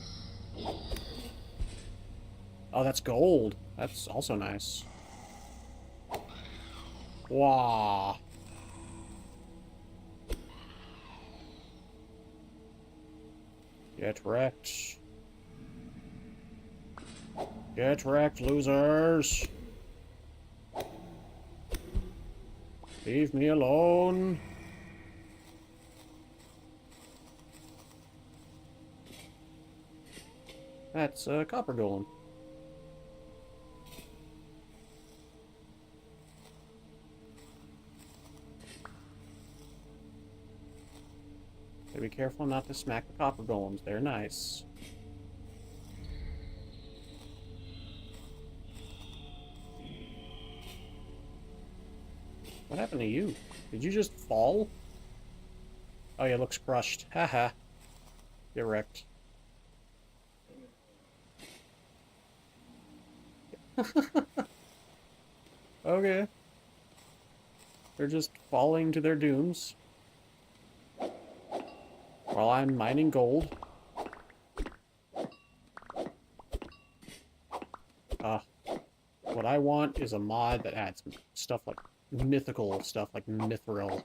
Oh, that's gold. That's also nice. Wow. Get wrecked. Get wrecked, losers. Leave me alone. That's a copper golem. Be careful not to smack the copper golems. They're nice. What happened to you? Did you just fall? Oh, yeah, looks crushed. Haha. Get wrecked. Okay. They're just falling to their dooms. While I'm mining gold. What I want is a mod that adds stuff like mythical stuff like mithril.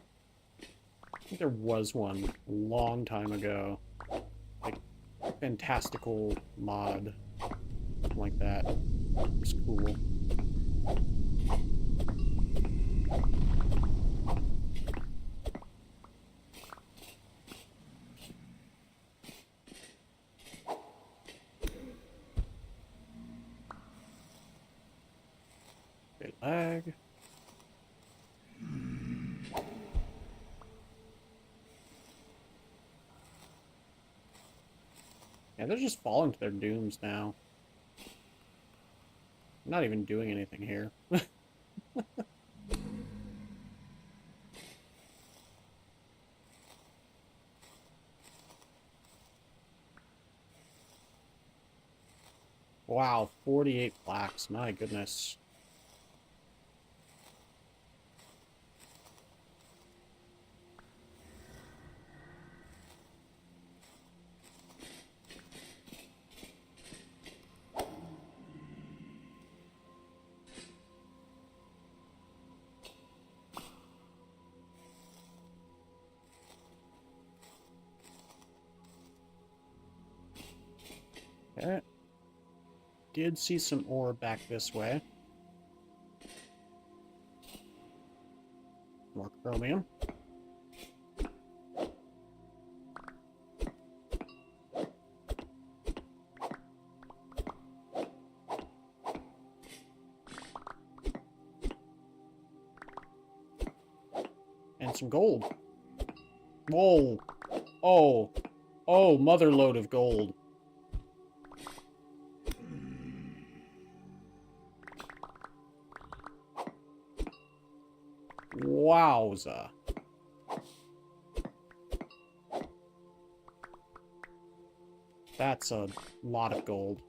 I think there was one a long time ago. Like, fantastical mod. Something like that. It's cool. Okay, lag. Yeah, they're just falling to their dooms now. I'm not even doing anything here. Wow, 48 plaques. My goodness. Okay. Did see some ore back this way. More chromium. And some gold. Whoa. Oh. Oh, mother load of gold. Wowza. That's a lot of gold.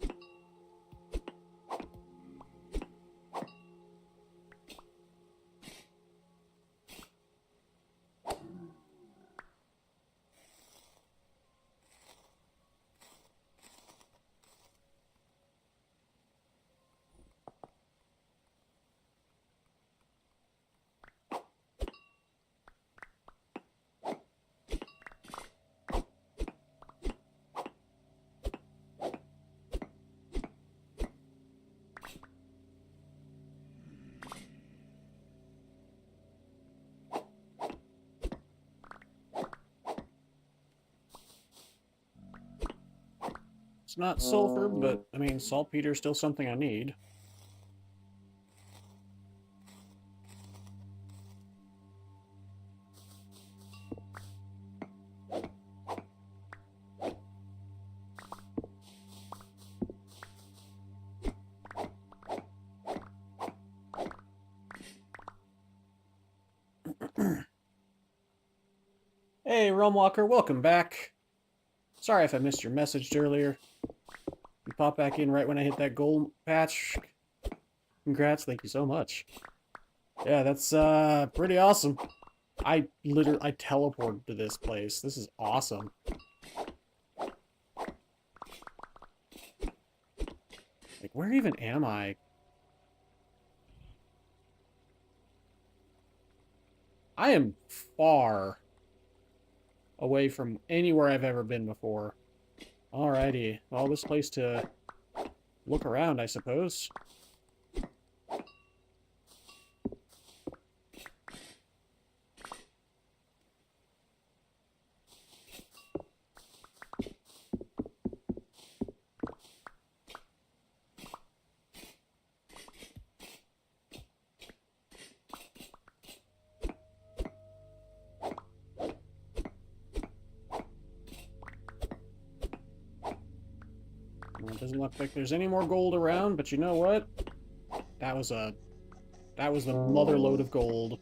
It's not sulfur, but, I mean, saltpeter is still something I need. Hey, Realmwalker, welcome back. Sorry if I missed your message earlier. You popped back in right when I hit that gold patch. Congrats, thank you so much. Yeah, that's pretty awesome. I teleported to this place. This is awesome. Like, where even am I? I am far away from anywhere I've ever been before. Alrighty. Well, this place to look around, I suppose. Well, it doesn't look like there's any more gold around, but you know what? That was the mother load of gold.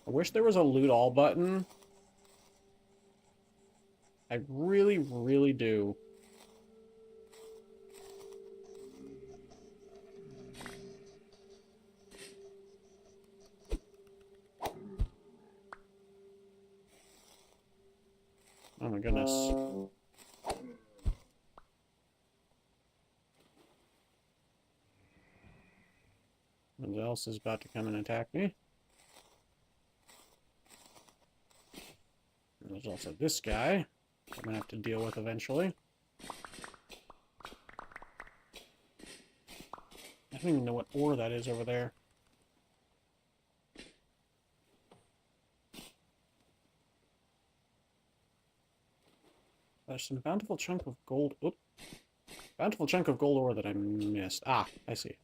I wish there was a loot all button. I really, really do. Oh my goodness. What else is about to come and attack me? There's also this guy I'm gonna have to deal with eventually. I don't even know what ore that is over there. There's some bountiful chunk of gold. Oop. Bountiful chunk of gold ore that I missed. Ah, I see.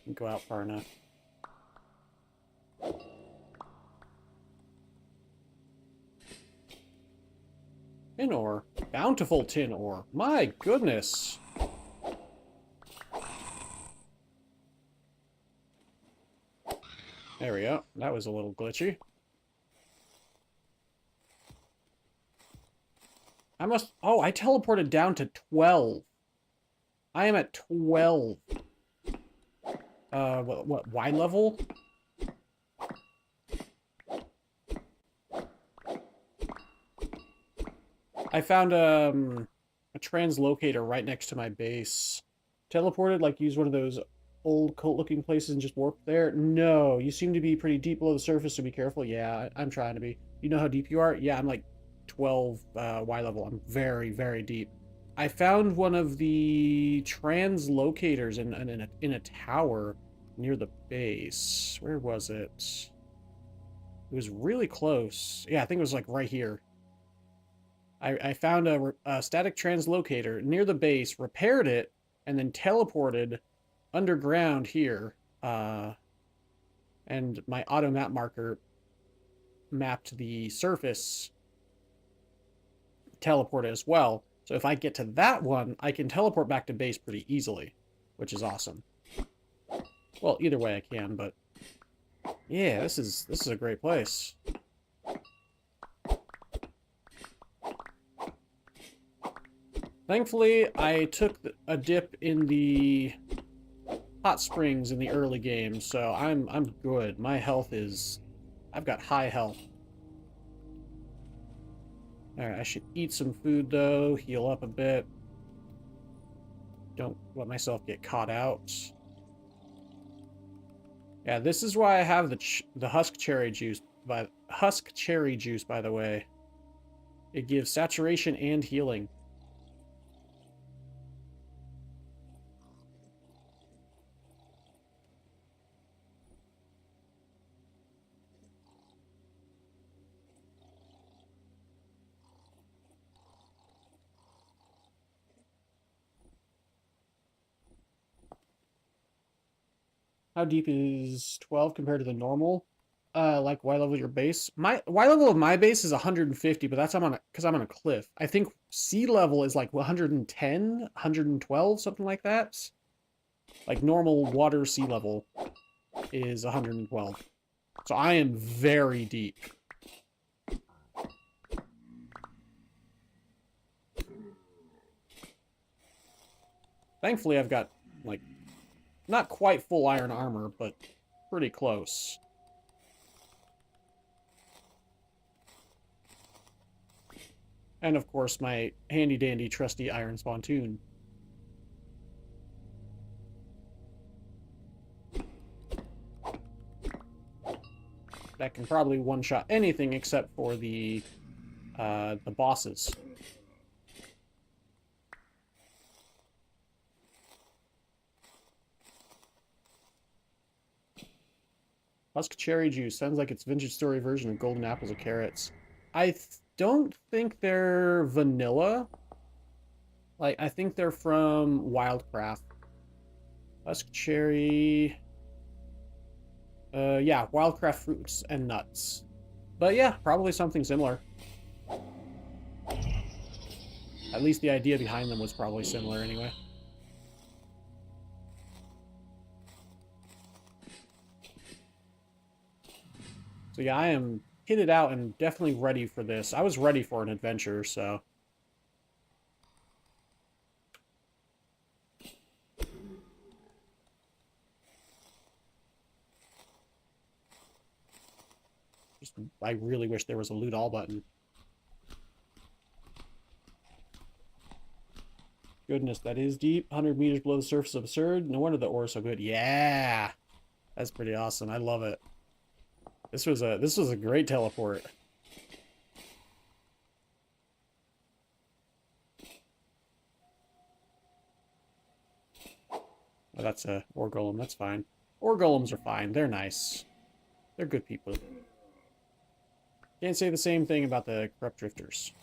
Didn't go out far enough. An ore. Bountiful tin ore. My goodness. There we go. That was a little glitchy. I must... Oh, I teleported down to 12. I am at 12. What, Y level? I found a translocator right next to my base. Teleported, like use one of those old cult-looking places and just warp there? No, you seem to be pretty deep below the surface, so be careful. Yeah, I'm trying to be. You know how deep you are? Yeah, I'm like 12 Y level. I'm very, very deep. I found one of the translocators in a tower near the base. Where was it? It was really close. Yeah, I think it was like right here. I found a static translocator near the base, repaired it, and then teleported underground here. And my auto map marker mapped the surface teleport as well. So if I get to that one, I can teleport back to base pretty easily, which is awesome. Well, either way I can, but yeah, this is a great place. Thankfully, I took a dip in the hot springs in the early game, so I'm good. My health is... I've got high health. Alright, I should eat some food, though. Heal up a bit. Don't let myself get caught out. Yeah, this is why I have the husk cherry juice. Husk cherry juice, by the way. It gives saturation and healing. How deep is 12 compared to the normal? Like Y level your base? My Y level of my base is 150, but that's because I'm on a cliff. I think sea level is like 110, 112, something like that. Like normal water sea level is 112. So I am very deep. Thankfully, I've got like not quite full iron armor, but pretty close. And of course, my handy-dandy trusty iron spontoon. That can probably one-shot anything except for the bosses. Husk cherry juice sounds like it's vintage story version of golden apples or carrots. I don't think they're vanilla. Like, I think they're from Wildcraft. Husk cherry. Yeah, Wildcraft fruits and nuts. But yeah, probably something similar. At least the idea behind them was probably similar anyway. So yeah, I am kitted out and definitely ready for this. I was ready for an adventure, so... I really wish there was a loot all button. Goodness, that is deep. 100 meters below the surface of absurd. No wonder the ore is so good. Yeah! That's pretty awesome. I love it. This was a great teleport. Oh, that's a ore golem. That's fine. Ore golems are fine. They're nice. They're good people. Can't say the same thing about the corrupt drifters.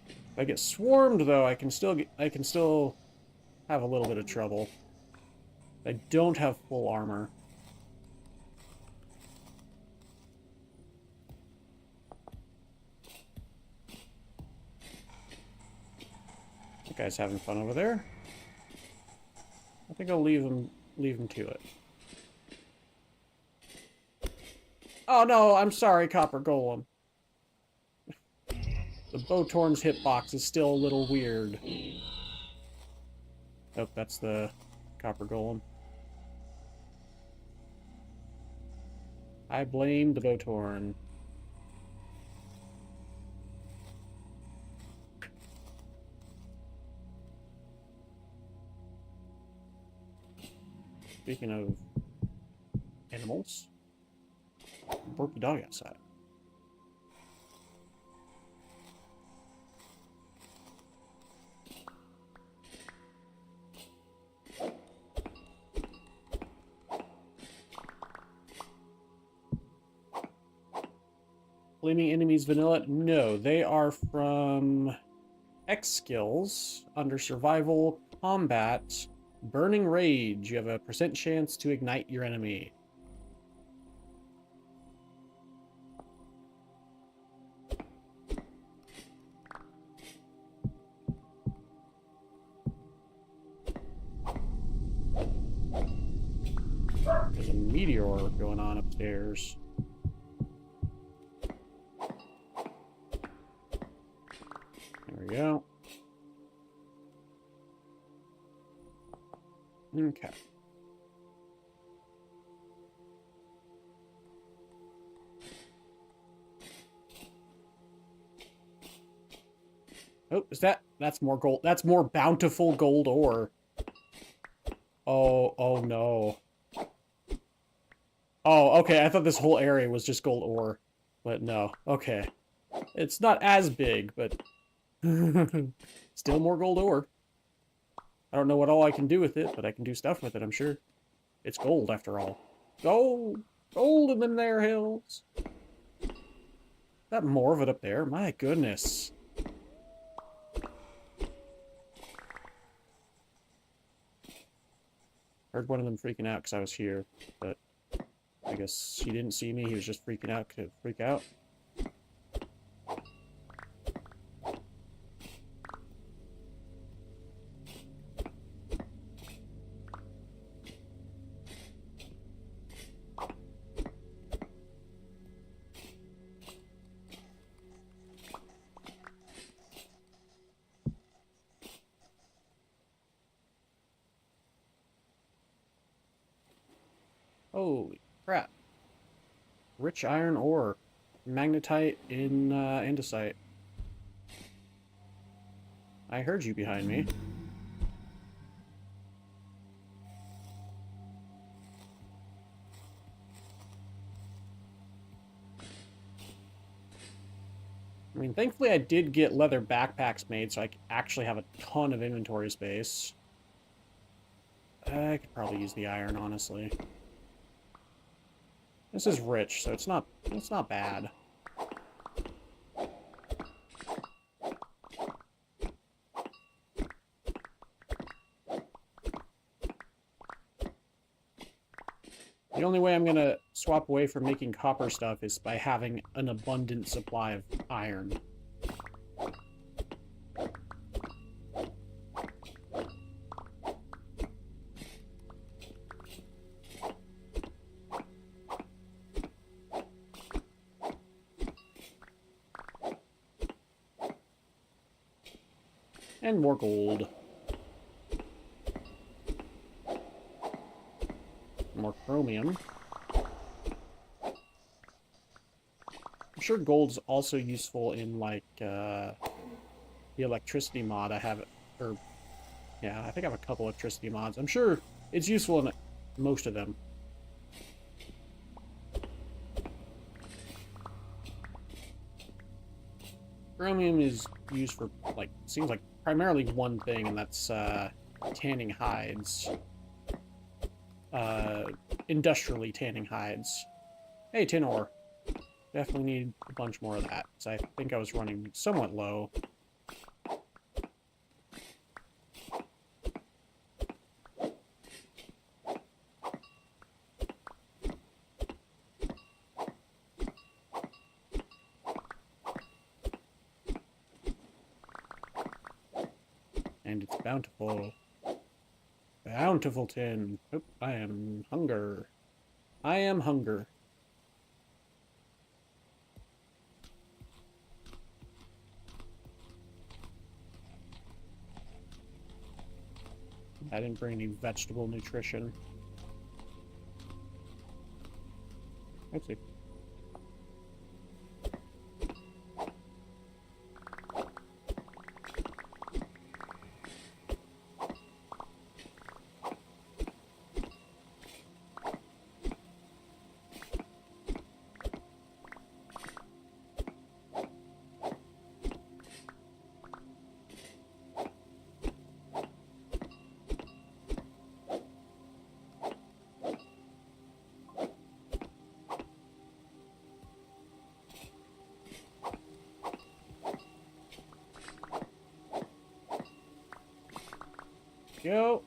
If I get swarmed, though, I can still have a little bit of trouble. I don't have full armor. That guy's having fun over there. I think I'll leave him to it. Oh no, I'm sorry, Copper Golem. The Botorn's hitbox is still a little weird. Nope, that's the Copper Golem. I blame the Botorn. Speaking of animals, Borky dog outside. Flaming enemies vanilla? No, they are from X skills under survival combat. Burning Rage. You have a % chance to ignite your enemy. There's a meteor going on upstairs. There we go. Okay. Oh, that's more gold. That's more bountiful gold ore. Oh no. Oh, okay, I thought this whole area was just gold ore. But no, okay. It's not as big, but still more gold ore. I don't know what all I can do with it, but I can do stuff with it, I'm sure. It's gold, after all. Gold! Gold in them there hills! Got more of it up there? My goodness. Heard one of them freaking out because I was here, but I guess he didn't see me, he was just freaking out to freak out. Holy crap. Rich iron ore. Magnetite in andesite. I heard you behind me. I mean, thankfully I did get leather backpacks made, so I actually have a ton of inventory space. I could probably use the iron, honestly. This is rich, so it's not bad. The only way I'm gonna swap away from making copper stuff is by having an abundant supply of iron. And more gold. More chromium. I'm sure gold's also useful in, like, the electricity mod I have, or, yeah, I think I have a couple electricity mods. I'm sure it's useful in most of them. Chromium is used for, like, seems like primarily one thing, and that's, tanning hides. Industrially tanning hides. Hey, tin ore. Definitely need a bunch more of that, because I think I was running somewhat low. And it's bountiful. Bountiful tin. Oh, I am hunger. I am hunger. I didn't bring any vegetable nutrition. Let's see. Go.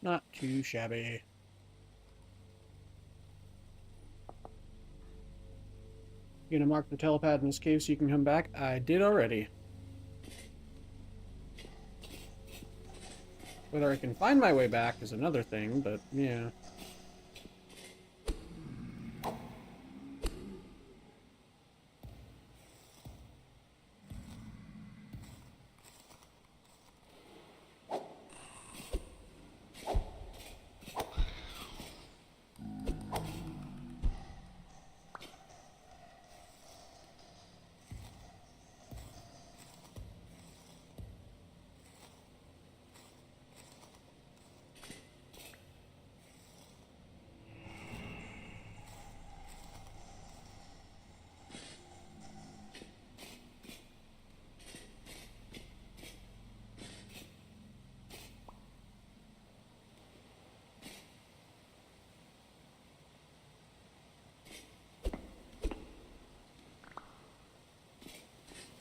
Not too shabby. You gonna mark the telepad in this cave so you can come back? I did already. Whether I can find my way back is another thing, but yeah.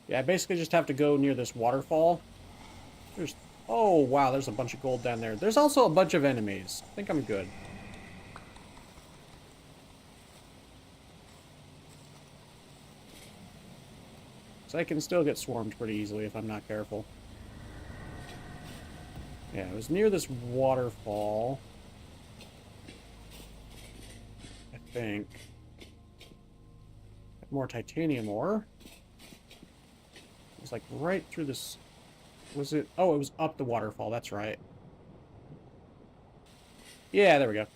Yeah, I basically just have to go near this waterfall. There's... Oh, wow, there's a bunch of gold down there. There's also a bunch of enemies. I think I'm good. So I can still get swarmed pretty easily if I'm not careful. Yeah, it was near this waterfall. I think. More titanium ore. It was like right through this... Was it? Oh, it was up the waterfall. That's right. Yeah, there we go.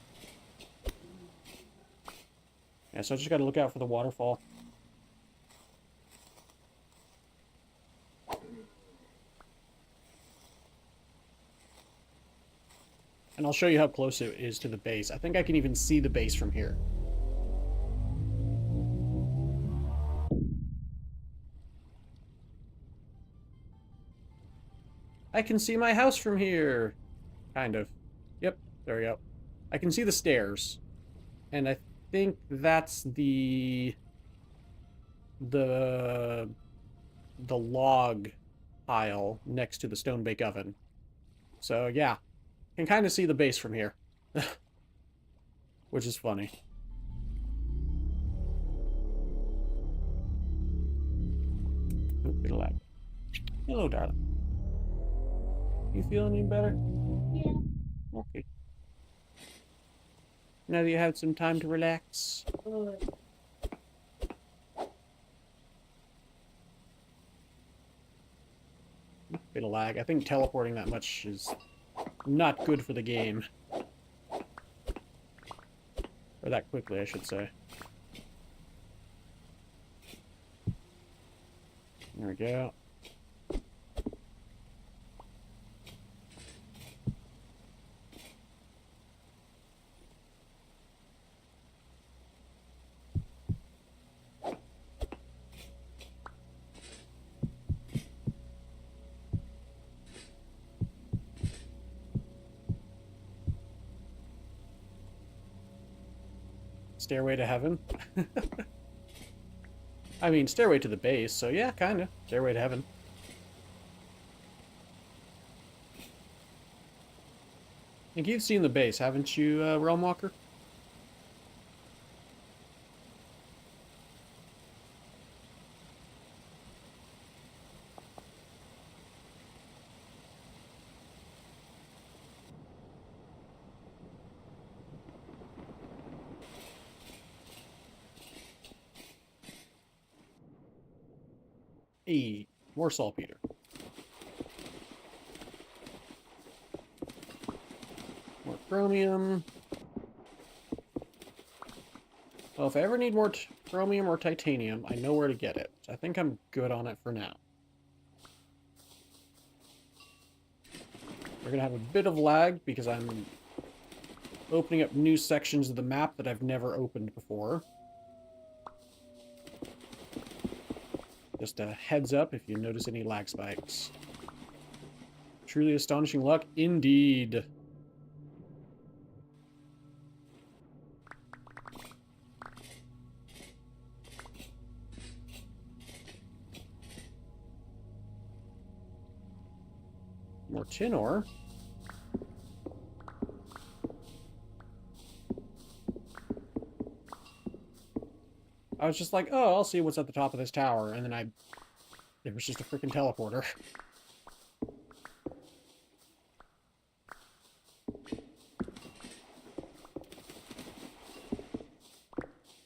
Yeah, so I just gotta look out for the waterfall. And I'll show you how close it is to the base. I think I can even see the base from here. I can see my house from here. Kind of. Yep, there we go. I can see the stairs. And I think that's the log pile next to the stone bake oven. So yeah, can kind of see the base from here. Which is funny. Oh, bit of lag. Hello, darling. You feeling any better? Yeah. Okay. Now that you have some time to relax. Bit of lag. I think teleporting that much is not good for the game. Or that quickly, I should say. There we go. Stairway to Heaven. I mean, Stairway to the Base, so yeah, kind of. Stairway to Heaven. I think you've seen the base, haven't you, Realm Walker? Hey, more saltpeter. More chromium. Well, if I ever need more chromium or titanium, I know where to get it. So I think I'm good on it for now. We're going to have a bit of lag because I'm opening up new sections of the map that I've never opened before. Just a heads up if you notice any lag spikes. Truly astonishing luck, indeed. More tin ore. I was just like, oh, I'll see what's at the top of this tower, and then it was just a freaking teleporter.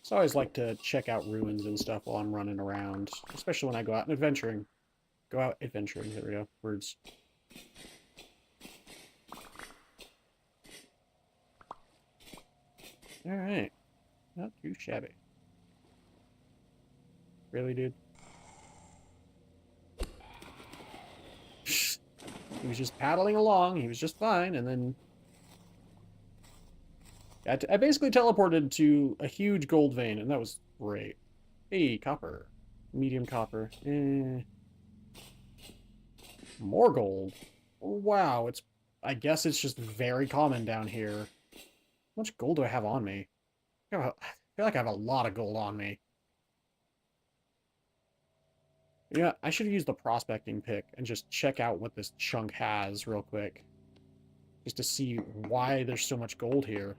So I always like to check out ruins and stuff while I'm running around, especially when I go out and adventuring. Go out adventuring, there we go, words. Alright, not too shabby. Really, dude? He was just paddling along, he was just fine, and then... I basically teleported to a huge gold vein, and that was great. Hey, copper. Medium copper. More gold. Wow, I guess it's just very common down here. How much gold do I have on me? I feel like I have a lot of gold on me. Yeah, I should use the prospecting pick and just check out what this chunk has real quick. Just to see why there's so much gold here.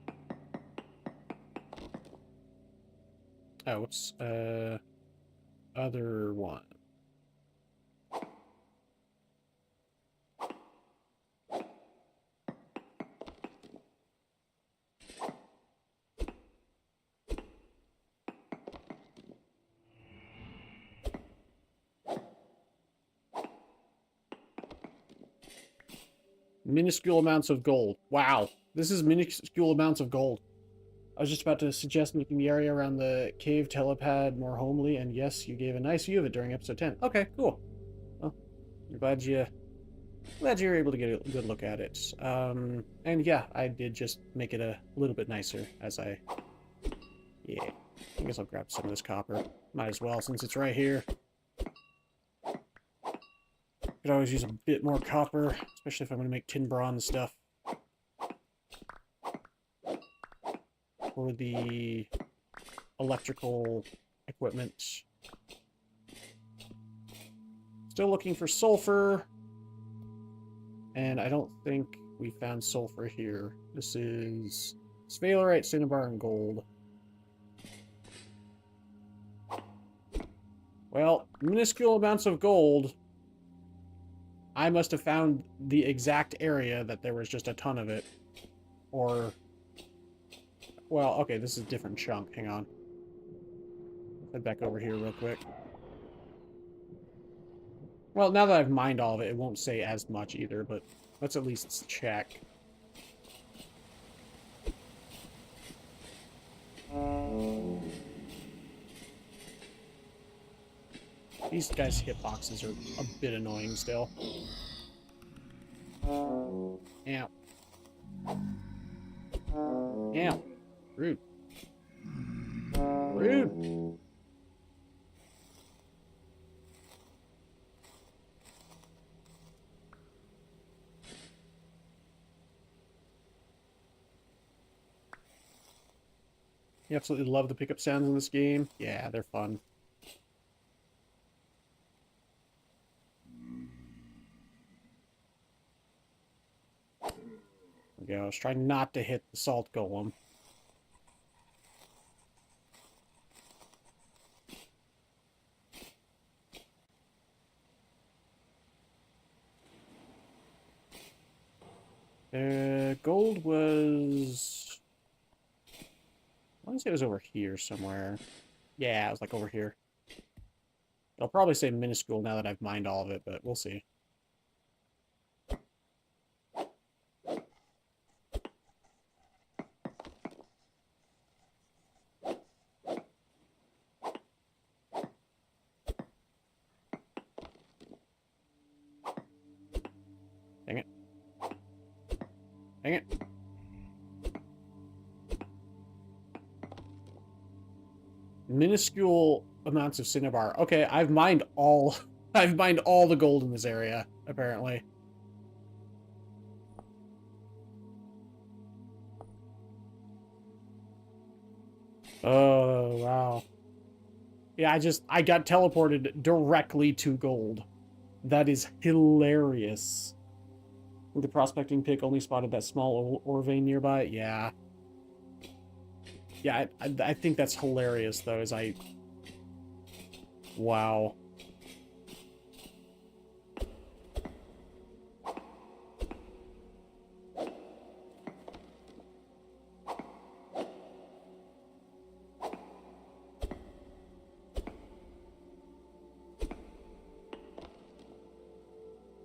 Oh, what's, other one? Minuscule amounts of gold. Wow, this is minuscule amounts of gold. I was just about to suggest making the area around the cave telepad more homely, and yes, you gave a nice view of it during episode 10. Okay, cool. Well, I'm glad you were able to get a good look at it. And yeah, I did just make it a little bit nicer as yeah. I guess I'll grab some of this copper. Might as well, since it's right here. Could always use a bit more copper, especially if I'm going to make tin bronze stuff. For the electrical equipment. Still looking for sulfur. And I don't think we found sulfur here. This is sphalerite, cinnabar, and gold. Well, minuscule amounts of gold. I must have found the exact area that there was just a ton of it. Or... Well, okay, this is a different chunk. Hang on. Head back over here real quick. Well, now that I've mined all of it, it won't say as much either, but let's at least check. These guys' hitboxes are a bit annoying still. Ow. Ow. Rude. Rude. You absolutely love the pickup sounds in this game. Yeah, they're fun. There we go. I was trying not to hit the salt golem. Gold was... I want to say it was over here somewhere. Yeah, it was like over here. I'll probably say minuscule now that I've mined all of it, but we'll see. Dang it. Dang it. Minuscule amounts of cinnabar. Okay, I've mined all I've mined all the gold in this area, apparently. Oh, wow. Yeah, I got teleported directly to gold. That is hilarious. The prospecting pick only spotted that small ore vein nearby. Yeah. Yeah, I think that's hilarious, though, as I... Wow.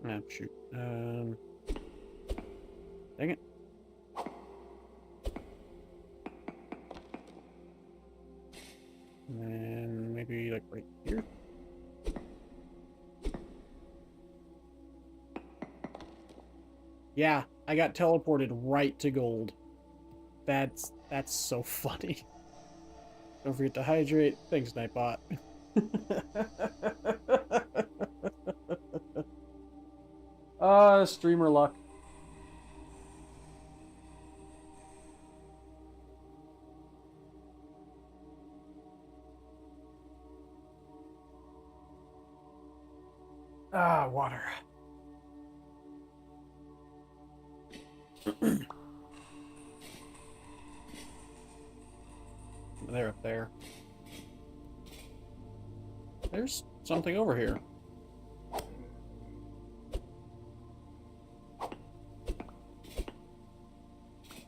Ah, shoot. Dang it. And then maybe, like, right here? Yeah, I got teleported right to gold. That's so funny. Don't forget to hydrate. Thanks, Nightbot. Streamer luck. Ah, water. They're up there. There's something over here.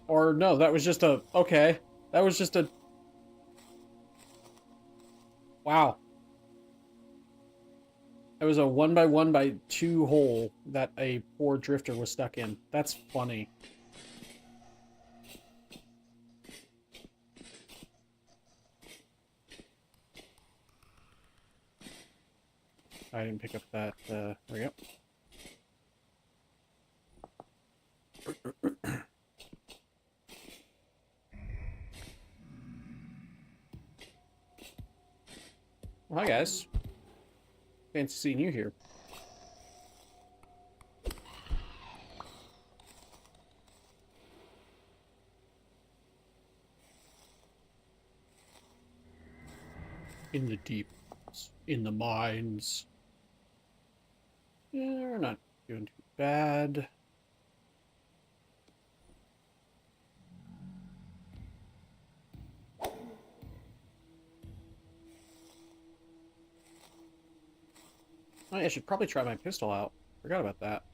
Or no, that was just a... Okay. That was just a... Wow. It was a 1x1x2 hole that a poor drifter was stuck in. That's funny. I didn't pick up that, there we go. Well, hi, guys. Fancy seeing you here. In the deep, in the mines. Yeah, we're not doing too bad. I should probably try my pistol out. Forgot about that.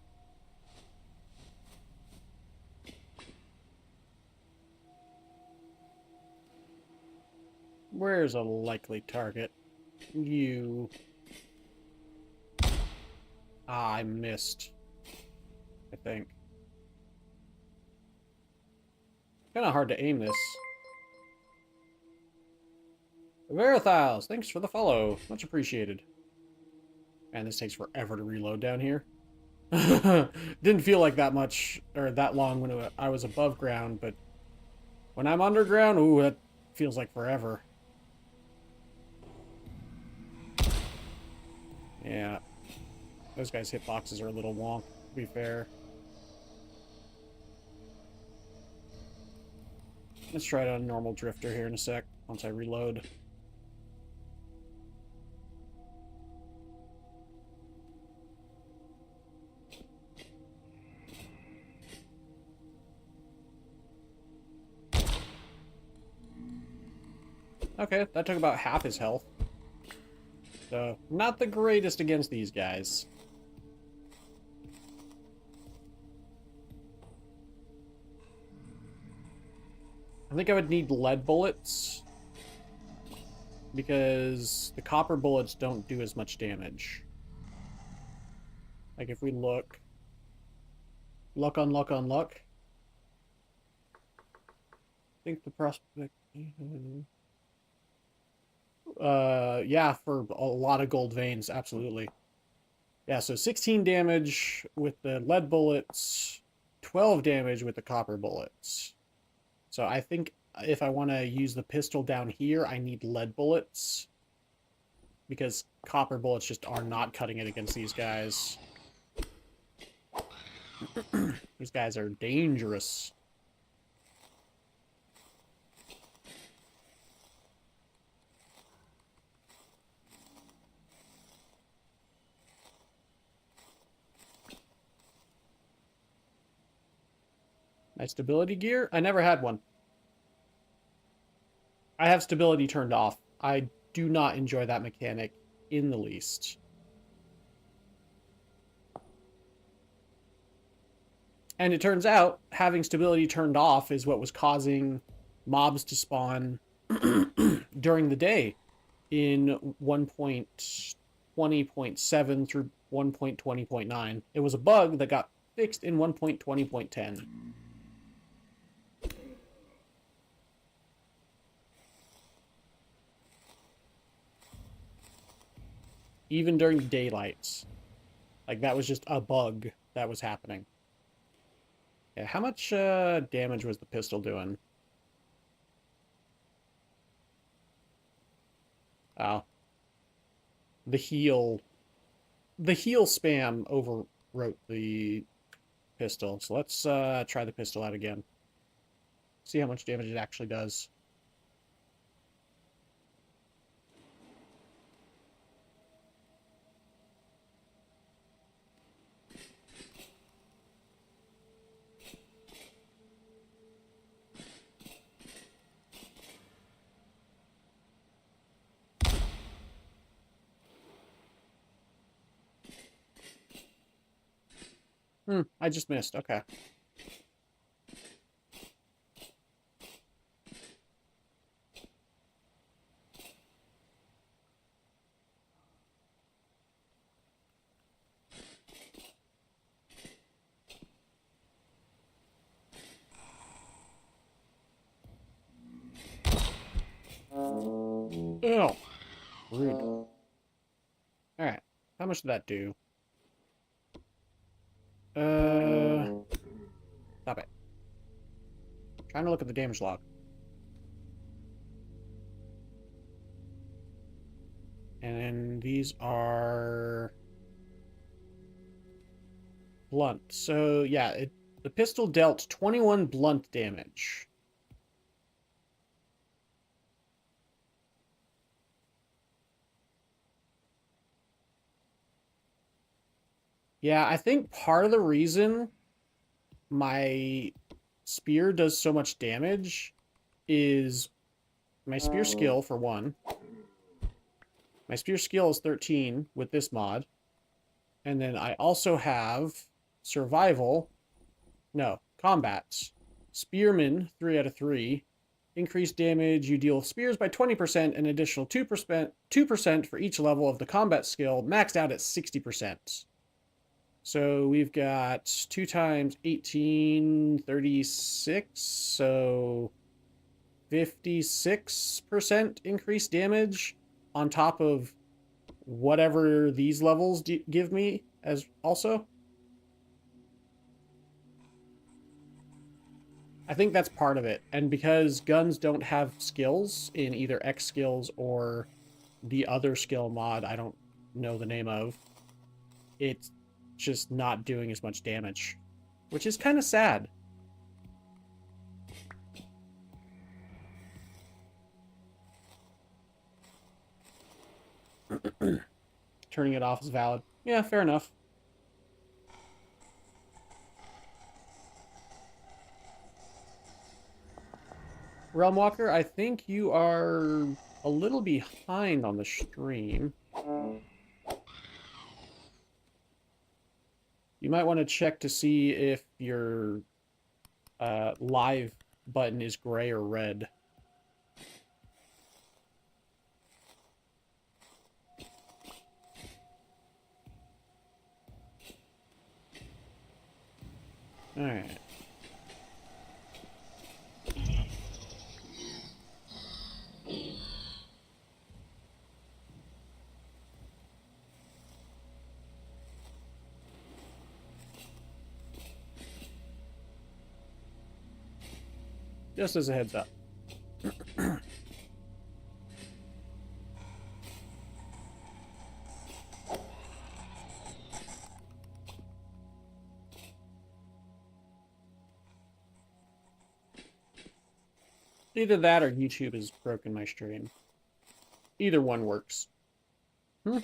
Where's a likely target? You... Ah, I missed. I think. Kind of hard to aim this. Verithiles, thanks for the follow. Much appreciated. Man, this takes forever to reload down here. Didn't feel like that much, or that long when I was above ground, but when I'm underground, ooh, that feels like forever. Yeah. Those guys' hitboxes are a little wonk, to be fair. Let's try it on normal drifter here in a sec, once I reload. Okay, that took about half his health. So, not the greatest against these guys. I think I would need lead bullets, because the copper bullets don't do as much damage. Like if we look... Luck on luck on luck. I think the prospect... yeah, for a lot of gold veins, absolutely. Yeah, so 16 damage with the lead bullets, 12 damage with the copper bullets. So I think if I want to use the pistol down here, I need lead bullets. Because copper bullets just are not cutting it against these guys. These guys are dangerous. My stability gear? I never had one. I have stability turned off. I do not enjoy that mechanic in the least. And it turns out having stability turned off is what was causing mobs to spawn during the day in 1.20.7 through 1.20.9. It was a bug that got fixed in 1.20.10. Even during daylights. Like, that was just a bug that was happening. Yeah, how much damage was the pistol doing? Oh. The heal spam overwrote the pistol. So let's try the pistol out again. See how much damage it actually does. I just missed. Okay. Ew. Rude. Alright. How much did that do? Stop it. Trying to look at the damage log. And then these are blunt. So yeah, the pistol dealt 21 blunt damage. Yeah, I think part of the reason my spear does so much damage is my spear skill, for one. My spear skill is 13 with this mod. And then I also have survival. No, combats. Spearman, 3 out of 3. Increased damage. You deal spears by 20%, an additional 2% for each level of the combat skill, maxed out at 60%. So we've got 2 times 18, 36, so 56% increased damage on top of whatever these levels give me as also. I think that's part of it. And because guns don't have skills in either X skills or the other skill mod I don't know the name of, it's just not doing as much damage, which is kind of sad. Turning it off is valid. Yeah, fair enough. Realmwalker, I think you are a little behind on the stream. You might want to check to see if your live button is gray or red. Alright. Just as a heads up. Either that or YouTube has broken my stream. Either one works. I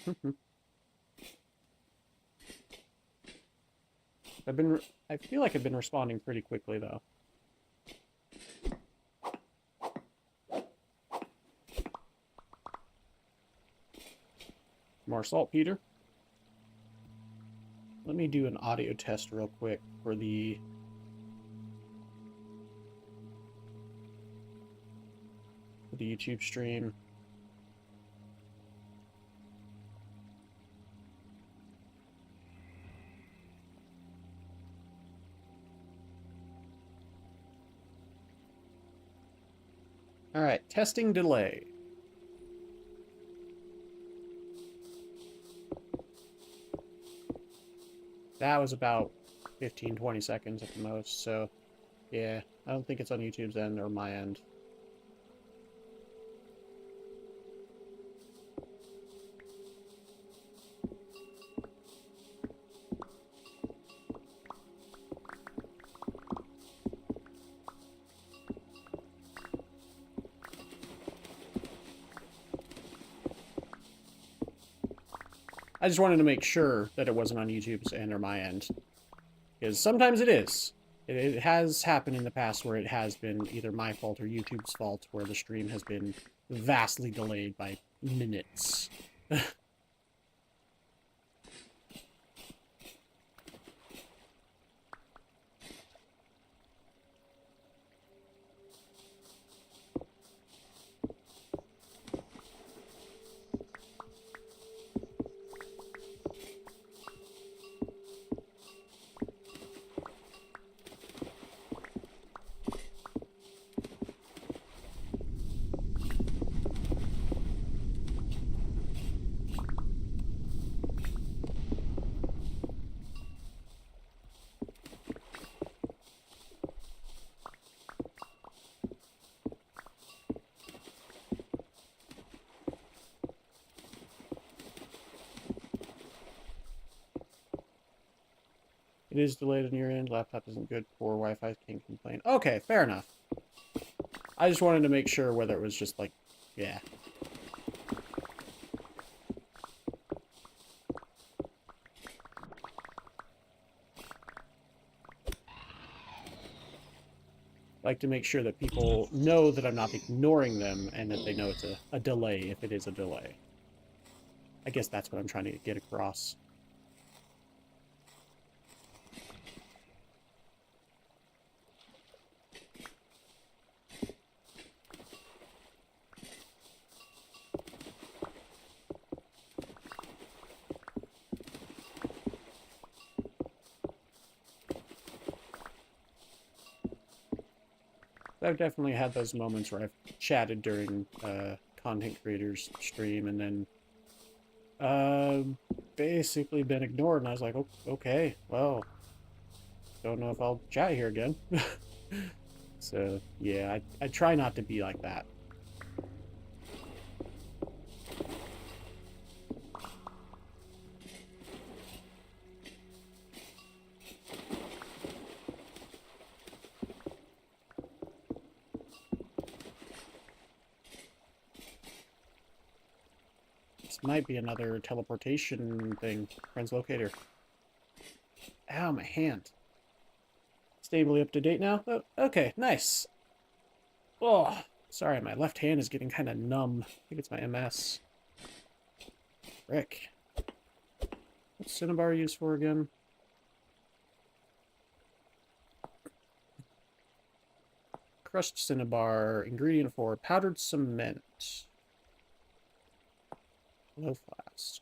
feel like I've been responding pretty quickly though. More saltpeter. Let me do an audio test real quick for the YouTube stream. All right, testing delay. That was about 15-20 seconds at the most, so yeah, I don't think it's on YouTube's end or my end. I just wanted to make sure that it wasn't on YouTube's end or my end. Because sometimes it is. It has happened in the past where it has been either my fault or YouTube's fault, where the stream has been vastly delayed by minutes. It is delayed on your end. Laptop isn't good. Poor Wi-Fi, can't complain. Okay, fair enough. I just wanted to make sure whether it was just like, yeah. Like to make sure that people know that I'm not ignoring them and that they know it's a delay if it is a delay. I guess that's what I'm trying to get across. I've definitely had those moments where I've chatted during content creators stream and then basically been ignored, and I was like, oh, okay, well, don't know if I'll chat here again. So yeah, I try not to be like that. might be another teleportation thing. Translocator. Ow, my hand. Stably up to date now? Oh, okay, nice. Oh, sorry, my left hand is getting kind of numb. I think it's my MS. Frick. What's Cinnabar used for again? Crushed cinnabar, ingredient for powdered cement. Glow flask.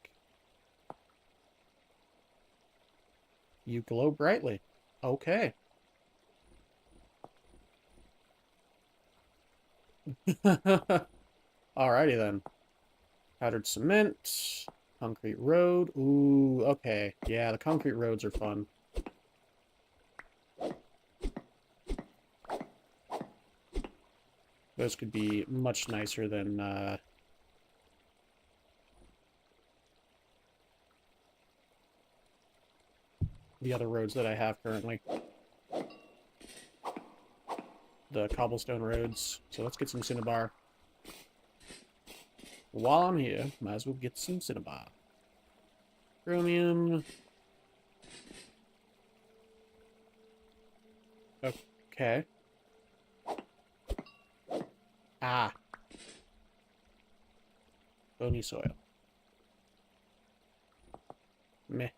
You glow brightly. Okay. Alrighty then. Powdered cement. Concrete road. Ooh, okay. Yeah, the concrete roads are fun. Those could be much nicer than, the other roads that I have currently. The cobblestone roads. So let's get some cinnabar. While I'm here, might as well get some cinnabar. Chromium. Okay. Ah. Bony soil. Meh.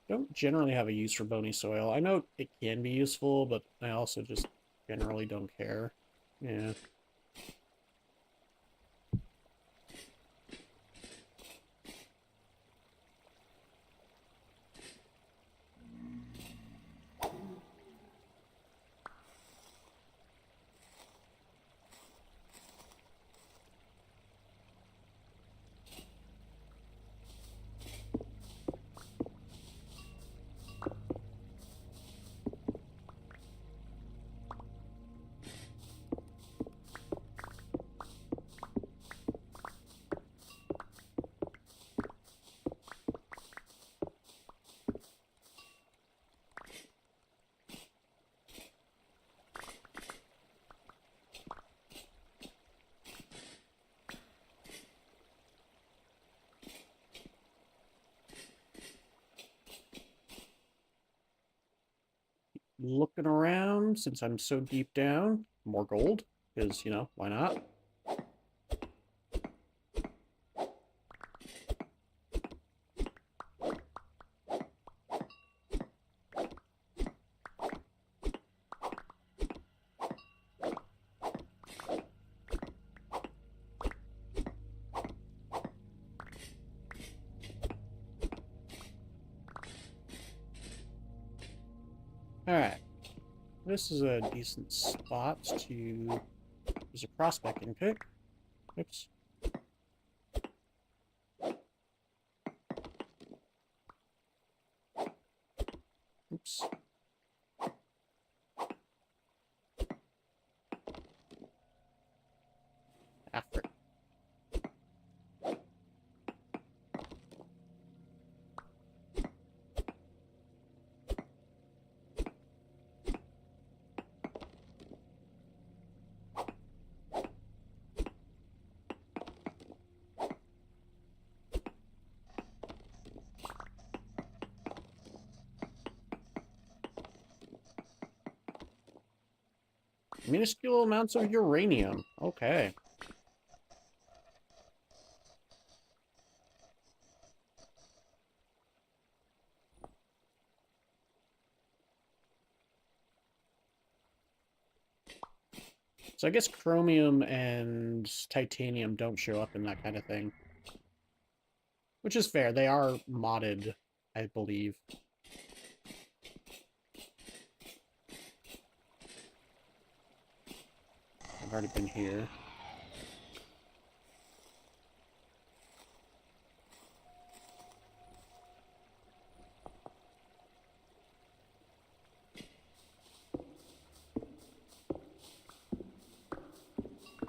Don't generally have a use for bony soil. I know it can be useful, but I also just generally don't care. Yeah. Looking around, since I'm so deep down, more gold, because, you know, why not? Alright. This is a decent spot to use a prospecting pick. Oops. Oops. After. Minuscule amounts of uranium. Okay. So I guess chromium and titanium don't show up in that kind of thing. Which is fair. They are modded, I believe. I've already been here.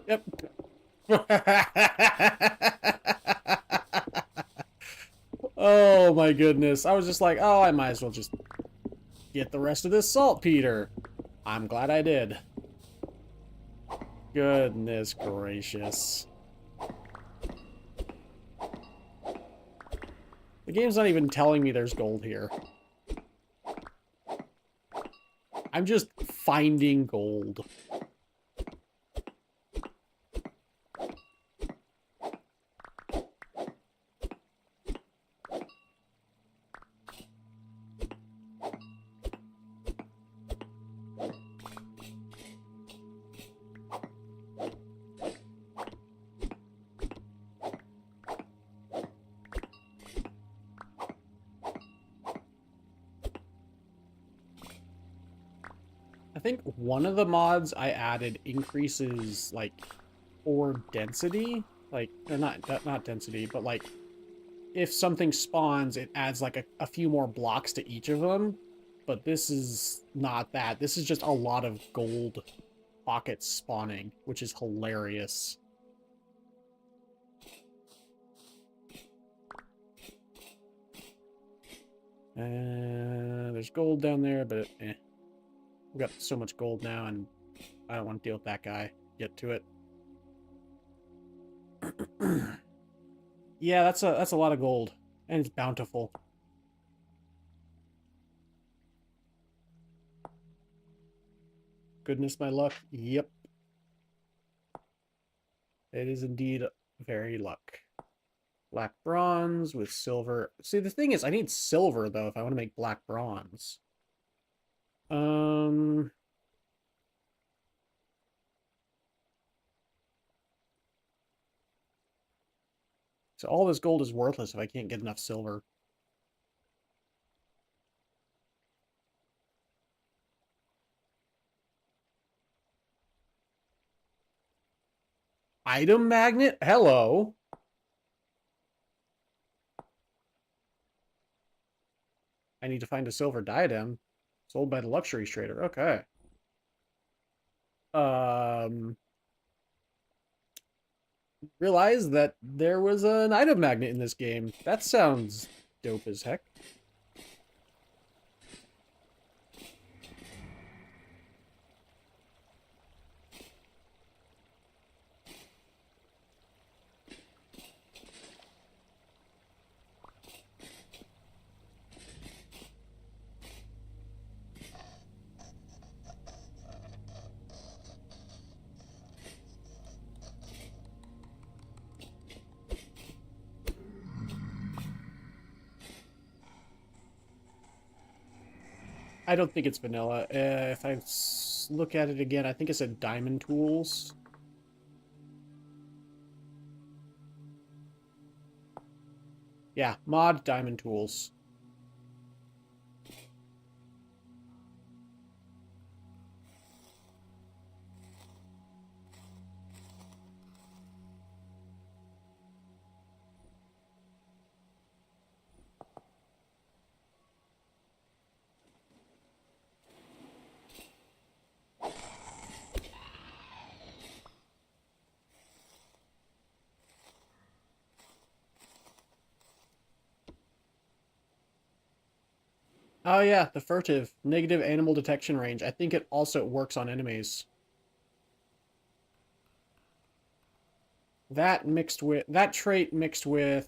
Yep. Oh my goodness. I was just like, oh, I might as well just get the rest of this saltpeter. I'm glad I did. Goodness gracious. The game's not even telling me there's gold here. I'm just finding gold. I think one of the mods I added increases, like, ore density. Like, or not density, but, like, if something spawns, it adds, like, a few more blocks to each of them. But this is not that. This is just a lot of gold pockets spawning, which is hilarious. There's gold down there, but eh. We've got so much gold now, and I don't want to deal with that guy. Get to it. Yeah, that's a lot of gold, and it's bountiful. Goodness, my luck. Yep. It is indeed very luck. Black bronze with silver. See, the thing is, I need silver, though, if I want to make black bronze. So all this gold is worthless if I can't get enough silver. Item magnet? Hello. I need to find a silver diadem. Sold by the luxury trader. Okay. Realized that there was an item magnet in this game. That sounds dope as heck. I don't think it's vanilla. If I look at it again, I think it said diamond tools. Yeah, mod diamond tools. Oh yeah, the furtive. Negative animal detection range. I think it also works on enemies. That mixed with... That trait mixed with...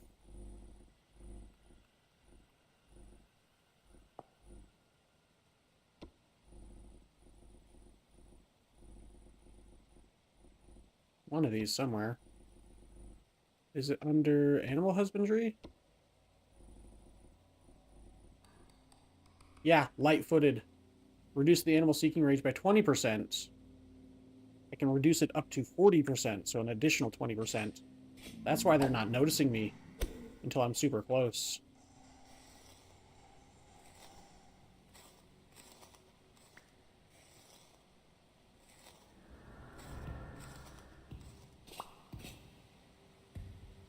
one of these somewhere. Is it under animal husbandry? Yeah, light-footed. Reduce the animal seeking range by 20%. I can reduce it up to 40%, so an additional 20%. That's why they're not noticing me until I'm super close.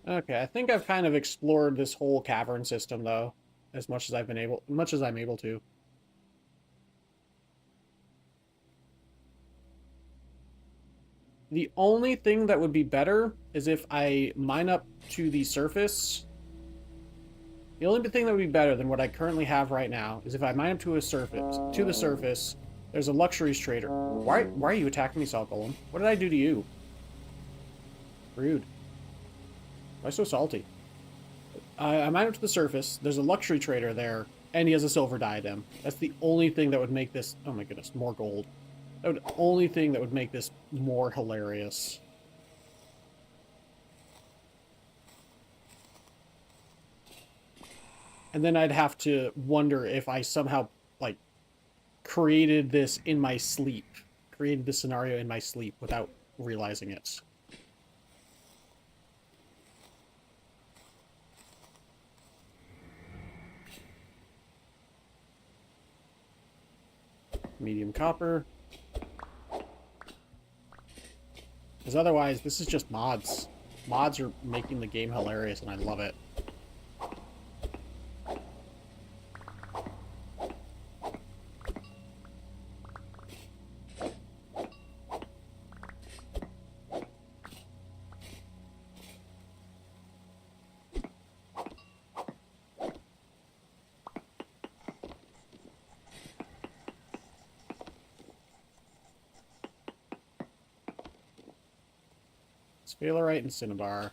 Okay, I think I've kind of explored this whole cavern system, though, as much as I'm able to. The only thing that would be better is if I mine up to the surface. The only thing that would be better than what I currently have right now is if I mine up to the surface, there's a luxuries trader. Why are you attacking me, Salt Golem? What did I do to you? Rude. Why so salty? I mine up to the surface. There's a luxury trader there, and he has a silver diadem. That's the only thing that would make this... Oh my goodness, more gold. That would only thing that would make this more hilarious. And then I'd have to wonder if I somehow, like, created this in my sleep. Created this scenario in my sleep without realizing it. Medium copper. Because otherwise, this is just mods. Mods are making the game hilarious, and I love it. Sphalerite and Cinnabar.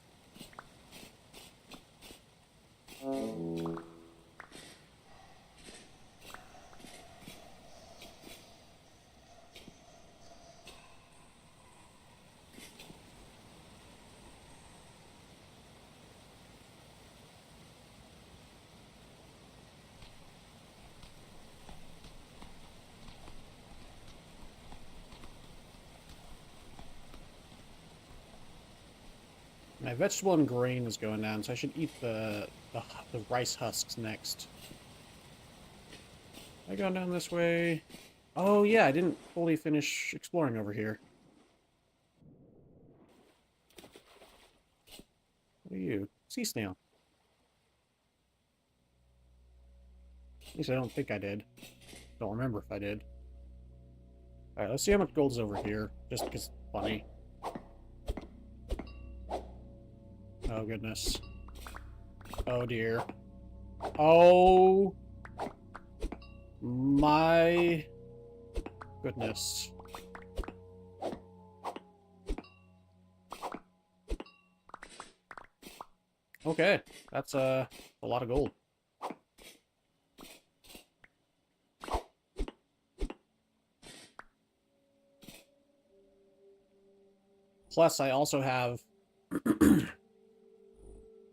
My vegetable and grain is going down, so I should eat the rice husks next. Am I going down this way? Oh yeah, I didn't fully finish exploring over here. What are you? Sea snail. At least I don't think I did. Don't remember if I did. Alright, let's see how much gold is over here, just because it's funny. Oh, goodness. Oh, dear. Oh... my... goodness. Okay, that's a lot of gold. Plus, I also have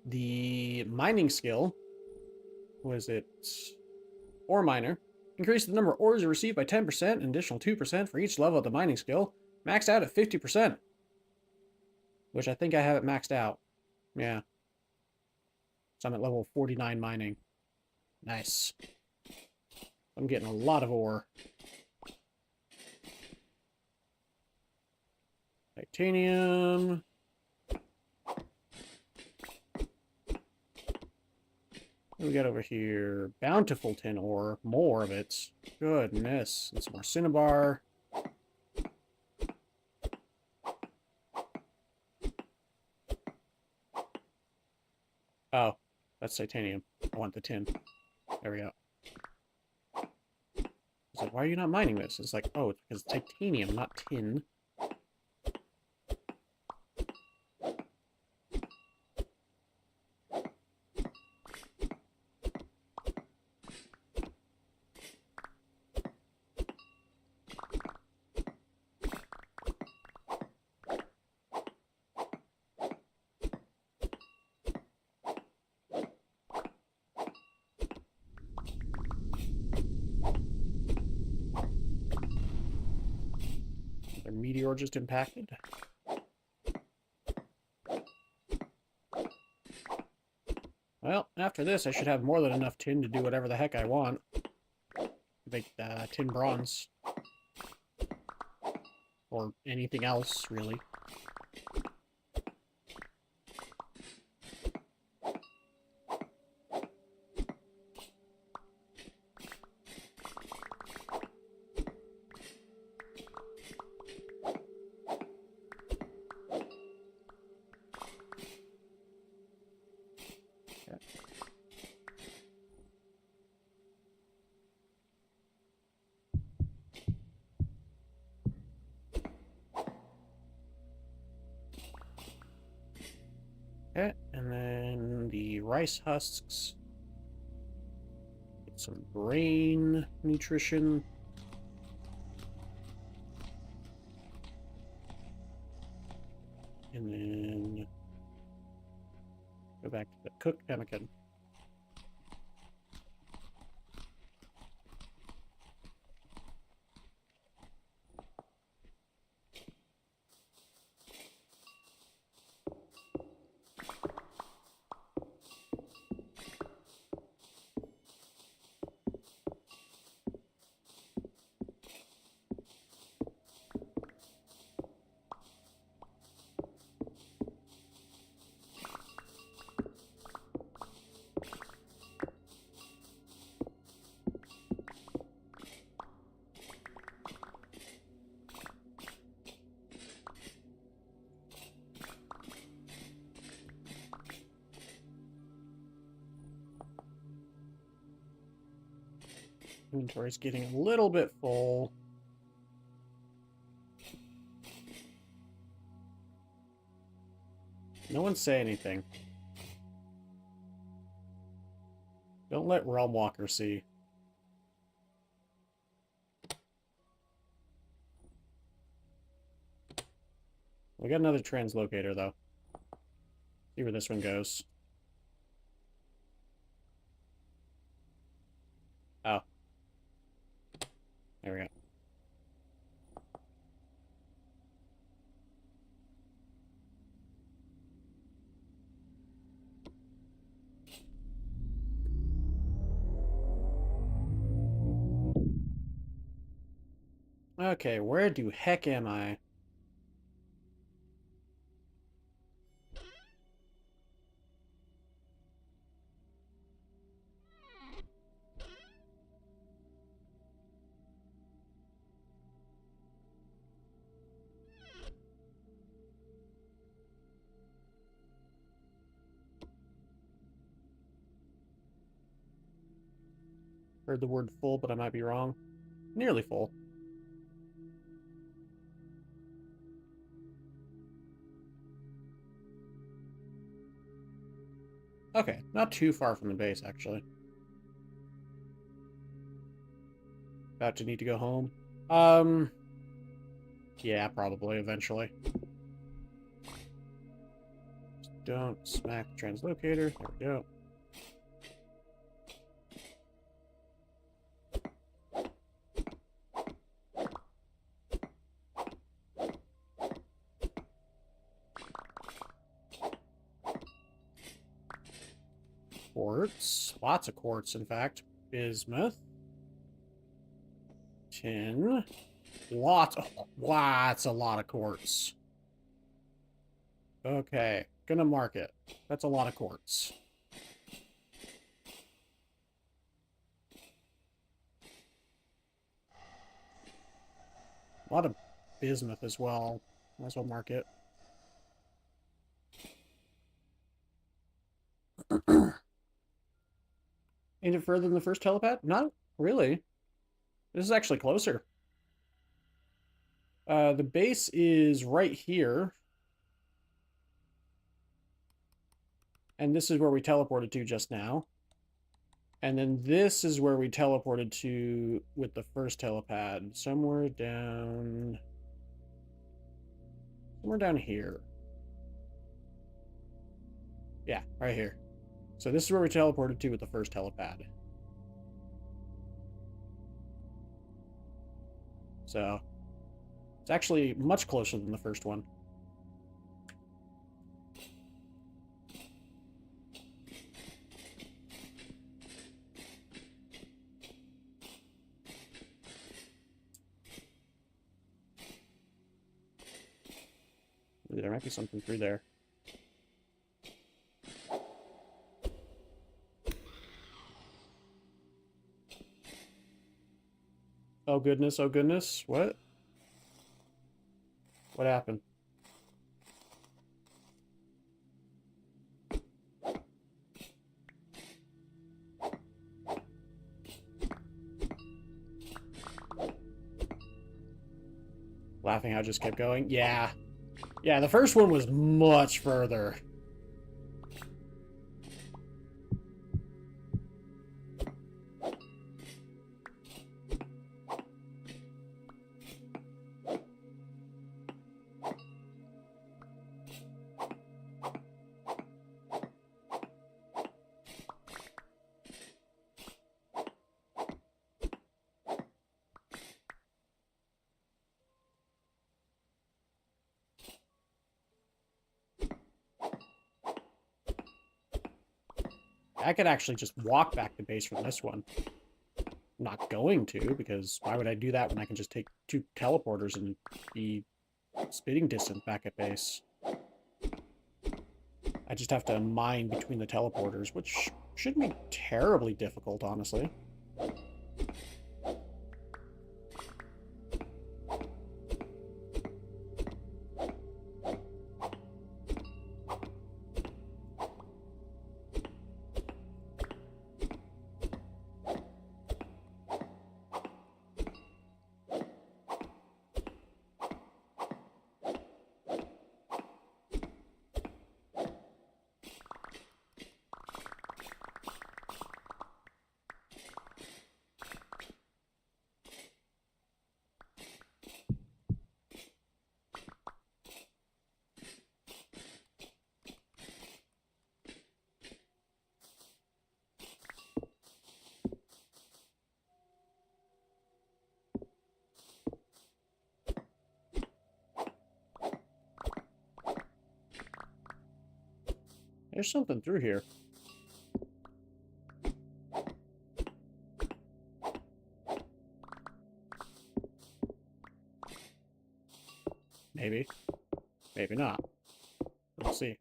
the mining skill. What is it? Ore miner. Increase the number of ores you receive by 10%, an additional 2% for each level of the mining skill. Maxed out at 50%. Which I think I have it maxed out. Yeah. So I'm at level 49 mining. Nice. I'm getting a lot of ore. Titanium. What do we got over here? Bountiful tin ore. More of it. Goodness. And some more cinnabar. Oh, that's titanium. I want the tin. There we go. It's like, why are you not mining this? It's like, oh, it's because it's titanium, not tin. Their meteor just impacted. Well, after this, I should have more than enough tin to do whatever the heck I want. Make tin bronze. Or anything else, really. Okay, and then in the rice husks. Get some brain nutrition. And then go back to the cooked pemmican. Inventory's getting a little bit full. No one say anything. Don't let Realm Walker see. We got another translocator, though. See where this one goes. Oh. There we go. Okay, where the heck am I? Heard the word full, but I might be wrong. Nearly full. Okay, not too far from the base, actually. About to need to go home. Yeah, probably, eventually. Just don't smack the translocator. There we go. Quartz. Lots of quartz, in fact. Bismuth. Tin. Lots. Oh, wow, that's a lot of quartz. Okay, gonna mark it. That's a lot of quartz. A lot of bismuth as well. Might as well mark it. Ain't it further than the first telepad? Not really. This is actually closer. The base is right here. And this is where we teleported to just now. And then this is where we teleported to with the first telepad. Somewhere down here. Yeah, right here. So this is where we teleported to with the first telepad. So it's actually much closer than the first one. There might be something through there. Oh goodness, oh goodness. What? What happened? Laughing how it just kept going? Yeah. Yeah, the first one was much further. I could actually just walk back to base from this one. I'm not going to, because why would I do that when I can just take 2 teleporters and be spitting distance back at base? I just have to mine between the teleporters, which shouldn't be terribly difficult, honestly. There's something through here. Maybe. Maybe not. We'll see.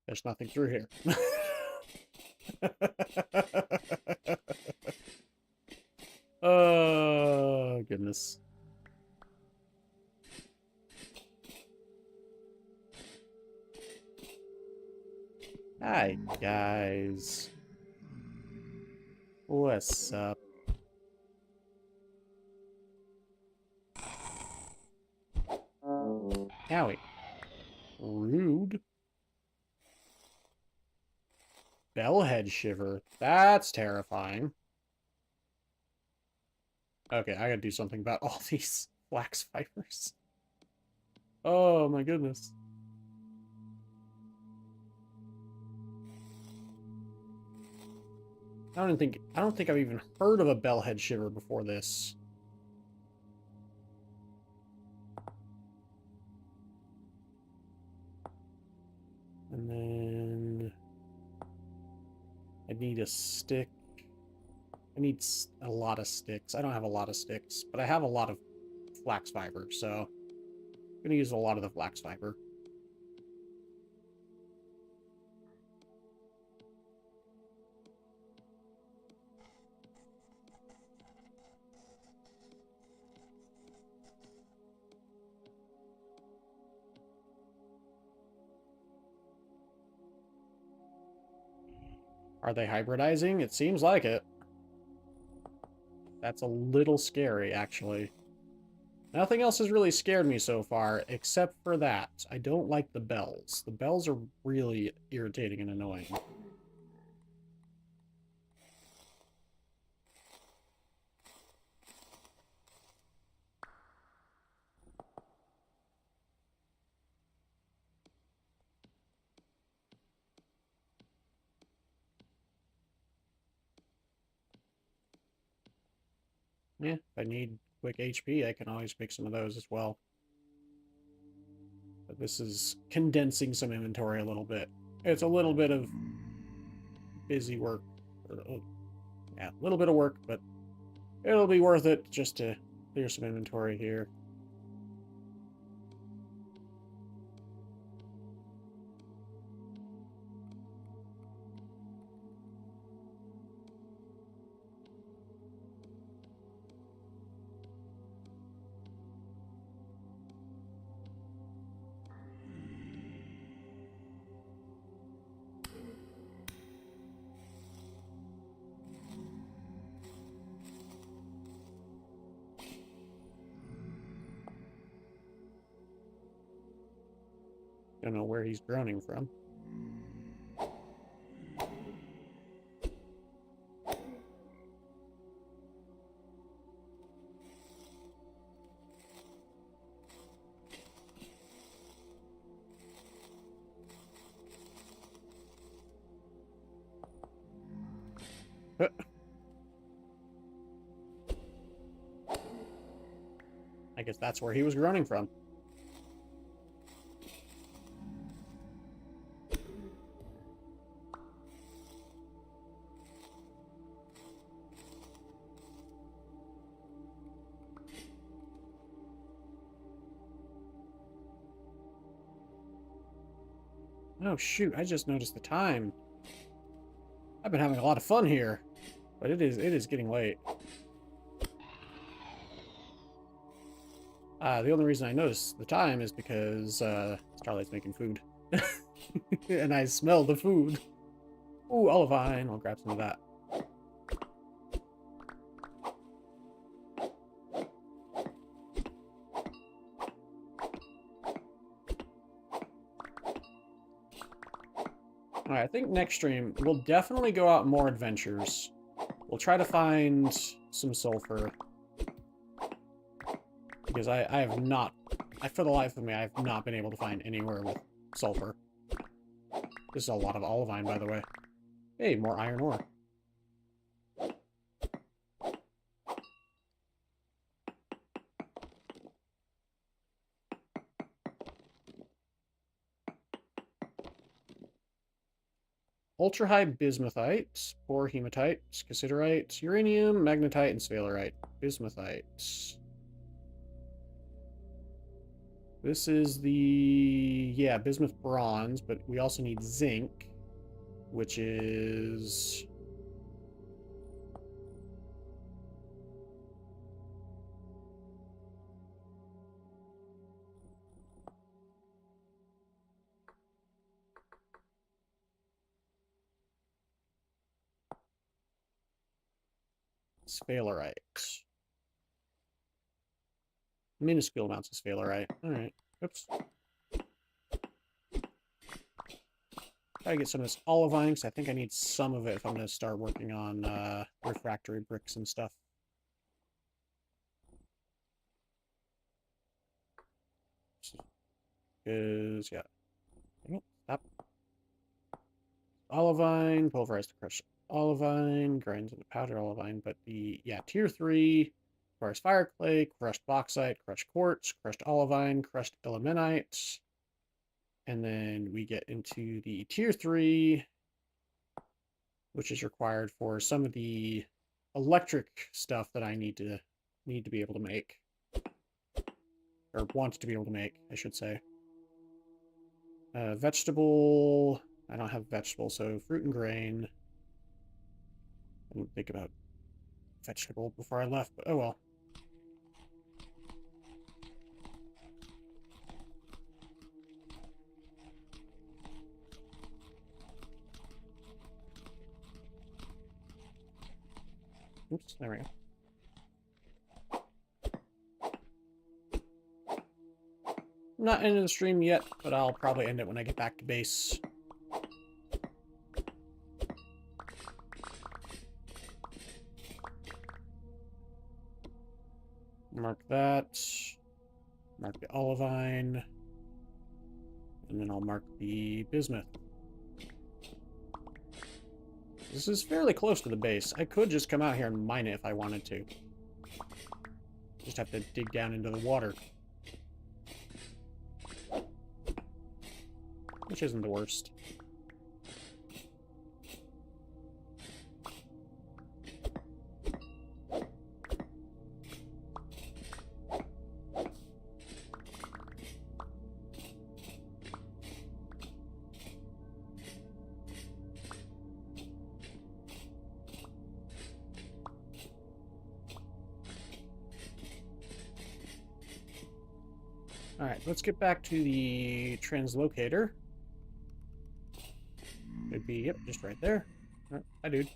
There's nothing through here. Oh, goodness. Hi, guys. What's up? Howie. Rude. Bellhead shiver. That's terrifying. Okay, I gotta do something about all these flax fibers. Oh my goodness. I don't think I've even heard of a bellhead shiver before this. And then I need a stick. I need a lot of sticks. I don't have a lot of sticks, but I have a lot of flax fiber, so I'm gonna use a lot of the flax fiber. Are they hybridizing? It seems like it. That's a little scary, actually. Nothing else has really scared me so far, except for that. I don't like the bells. The bells are really irritating and annoying. Yeah, if I need quick HP, I can always make some of those as well. But this is condensing some inventory a little bit. It's a little bit of busy work. Yeah, a little bit of work, but it'll be worth it just to clear some inventory here. Don't know where he's groaning from. I guess that's where he was groaning from. Oh shoot, I just noticed the time. I've been having a lot of fun here, but it is getting late. The only reason I noticed the time is because Starlight's making food. And I smell the food. Ooh, olivine. I'll grab some of that. Alright, I think next stream, we'll definitely go out more adventures. We'll try to find some sulfur. Because I have not, for the life of me, I have not been able to find anywhere with sulfur. This is a lot of olivine, by the way. Hey, more iron ore. Ultra high bismuthite, poor hematite, cassiterite, uranium, magnetite, and sphalerite. Bismuthite. This is the, yeah, bismuth bronze, but we also need zinc, which is... sphalerite. Minuscule amounts of sphalerite. Alright. Oops. Try to get some of this olivine, because I think I need some of it if I'm going to start working on refractory bricks and stuff. Because, yeah. Stop. Olivine, pulverized crushed olivine, grinds into powdered olivine, but the, yeah, tier 3, requires fire clay, crushed bauxite, crushed quartz, crushed olivine, crushed ilmenite. And then we get into the tier 3, which is required for some of the electric stuff that I need to be able to make. Or want to be able to make, I should say. Vegetable. I don't have vegetable, so fruit and grain. I didn't think about vegetable before I left, but oh well. Oops, there we go. I'm not ending the stream yet, but I'll probably end it when I get back to base. Mark that. Mark the olivine. And then I'll mark the bismuth. This is fairly close to the base. I could just come out here and mine it if I wanted to. Just have to dig down into the water. Which isn't the worst. Alright, let's get back to the translocator. It'd be, yep, just right there. Alright, hi, dude.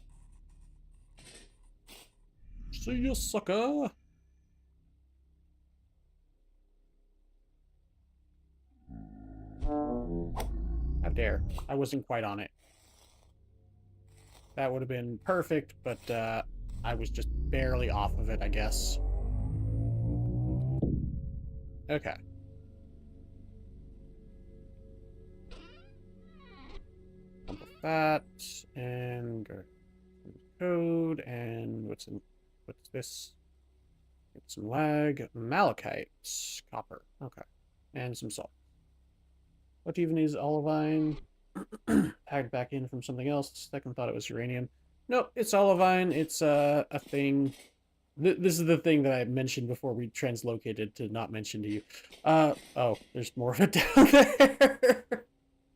See ya, sucker! How dare. I wasn't quite on it. That would have been perfect, but I was just barely off of it, I guess. Okay. Dump that, and go code, and what's this? some lag, malachite, copper. Okay. And some salt. What even is olivine? Tagged back in from something else. Second thought it was uranium. Nope, it's olivine. It's a thing. This is the thing that I mentioned before we translocated to not mention to you. Oh, there's more of it down there.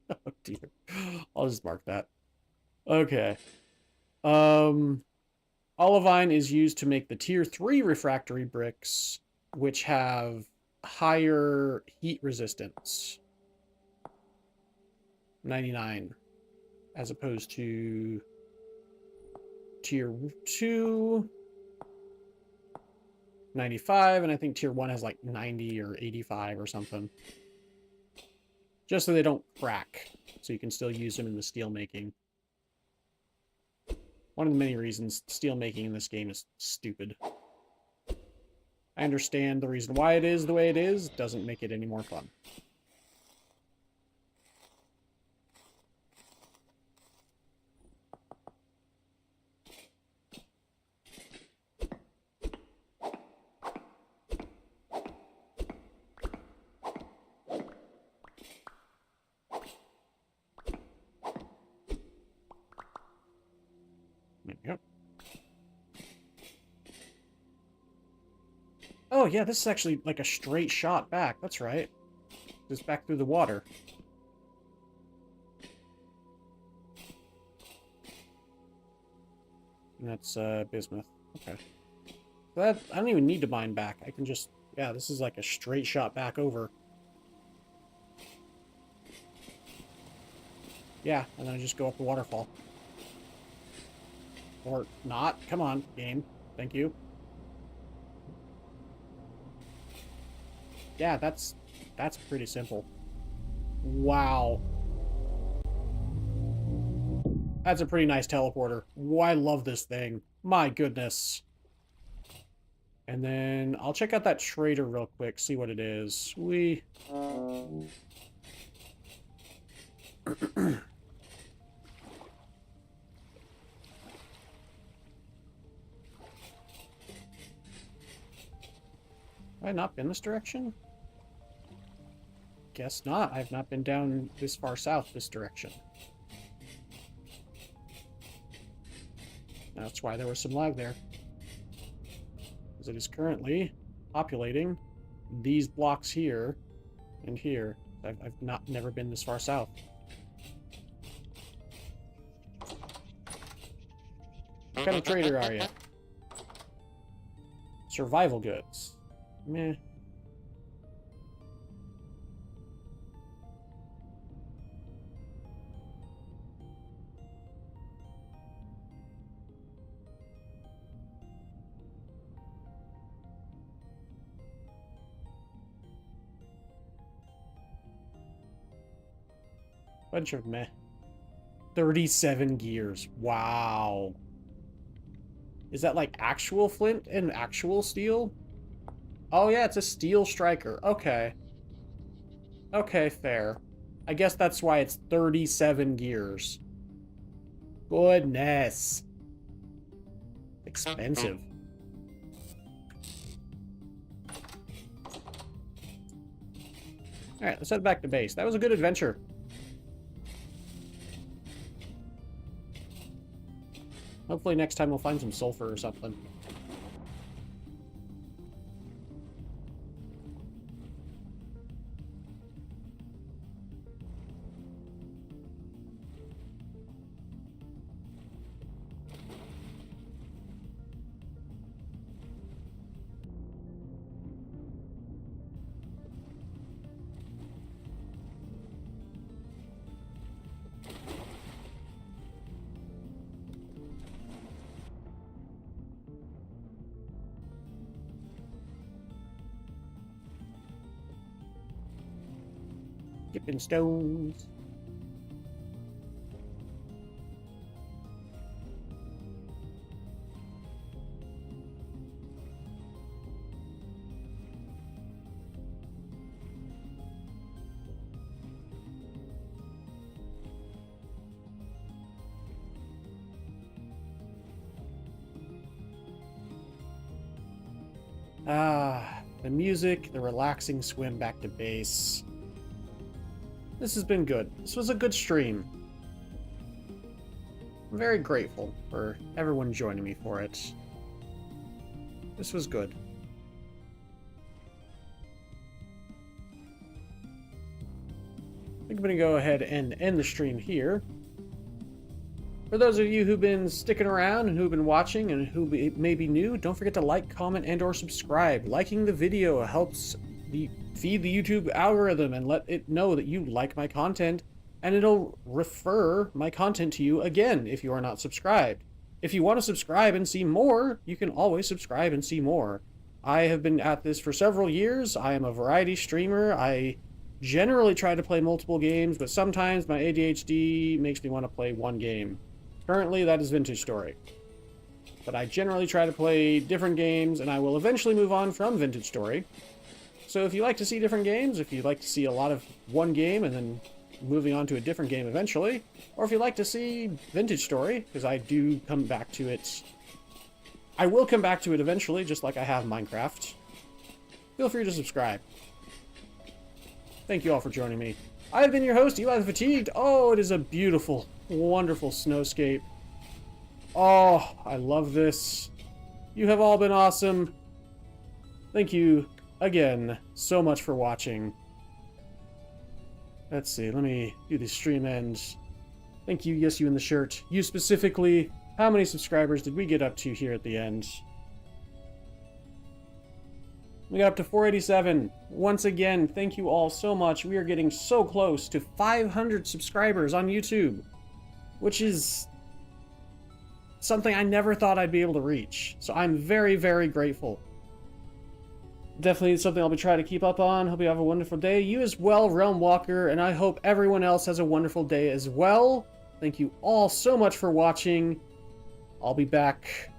Oh dear. I'll just mark that. Okay. Olivine is used to make the tier 3 refractory bricks, which have higher heat resistance. 99, as opposed to tier 2, 95, and I think tier 1 has like 90 or 85 or something. Just so they don't crack, so you can still use them in the steel making. One of the many reasons steel making in this game is stupid. I understand the reason why it is the way it is, doesn't make it any more fun. Yep. Oh, yeah, this is actually like a straight shot back. That's right. Just back through the water. And that's bismuth. Okay. So that, I don't even need to mine back. I can just... Yeah, this is like a straight shot back over. Yeah, and then I just go up the waterfall. Or not. Come on, game. Thank you. Yeah, that's pretty simple. Wow. That's a pretty nice teleporter. I love this thing. My goodness. And then I'll check out that trader real quick, see what it is. Have I not been this direction? Guess not. I've not been down this far south this direction. That's why there was some lag there. Because it is currently populating these blocks here and here. I've never been this far south. What kind of trader are you? Survival goods. Meh. Bunch of meh. 37 gears. Wow. Is that like actual flint and actual steel? Oh yeah, it's a steel striker. Okay. Okay, fair. I guess that's why it's 37 gears. Goodness. Expensive. Alright, let's head back to base. That was a good adventure. Hopefully next time we'll find some sulfur or something. Skipping stones. The music, the relaxing swim back to base. This has been good. This was a good stream. I'm very grateful for everyone joining me for it. This was good. I think I'm going to go ahead and end the stream here. For those of you who've been sticking around and who've been watching and who may be new, don't forget to like, comment, and or subscribe. Liking the video helps feed the YouTube algorithm and let it know that you like my content, and it'll refer my content to you again if you are not subscribed. If you want to subscribe and see more, you can always subscribe and see more. I have been at this for several years. I am a variety streamer. I generally try to play multiple games, but sometimes my ADHD makes me want to play one game. Currently, that is Vintage Story. But I generally try to play different games, and I will eventually move on from Vintage Story. So if you like to see different games, if you'd like to see a lot of one game and then moving on to a different game eventually, or if you'd like to see Vintage Story, because I do come back to it. I will come back to it eventually, just like I have Minecraft. Feel free to subscribe. Thank you all for joining me. I have been your host, Eli the Fatigued. Oh, it is a beautiful, wonderful snowscape. Oh, I love this. You have all been awesome. Thank you again so much for watching. Let's see, let me do the stream ends. Thank you, yes, you in the shirt. You specifically. How many subscribers did we get up to here at the end? We got up to 487. Once again, thank you all so much. We are getting so close to 500 subscribers on YouTube, which is something I never thought I'd be able to reach. So I'm very, very grateful. Definitely something I'll be trying to keep up on. Hope you have a wonderful day. You as well, Realm Walker, and I hope everyone else has a wonderful day as well. Thank you all so much for watching. I'll be back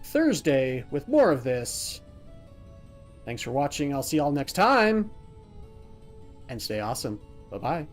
Thursday with more of this. Thanks for watching. I'll see y'all next time. And stay awesome. Bye-bye.